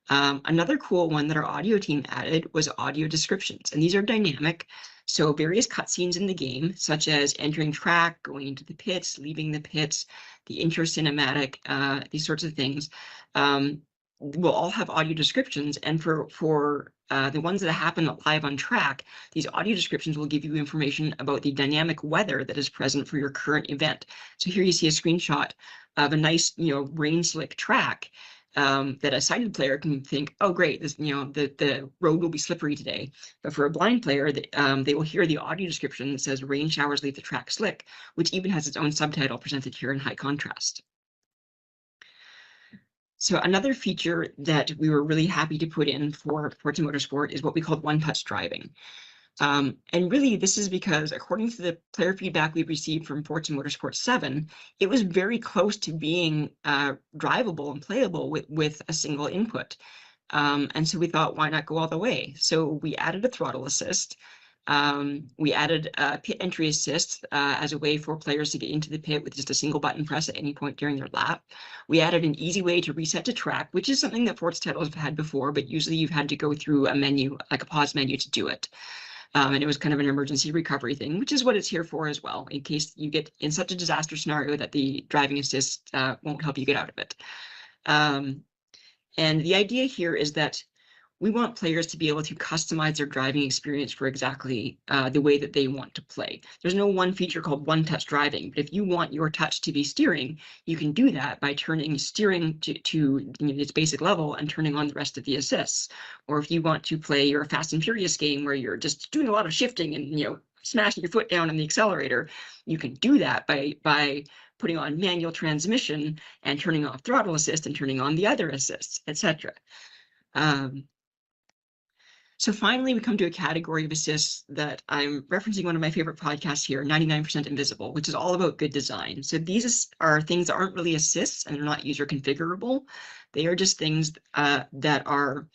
Another cool one that our audio team added was audio descriptions, and these are dynamic. So various cutscenes in the game, such as entering track, going into the pits, leaving the pits, the intro cinematic, these sorts of things, will all have audio descriptions. And for the ones that happen live on track, these audio descriptions will give you information about the dynamic weather that is present for your current event. So here you see a screenshot of a nice, rain slick track. That a sighted player can think, oh great, this, the road will be slippery today. But for a blind player, they will hear the audio description that says rain showers leave the track slick, which even has its own subtitle presented here in high contrast. So another feature that we were really happy to put in for Forza Motorsport is what we called one-touch driving. And really, this is because according to the player feedback we received from Forza Motorsport 7, it was very close to being drivable and playable with a single input. And so we thought, why not go all the way? So we added a throttle assist. We added a pit entry assist as a way for players to get into the pit with just a single button press at any point during their lap. We added an easy way to reset to track, which is something that Forza titles have had before, but usually you've had to go through a menu, like a pause menu, to do it. And it was kind of an emergency recovery thing, which is what it's here for as well, in case you get in such a disaster scenario that the driving assist won't help you get out of it. And the idea here is that we want players to be able to customize their driving experience for exactly the way that they want to play. There's no one feature called one-touch driving, but if you want your touch to be steering, you can do that by turning steering to its basic level and turning on the rest of the assists. Or if you want to play your Fast and Furious game where you're just doing a lot of shifting and smashing your foot down on the accelerator, you can do that by putting on manual transmission and turning off throttle assist and turning on the other assists, etc. So finally, we come to a category of assists that I'm referencing one of my favorite podcasts here, 99% Invisible, which is all about good design. So these are things that aren't really assists and they're not user configurable. They are just things that are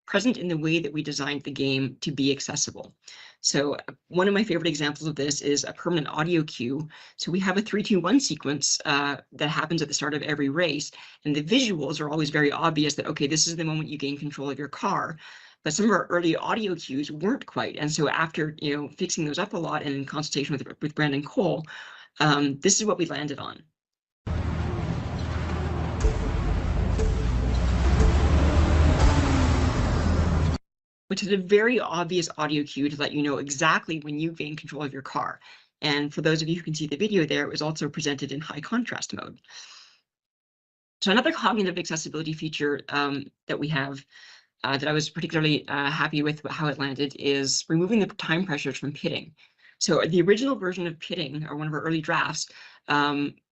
present in the way that we designed the game to be accessible. So one of my favorite examples of this is a permanent audio cue. So we have a 3-2-1 sequence that happens at the start of every race, and the visuals are always very obvious that, okay, this is the moment you gain control of your car. But some of our early audio cues weren't quite. And so after fixing those up a lot and in consultation with Brandon Cole, this is what we landed on. Which is a very obvious audio cue to let you know exactly when you gain control of your car. And for those of you who can see the video there, it was also presented in high contrast mode. So another cognitive accessibility feature that we have that I was particularly happy with how it landed is removing the time pressures from pitting. So the original version of pitting, or one of our early drafts,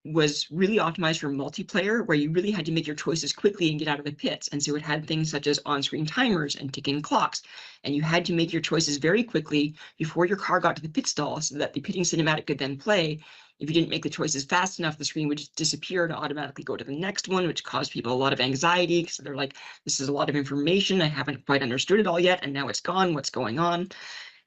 was really optimized for multiplayer, where you really had to make your choices quickly and get out of the pits. And so it had things such as on-screen timers and ticking clocks. And you had to make your choices very quickly before your car got to the pit stall so that the pitting cinematic could then play. If you didn't make the choices fast enough, the screen would just disappear and automatically go to the next one, which caused people a lot of anxiety because they're like, this is a lot of information. I haven't quite understood it all yet. And now it's gone. What's going on?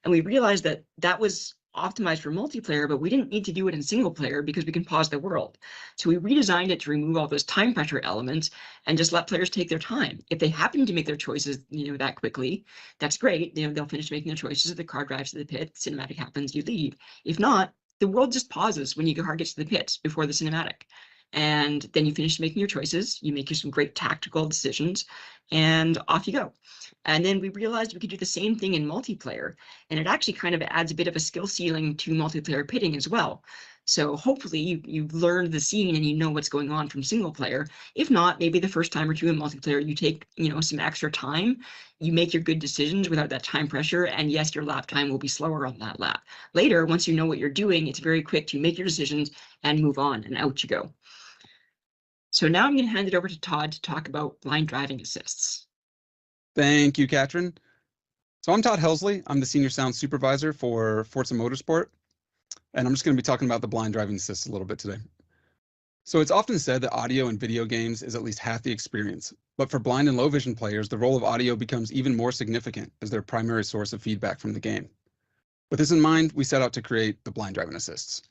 And we realized that that was optimized for multiplayer, but we didn't need to do it in single player because we can pause the world. So we redesigned it to remove all those time pressure elements and just let players take their time. If they happen to make their choices, that quickly, that's great. They'll finish making their choices. The car drives to the pit, cinematic happens, you leave. If not, the world just pauses when your car gets to the pits before the cinematic. And then you finish making your choices, you make some great tactical decisions, and off you go. And then we realized we could do the same thing in multiplayer, and it actually kind of adds a bit of a skill ceiling to multiplayer pitting as well. So hopefully you've learned the scene and you know what's going on from single player. If not, maybe the first time or two in multiplayer, you take, some extra time, you make your good decisions without that time pressure. And yes, your lap time will be slower on that lap. Later, once you know what you're doing, it's very quick to make your decisions and move on, and out you go. So now I'm going to hand it over to Todd to talk about blind driving assists. Thank you, Katrin. So I'm Todd Helsley. I'm the Senior Sound Supervisor for Forza Motorsport, and I'm just going to be talking about the blind driving assist a little bit today. So it's often said that audio in video games is at least half the experience, but for blind and low vision players, the role of audio becomes even more significant as their primary source of feedback from the game. With this in mind, we set out to create the blind driving assists.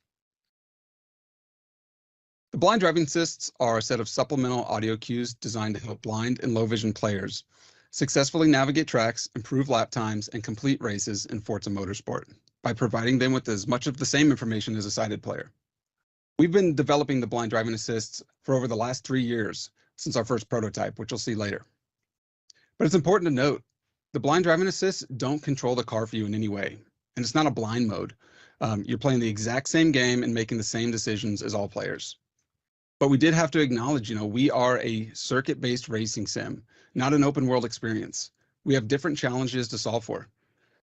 The blind driving assists are a set of supplemental audio cues designed to help blind and low vision players successfully navigate tracks, improve lap times, and complete races in Forza Motorsport by providing them with as much of the same information as a sighted player. We've been developing the blind driving assists for over the last 3 years since our first prototype, which you'll see later. But it's important to note, the blind driving assists don't control the car for you in any way, and it's not a blind mode. You're playing the exact same game and making the same decisions as all players. But we did have to acknowledge, we are a circuit-based racing sim, not an open world experience. We have different challenges to solve for.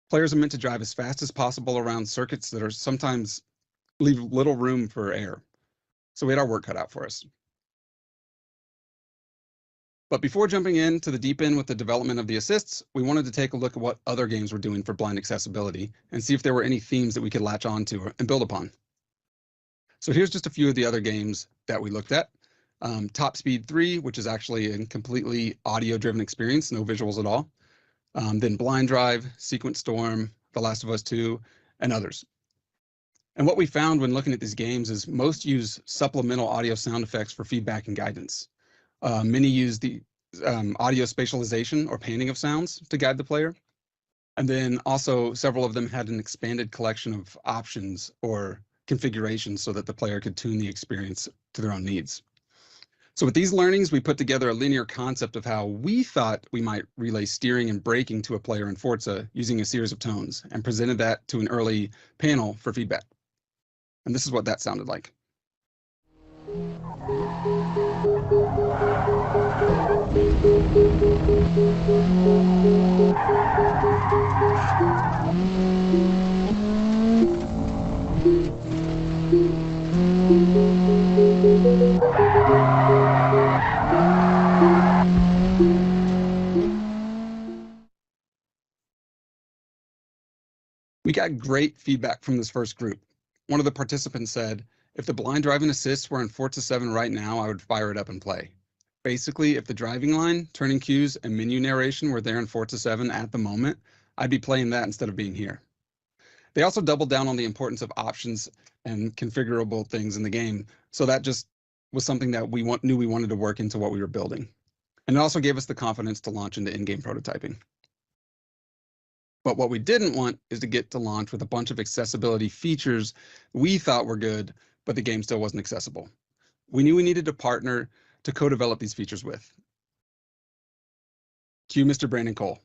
Players are meant to drive as fast as possible around circuits that are sometimes leave little room for error. So we had our work cut out for us. But before jumping into the deep end with the development of the assists, we wanted to take a look at what other games were doing for blind accessibility and see if there were any themes that we could latch on to and build upon. So here's just a few of the other games that we looked at. Top Speed 3, which is actually a completely audio-driven experience, no visuals at all. Then Blind Drive, Sequence Storm, The Last of Us 2, and others. And what we found when looking at these games is most use supplemental audio sound effects for feedback and guidance. Many use the audio spatialization or panning of sounds to guide the player. And then also several of them had an expanded collection of options or configurations so that the player could tune the experience to their own needs. So with these learnings, we put together a linear concept of how we thought we might relay steering and braking to a player in Forza using a series of tones and presented that to an early panel for feedback. And this is what that sounded like. We got great feedback from this first group. One of the participants said, if the blind driving assists were in Forza 7 right now, I would fire it up and play. Basically, if the driving line, turning cues, and menu narration were there in Forza 7 at the moment, I'd be playing that instead of being here. They also doubled down on the importance of options and configurable things in the game, so that just was something that we knew we wanted to work into what we were building. And it also gave us the confidence to launch into in-game prototyping. But what we didn't want is to get to launch with a bunch of accessibility features we thought were good, but the game still wasn't accessible. We knew we needed a partner to co-develop these features with. Cue Mr. Brandon Cole.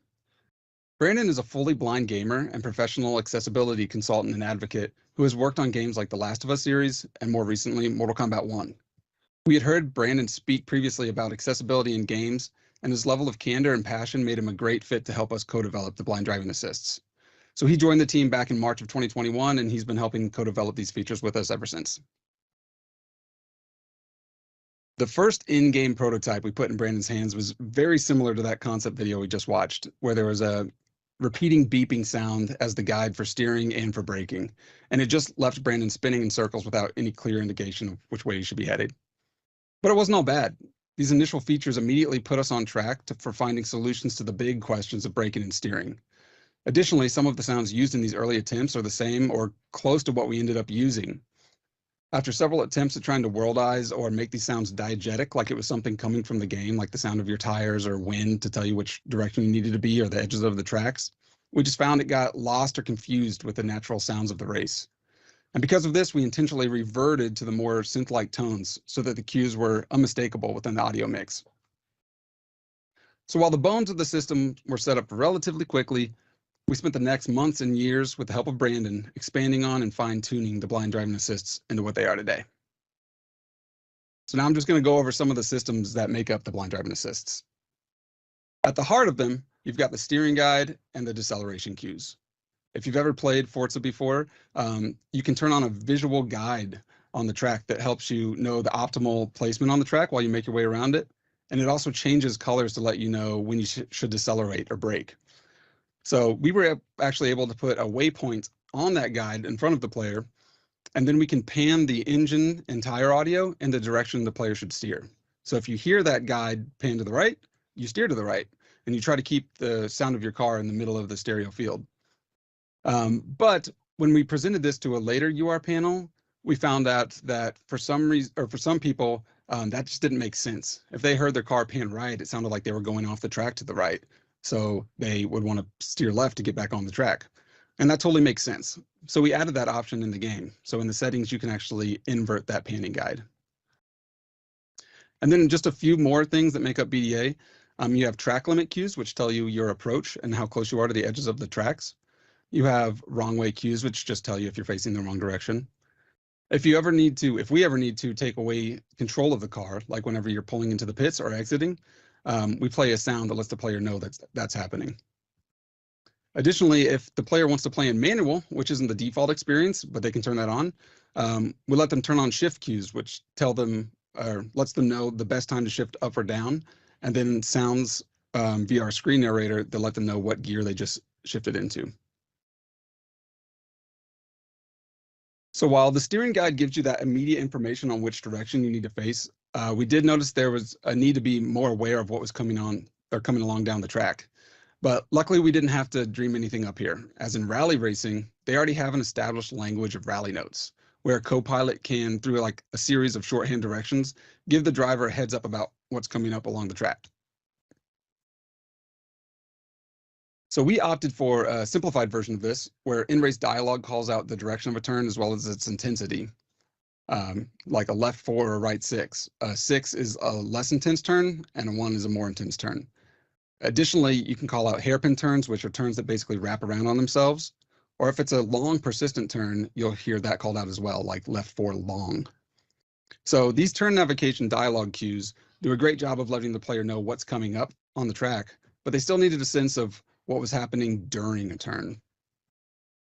Brandon is a fully blind gamer and professional accessibility consultant and advocate who has worked on games like the Last of Us series and more recently, Mortal Kombat 1. We had heard Brandon speak previously about accessibility in games, and his level of candor and passion made him a great fit to help us co-develop the blind driving assists. So he joined the team back in March of 2021, and he's been helping co-develop these features with us ever since. The first in-game prototype we put in Brandon's hands was very similar to that concept video we just watched, where there was a repeating beeping sound as the guide for steering and for braking, and it just left Brandon spinning in circles without any clear indication of which way he should be headed. But it wasn't all bad. These initial features immediately put us on track for finding solutions to the big questions of braking and steering. Additionally, some of the sounds used in these early attempts are the same or close to what we ended up using. After several attempts at trying to worldize or make these sounds diegetic, like it was something coming from the game, like the sound of your tires or wind to tell you which direction you needed to be or the edges of the tracks, we just found it got lost or confused with the natural sounds of the race. And because of this, we intentionally reverted to the more synth-like tones so that the cues were unmistakable within the audio mix. So while the bones of the system were set up relatively quickly, We spent the next months and years with the help of Brandon expanding on and fine-tuning the blind driving assists into what they are today. So now I'm just going to go over some of the systems that make up the blind driving assists. At the heart of them, you've got the steering guide and the deceleration cues. If you've ever played Forza before, you can turn on a visual guide on the track that helps you know the optimal placement on the track while you make your way around it. And it also changes colors to let you know when you should decelerate or brake. So we were actually able to put a waypoint on that guide in front of the player, and then we can pan the engine and tire audio in the direction the player should steer. So if you hear that guide pan to the right, you steer to the right, and you try to keep the sound of your car in the middle of the stereo field. But when we presented this to a later UR panel, we found out that for some reason, or for some people, that just didn't make sense. If they heard their car pan right, it sounded like they were going off the track to the right. So they would want to steer left to get back on the track. And that totally makes sense. So we added that option in the game. So in the settings, you can actually invert that panning guide. And then just a few more things that make up BDA. You have track limit cues, which tell you your approach and how close you are to the edges of the tracks. You have wrong way cues, which just tell you if you're facing the wrong direction. If we ever need to take away control of the car, like whenever you're pulling into the pits or exiting, we play a sound that lets the player know that's happening. Additionally, if the player wants to play in manual, which isn't the default experience, but they can turn that on, we let them turn on shift cues, which tell them or lets them know the best time to shift up or down, and then sounds via our screen narrator that let them know what gear they just shifted into. So while the steering guide gives you that immediate information on which direction you need to face, we did notice there was a need to be more aware of what was coming along down the track. But luckily we didn't have to dream anything up here. As in rally racing, they already have an established language of rally notes, where a co-pilot can, through like a series of shorthand directions, give the driver a heads up about what's coming up along the track. So we opted for a simplified version of this, where in-race dialogue calls out the direction of a turn as well as its intensity, like a left 4 or a right 6. A 6 is a less intense turn, and a 1 is a more intense turn. Additionally, you can call out hairpin turns, which are turns that basically wrap around on themselves. Or if it's a long, persistent turn, you'll hear that called out as well, like left 4 long. So these turn navigation dialogue cues do a great job of letting the player know what's coming up on the track, but they still needed a sense of what was happening during a turn.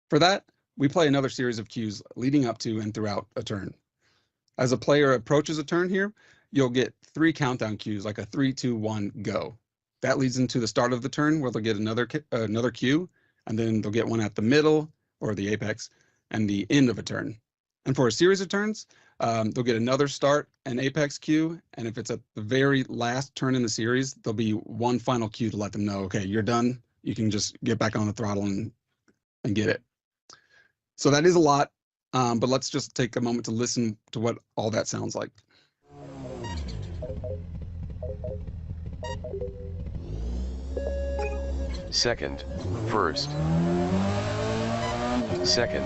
For that, we play another series of cues leading up to and throughout a turn. As a player approaches a turn here, you'll get 3 countdown cues, like a 3, 2, 1, go. That leads into the start of the turn, where they'll get another cue, and then they'll get one at the middle or the apex and the end of a turn. And for a series of turns, they'll get another start and apex cue. And if it's at the very last turn in the series, there'll be one final cue to let them know, okay, you're done. You can just get back on the throttle and get it. So that is a lot, but let's just take a moment to listen to what all that sounds like. Second, first, second,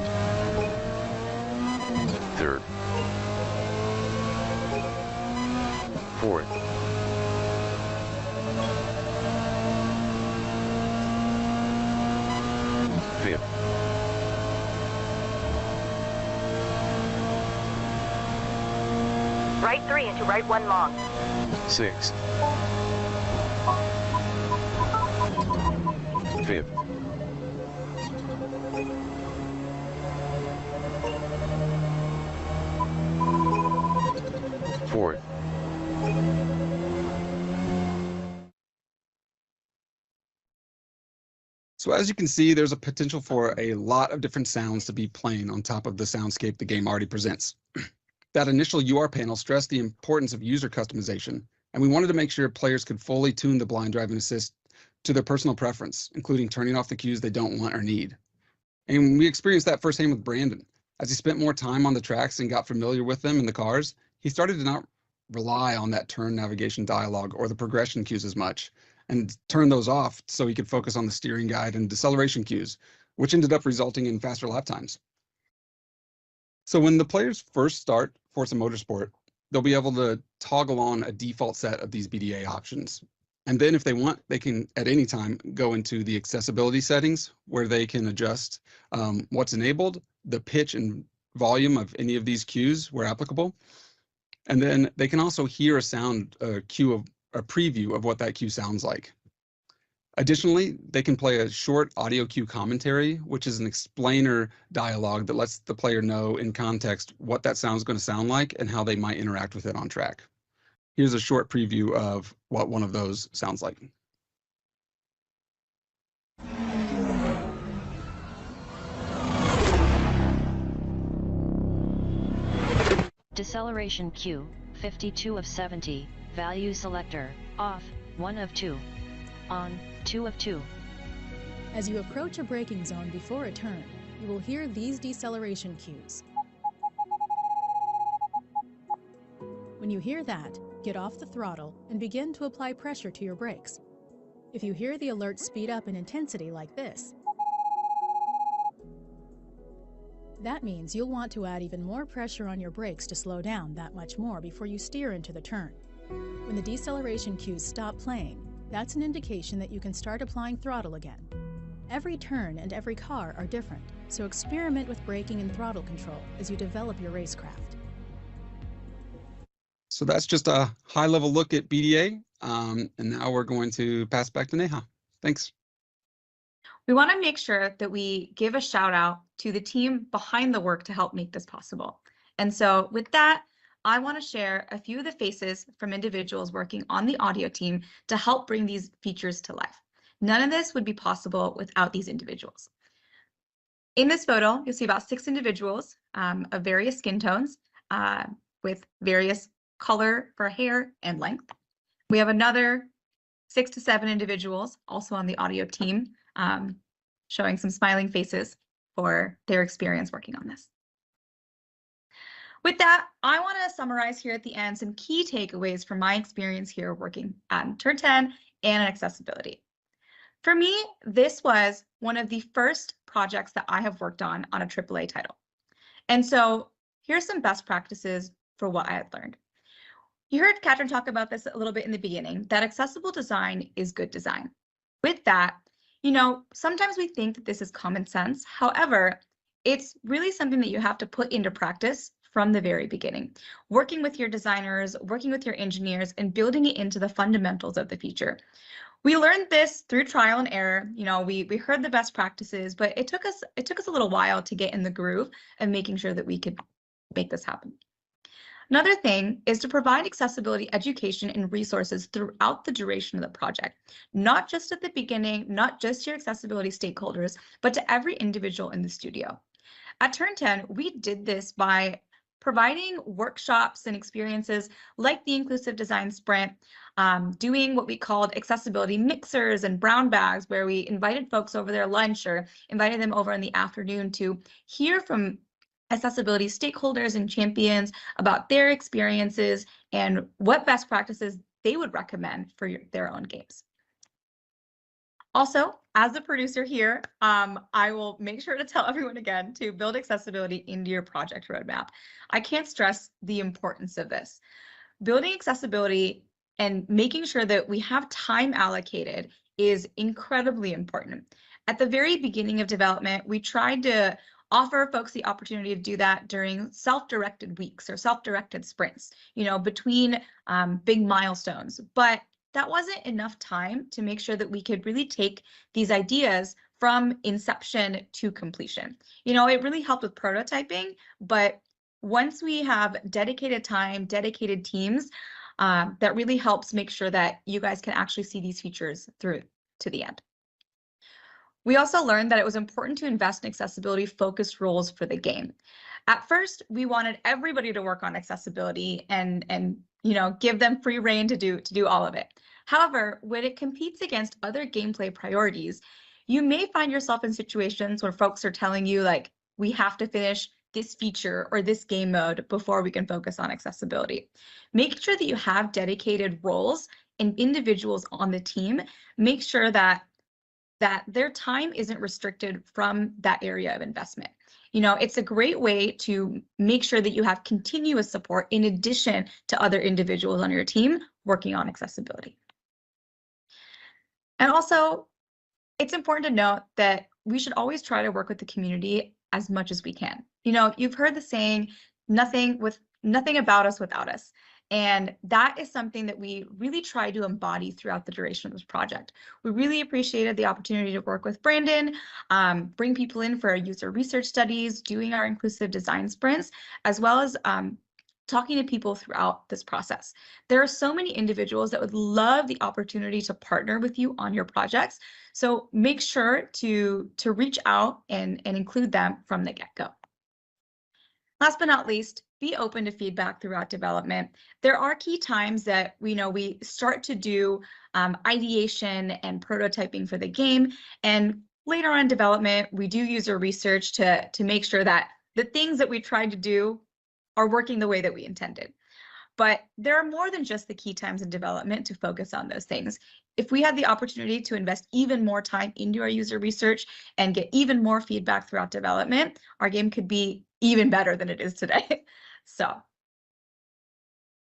third, fourth, fifth, right 3 into right 1 long. sixth, fifth, fourth, So as you can see, there's a potential for a lot of different sounds to be playing on top of the soundscape the game already presents. That initial UR panel stressed the importance of user customization, and we wanted to make sure players could fully tune the blind driving assist to their personal preference, including turning off the cues they don't want or need. And we experienced that firsthand with Brandon. As he spent more time on the tracks and got familiar with them in the cars, he started to not rely on that turn navigation dialogue or the progression cues as much, and turn those off so he could focus on the steering guide and deceleration cues, which ended up resulting in faster lap times. So when the players first start Forza Motorsport, they'll be able to toggle on a default set of these BDA options. And then if they want, they can at any time go into the accessibility settings where they can adjust what's enabled, the pitch and volume of any of these cues where applicable. And then they can also hear a preview of what that cue sounds like. Additionally, they can play a short audio cue commentary, which is an explainer dialogue that lets the player know in context what that sound is going to sound like and how they might interact with it on track. Here's a short preview of what one of those sounds like. Deceleration cue, 52 of 70, value selector, off, 1 of 2. On, 2 of 2. As you approach a braking zone before a turn, you will hear these deceleration cues. When you hear that, get off the throttle and begin to apply pressure to your brakes. If you hear the alert speed up in intensity like this, that means you'll want to add even more pressure on your brakes to slow down that much more before you steer into the turn. When the deceleration cues stop playing, that's an indication that you can start applying throttle again. Every turn and every car are different, so experiment with braking and throttle control as you develop your racecraft. So that's just a high-level look at BDA, and now we're going to pass back to Neha. Thanks. We want to make sure that we give a shout out to the team behind the work to help make this possible. And so with that, I want to share a few of the faces from individuals working on the audio team to help bring these features to life. None of this would be possible without these individuals. In this photo, you'll see about 6 individuals of various skin tones with various color for hair and length. We have another 6 to 7 individuals also on the audio team showing some smiling faces for their experience working on this. With that, I want to summarize here at the end some key takeaways from my experience here working at Turn 10 and accessibility. For me, this was one of the first projects that I have worked on a AAA title. And so here's some best practices for what I had learned. You heard Katrin talk about this a little bit in the beginning, that accessible design is good design. With that, sometimes we think that this is common sense. However, it's really something that you have to put into practice from the very beginning, working with your designers, working with your engineers, and building it into the fundamentals of the feature. We learned this through trial and error. We heard the best practices, but it took us a little while to get in the groove of making sure that we could make this happen. Another thing is to provide accessibility education and resources throughout the duration of the project, not just at the beginning, not just your accessibility stakeholders, but to every individual in the studio. At Turn 10, we did this by providing workshops and experiences like the Inclusive Design Sprint, doing what we called accessibility mixers and brown bags, where we invited folks over their lunch or invited them over in the afternoon to hear from accessibility stakeholders and champions about their experiences and what best practices they would recommend for their own games. Also, as a producer here, I will make sure to tell everyone again to build accessibility into your project roadmap. I can't stress the importance of this. Building accessibility and making sure that we have time allocated is incredibly important. At the very beginning of development, we tried to offer folks the opportunity to do that during self-directed weeks or self-directed sprints, between big milestones. But that wasn't enough time to make sure that we could really take these ideas from inception to completion. It really helped with prototyping, but once we have dedicated time, dedicated teams, that really helps make sure that you guys can actually see these features through to the end. We also learned that it was important to invest in accessibility-focused roles for the game. At first, we wanted everybody to work on accessibility and give them free rein to do all of it. However, when it competes against other gameplay priorities, you may find yourself in situations where folks are telling you, like, we have to finish this feature or this game mode before we can focus on accessibility. Make sure that you have dedicated roles and individuals on the team. Make sure that their time isn't restricted from that area of investment. It's a great way to make sure that you have continuous support in addition to other individuals on your team working on accessibility. And also, it's important to note that we should always try to work with the community as much as we can. You know, you've heard the saying, nothing about us without us. And that is something that we really try to embody throughout the duration of this project. We really appreciated the opportunity to work with Brandon, bring people in for our user research studies, doing our inclusive design sprints, as well as talking to people throughout this process. There are so many individuals that would love the opportunity to partner with you on your projects. So make sure to reach out and include them from the get-go. Last but not least, be open to feedback throughout development. There are key times that we start to do ideation and prototyping for the game. And later on in development, we do user research to make sure that the things that we tried to do are working the way that we intended. But there are more than just the key times in development to focus on those things. If we had the opportunity to invest even more time into our user research and get even more feedback throughout development, our game could be even better than it is today. So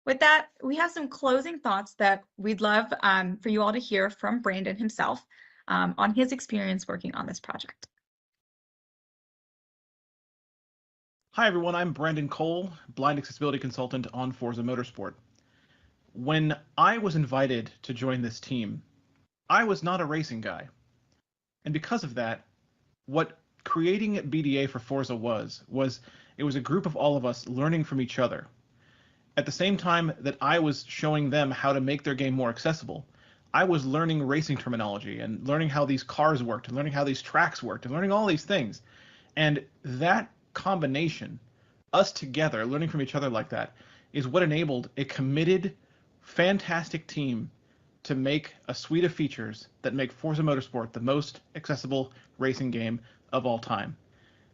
with that, we have some closing thoughts that we'd love for you all to hear from Brandon himself on his experience working on this project. Hi everyone, I'm Brandon Cole, blind accessibility consultant on Forza Motorsport. When I was invited to join this team, I was not a racing guy. And because of that, what creating BDA for Forza was it was a group of all of us learning from each other. At the same time that I was showing them how to make their game more accessible, I was learning racing terminology and learning how these cars worked and learning how these tracks worked and learning all these things. And that combination, us together, learning from each other like that, is what enabled a committed, fantastic team to make a suite of features that make Forza Motorsport the most accessible racing game of all time.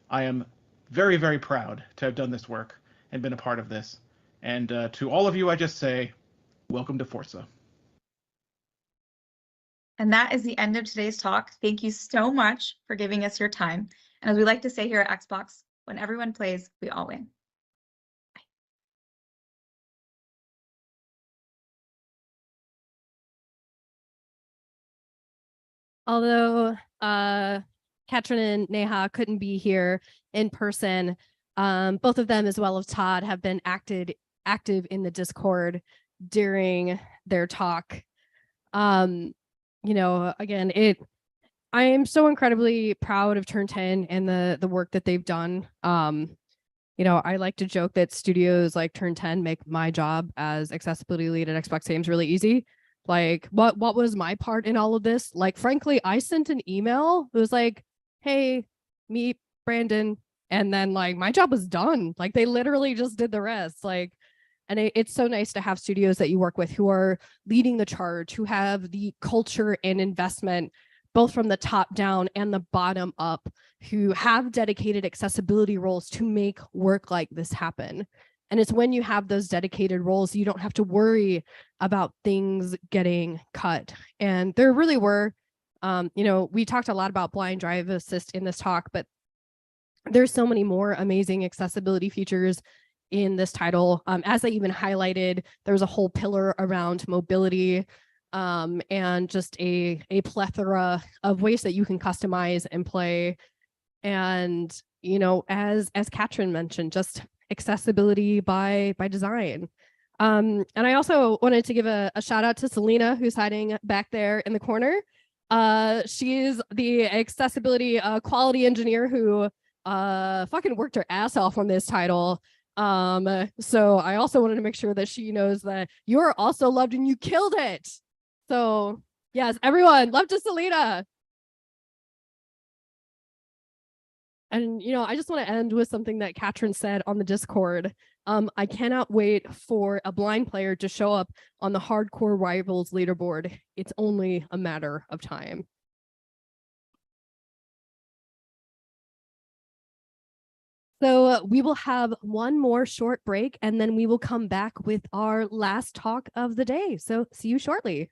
I am very, very proud to have done this work and been a part of this. And to all of you, I just say, welcome to Forza. And that is the end of today's talk. Thank you so much for giving us your time. And as we like to say here at Xbox, when everyone plays, we all win. Although Katrin and Neha couldn't be here in person, both of them, as well as Todd, have been active in the Discord during their talk. Again, I am so incredibly proud of Turn 10 and the work that they've done. I like to joke that studios like Turn 10 make my job as accessibility lead at Xbox Games really easy. Like, what was my part in all of this? Like, frankly, I sent an email. It was like, hey, meet Brandon. And then like my job was done. Like they literally just did the rest. Like, and it's so nice to have studios that you work with who are leading the charge, who have the culture and investment, both from the top down and the bottom up, who have dedicated accessibility roles to make work like this happen. And it's when you have those dedicated roles, you don't have to worry about things getting cut. And there really were, we talked a lot about blind drive assist in this talk, but there's so many more amazing accessibility features in this title. As I even highlighted, there's a whole pillar around mobility and just a plethora of ways that you can customize and play. And, as Katrin mentioned, just accessibility by design. And I also wanted to give a shout out to Selena, who's hiding back there in the corner. She's the accessibility quality engineer who fucking worked her ass off on this title. So I also wanted to make sure that she knows that you're also loved and you killed it. So yes, everyone, love to Selena. And, I just want to end with something that Katrin said on the Discord. I cannot wait for a blind player to show up on the Hardcore Rivals leaderboard. It's only a matter of time. So we will have one more short break, and then we will come back with our last talk of the day. So see you shortly.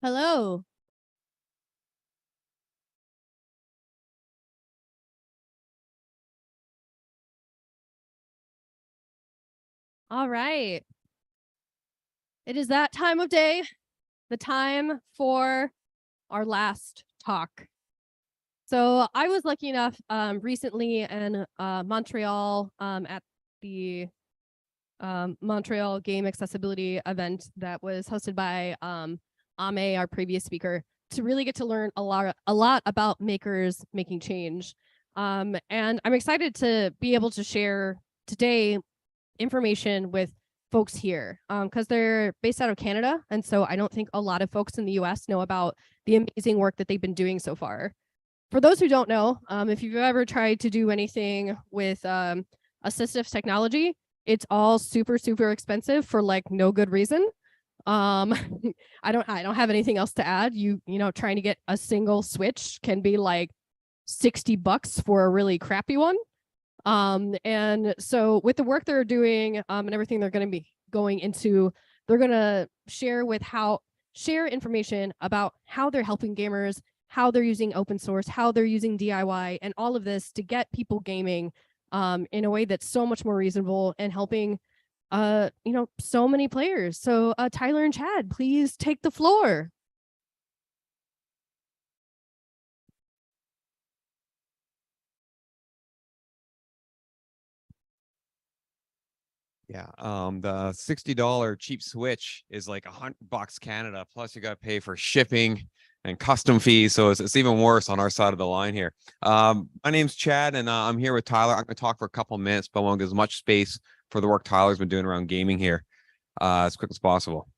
Hello. All right. It is that time of day, the time for our last talk. So I was lucky enough recently in Montreal at the Montreal Game Accessibility event that was hosted by Ame, our previous speaker, to really get to learn a lot about makers making change. And I'm excited to be able to share today information with folks here because they're based out of Canada. And so I don't think a lot of folks in the US know about the amazing work that they've been doing so far. For those who don't know, if you've ever tried to do anything with assistive technology, it's all super, super expensive for like no good reason. I don't have anything else to add. You know, trying to get a single switch can be like $60 for a really crappy one. And so with the work they're doing and everything they're going to be going into, they're going to share information about how they're helping gamers, how they're using open source, how they're using DIY, and all of this to get people gaming in a way that's so much more reasonable and helping so many players. So Tyler and Chad, please take the floor. Yeah, the $60 cheap Switch is like $100 Canada, plus you got to pay for shipping and custom fees, so it's even worse on our side of the line here. My name's Chad, and I'm here with Tyler. I'm going to talk for a couple minutes, but I want to give as much space for the work Tyler's been doing around gaming here as quick as possible.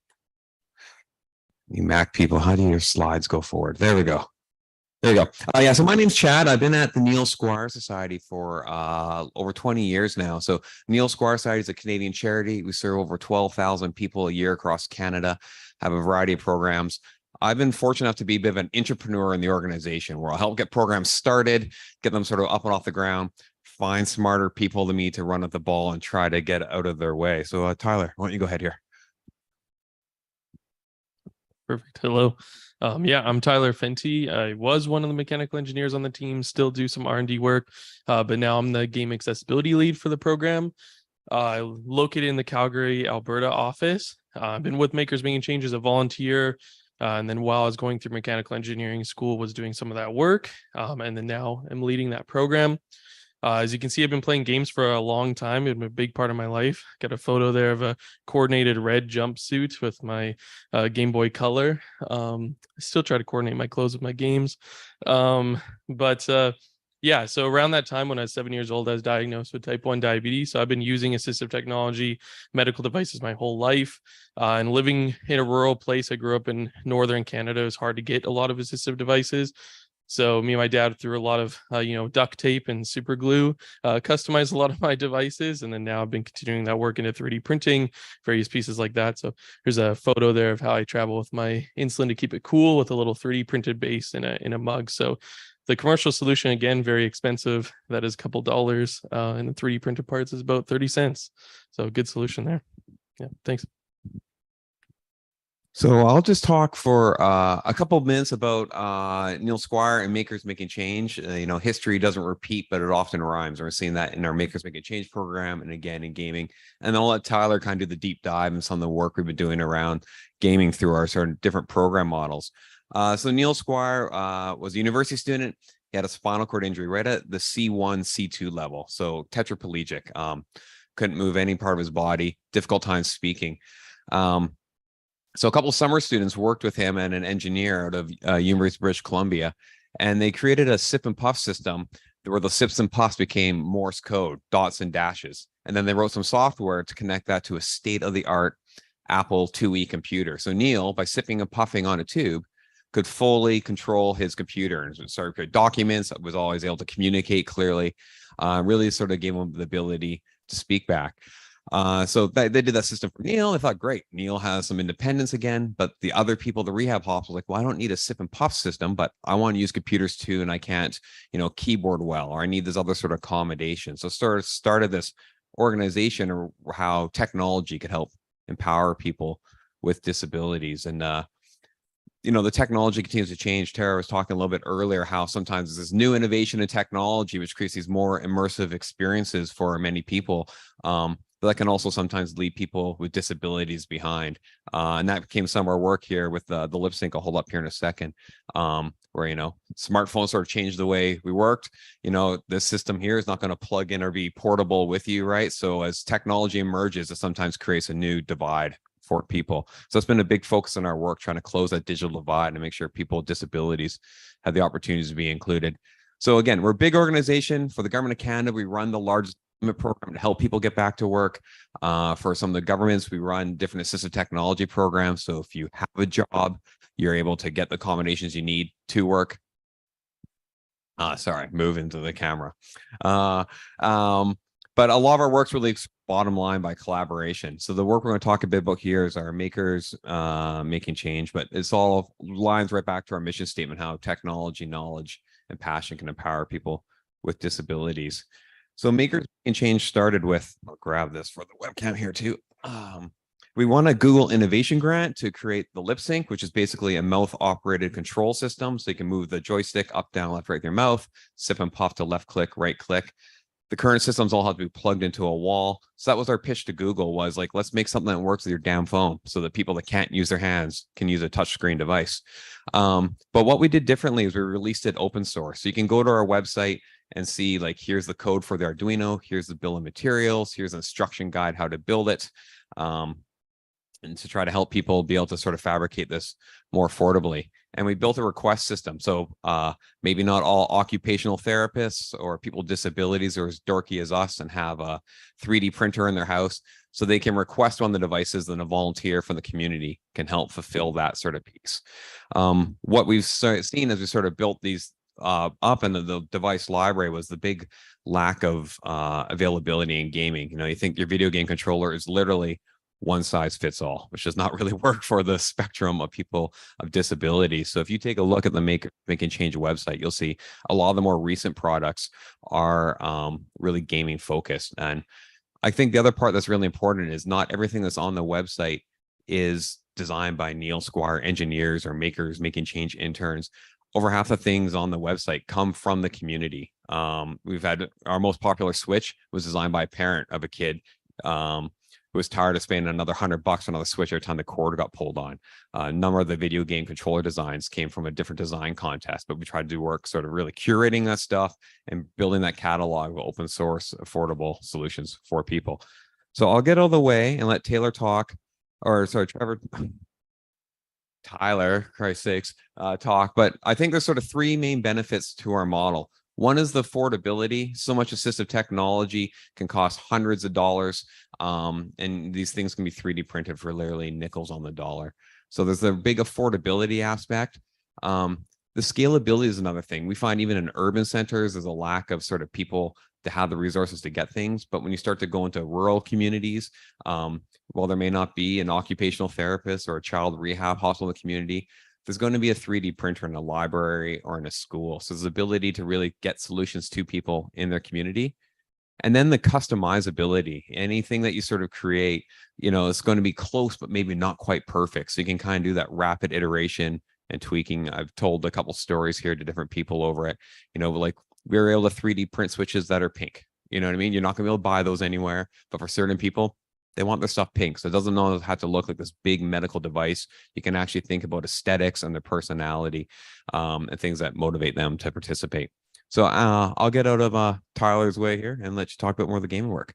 You Mac people, how do your slides go forward? There we go. There you go. Yeah, so my name's Chad. I've been at the Neil Squire Society for over 20 years now. So Neil Squire Society is a Canadian charity. We serve over 12,000 people a year across Canada, have a variety of programs. I've been fortunate enough to be a bit of an entrepreneur in the organization where I'll help get programs started, get them sort of up and off the ground, find smarter people than me to run at the ball and try to get out of their way. So Tyler, why don't you go ahead here? Perfect. Hello. Yeah, I'm Tyler Fenty. I was one of the mechanical engineers on the team, still do some R&D work, but now I'm the game accessibility lead for the program. Located in the Calgary, Alberta office. I've been with Makers Making Change as a volunteer, and then while I was going through mechanical engineering school, was doing some of that work, and then now I'm leading that program. As you can see, I've been playing games for a long time. It's been a big part of my life. Got a photo there of a coordinated red jumpsuit with my Game Boy Color. I still try to coordinate my clothes with my games. Yeah, so around that time when I was 7 years old, I was diagnosed with type 1 diabetes. So I've been using assistive technology, medical devices my whole life. And living in a rural place, I grew up in northern Canada. It was hard to get a lot of assistive devices. So me and my dad, through a lot of, duct tape and super glue, customized a lot of my devices. And then now I've been continuing that work into 3D printing, various pieces like that. So here's a photo there of how I travel with my insulin to keep it cool with a little 3D printed base in a mug. So the commercial solution, again, very expensive. That is a couple dollars. And the 3D printed parts is about 30 cents. So good solution there. Yeah, thanks. So I'll just talk for a couple of minutes about Neil Squire and Makers Making Change. History doesn't repeat, but it often rhymes. We're seeing that in our Makers Making Change program and again in gaming. And then I'll let Tyler kind of do the deep dive and some of the work we've been doing around gaming through our sort of different program models. So Neil Squire was a university student. He had a spinal cord injury right at the C1, C2 level. So tetraplegic, couldn't move any part of his body, difficult time speaking. So a couple of summer students worked with him and an engineer out of University of British Columbia, and they created a sip and puff system where the sips and puffs became Morse code, dots and dashes. And then they wrote some software to connect that to a state-of-the-art Apple IIe computer. So Neil, by sipping and puffing on a tube, could fully control his computer and start create documents, was always able to communicate clearly, really sort of gave him the ability to speak back. So they did that system for Neil. They thought, great, Neil has some independence again, but the other people, the rehab hospitals, like, well, I don't need a sip and puff system, but I want to use computers too, and I can't, keyboard well, or I need this other sort of accommodation. So started this organization or how technology could help empower people with disabilities. And the technology continues to change. Tara was talking a little bit earlier how sometimes there's this new innovation in technology which creates these more immersive experiences for many people. But that can also sometimes leave people with disabilities behind. And that became some of our work here with the lip sync. I'll hold up here in a second, where, smartphones sort of changed the way we worked. This system here is not going to plug in or be portable with you, right? So as technology emerges, it sometimes creates a new divide for people. So it's been a big focus in our work, trying to close that digital divide and make sure people with disabilities have the opportunities to be included. So again, we're a big organization. For the government of Canada, we run the largest program to help people get back to work. For some of the governments, we run different assistive technology programs. So if you have a job, you're able to get the accommodations you need to work. Sorry, move into the camera. But a lot of our work's really bottom line by collaboration. So the work we're going to talk a bit about here is our makers making change, but it's all lines right back to our mission statement, how technology, knowledge, and passion can empower people with disabilities. So makers making change started with, I'll grab this for the webcam here too. We won a Google Innovation Grant to create the lip sync, which is basically a mouth operated control system. So you can move the joystick up, down, left, right with your mouth, sip and puff to left click, right click. The current systems all have to be plugged into a wall. So that was our pitch to Google, was like, let's make something that works with your damn phone so that people that can't use their hands can use a touchscreen device. But what we did differently is we released it open source. So you can go to our website and see, like, here's the code for the Arduino, here's the bill of materials, here's an instruction guide how to build it. And to try to help people be able to sort of fabricate this more affordably. And we built a request system. So maybe not all occupational therapists or people with disabilities are as dorky as us and have a 3D printer in their house. So they can request one of the devices, then a volunteer from the community can help fulfill that sort of piece. What we've seen as we sort of built these up in the device library was the big lack of availability in gaming. You think your video game controller is literally one size fits all, which does not really work for the spectrum of people of disabilities. So if you take a look at the Making Change website, you'll see a lot of the more recent products are really gaming focused. And I think the other part that's really important is not everything that's on the website is designed by Neil Squire engineers or makers making change interns. Over half the things on the website come from the community. We've had our most popular Switch was designed by a parent of a kid who was tired of spending another $100 on another Switch every time the cord got pulled on. A number of the video game controller designs came from a different design contest, but we tried to do work sort of really curating that stuff and building that catalog of open source, affordable solutions for people. So I'll get out of the way and let Taylor talk, or sorry, Tyler, Christ's sakes, talk. But I think there's sort of three main benefits to our model. One is the affordability. So much assistive technology can cost hundreds of dollars. And these things can be 3D printed for literally nickels on the dollar. So there's a big affordability aspect. The scalability is another thing. We find even in urban centers, there's a lack of sort of people to have the resources to get things. But when you start to go into rural communities, while there may not be an occupational therapist or a child rehab hospital in the community, there's going to be a 3D printer in a library or in a school. So there's the ability to really get solutions to people in their community. And then the customizability, anything that you sort of create, it's going to be close, but maybe not quite perfect. So you can kind of do that rapid iteration and tweaking. I've told a couple stories here to different people over it, like we were able to 3D print switches that are pink. You know what I mean? You're not going to be able to buy those anywhere, but for certain people, they want their stuff pink. So it doesn't have to look like this big medical device. You can actually think about aesthetics and their personality and things that motivate them to participate. So I'll get out of Tyler's way here and let you talk about more of the gaming work.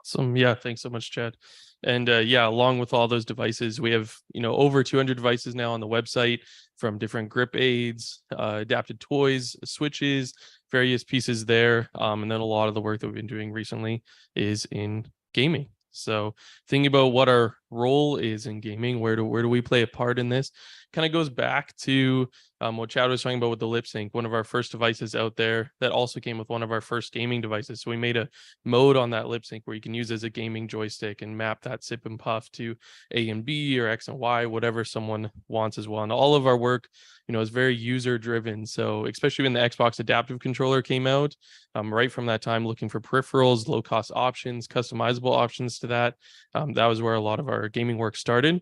Awesome. Yeah, thanks so much, Chad. And yeah, along with all those devices, we have over 200 devices now on the website, from different grip aids, adapted toys, switches, various pieces there. And then a lot of the work that we've been doing recently is in gaming. So thinking about what our role is in gaming, where do we play a part in this, kind of goes back to what Chad was talking about with the lip sync, one of our first devices out there that also came with one of our first gaming devices. So we made a mode on that lip sync where you can use as a gaming joystick and map that sip and puff to A and B or X and Y, whatever someone wants as well. And all of our work, is very user driven. So especially when the Xbox adaptive controller came out, right from that time, looking for peripherals, low cost options, customizable options to that. That was where a lot of our gaming work started.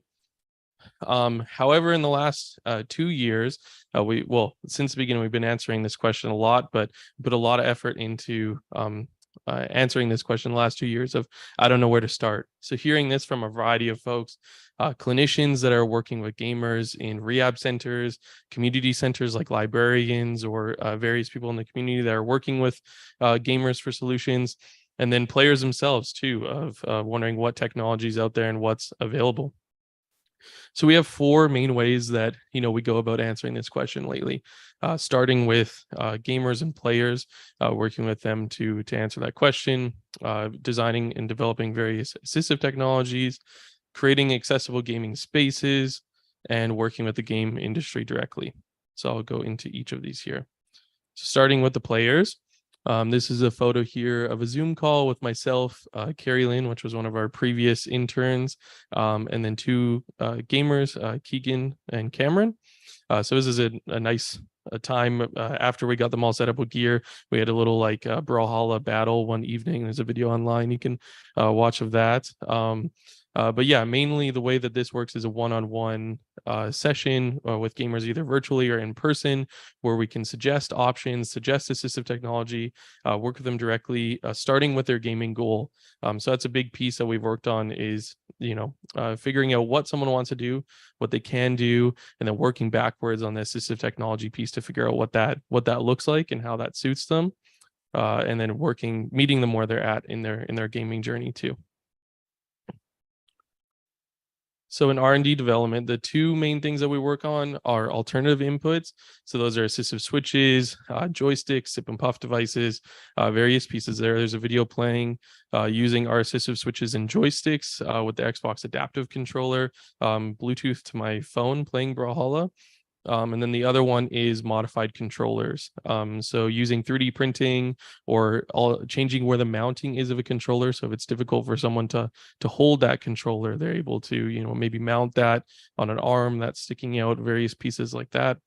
However, in the last 2 years, since the beginning, we've been answering this question a lot, but put a lot of effort into answering this question the last 2 years of, I don't know where to start. So hearing this from a variety of folks, clinicians that are working with gamers in rehab centers, community centers like librarians, or various people in the community that are working with gamers for solutions, and then players themselves too, of wondering what technology is out there and what's available. So we have 4 main ways that we go about answering this question lately, starting with gamers and players, working with them to answer that question, designing and developing various assistive technologies, creating accessible gaming spaces, and working with the game industry directly. So I'll go into each of these here. So starting with the players. This is a photo here of a Zoom call with myself, Carrie Lynn, which was one of our previous interns, and then 2 gamers, Keegan and Cameron. So this is a nice time after we got them all set up with gear. We had a little like Brawlhalla battle one evening. There's a video online you can watch of that. But yeah, mainly the way that this works is a one-on-one session with gamers, either virtually or in person, where we can suggest options, suggest assistive technology, work with them directly, starting with their gaming goal. So that's a big piece that we've worked on, is figuring out what someone wants to do, what they can do, and then working backwards on the assistive technology piece to figure out what that looks like and how that suits them, and then meeting them where they're at in their gaming journey too. So in R&D development, the 2 main things that we work on are alternative inputs. So those are assistive switches, joysticks, sip and puff devices, various pieces there. There's a video playing using our assistive switches and joysticks with the Xbox adaptive controller, Bluetooth to my phone playing Brawlhalla. And then the other one is modified controllers. So using 3D printing or changing where the mounting is of a controller. So if it's difficult for someone to hold that controller, they're able to, maybe mount that on an arm that's sticking out, various pieces like that.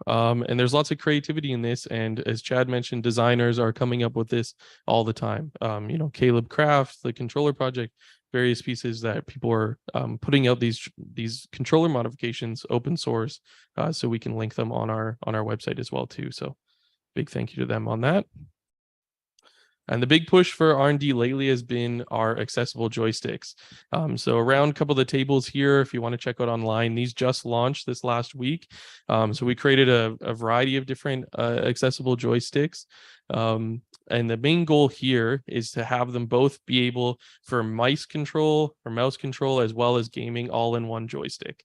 And there's lots of creativity in this. And as Chad mentioned, designers are coming up with this all the time. Caleb Craft, the controller project, various pieces that people are putting out these controller modifications open source, so we can link them on our website as well too. So big thank you to them on that. And the big push for R&D lately has been our accessible joysticks. So around a couple of the tables here, if you want to check out online, these just launched this last week. So we created a variety of different accessible joysticks. And the main goal here is to have them both be able for mice control or mouse control, as well as gaming, all in one joystick.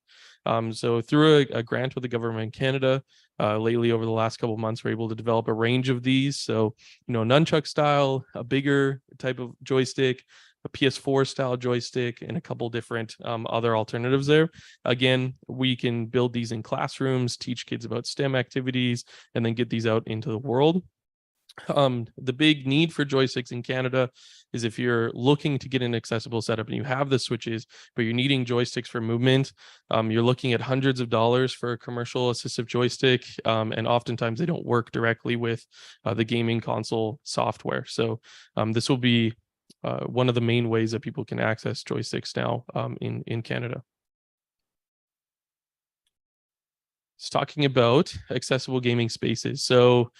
So through a grant with the government in Canada, lately over the last couple of months, we're able to develop a range of these. So, nunchuck style, a bigger type of joystick, a PS4 style joystick, and a couple different other alternatives there. Again, we can build these in classrooms, teach kids about STEM activities, and then get these out into the world. The big need for joysticks in Canada is if you're looking to get an accessible setup and you have the switches, but you're needing joysticks for movement, you're looking at hundreds of dollars for a commercial assistive joystick, and oftentimes they don't work directly with the gaming console software. So this will be one of the main ways that people can access joysticks now in Canada. It's talking about accessible gaming spaces. So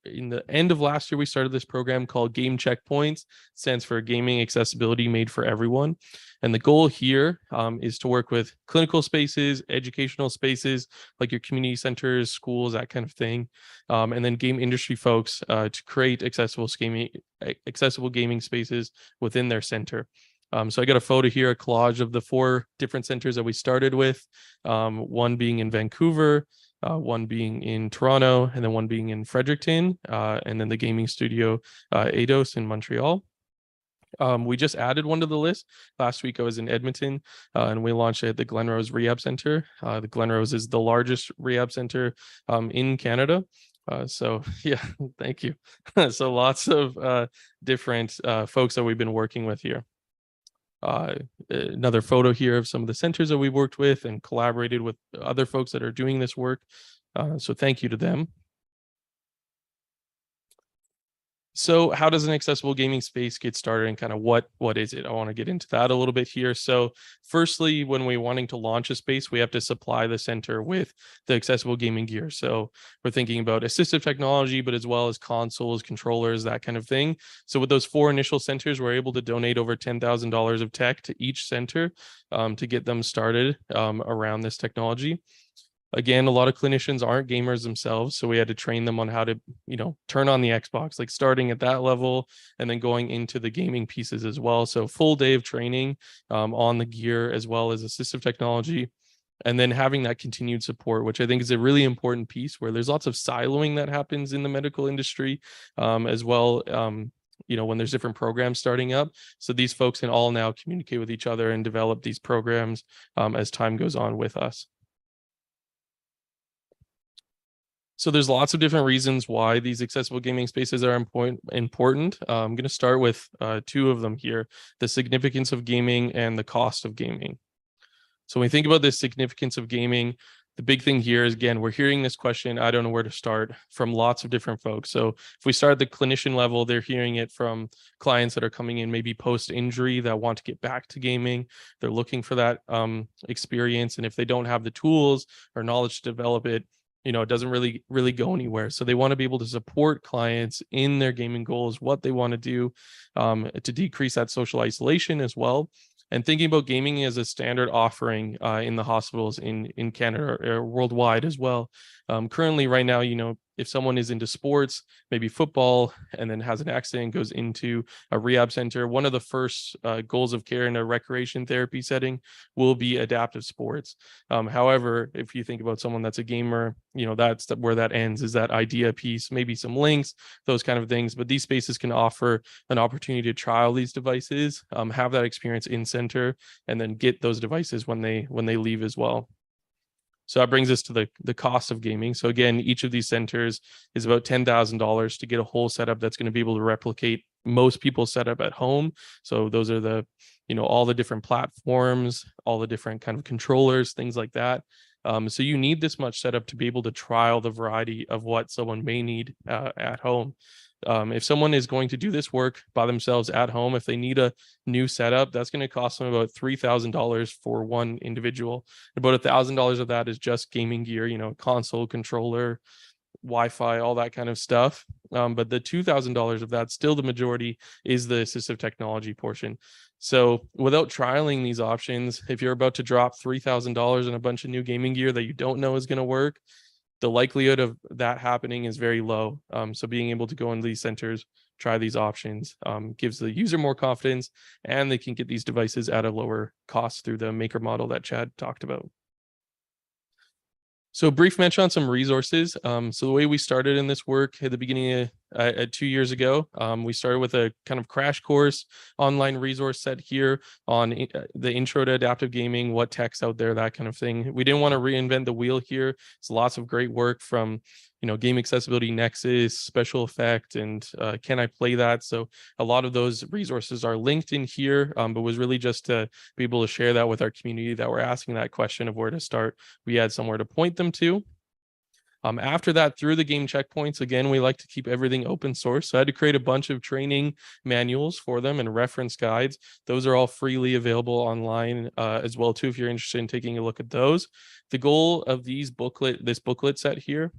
in the end of last year, we started this program called Game Checkpoints. It stands for Gaming Accessibility Made for Everyone. And the goal here is to work with clinical spaces, educational spaces, like your community centers, schools, that kind of thing. And then game industry folks to create accessible gaming spaces within their center. So I got a photo here, a collage of the 4 different centers that we started with, one being in Vancouver, one being in Toronto, and then one being in Fredericton, and then the gaming studio Eidos in Montreal. We just added one to the list. Last week I was in Edmonton, and we launched it at the Glenrose Rehab Center. The Glenrose is the largest rehab center in Canada. So yeah, thank you. So lots of different folks that we've been working with here. Another photo here of some of the centers that we've worked with and collaborated with other folks that are doing this work. So thank you to them. So how does an accessible gaming space get started, and kind of what is it? I want to get into that a little bit here. So firstly, when we're wanting to launch a space, we have to supply the center with the accessible gaming gear. So we're thinking about assistive technology, but as well as consoles, controllers, that kind of thing. So with those 4 initial centers, we're able to donate over $10,000 of tech to each center to get them started around this technology. Again, a lot of clinicians aren't gamers themselves, so we had to train them on how to, turn on the Xbox, like starting at that level and then going into the gaming pieces as well. So full day of training on the gear as well as assistive technology, and then having that continued support, which I think is a really important piece, where there's lots of siloing that happens in the medical industry as well. When there's different programs starting up, so these folks can all now communicate with each other and develop these programs as time goes on with us. So there's lots of different reasons why these accessible gaming spaces are important. I'm going to start with 2 of them here: the significance of gaming and the cost of gaming. So when we think about the significance of gaming, the big thing here is, again, we're hearing this question, I don't know where to start, from lots of different folks. So if we start at the clinician level, they're hearing it from clients that are coming in maybe post-injury that want to get back to gaming. They're looking for that experience. And if they don't have the tools or knowledge to develop it, it doesn't really go anywhere. So they want to be able to support clients in their gaming goals, what they want to do to decrease that social isolation as well. And thinking about gaming as a standard offering in the hospitals in Canada or worldwide as well. Currently, right now, if someone is into sports, maybe football, and then has an accident, goes into a rehab center, one of the first goals of care in a recreation therapy setting will be adaptive sports. However, if you think about someone that's a gamer, that's where that ends, is that idea piece, maybe some links, those kind of things. But these spaces can offer an opportunity to trial these devices, have that experience in center, and then get those devices when they leave as well. So that brings us to the cost of gaming. So again, each of these centers is about $10,000 to get a whole setup that's going to be able to replicate most people's setup at home. So those are the, all the different platforms, all the different kind of controllers, things like that. So you need this much setup to be able to trial the variety of what someone may need at home. If someone is going to do this work by themselves at home, if they need a new setup, that's going to cost them about $3,000 for one individual. About $1,000 of that is just gaming gear, console, controller, Wi-Fi, all that kind of stuff. But the $2,000 of that, still the majority, is the assistive technology portion. So without trialing these options, if you're about to drop $3,000 in a bunch of new gaming gear that you don't know is going to work, the likelihood of that happening is very low. So being able to go into these centers, try these options, gives the user more confidence, and they can get these devices at a lower cost through the maker model that Chad talked about. So brief mention on some resources. So the way we started in this work at the beginning of 2 years ago, we started with a kind of crash course online resource set here on the intro to adaptive gaming, what tech's out there, that kind of thing. We didn't want to reinvent the wheel here. It's lots of great work from Game Accessibility Nexus, Special Effect, and Can I Play That? So a lot of those resources are linked in here, but was really just to be able to share that with our community that were asking that question of where to start. We had somewhere to point them to. After that, through the game checkpoints, again, we like to keep everything open source. So I had to create a bunch of training manuals for them and reference guides. Those are all freely available online as well, too, if you're interested in taking a look at those. The goal of this booklet set here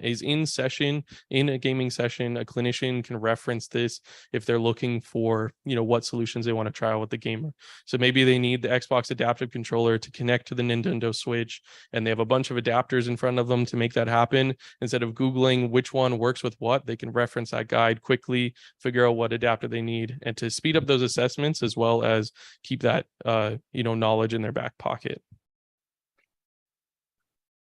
is in session, in a gaming session, a clinician can reference this if they're looking for, what solutions they want to try with the gamer. So maybe they need the Xbox adaptive controller to connect to the Nintendo Switch, and they have a bunch of adapters in front of them to make that happen. Instead of Googling which one works with what, they can reference that guide quickly, figure out what adapter they need, and to speed up those assessments as well as keep that, knowledge in their back pocket.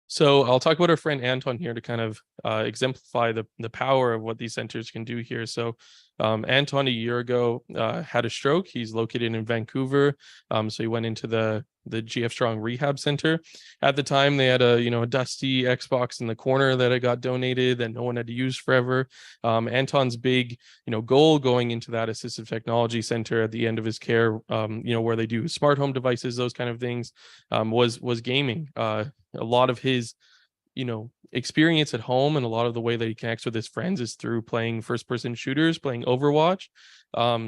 So I'll talk about our friend Anton here to kind of exemplify the power of what these centers can do here. So Anton, a year ago, had a stroke. He's located in Vancouver. So he went into the GF Strong Rehab Center. At the time, they had a dusty Xbox in the corner that had got donated that no one had to use forever. Anton's big goal going into that assistive technology center at the end of his care, where they do smart home devices, those kind of things, was gaming. A lot of his experience at home, and a lot of the way that he connects with his friends is through playing first person shooters, playing Overwatch.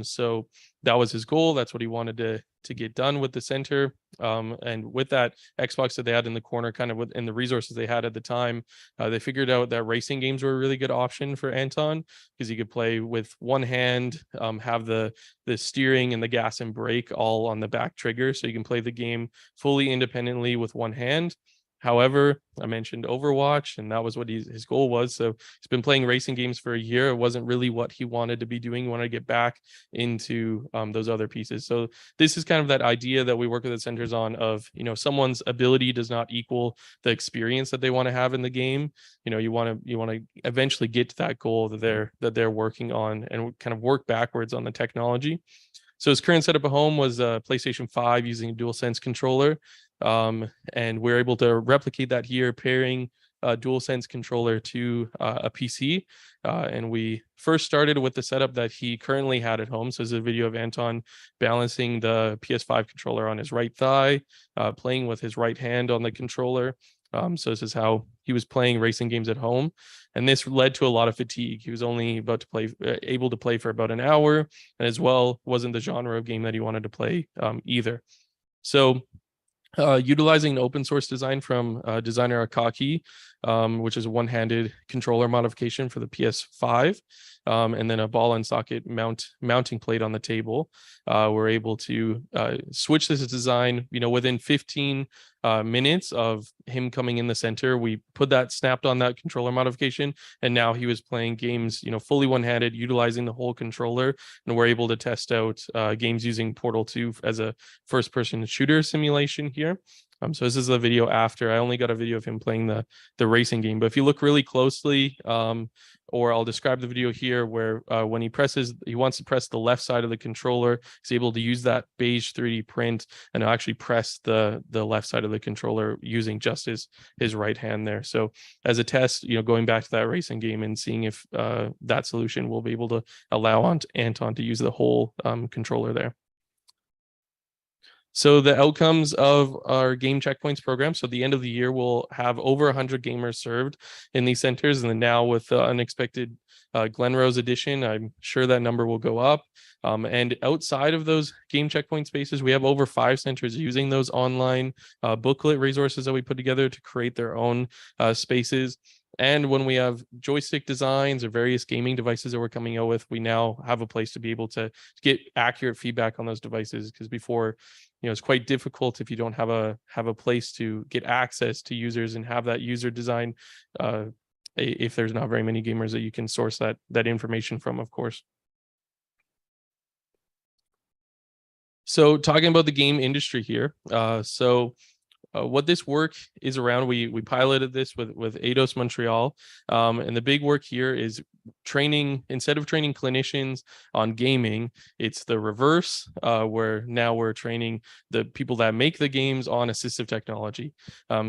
So that was his goal. That's what he wanted to get done with the center. And with that Xbox that they had in the corner, kind of within the resources they had at the time, they figured out that racing games were a really good option for Anton, because he could play with one hand, have the steering and the gas and brake all on the back trigger, so you can play the game fully independently with one hand. However, I mentioned Overwatch, and that was what his goal was. So he's been playing racing games for a year. It wasn't really what he wanted to be doing. He wanted to get back into those other pieces. So this is kind of that idea that we work with the centers on of, someone's ability does not equal the experience that they want to have in the game. You want to eventually get to that goal that they're working on, and kind of work backwards on the technology. So his current setup at home was a PlayStation 5 using a DualSense controller. And we're able to replicate that here, pairing a DualSense controller to a PC. And we first started with the setup that he currently had at home. So there's a video of Anton balancing the PS5 controller on his right thigh, playing with his right hand on the controller. So this is how he was playing racing games at home, and this led to a lot of fatigue. He was only able to play for about an hour, and as well wasn't the genre of game that he wanted to play either. So utilizing an open source design from designer Akaki, which is a one-handed controller modification for the PS5, and then a ball and socket mounting plate on the table. We're able to switch this design, within 15 minutes of him coming in the center. We snapped on that controller modification, and now he was playing games, fully one-handed, utilizing the whole controller, and we're able to test out games using Portal 2 as a first-person shooter simulation here. So this is a video after. I only got a video of him playing the racing game, but if you look really closely, or I'll describe the video here, where when he wants to press the left side of the controller, he's able to use that beige 3D print and actually press the left side of the controller using just his right hand there. So as a test, going back to that racing game and seeing if that solution will be able to allow Anton to use the whole controller there. So the outcomes of our game checkpoints program. So at the end of the year, we'll have over 100 gamers served in these centers. And then now with the unexpected Glenrose edition, I'm sure that number will go up. And outside of those game checkpoint spaces, we have over 5 centers using those online booklet resources that we put together to create their own spaces. And when we have joystick designs or various gaming devices that we're coming out with, we now have a place to be able to get accurate feedback on those devices, because before, it's quite difficult if you don't have a place to get access to users and have that user design, if there's not very many gamers that you can source that information from, of course. So talking about the game industry here, what this work is around, we piloted this with Eidos Montreal, and the big work here is instead of training clinicians on gaming, it's the reverse, where now we're training the people that make the games on assistive technology.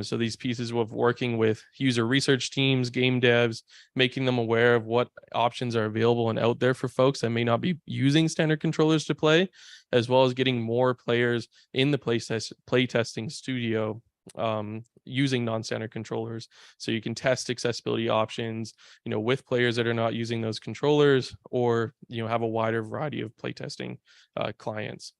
So these pieces of working with user research teams, game devs, making them aware of what options are available and out there for folks that may not be using standard controllers to play, as well as getting more players in the playtesting studio using non-standard controllers, so you can test accessibility options, with players that are not using those controllers, or have a wider variety of playtesting clients.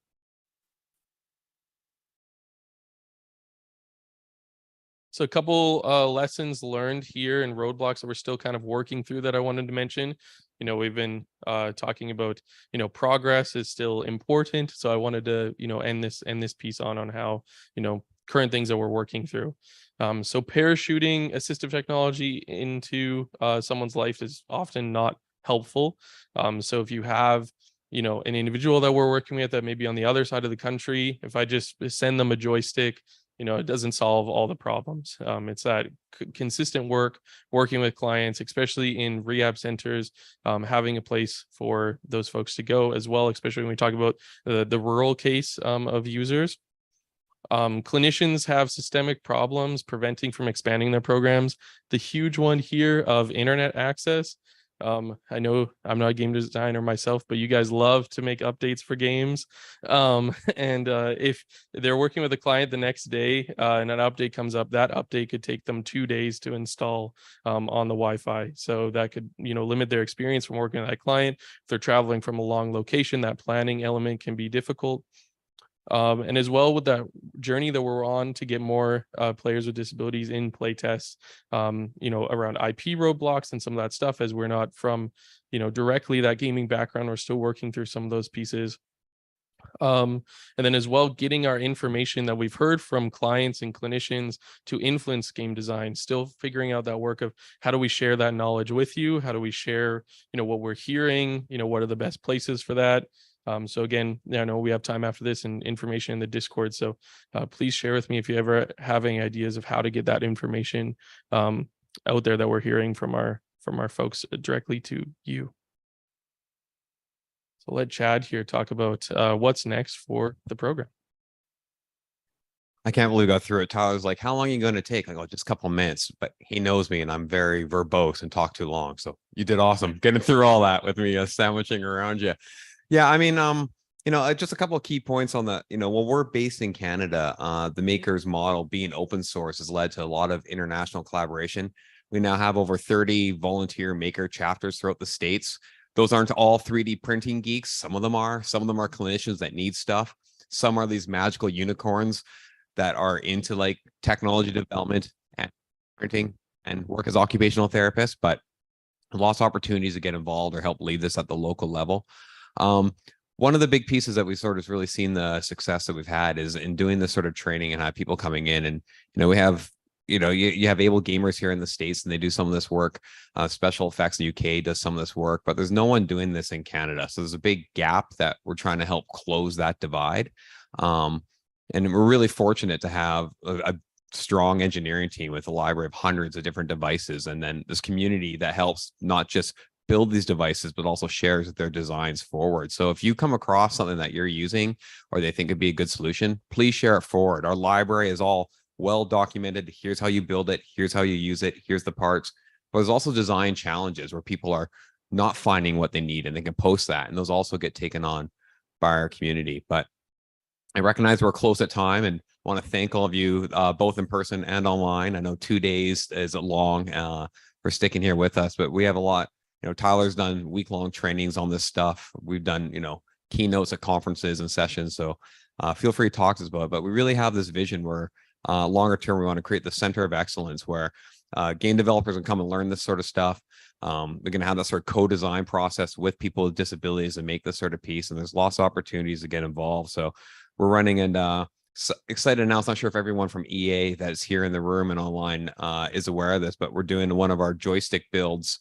So a couple lessons learned here and roadblocks that we're still kind of working through that I wanted to mention. We've been talking about, progress is still important. So I wanted to, end this piece on how, current things that we're working through. So parachuting assistive technology into someone's life is often not helpful. So if you have, an individual that we're working with that may be on the other side of the country, if I just send them a joystick, it doesn't solve all the problems. It's that consistent working with clients, especially in rehab centers, having a place for those folks to go as well, especially when we talk about the rural case of users. Clinicians have systemic problems preventing from expanding their programs. The huge one here of internet access. I know I'm not a game designer myself, but you guys love to make updates for games. And if they're working with a client the next day and an update comes up, that update could take them 2 days to install on the Wi-Fi. So that could, limit their experience from working with that client. If they're traveling from a long location, that planning element can be difficult. And as well with that journey that we're on to get more players with disabilities in play tests, around IP roadblocks and some of that stuff, as we're not from, directly that gaming background, we're still working through some of those pieces. And then as well, getting our information that we've heard from clients and clinicians to influence game design, still figuring out that work of how do we share that knowledge with you? How do we share, what we're hearing? What are the best places for that? So again, I know we have time after this and information in the Discord. So please share with me if you ever have any ideas of how to get that information out there that we're hearing from our folks directly to you. So let Chad here talk about what's next for the program. I can't believe we got through it. Tyler's like, how long are you going to take? I go, just a couple minutes, but he knows me and I'm very verbose and talk too long. So you did awesome getting through all that with me sandwiching around you. Yeah, I mean, just a couple of key points on that. Well, we're based in Canada. The makers model being open source has led to a lot of international collaboration. We now have over 30 volunteer maker chapters throughout the States. Those aren't all 3D printing geeks. Some of them are clinicians that need stuff. Some are these magical unicorns that are into like technology development and printing and work as occupational therapists, but lots of opportunities to get involved or help lead this at the local level. One of the big pieces that we've sort of really seen the success that we've had is in doing this sort of training and have people coming in, and we have you have able gamers here in the States and they do some of this work. Special Effects in the UK does some of this work, but there's no one doing this in Canada. So there's a big gap that we're trying to help close that divide. And we're really fortunate to have a strong engineering team with a library of hundreds of different devices, and then this community that helps not just build these devices, but also shares their designs forward. So if you come across something that you're using or they think would be a good solution, please share it forward. Our library is all well documented. Here's how you build it. Here's how you use it. Here's the parts. But there's also design challenges where people are not finding what they need and they can post that. And those also get taken on by our community. But I recognize we're close at time and want to thank all of you, both in person and online. I know 2 days is long for sticking here with us, but we have a lot. Tyler's done week-long trainings on this stuff. We've done, keynotes at conferences and sessions. So feel free to talk to us about it. But we really have this vision where longer term, we want to create the center of excellence where game developers can come and learn this sort of stuff. We're going to have that sort of co-design process with people with disabilities and make this sort of piece. And there's lots of opportunities to get involved. So we're running and excited to announce, not sure if everyone from EA that's here in the room and online is aware of this, but we're doing one of our joystick builds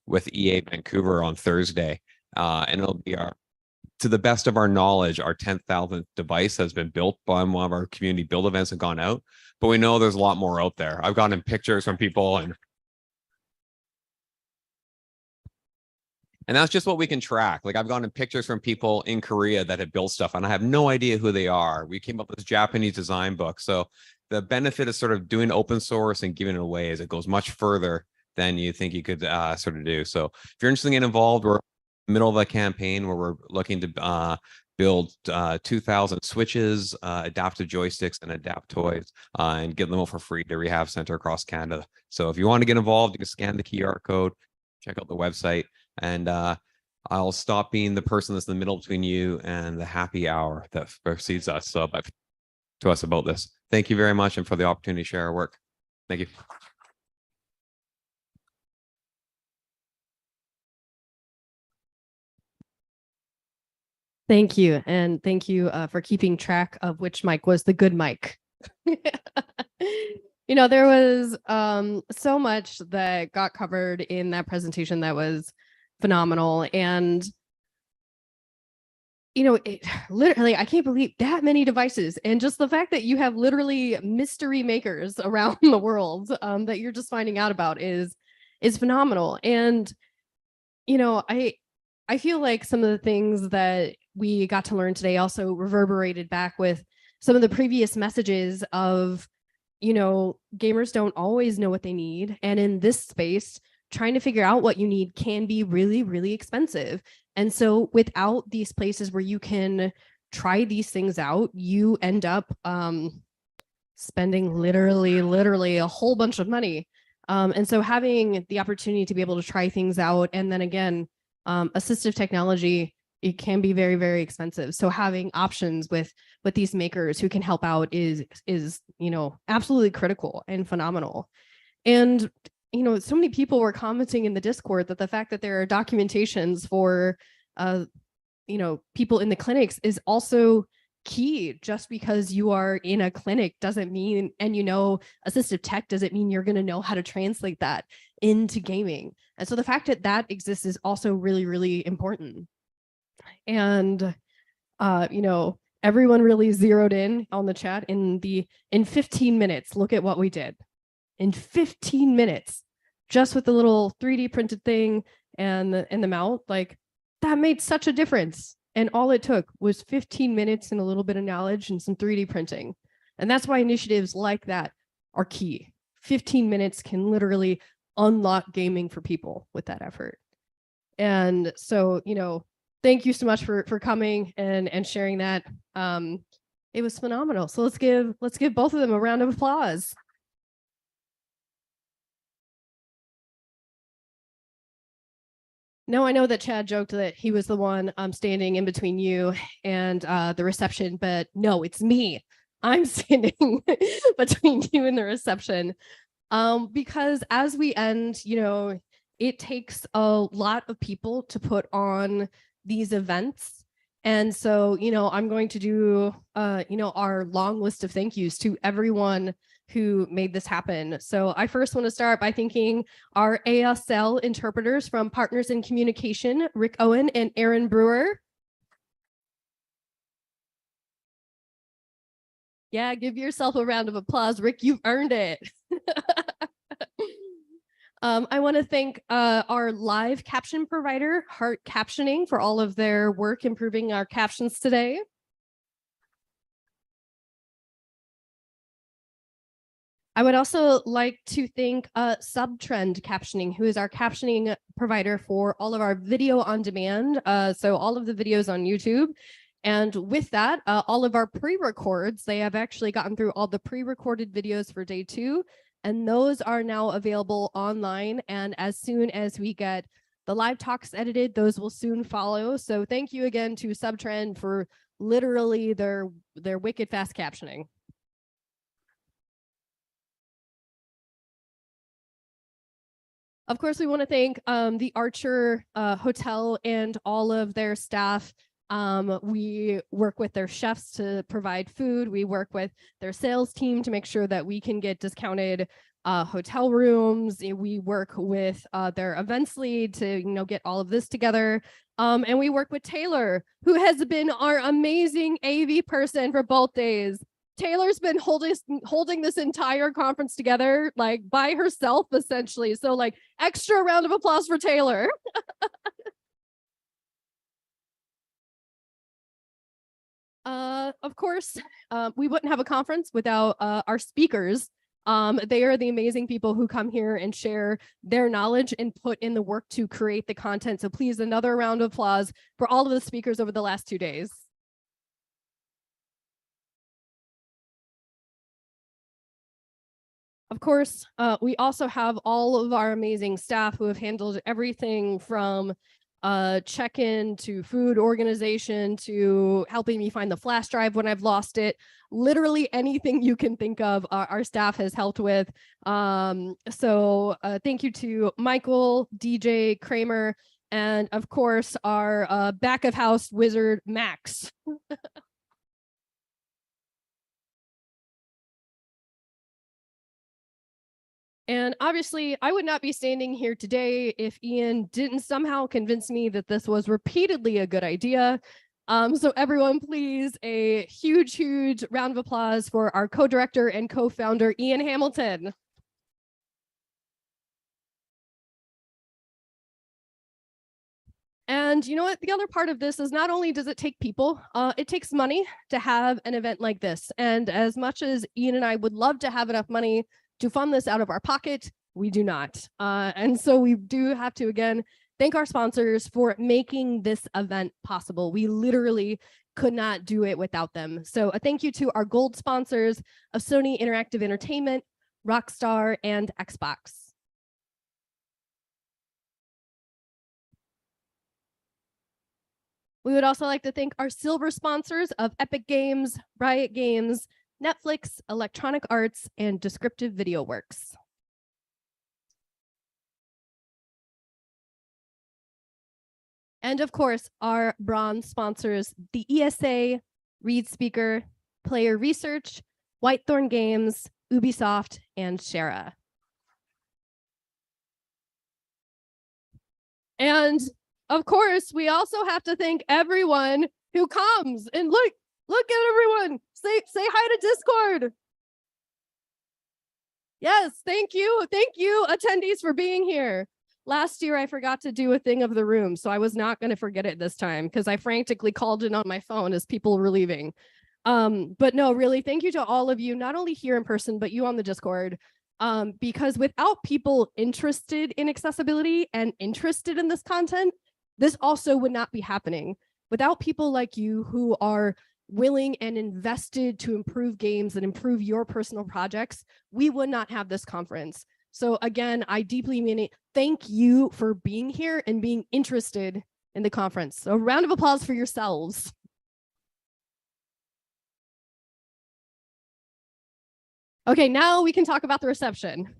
with EA Vancouver on Thursday. And it'll be to the best of our knowledge, our 10,000th device has been built by one of our community build events and gone out, but we know there's a lot more out there. I've gotten pictures from people and that's just what we can track. Like I've gotten pictures from people in Korea that have built stuff and I have no idea who they are. We came up with this Japanese design book. So the benefit of sort of doing open source and giving it away is it goes much further than you think you could sort of do. So if you're interested in getting involved, we're in the middle of a campaign where we're looking to build 2,000 switches, adaptive joysticks, and adapt toys, and get them all for free to Rehab Center across Canada. So if you want to get involved, you can scan the QR code, check out the website, and I'll stop being the person that's in the middle between you and the happy hour that precedes us. So to us about this. Thank you very much and for the opportunity to share our work. Thank you. Thank you. And thank you for keeping track of which mic was the good mic. There was so much that got covered in that presentation that was phenomenal. And, literally, I can't believe that many devices. And just the fact that you have literally mystery makers around the world that you're just finding out about is phenomenal. And, I feel like some of the things that we got to learn today also reverberated back with some of the previous messages of, gamers don't always know what they need. And in this space, trying to figure out what you need can be really, really expensive. And so without these places where you can try these things out, you end up spending literally a whole bunch of money. And so having the opportunity to be able to try things out, and then again, assistive technology, it can be very, very expensive. So having options with these makers who can help out is absolutely critical and phenomenal. And so many people were commenting in the Discord that the fact that there are documentations for people in the clinics is also key. Just because you are in a clinic doesn't mean, and assistive tech doesn't mean you're going to know how to translate that into gaming. And so the fact that that exists is also really, really important. And everyone really zeroed in on the chat in 15 minutes. Look at what we did in 15 minutes, just with the little 3D printed thing and the mount. Like, that made such a difference. And all it took was 15 minutes and a little bit of knowledge and some 3D printing. And that's why initiatives like that are key. 15 minutes can literally unlock gaming for people with that effort. And so, thank you so much for coming and sharing that. It was phenomenal. So let's give both of them a round of applause. No, I know that Chad joked that he was the one standing in between you and the reception, but no, it's me. I'm standing between you and the reception. Because as we end, it takes a lot of people to put on these events. And so, I'm going to do, our long list of thank yous to everyone who made this happen. So I first want to start by thanking our ASL interpreters from Partners in Communication, Rick Owen and Aaron Brewer. Yeah, give yourself a round of applause. Rick, you've earned it. I want to thank our live caption provider, Heart Captioning, for all of their work improving our captions today. I would also like to thank Subtrend Captioning, who is our captioning provider for all of our video on demand. So all of the videos on YouTube. And with that, all of our pre-records, they have actually gotten through all the pre-recorded videos for day 2. And those are now available online. And as soon as we get the live talks edited, those will soon follow. So thank you again to Subtrend for literally their wicked fast captioning. Of course, we want to thank the Archer Hotel and all of their staff. We work with their chefs to provide food. We work with their sales team to make sure that we can get discounted hotel rooms. We work with their events lead to get all of this together. And we work with Taylor, who has been our amazing AV person for both days. Taylor's been holding this entire conference together, like, by herself, essentially. So, like, extra round of applause for Taylor. Of course, we wouldn't have a conference without our speakers. They are the amazing people who come here and share their knowledge and put in the work to create the content. So please, another round of applause for all of the speakers over the last 2 days. Of course, we also have all of our amazing staff who have handled everything from check-in to food organization to helping me find the flash drive when I've lost it. Literally anything you can think of, our staff has helped with. So thank you to Michael, DJ, Kramer, and of course our back of house wizard, Max. And obviously, I would not be standing here today if Ian didn't somehow convince me that this was repeatedly a good idea. So everyone, please, a huge, huge round of applause for our co-director and co-founder, Ian Hamilton. And you know what? The other part of this is not only does it take people, it takes money to have an event like this. And as much as Ian and I would love to have enough money to fund this out of our pocket, we do not. And so we do have to, again, thank our sponsors for making this event possible. We literally could not do it without them. So a thank you to our gold sponsors of Sony Interactive Entertainment, Rockstar, and Xbox. We would also like to thank our silver sponsors of Epic Games, Riot Games, Netflix, Electronic Arts, and Descriptive Video Works. And of course, our bronze sponsors, the ESA, Reed Speaker, Player Research, Whitethorn Games, Ubisoft, and Shara. And of course, we also have to thank everyone who comes and look at everyone. Say hi to Discord. Yes, thank you. Thank you, attendees, for being here. Last year, I forgot to do a thing of the room, so I was not going to forget it this time because I frantically called in on my phone as people were leaving. But no, really, thank you to all of you, not only here in person, but you on the Discord. Because without people interested in accessibility and interested in this content, this also would not be happening. Without people like you who are willing and invested to improve games and improve your personal projects, we would not have this conference. So again, I deeply mean it. Thank you for being here and being interested in the conference. So a round of applause for yourselves. Okay, now we can talk about the reception.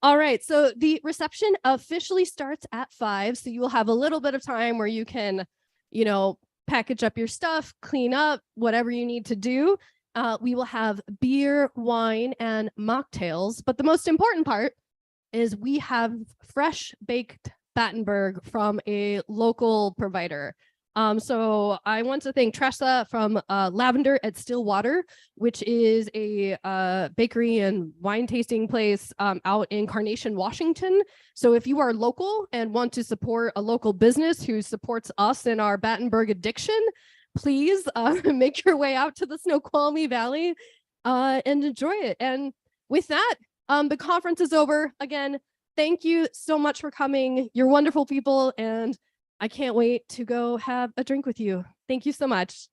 All right, so the reception officially starts at 5. So you will have a little bit of time where you can, package up your stuff, clean up, whatever you need to do. We will have beer, wine, and mocktails. But the most important part is we have fresh baked Battenberg from a local provider. So I want to thank Tressa from Lavender at Stillwater, which is a bakery and wine tasting place out in Carnation, Washington. So if you are local and want to support a local business who supports us in our Battenberg addiction, please make your way out to the Snoqualmie Valley and enjoy it. And with that, the conference is over. Again, thank you so much for coming. You're wonderful people, and I can't wait to go have a drink with you. Thank you so much.